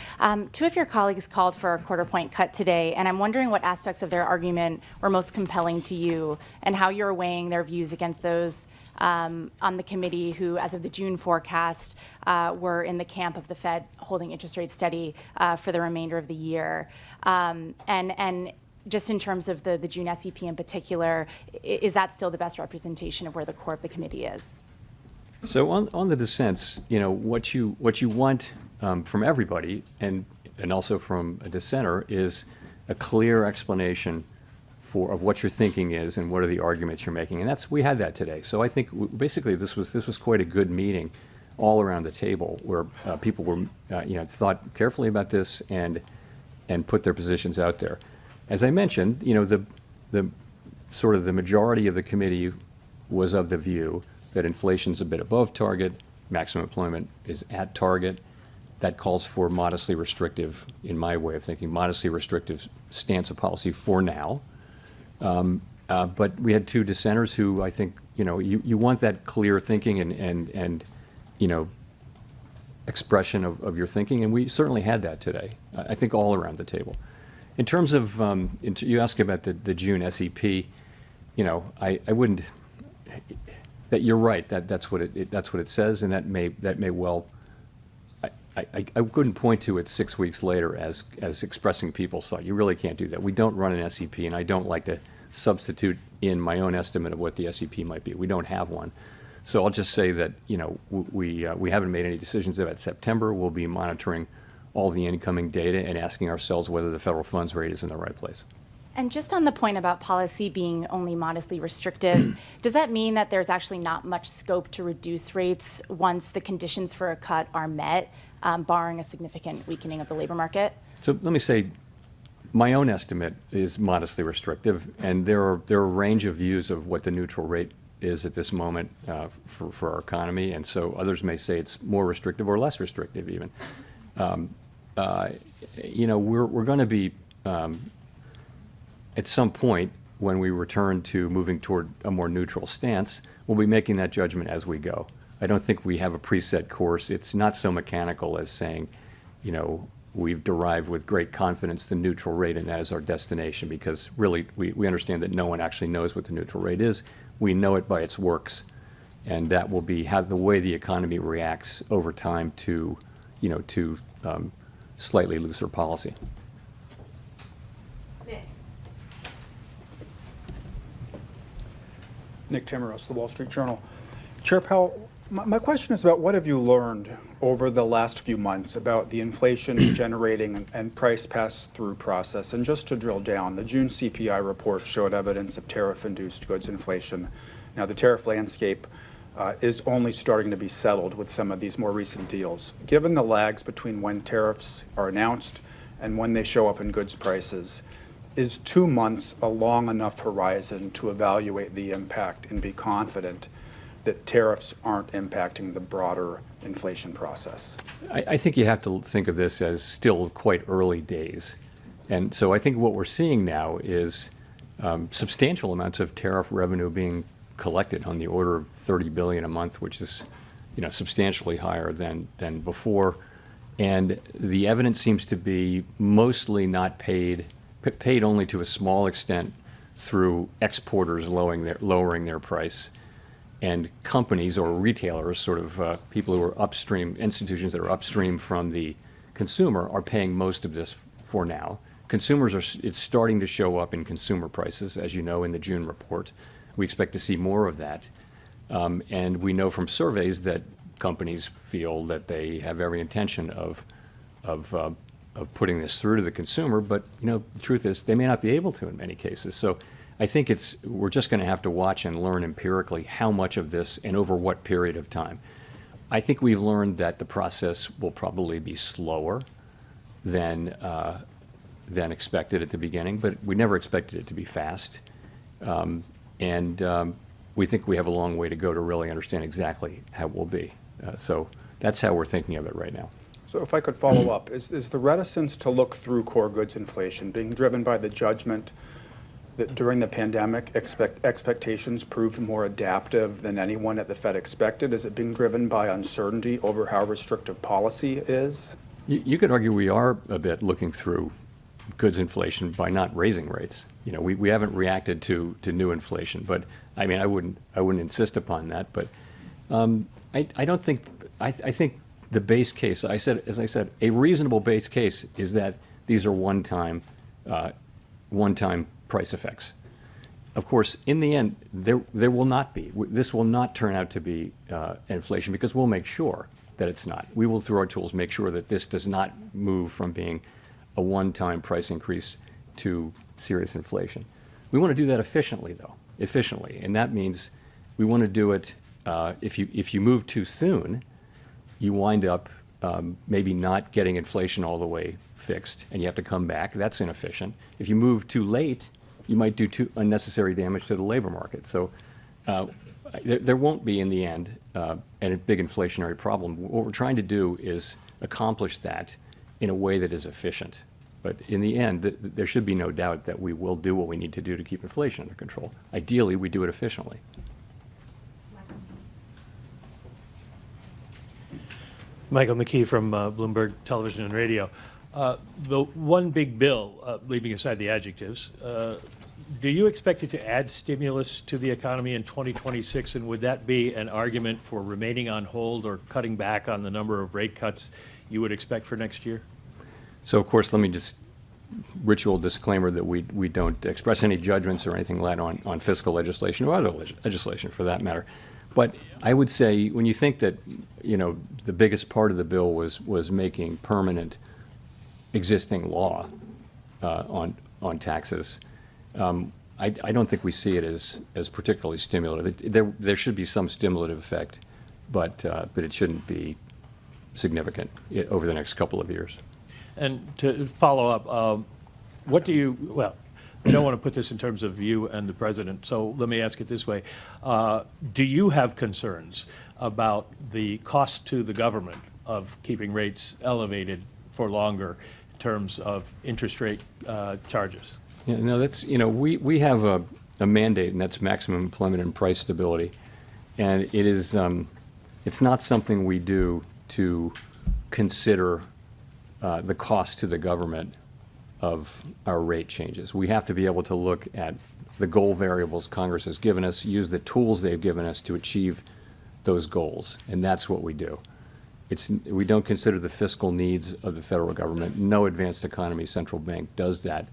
Two of your colleagues called for a quarter-point cut today, and I'm wondering what aspects of their argument were most compelling to you and how you're weighing their views against those on the committee who, as of the June forecast, were in the camp of the Fed holding interest rates steady for the remainder of the year. And just in terms of the June SEP in particular, is that still the best representation of where the core of the committee is?
So on the dissents, what you want from everybody and also from a dissenter is a clear explanation of what your thinking is and what are the arguments you're making, and we had that today. So I think basically this was quite a good meeting all around the table where people were thought carefully about this and put their positions out there. As I mentioned, the sort of the majority of the committee was of the view that inflation's a bit above target, maximum employment is at target. That calls for modestly restrictive, in my way of thinking, modestly restrictive stance of policy for now. But we had two dissenters who I think, you want that clear thinking and expression of your thinking, and we certainly had that today, I think all around the table. In terms of, you ask about the June SEP, I wouldn't, that you're right, that's what it says, and that may well, I couldn't point to it 6 weeks later as expressing people's thought. You really can't do that. We don't run an SEP, and I don't like to substitute in my own estimate of what the SEP might be. We don't have one. So I'll just say that, we haven't made any decisions about September. We'll be monitoring all the incoming data and asking ourselves whether the federal funds rate is in the right place.
And just on the point about policy being only modestly restrictive, does that mean that there's actually not much scope to reduce rates once the conditions for a cut are met, barring a significant weakening of the labor market?
So let me say, my own estimate is modestly restrictive, and there are a range of views of what the neutral rate is at this moment for our economy, and so others may say it's more restrictive or less restrictive even. We're going to be at some point when we return to moving toward a more neutral stance, we'll be making that judgment as we go. I don't think we have a preset course. It's not so mechanical as saying, we've derived with great confidence the neutral rate, and that is our destination, because really we understand that no one actually knows what the neutral rate is. We know it by its works, and that will be how the way the economy reacts over time to, slightly looser policy.
Nick Timmeros, The Wall Street Journal. Chair Powell, my question is about what have you learned over the last few months about the inflation generating and price pass-through process? And just to drill down, the June CPI report showed evidence of tariff-induced goods inflation. Now, the tariff landscape is only starting to be settled with some of these more recent deals. Given the lags between when tariffs are announced and when they show up in goods prices, is 2 months a long enough horizon to evaluate the impact and be confident that tariffs aren't impacting the broader inflation process?
I think you have to think of this as still quite early days. And so I think what we're seeing now is substantial amounts of tariff revenue being collected on the order of $30 billion a month, which is substantially higher than before. And the evidence seems to be mostly not paid only to a small extent through exporters lowering their price, and companies or retailers, sort of people who are upstream, institutions that are upstream from the consumer, are paying most of this for now. It's starting to show up in consumer prices, as you know, in the June report. We expect to see more of that. And we know from surveys that companies feel that they have every intention of putting this through to the consumer, but the truth is they may not be able to in many cases. So I think we're just going to have to watch and learn empirically how much of this and over what period of time. I think we've learned that the process will probably be slower than expected at the beginning, but we never expected it to be fast. We think we have a long way to go to really understand exactly how it will be. So that's how we're thinking of it right now.
So if I could follow up, is the reticence to look through core goods inflation being driven by the judgment that during the pandemic expectations proved more adaptive than anyone at the Fed expected? Is it being driven by uncertainty over how restrictive policy is?
You could argue we are a bit looking through goods inflation by not raising rates. We haven't reacted to new inflation, but I mean I wouldn't insist upon that. But I don't think I think the base case, as I said, a reasonable base case is that these are one-time price effects. Of course, in the end, there will not be. This will not turn out to be inflation, because we'll make sure that it's not. We will, through our tools, make sure that this does not move from being a one-time price increase to serious inflation. We want to do that efficiently, and that means we want to do it. If you move too soon, you wind up maybe not getting inflation all the way fixed, and you have to come back. That's inefficient. If you move too late, you might do unnecessary damage to the labor market. So there won't be, in the end, a big inflationary problem. What we're trying to do is accomplish that in a way that is efficient. But in the end, there should be no doubt that we will do what we need to do to keep inflation under control. Ideally, we do it efficiently.
Michael McKee from Bloomberg Television and Radio. The one big bill, leaving aside the adjectives, do you expect it to add stimulus to the economy in 2026? And would that be an argument for remaining on hold or cutting back on the number of rate cuts you would expect for next year?
So, of course, let me just ritual disclaimer that we don't express any judgments or anything like that on fiscal legislation or other legislation for that matter. But I would say when you think that, the biggest part of the bill was making permanent existing law on taxes, I don't think we see it as particularly stimulative. There should be some stimulative effect, but it shouldn't be significant over the next couple of years.
And to follow up, I don't want to put this in terms of you and the president, so let me ask it this way. Do you have concerns about the cost to the government of keeping rates elevated for longer in terms of interest rate charges?
Yeah, no, that's, we have a mandate, and that's maximum employment and price stability. And it is, it's not something we do to consider the cost to the government of our rate changes. We have to be able to look at the goal variables Congress has given us, use the tools they've given us to achieve those goals, and that's what we do. We don't consider the fiscal needs of the federal government. No advanced economy central bank does that,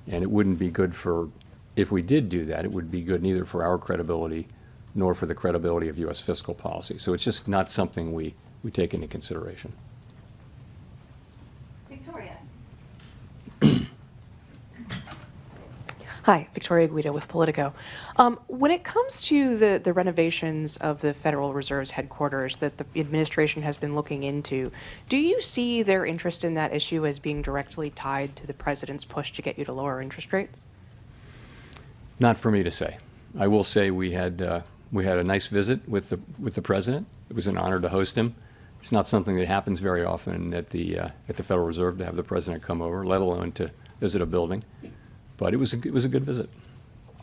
and it wouldn't be good for, if we did do that, it would be good neither for our credibility nor for the credibility of U.S. fiscal policy. So it's just not something we take into consideration.
Victoria. Hi, Victoria Guida with Politico. When it comes to the renovations of the Federal Reserve's headquarters that the administration has been looking into, do you see their interest in that issue as being directly tied to the president's push to get you to lower interest rates?
Not for me to say. I will say we had a nice visit with the president. It was an honor to host him. It's not something that happens very often at the Federal Reserve to have the president come over, let alone to visit a building. But it was a good visit.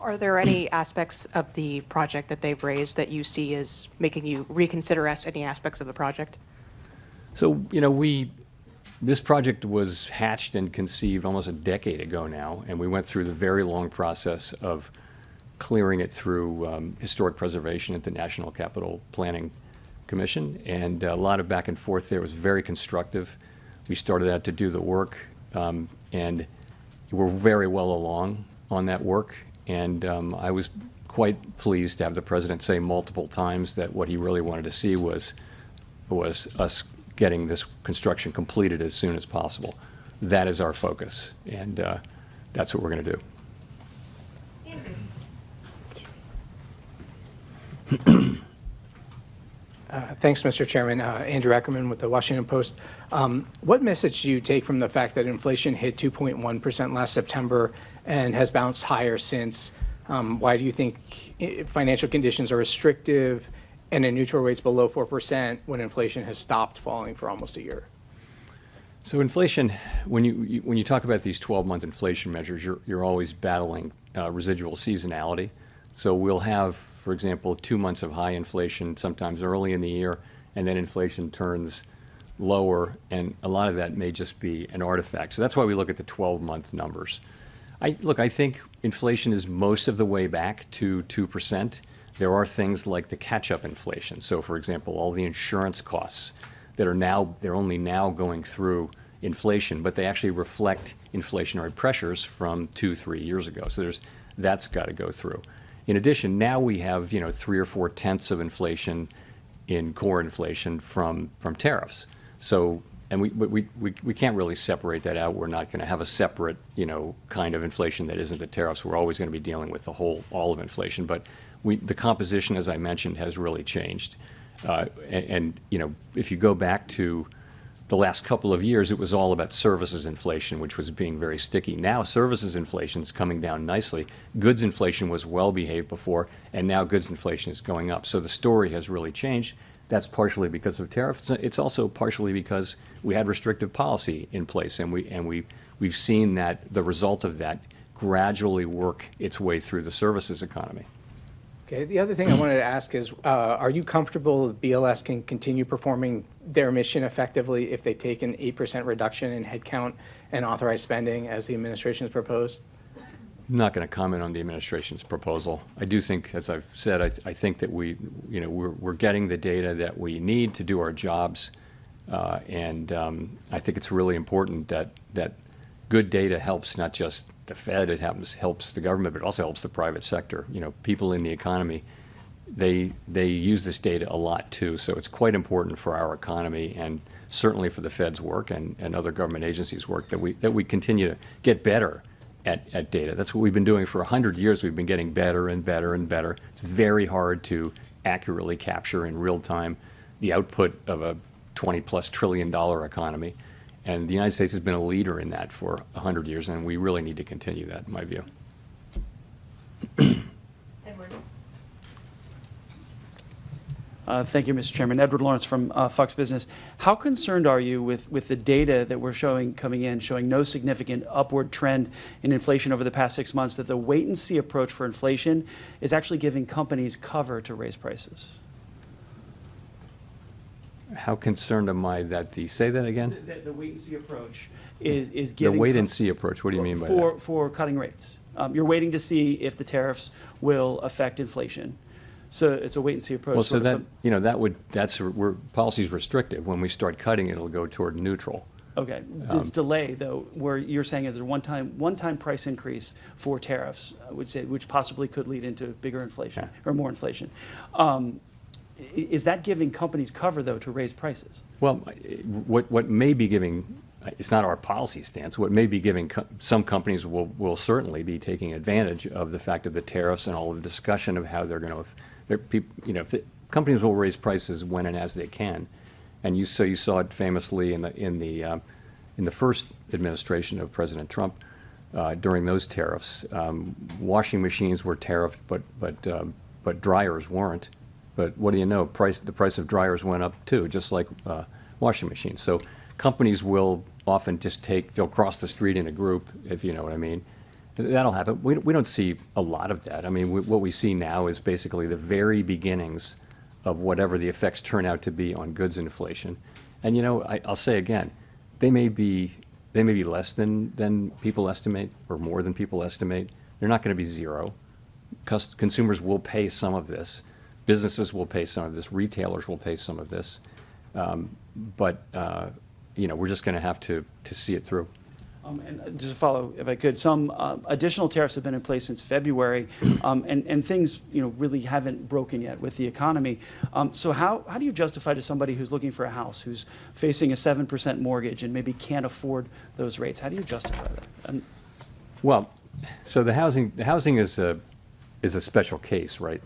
Are there any aspects of the project that they've raised that you see as making you reconsider any aspects of the project?
So, this project was hatched and conceived almost a decade ago now, and we went through the very long process of clearing it through historic preservation at the National Capital Planning Commission, and a lot of back and forth there. It was very constructive. We started out to do the work, and we're very well along on that work, and I was quite pleased to have the president say multiple times that what he really wanted to see was us getting this construction completed as soon as possible. That is our focus, and that's what we're going to do.
Thanks, Mr. Chairman. Andrew Ackerman with the Washington Post. What message do you take from the fact that inflation hit 2.1% last September and has bounced higher since? Why do you think financial conditions are restrictive and a neutral rate's below 4% when inflation has stopped falling for almost a year?
So inflation, when you talk about these 12-month inflation measures, you're always battling residual seasonality. So we'll have, for example, 2 months of high inflation sometimes early in the year, and then inflation turns lower, and a lot of that may just be an artifact. So that's why we look at the 12-month numbers. I think inflation is most of the way back to 2%. There are things like the catch-up inflation. So, for example, all the insurance costs that they're only now going through inflation, but they actually reflect inflationary pressures from 2-3 years ago. So that's got to go through. In addition, now we have 3 or 4 tenths of inflation in core inflation from tariffs. So, and we can't really separate that out. We're not going to have a separate kind of inflation that isn't the tariffs. We're always going to be dealing with all of inflation. But the composition, as I mentioned, has really changed. And if you go back to the last couple of years, it was all about services inflation, which was being very sticky. Now services inflation is coming down nicely. Goods inflation was well behaved before, and now goods inflation is going up. So the story has really changed. That's partially because of tariffs. It's also partially because we had restrictive policy in place, and we've seen that the result of that gradually work its way through the services economy.
Okay. The other thing I wanted to ask is, are you comfortable that BLS can continue performing their mission effectively if they take an 8% reduction in headcount and authorized spending as the administration has proposed?
I'm not going to comment on the administration's proposal. I do think, as I've said, I think that we're getting the data that we need to do our jobs, and I think it's really important that good data helps not just the Fed, it helps the government, but it also helps the private sector. People in the economy, they use this data a lot too. So it's quite important for our economy, and certainly for the Fed's work and other government agencies' work, that we continue to get better at data. That's what we've been doing for 100 years. We've been getting better and better and better. It's very hard to accurately capture in real time the output of a $20+ trillion economy. And the United States has been a leader in that for 100 years, and we really need to continue that, in my view.
Thank you, Mr. Chairman. Edward Lawrence from Fox Business. How concerned are you with the data that we're coming in, showing no significant upward trend in inflation over the past 6 months, that the wait-and-see approach for inflation is actually giving companies cover to raise prices?
How concerned am I that say that again?
The wait-and-see approach is giving...
The wait-and-see approach, what do you mean by that?
For cutting rates. You're waiting to see if the tariffs will affect inflation. So it's a wait-and-see approach.
Well, so that, that's where policy's restrictive. When we start cutting, it'll go toward neutral.
Okay. This delay, though, where you're saying there's a one-time price increase for tariffs, which possibly could lead into bigger inflation or more inflation. Is that giving companies cover, though, to raise prices?
Well, what may be giving, it's not our policy stance, what may be giving some companies will certainly be taking advantage of the fact of the tariffs and all of the discussion of how they're going to, companies will raise prices when and as they can. And you saw it famously in the first administration of President Trump during those tariffs. Washing machines were tariffed, but dryers weren't. But what do you know? The price of dryers went up too, just like washing machines. So companies will often just they'll cross the street in a group, if you know what I mean. That'll happen. We don't see a lot of that. I mean, what we see now is basically the very beginnings of whatever the effects turn out to be on goods inflation. And I'll say again, they may be less than people estimate or more than people estimate. They're not going to be zero. Consumers will pay some of this. Businesses will pay some of this. Retailers will pay some of this. But we're just going to have to see it through.
And just to follow, if I could, some additional tariffs have been in place since February, and things really haven't broken yet with the economy. So how do you justify to somebody who's looking for a house, who's facing a 7% mortgage and maybe can't afford those rates? How do you justify that?
Well, so the housing is a special case, right?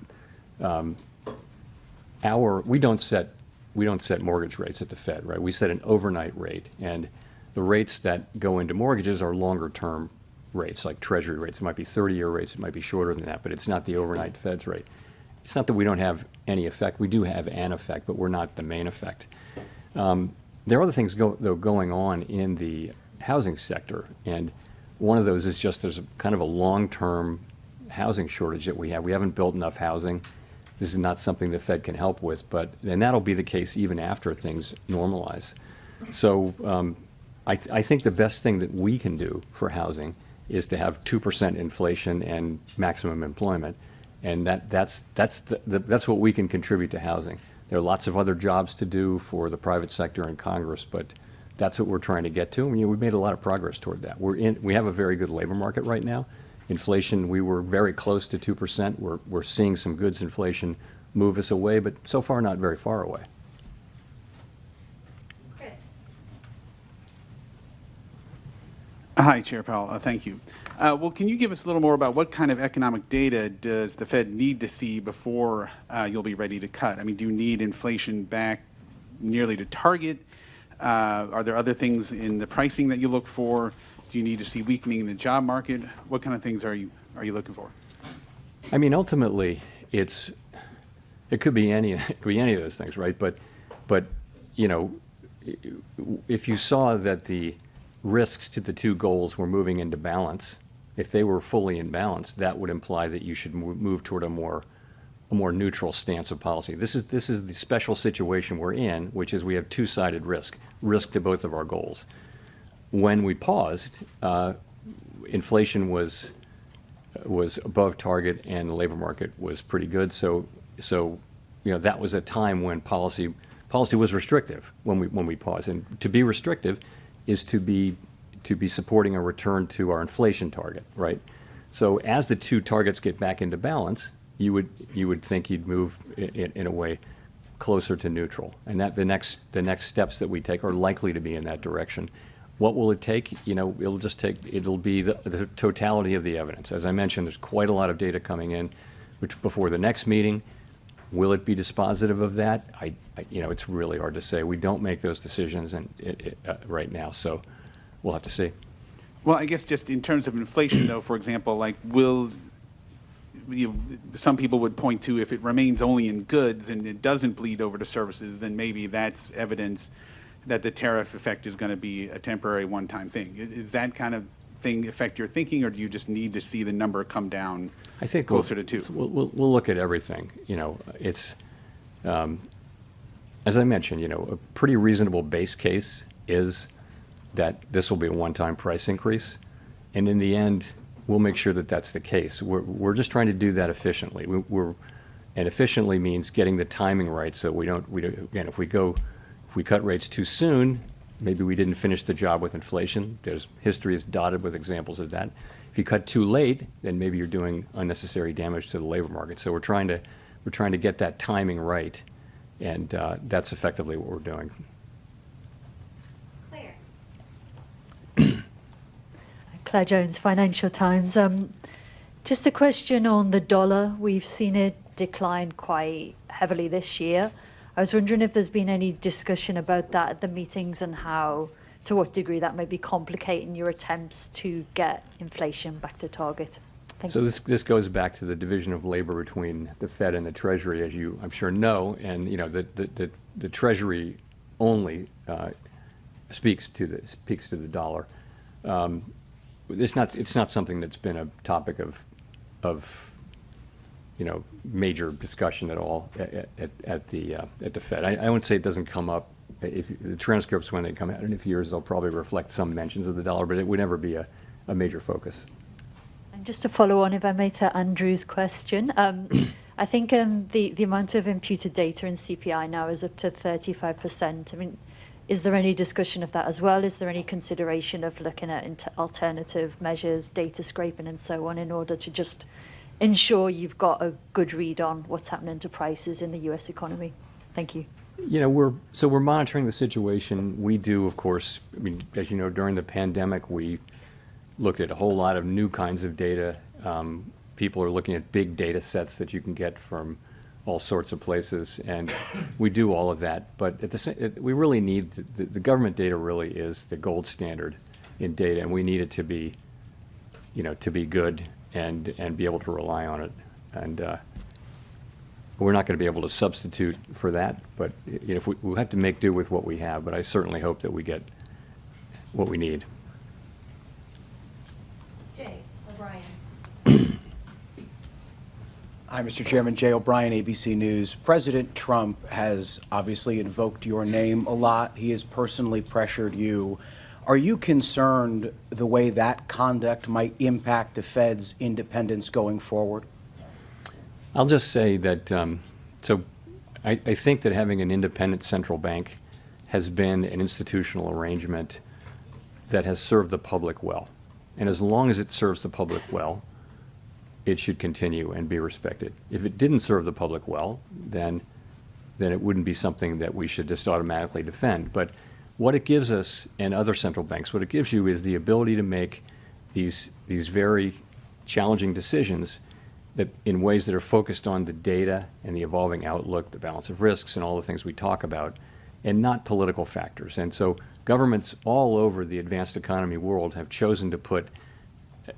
We don't set mortgage rates at the Fed, right? We set an overnight rate, and the rates that go into mortgages are longer term rates, like Treasury rates. It might be 30-year rates, it might be shorter than that, but it's not the overnight Fed's rate. It's not that we don't have any effect. We do have an effect, but we're not the main effect. There are other things going on in the housing sector, and one of those is just there's kind of a long-term housing shortage that we have. We haven't built enough housing. This is not something the Fed can help with, and that'll be the case even after things normalize. So I think the best thing that we can do for housing is to have 2% inflation and maximum employment, and that's what we can contribute to housing. There are lots of other jobs to do for the private sector and Congress, but that's what we're trying to get to. We've made a lot of progress toward that. We have a very good labor market right now. Inflation, we were very close to 2%. We're seeing some goods inflation move us away, but so far not very far away.
Hi, Chair Powell. Thank you. Well, can you give us a little more about what kind of economic data does the Fed need to see before you'll be ready to cut? I mean, do you need inflation back nearly to target? Are there other things in the pricing that you look for? Do you need to see weakening in the job market? What kind of things are you looking for?
I mean, ultimately, it could be any of those things, right? But if you saw that the risks to the two goals were moving into balance, if they were fully in balance, that would imply that you should move toward a more neutral stance of policy. This is the special situation we're in, which is we have two-sided risk to both of our goals. When we paused, inflation was above target and the labor market was pretty good. So that was a time when policy was restrictive when we paused. And to be restrictive is to be supporting a return to our inflation target, right? So as the two targets get back into balance, you would think you'd move in a way closer to neutral, and that the next steps that we take are likely to be in that direction. What will it take? It'll be the totality of the evidence. As I mentioned, there's quite a lot of data coming in, which before the next meeting. Will it be dispositive of that? It's really hard to say. We don't make those decisions right now, so we'll have to see.
Well, I guess just in terms of inflation, though, for example, like some people would point to if it remains only in goods and it doesn't bleed over to services, then maybe that's evidence that the tariff effect is going to be a temporary one-time thing. Is that kind of thing affect your thinking, or do you just need to see the number come down closer to 2?
We'll look at everything. It's as I mentioned, a pretty reasonable base case is that this will be a one-time price increase. And in the end, we'll make sure that that's the case. We're just trying to do that efficiently. And efficiently means getting the timing right so we don't, again, if we cut rates too soon, maybe we didn't finish the job with inflation. History is dotted with examples of that. If you cut too late, then maybe you're doing unnecessary damage to the labor market. So we're trying to get that timing right, and that's effectively what we're doing.
Claire Jones, Financial Times. Just a question on the dollar. We've seen it decline quite heavily this year. I was wondering if there's been any discussion about that at the meetings and to what degree that may be complicating your attempts to get inflation back to target. Thank you.
So this goes back to the division of labor between the Fed and the Treasury, as you I'm sure know, and the Treasury only speaks to the dollar. It's not something that's been a topic of major discussion at all at the Fed. I wouldn't say it doesn't come up. If the transcripts, when they come out in a few years, they'll probably reflect some mentions of the dollar, but it would never be a major focus.
And just to follow on, if I may, to Andrew's question, I think the amount of imputed data in CPI now is up to 35%. I mean, is there any discussion of that as well? Is there any consideration of looking at alternative measures, data scraping and so on, in order to just ensure you've got a good read on what's happening to prices in the US economy? Thank you.
We're monitoring the situation. We do, of course, as you know, during the pandemic, we looked at a whole lot of new kinds of data. People are looking at big data sets that you can get from all sorts of places, and we do all of that. But we really need the government data. Really is the gold standard in data, and we need it to be, to be good and be able to rely on it. And we're not going to be able to substitute for that, but if we'll have to make do with what we have. But I certainly hope that we get what we need.
Jay O'Brien.
Hi, Mr. Chairman. Jay O'Brien, ABC News. President Trump has obviously invoked your name a lot. He has personally pressured you. Are you concerned the way that conduct might impact the Fed's independence going forward?
I'll just say that, I think that having an independent central bank has been an institutional arrangement that has served the public well. And as long as it serves the public well, it should continue and be respected. If it didn't serve the public well, then it wouldn't be something that we should just automatically defend. But what it gives us, and other central banks, what it gives you is the ability to make these very challenging decisions that in ways that are focused on the data and the evolving outlook, the balance of risks, and all the things we talk about, and not political factors. And so governments all over the advanced economy world have chosen to put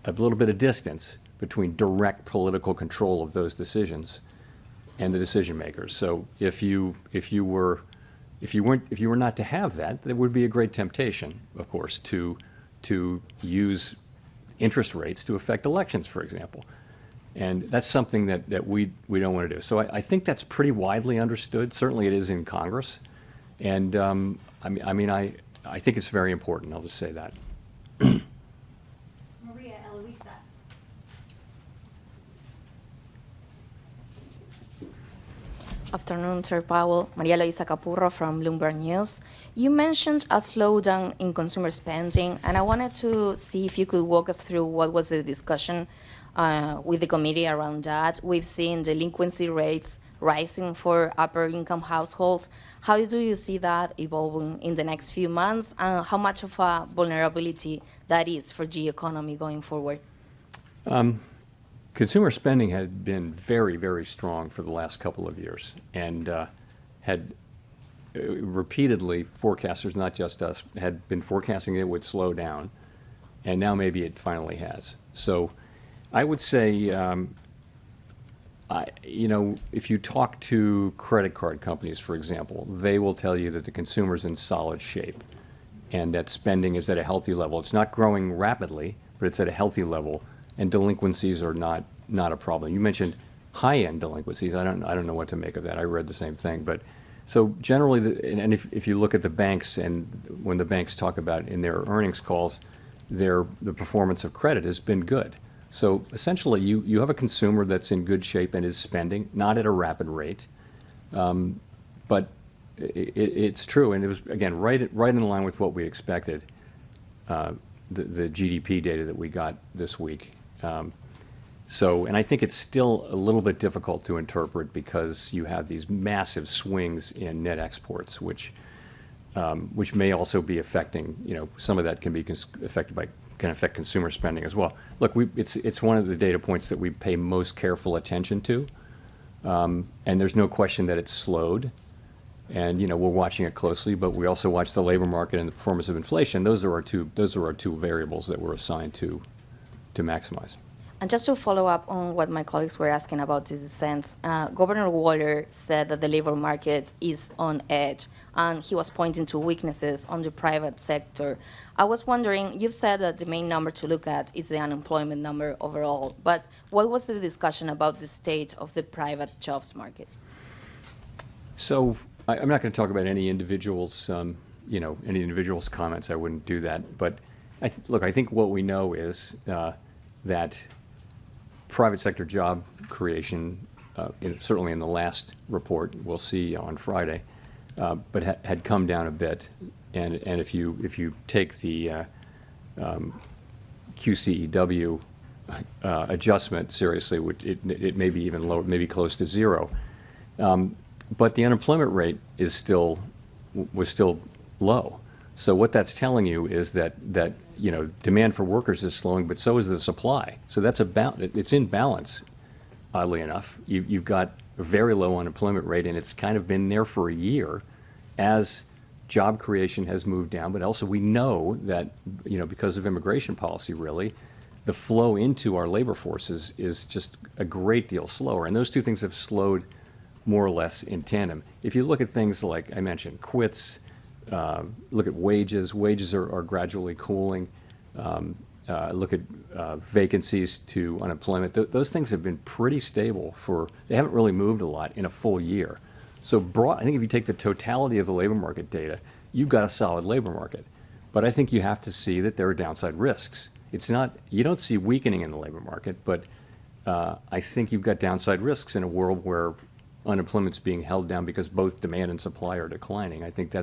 a little bit of distance between direct political control of those decisions and the decision makers. So if you were not to have that, there would be a great temptation, of course, to use interest rates to affect elections, for example. And that's something that we don't want to do. So I think that's pretty widely understood. Certainly it is in Congress. And I think it's very important. I'll just say that.
Maria Eloisa.
Afternoon, Chair Powell. Maria Eloisa Capurro from Bloomberg News. You mentioned a slowdown in consumer spending, and I wanted to see if you could walk us through what was the discussion with the committee around that. We've seen delinquency rates rising for upper income households. How do you see that evolving in the next few months? How much of a vulnerability that is for the economy going forward?
Consumer spending had been very, very strong for the last couple of years, and had repeatedly, forecasters, not just us, had been forecasting it would slow down, and now maybe it finally has. So I would say, if you talk to credit card companies, for example, they will tell you that the consumer's in solid shape and that spending is at a healthy level. It's not growing rapidly, but it's at a healthy level, and delinquencies are not a problem. You mentioned high-end delinquencies. I don't know what to make of that. I read the same thing, but So generally, and if you look at the banks, and when the banks talk about in their earnings calls, the performance of credit has been good. So essentially, you have a consumer that's in good shape and is spending, not at a rapid rate, but it's true, and it was, again, right in line with what we expected, the GDP data that we got this week. And I think it's still a little bit difficult to interpret because you have these massive swings in net exports, which may also be affecting, some of that can affect consumer spending as well. Look, it's one of the data points that we pay most careful attention to, and there's no question that it's slowed. And we're watching it closely, but we also watch the labor market and the performance of inflation. Those are our two variables that we're assigned to maximize.
And just to follow up on what my colleagues were asking about this sense, Governor Waller said that the labor market is on edge, and he was pointing to weaknesses on the private sector. I was wondering, you've said that the main number to look at is the unemployment number overall, but what was the discussion about the state of the private jobs market?
So I'm not going to talk about any individual's, any individual's comments. I wouldn't do that. But I think what we know is that private sector job creation, certainly in the last report we'll see on Friday, but had come down a bit. And if you take the QCEW adjustment seriously, it may be even lower, maybe close to zero. But the unemployment rate was still low. So what that's telling you is that demand for workers is slowing, but so is the supply. So it's in balance. Oddly enough, you've got a very low unemployment rate, and it's kind of been there for a year as job creation has moved down. But also we know that because of immigration policy, really, the flow into our labor forces is just a great deal slower, and those two things have slowed more or less in tandem. If you look at things like I mentioned, quits, look at wages. Wages are gradually cooling. Look at vacancies to unemployment. Those things have been pretty stable they haven't really moved a lot in a full year. So I think if you take the totality of the labor market data, you've got a solid labor market. But I think you have to see that there are downside risks. You don't see weakening in the labor market, but I think you've got downside risks in a world where unemployment's being held down because both demand and supply are declining. I think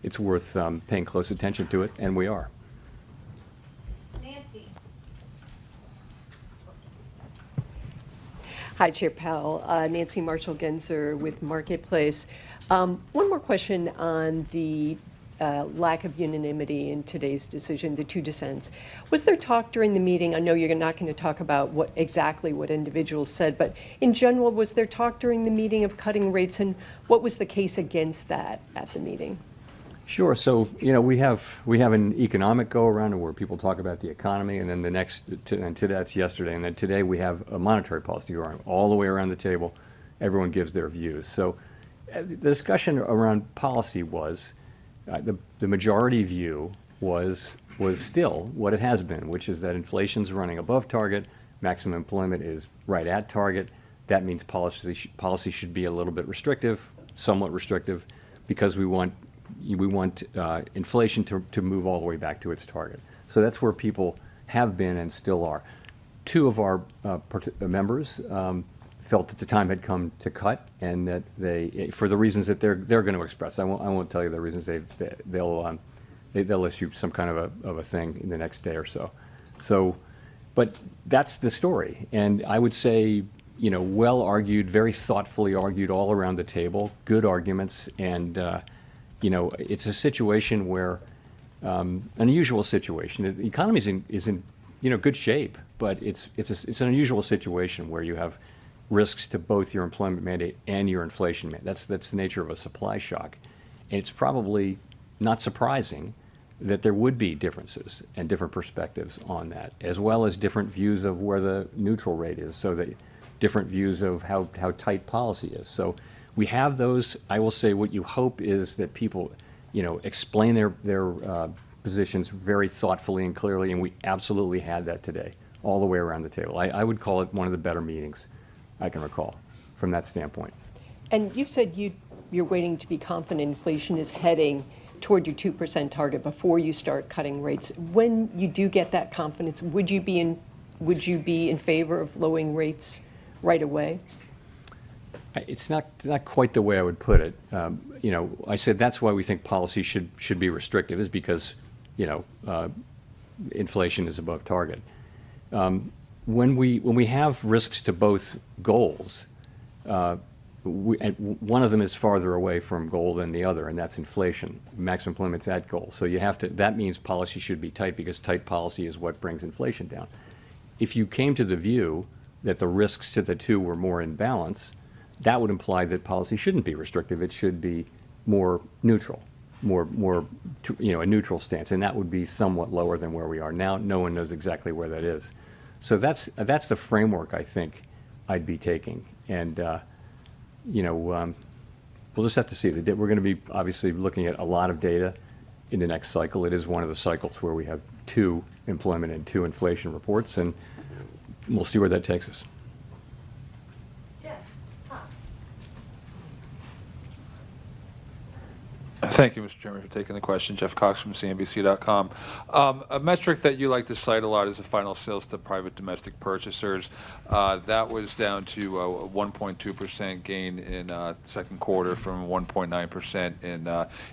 it's worth paying close attention to it, and we are.
Nancy.
Hi, Chair Powell. Nancy Marshall-Genzer with Marketplace. One more question on the lack of unanimity in today's decision, the two dissents. Was there talk during the meeting? I know you're not going to talk about exactly what individuals said, but in general, was there talk during the meeting of cutting rates, and what was the case against that at the meeting?
Sure. So we have an economic go around where people talk about the economy, and then that's yesterday, and then today we have a monetary policy go around all the way around the table. Everyone gives their views. So the discussion around policy was. The majority view was still what it has been, which is that inflation's running above target, maximum employment is right at target. That means policy should be a little bit restrictive, somewhat restrictive, because we want inflation to move all the way back to its target. So that's where people have been and still are. Two of our members felt that the time had come to cut, and that they, for the reasons that they're going to express. I won't tell you the reasons. They'll issue some kind of a thing in the next day or so. But that's the story, and I would say well argued, very thoughtfully argued all around the table, good arguments, and it's a situation where an unusual situation. The economy is in good shape, but it's an unusual situation where you have risks to both your employment mandate and your inflation mandate. That's the nature of a supply shock. And it's probably not surprising that there would be differences and different perspectives on that, as well as different views of where the neutral rate is, so that different views of how tight policy is. So we have those. I will say what you hope is that people, explain their positions very thoughtfully and clearly, and we absolutely had that today, all the way around the table. I would call it one of the better meetings I can recall from that standpoint.
And you've said you you're waiting to be confident inflation is heading toward your 2% target before you start cutting rates. When you do get that confidence, would you be in favor of lowering rates right away?
It's not quite the way I would put it. I said that's why we think policy should be restrictive, is because, inflation is above target. When we have risks to both goals, and one of them is farther away from goal than the other, and that's inflation. Maximum employment's at goal, so that means policy should be tight, because tight policy is what brings inflation down. If you came to the view that the risks to the two were more in balance, that would imply that policy shouldn't be restrictive. It should be more neutral, more a neutral stance, and that would be somewhat lower than where we are now. No one knows exactly where that is. So that's the framework I think I'd be taking, and we'll just have to see. We're going to be obviously looking at a lot of data in the next cycle. It is one of the cycles where we have 2 employment and 2 inflation reports, and we'll see where that takes us.
Thank you, Mr. Chairman, for taking the question. Jeff Cox from CNBC.com. A metric that you like to cite a lot is the final sales to private domestic purchasers. That was down to a 1.2% gain in second quarter from 1.9%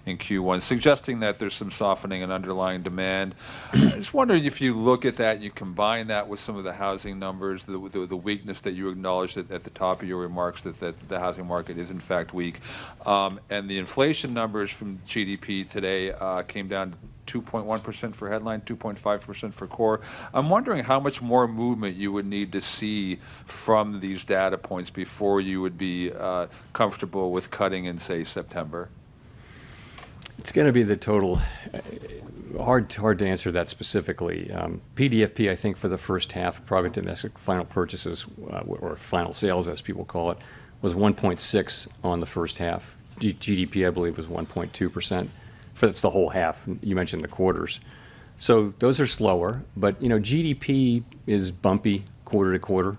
in Q1, suggesting that there's some softening in underlying demand. I was wondering if you look at that, you combine that with some of the housing numbers, the weakness that you acknowledged at the top of your remarks, that the housing market is in fact weak, and the inflation numbers from GDP today came down to 2.1% for headline, 2.5% for core. I'm wondering how much more movement you would need to see from these data points before you would be comfortable with cutting in, say, September.
It's going to be the total. Hard to answer that specifically. PDFP, I think, for the first half, private domestic final purchases, or final sales, as people call it, was 1.6 on the first half. GDP, I believe, was 1.2%. That's the whole half. You mentioned the quarters. So those are slower, but GDP is bumpy quarter to quarter,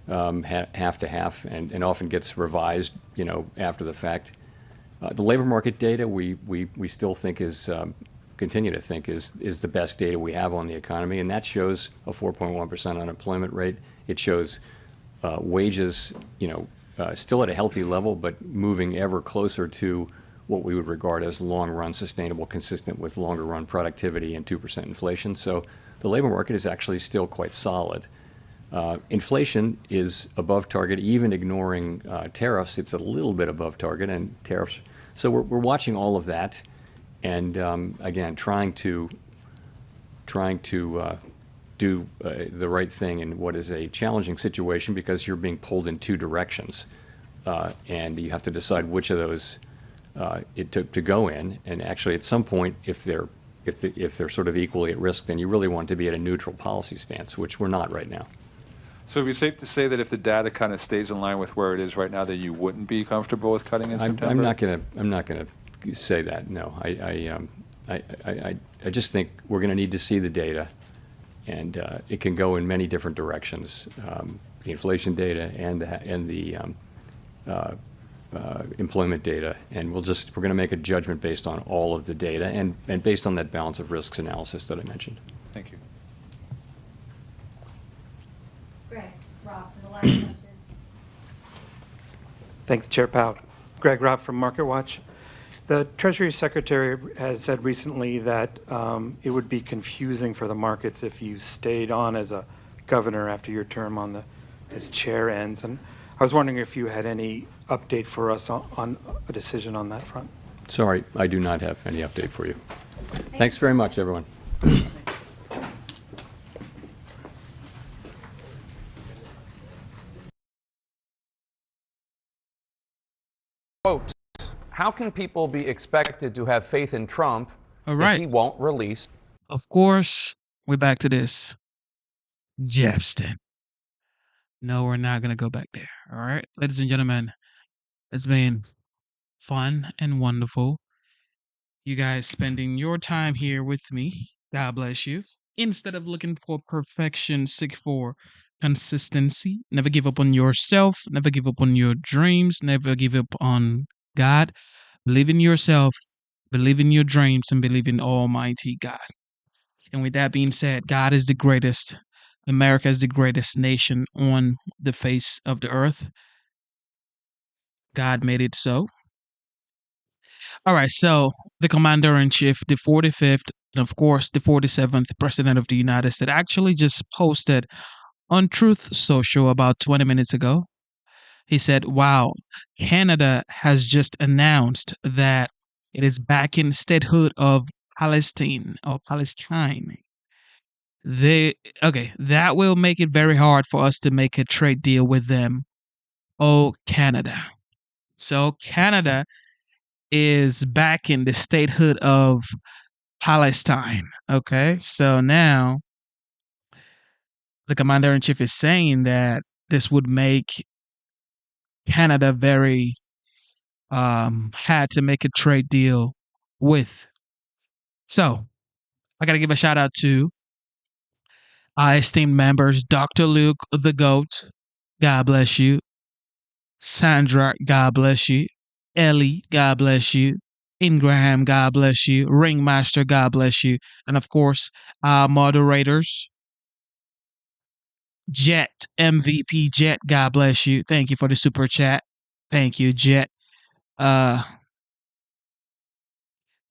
half to half, and often gets revised, after the fact. The labor market data we still think continue to think is the best data we have on the economy, and that shows a 4.1% unemployment rate. It shows wages, still at a healthy level, but moving ever closer to what we would regard as long-run sustainable, consistent with longer-run productivity and 2% inflation. So the labor market is actually still quite solid. Inflation is above target, even ignoring tariffs. It's a little bit above target, and tariffs. So we're watching all of that, and again, trying to do the right thing in what is a challenging situation, because you're being pulled in 2 directions, and you have to decide which of those to go in. And actually, at some point, if they're sort of equally at risk, then you really want to be at a neutral policy stance, which we're not right now.
So it'd be safe to say that if the data kind of stays in line with where it is right now, that you wouldn't be comfortable with cutting in September?
I'm not gonna say that. No, I just think we're going to need to see the data, and it can go in many different directions. The inflation data and the employment data, and we're going to make a judgment based on all of the data and based on that balance of risks analysis that I mentioned.
Thank you.
Greg, Rob, for the last question.
Thanks, Chair Powell. Greg Robb from MarketWatch. The Treasury Secretary has said recently that it would be confusing for the markets if you stayed on as a governor after your term as chair ends. And I was wondering if you had any update for us on a decision on that front.
Sorry, I do not have any update for you. Thanks very much, everyone.
Quote, how can people be expected to have faith in Trump if he won't release?
Of course, we're back to this. Jepsen. No, we're not going to go back there. All right. Ladies and gentlemen, it's been fun and wonderful. You guys spending your time here with me. God bless you. Instead of looking for perfection, seek for consistency. Never give up on yourself. Never give up on your dreams. Never give up on God, believe in yourself, believe in your dreams, and believe in Almighty God. And with that being said, God is the greatest. America is the greatest nation on the face of the earth. God made it so. All right, so the Commander-in-Chief, the 45th, and of course, the 47th President of the United States actually just posted on Truth Social about 20 minutes ago. He said, wow, Canada has just announced that it is backing statehood of Palestine or Palestine. That will make it very hard for us to make a trade deal with them. Oh, Canada. So Canada is backing the statehood of Palestine. Okay, so now the Commander-in-Chief is saying that this would make Canada very had to make a trade deal with. So I got to give a shout out to our esteemed members, Dr. Luke the Goat, God bless you. Sandra, God bless you. Ellie, God bless you. Ingraham, God bless you. Ringmaster, God bless you. And of course, our moderators, Jet, MVP Jet, God bless you. Thank you for the super chat. Thank you, Jet.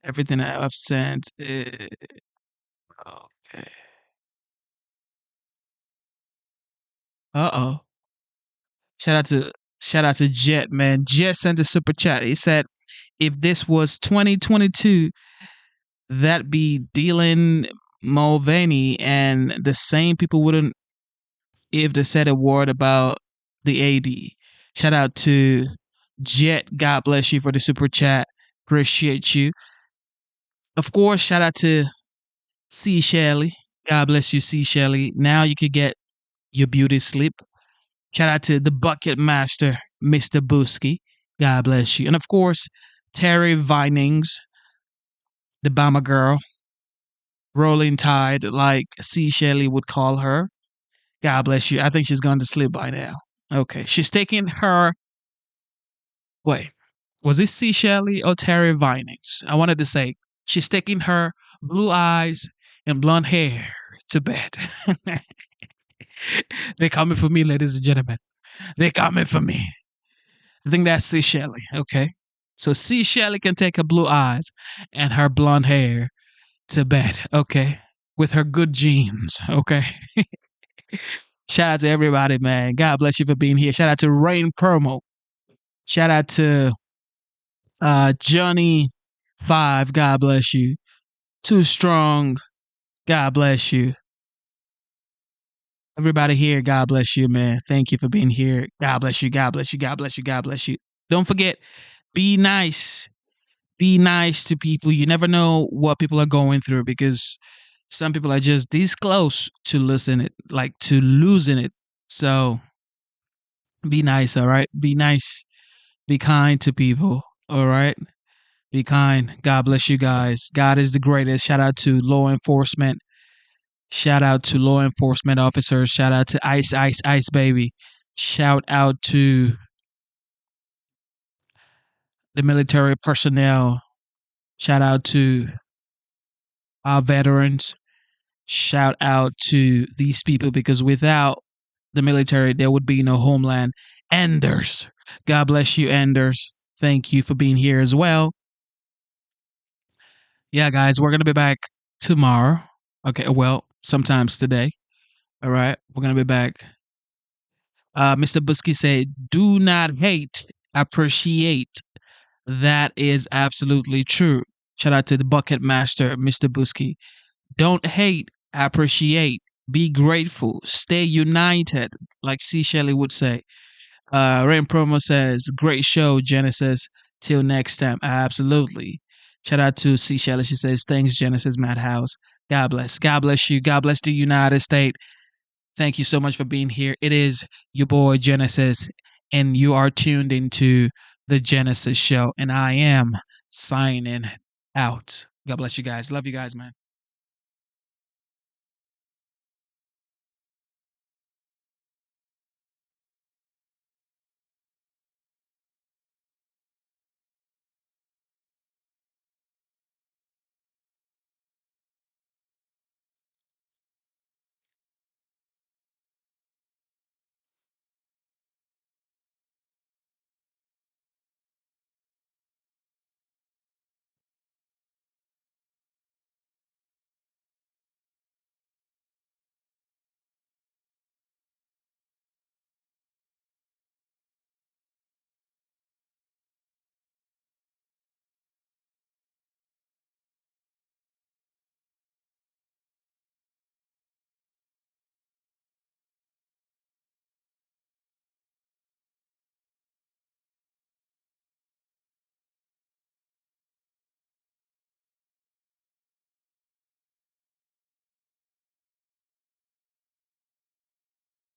Everything I've sent. Okay. Uh-oh. Shout out to Jet, man. Jet sent a super chat. He said, if this was 2022, that'd be Dylan Mulvaney, and the same people wouldn't if they said a word about the AD. Shout out to Jet. God bless you for the super chat. Appreciate you. Of course, shout out to C. Shelley. God bless you, C. Shelley. Now you can get your beauty sleep. Shout out to the Bucket Master, Mr. Busky. God bless you. And of course, Terry Vinings, the Bama girl. Rolling Tide, like C. Shelley would call her. God bless you. I think she's gone to sleep by now. Okay. She's taking her. Wait. Was it C. Shelley or Terry Vinings? I wanted to say she's taking her blue eyes and blonde hair to bed. They're coming for me, ladies and gentlemen. They're coming for me. I think that's C. Shelley. Okay. So C. Shelley can take her blue eyes and her blonde hair to bed. Okay. With her good genes. Okay. Shout out to everybody, man. God bless you for being here. Shout out to Rain Promo. Shout out to Johnny 5. God bless you. Too Strong. God bless you. Everybody here, God bless you, man. Thank you for being here. God bless you. God bless you. God bless you. God bless you. Don't forget, be nice. Be nice to people. You never know what people are going through, because some people are just this close to losing it. So be nice, all right? Be nice. Be kind to people, all right? Be kind. God bless you guys. God is the greatest. Shout out to law enforcement. Shout out to law enforcement officers. Shout out to Ice, Ice, Ice Baby. Shout out to the military personnel. Shout out to our veterans. Shout out to these people, because without the military, there would be no homeland. Anders. God bless you, Anders. Thank you for being here as well. Yeah, guys, we're going to be back tomorrow. Okay, well, sometimes today. All right, we're going to be back. Mr. Busky said, do not hate, appreciate. That is absolutely true. Shout out to the Bucket Master, Mr. Busky. Don't hate, appreciate. Be grateful. Stay united, like C. Shelley would say. Rain Promo says, great show, Genesis. Till next time. Absolutely. Shout out to C. Shelley. She says, thanks, Genesis Madhouse. God bless. God bless you. God bless the United States. Thank you so much for being here. It is your boy, Genesis, and you are tuned into the Genesis Show, and I am signing out. God bless you guys. Love you guys, man.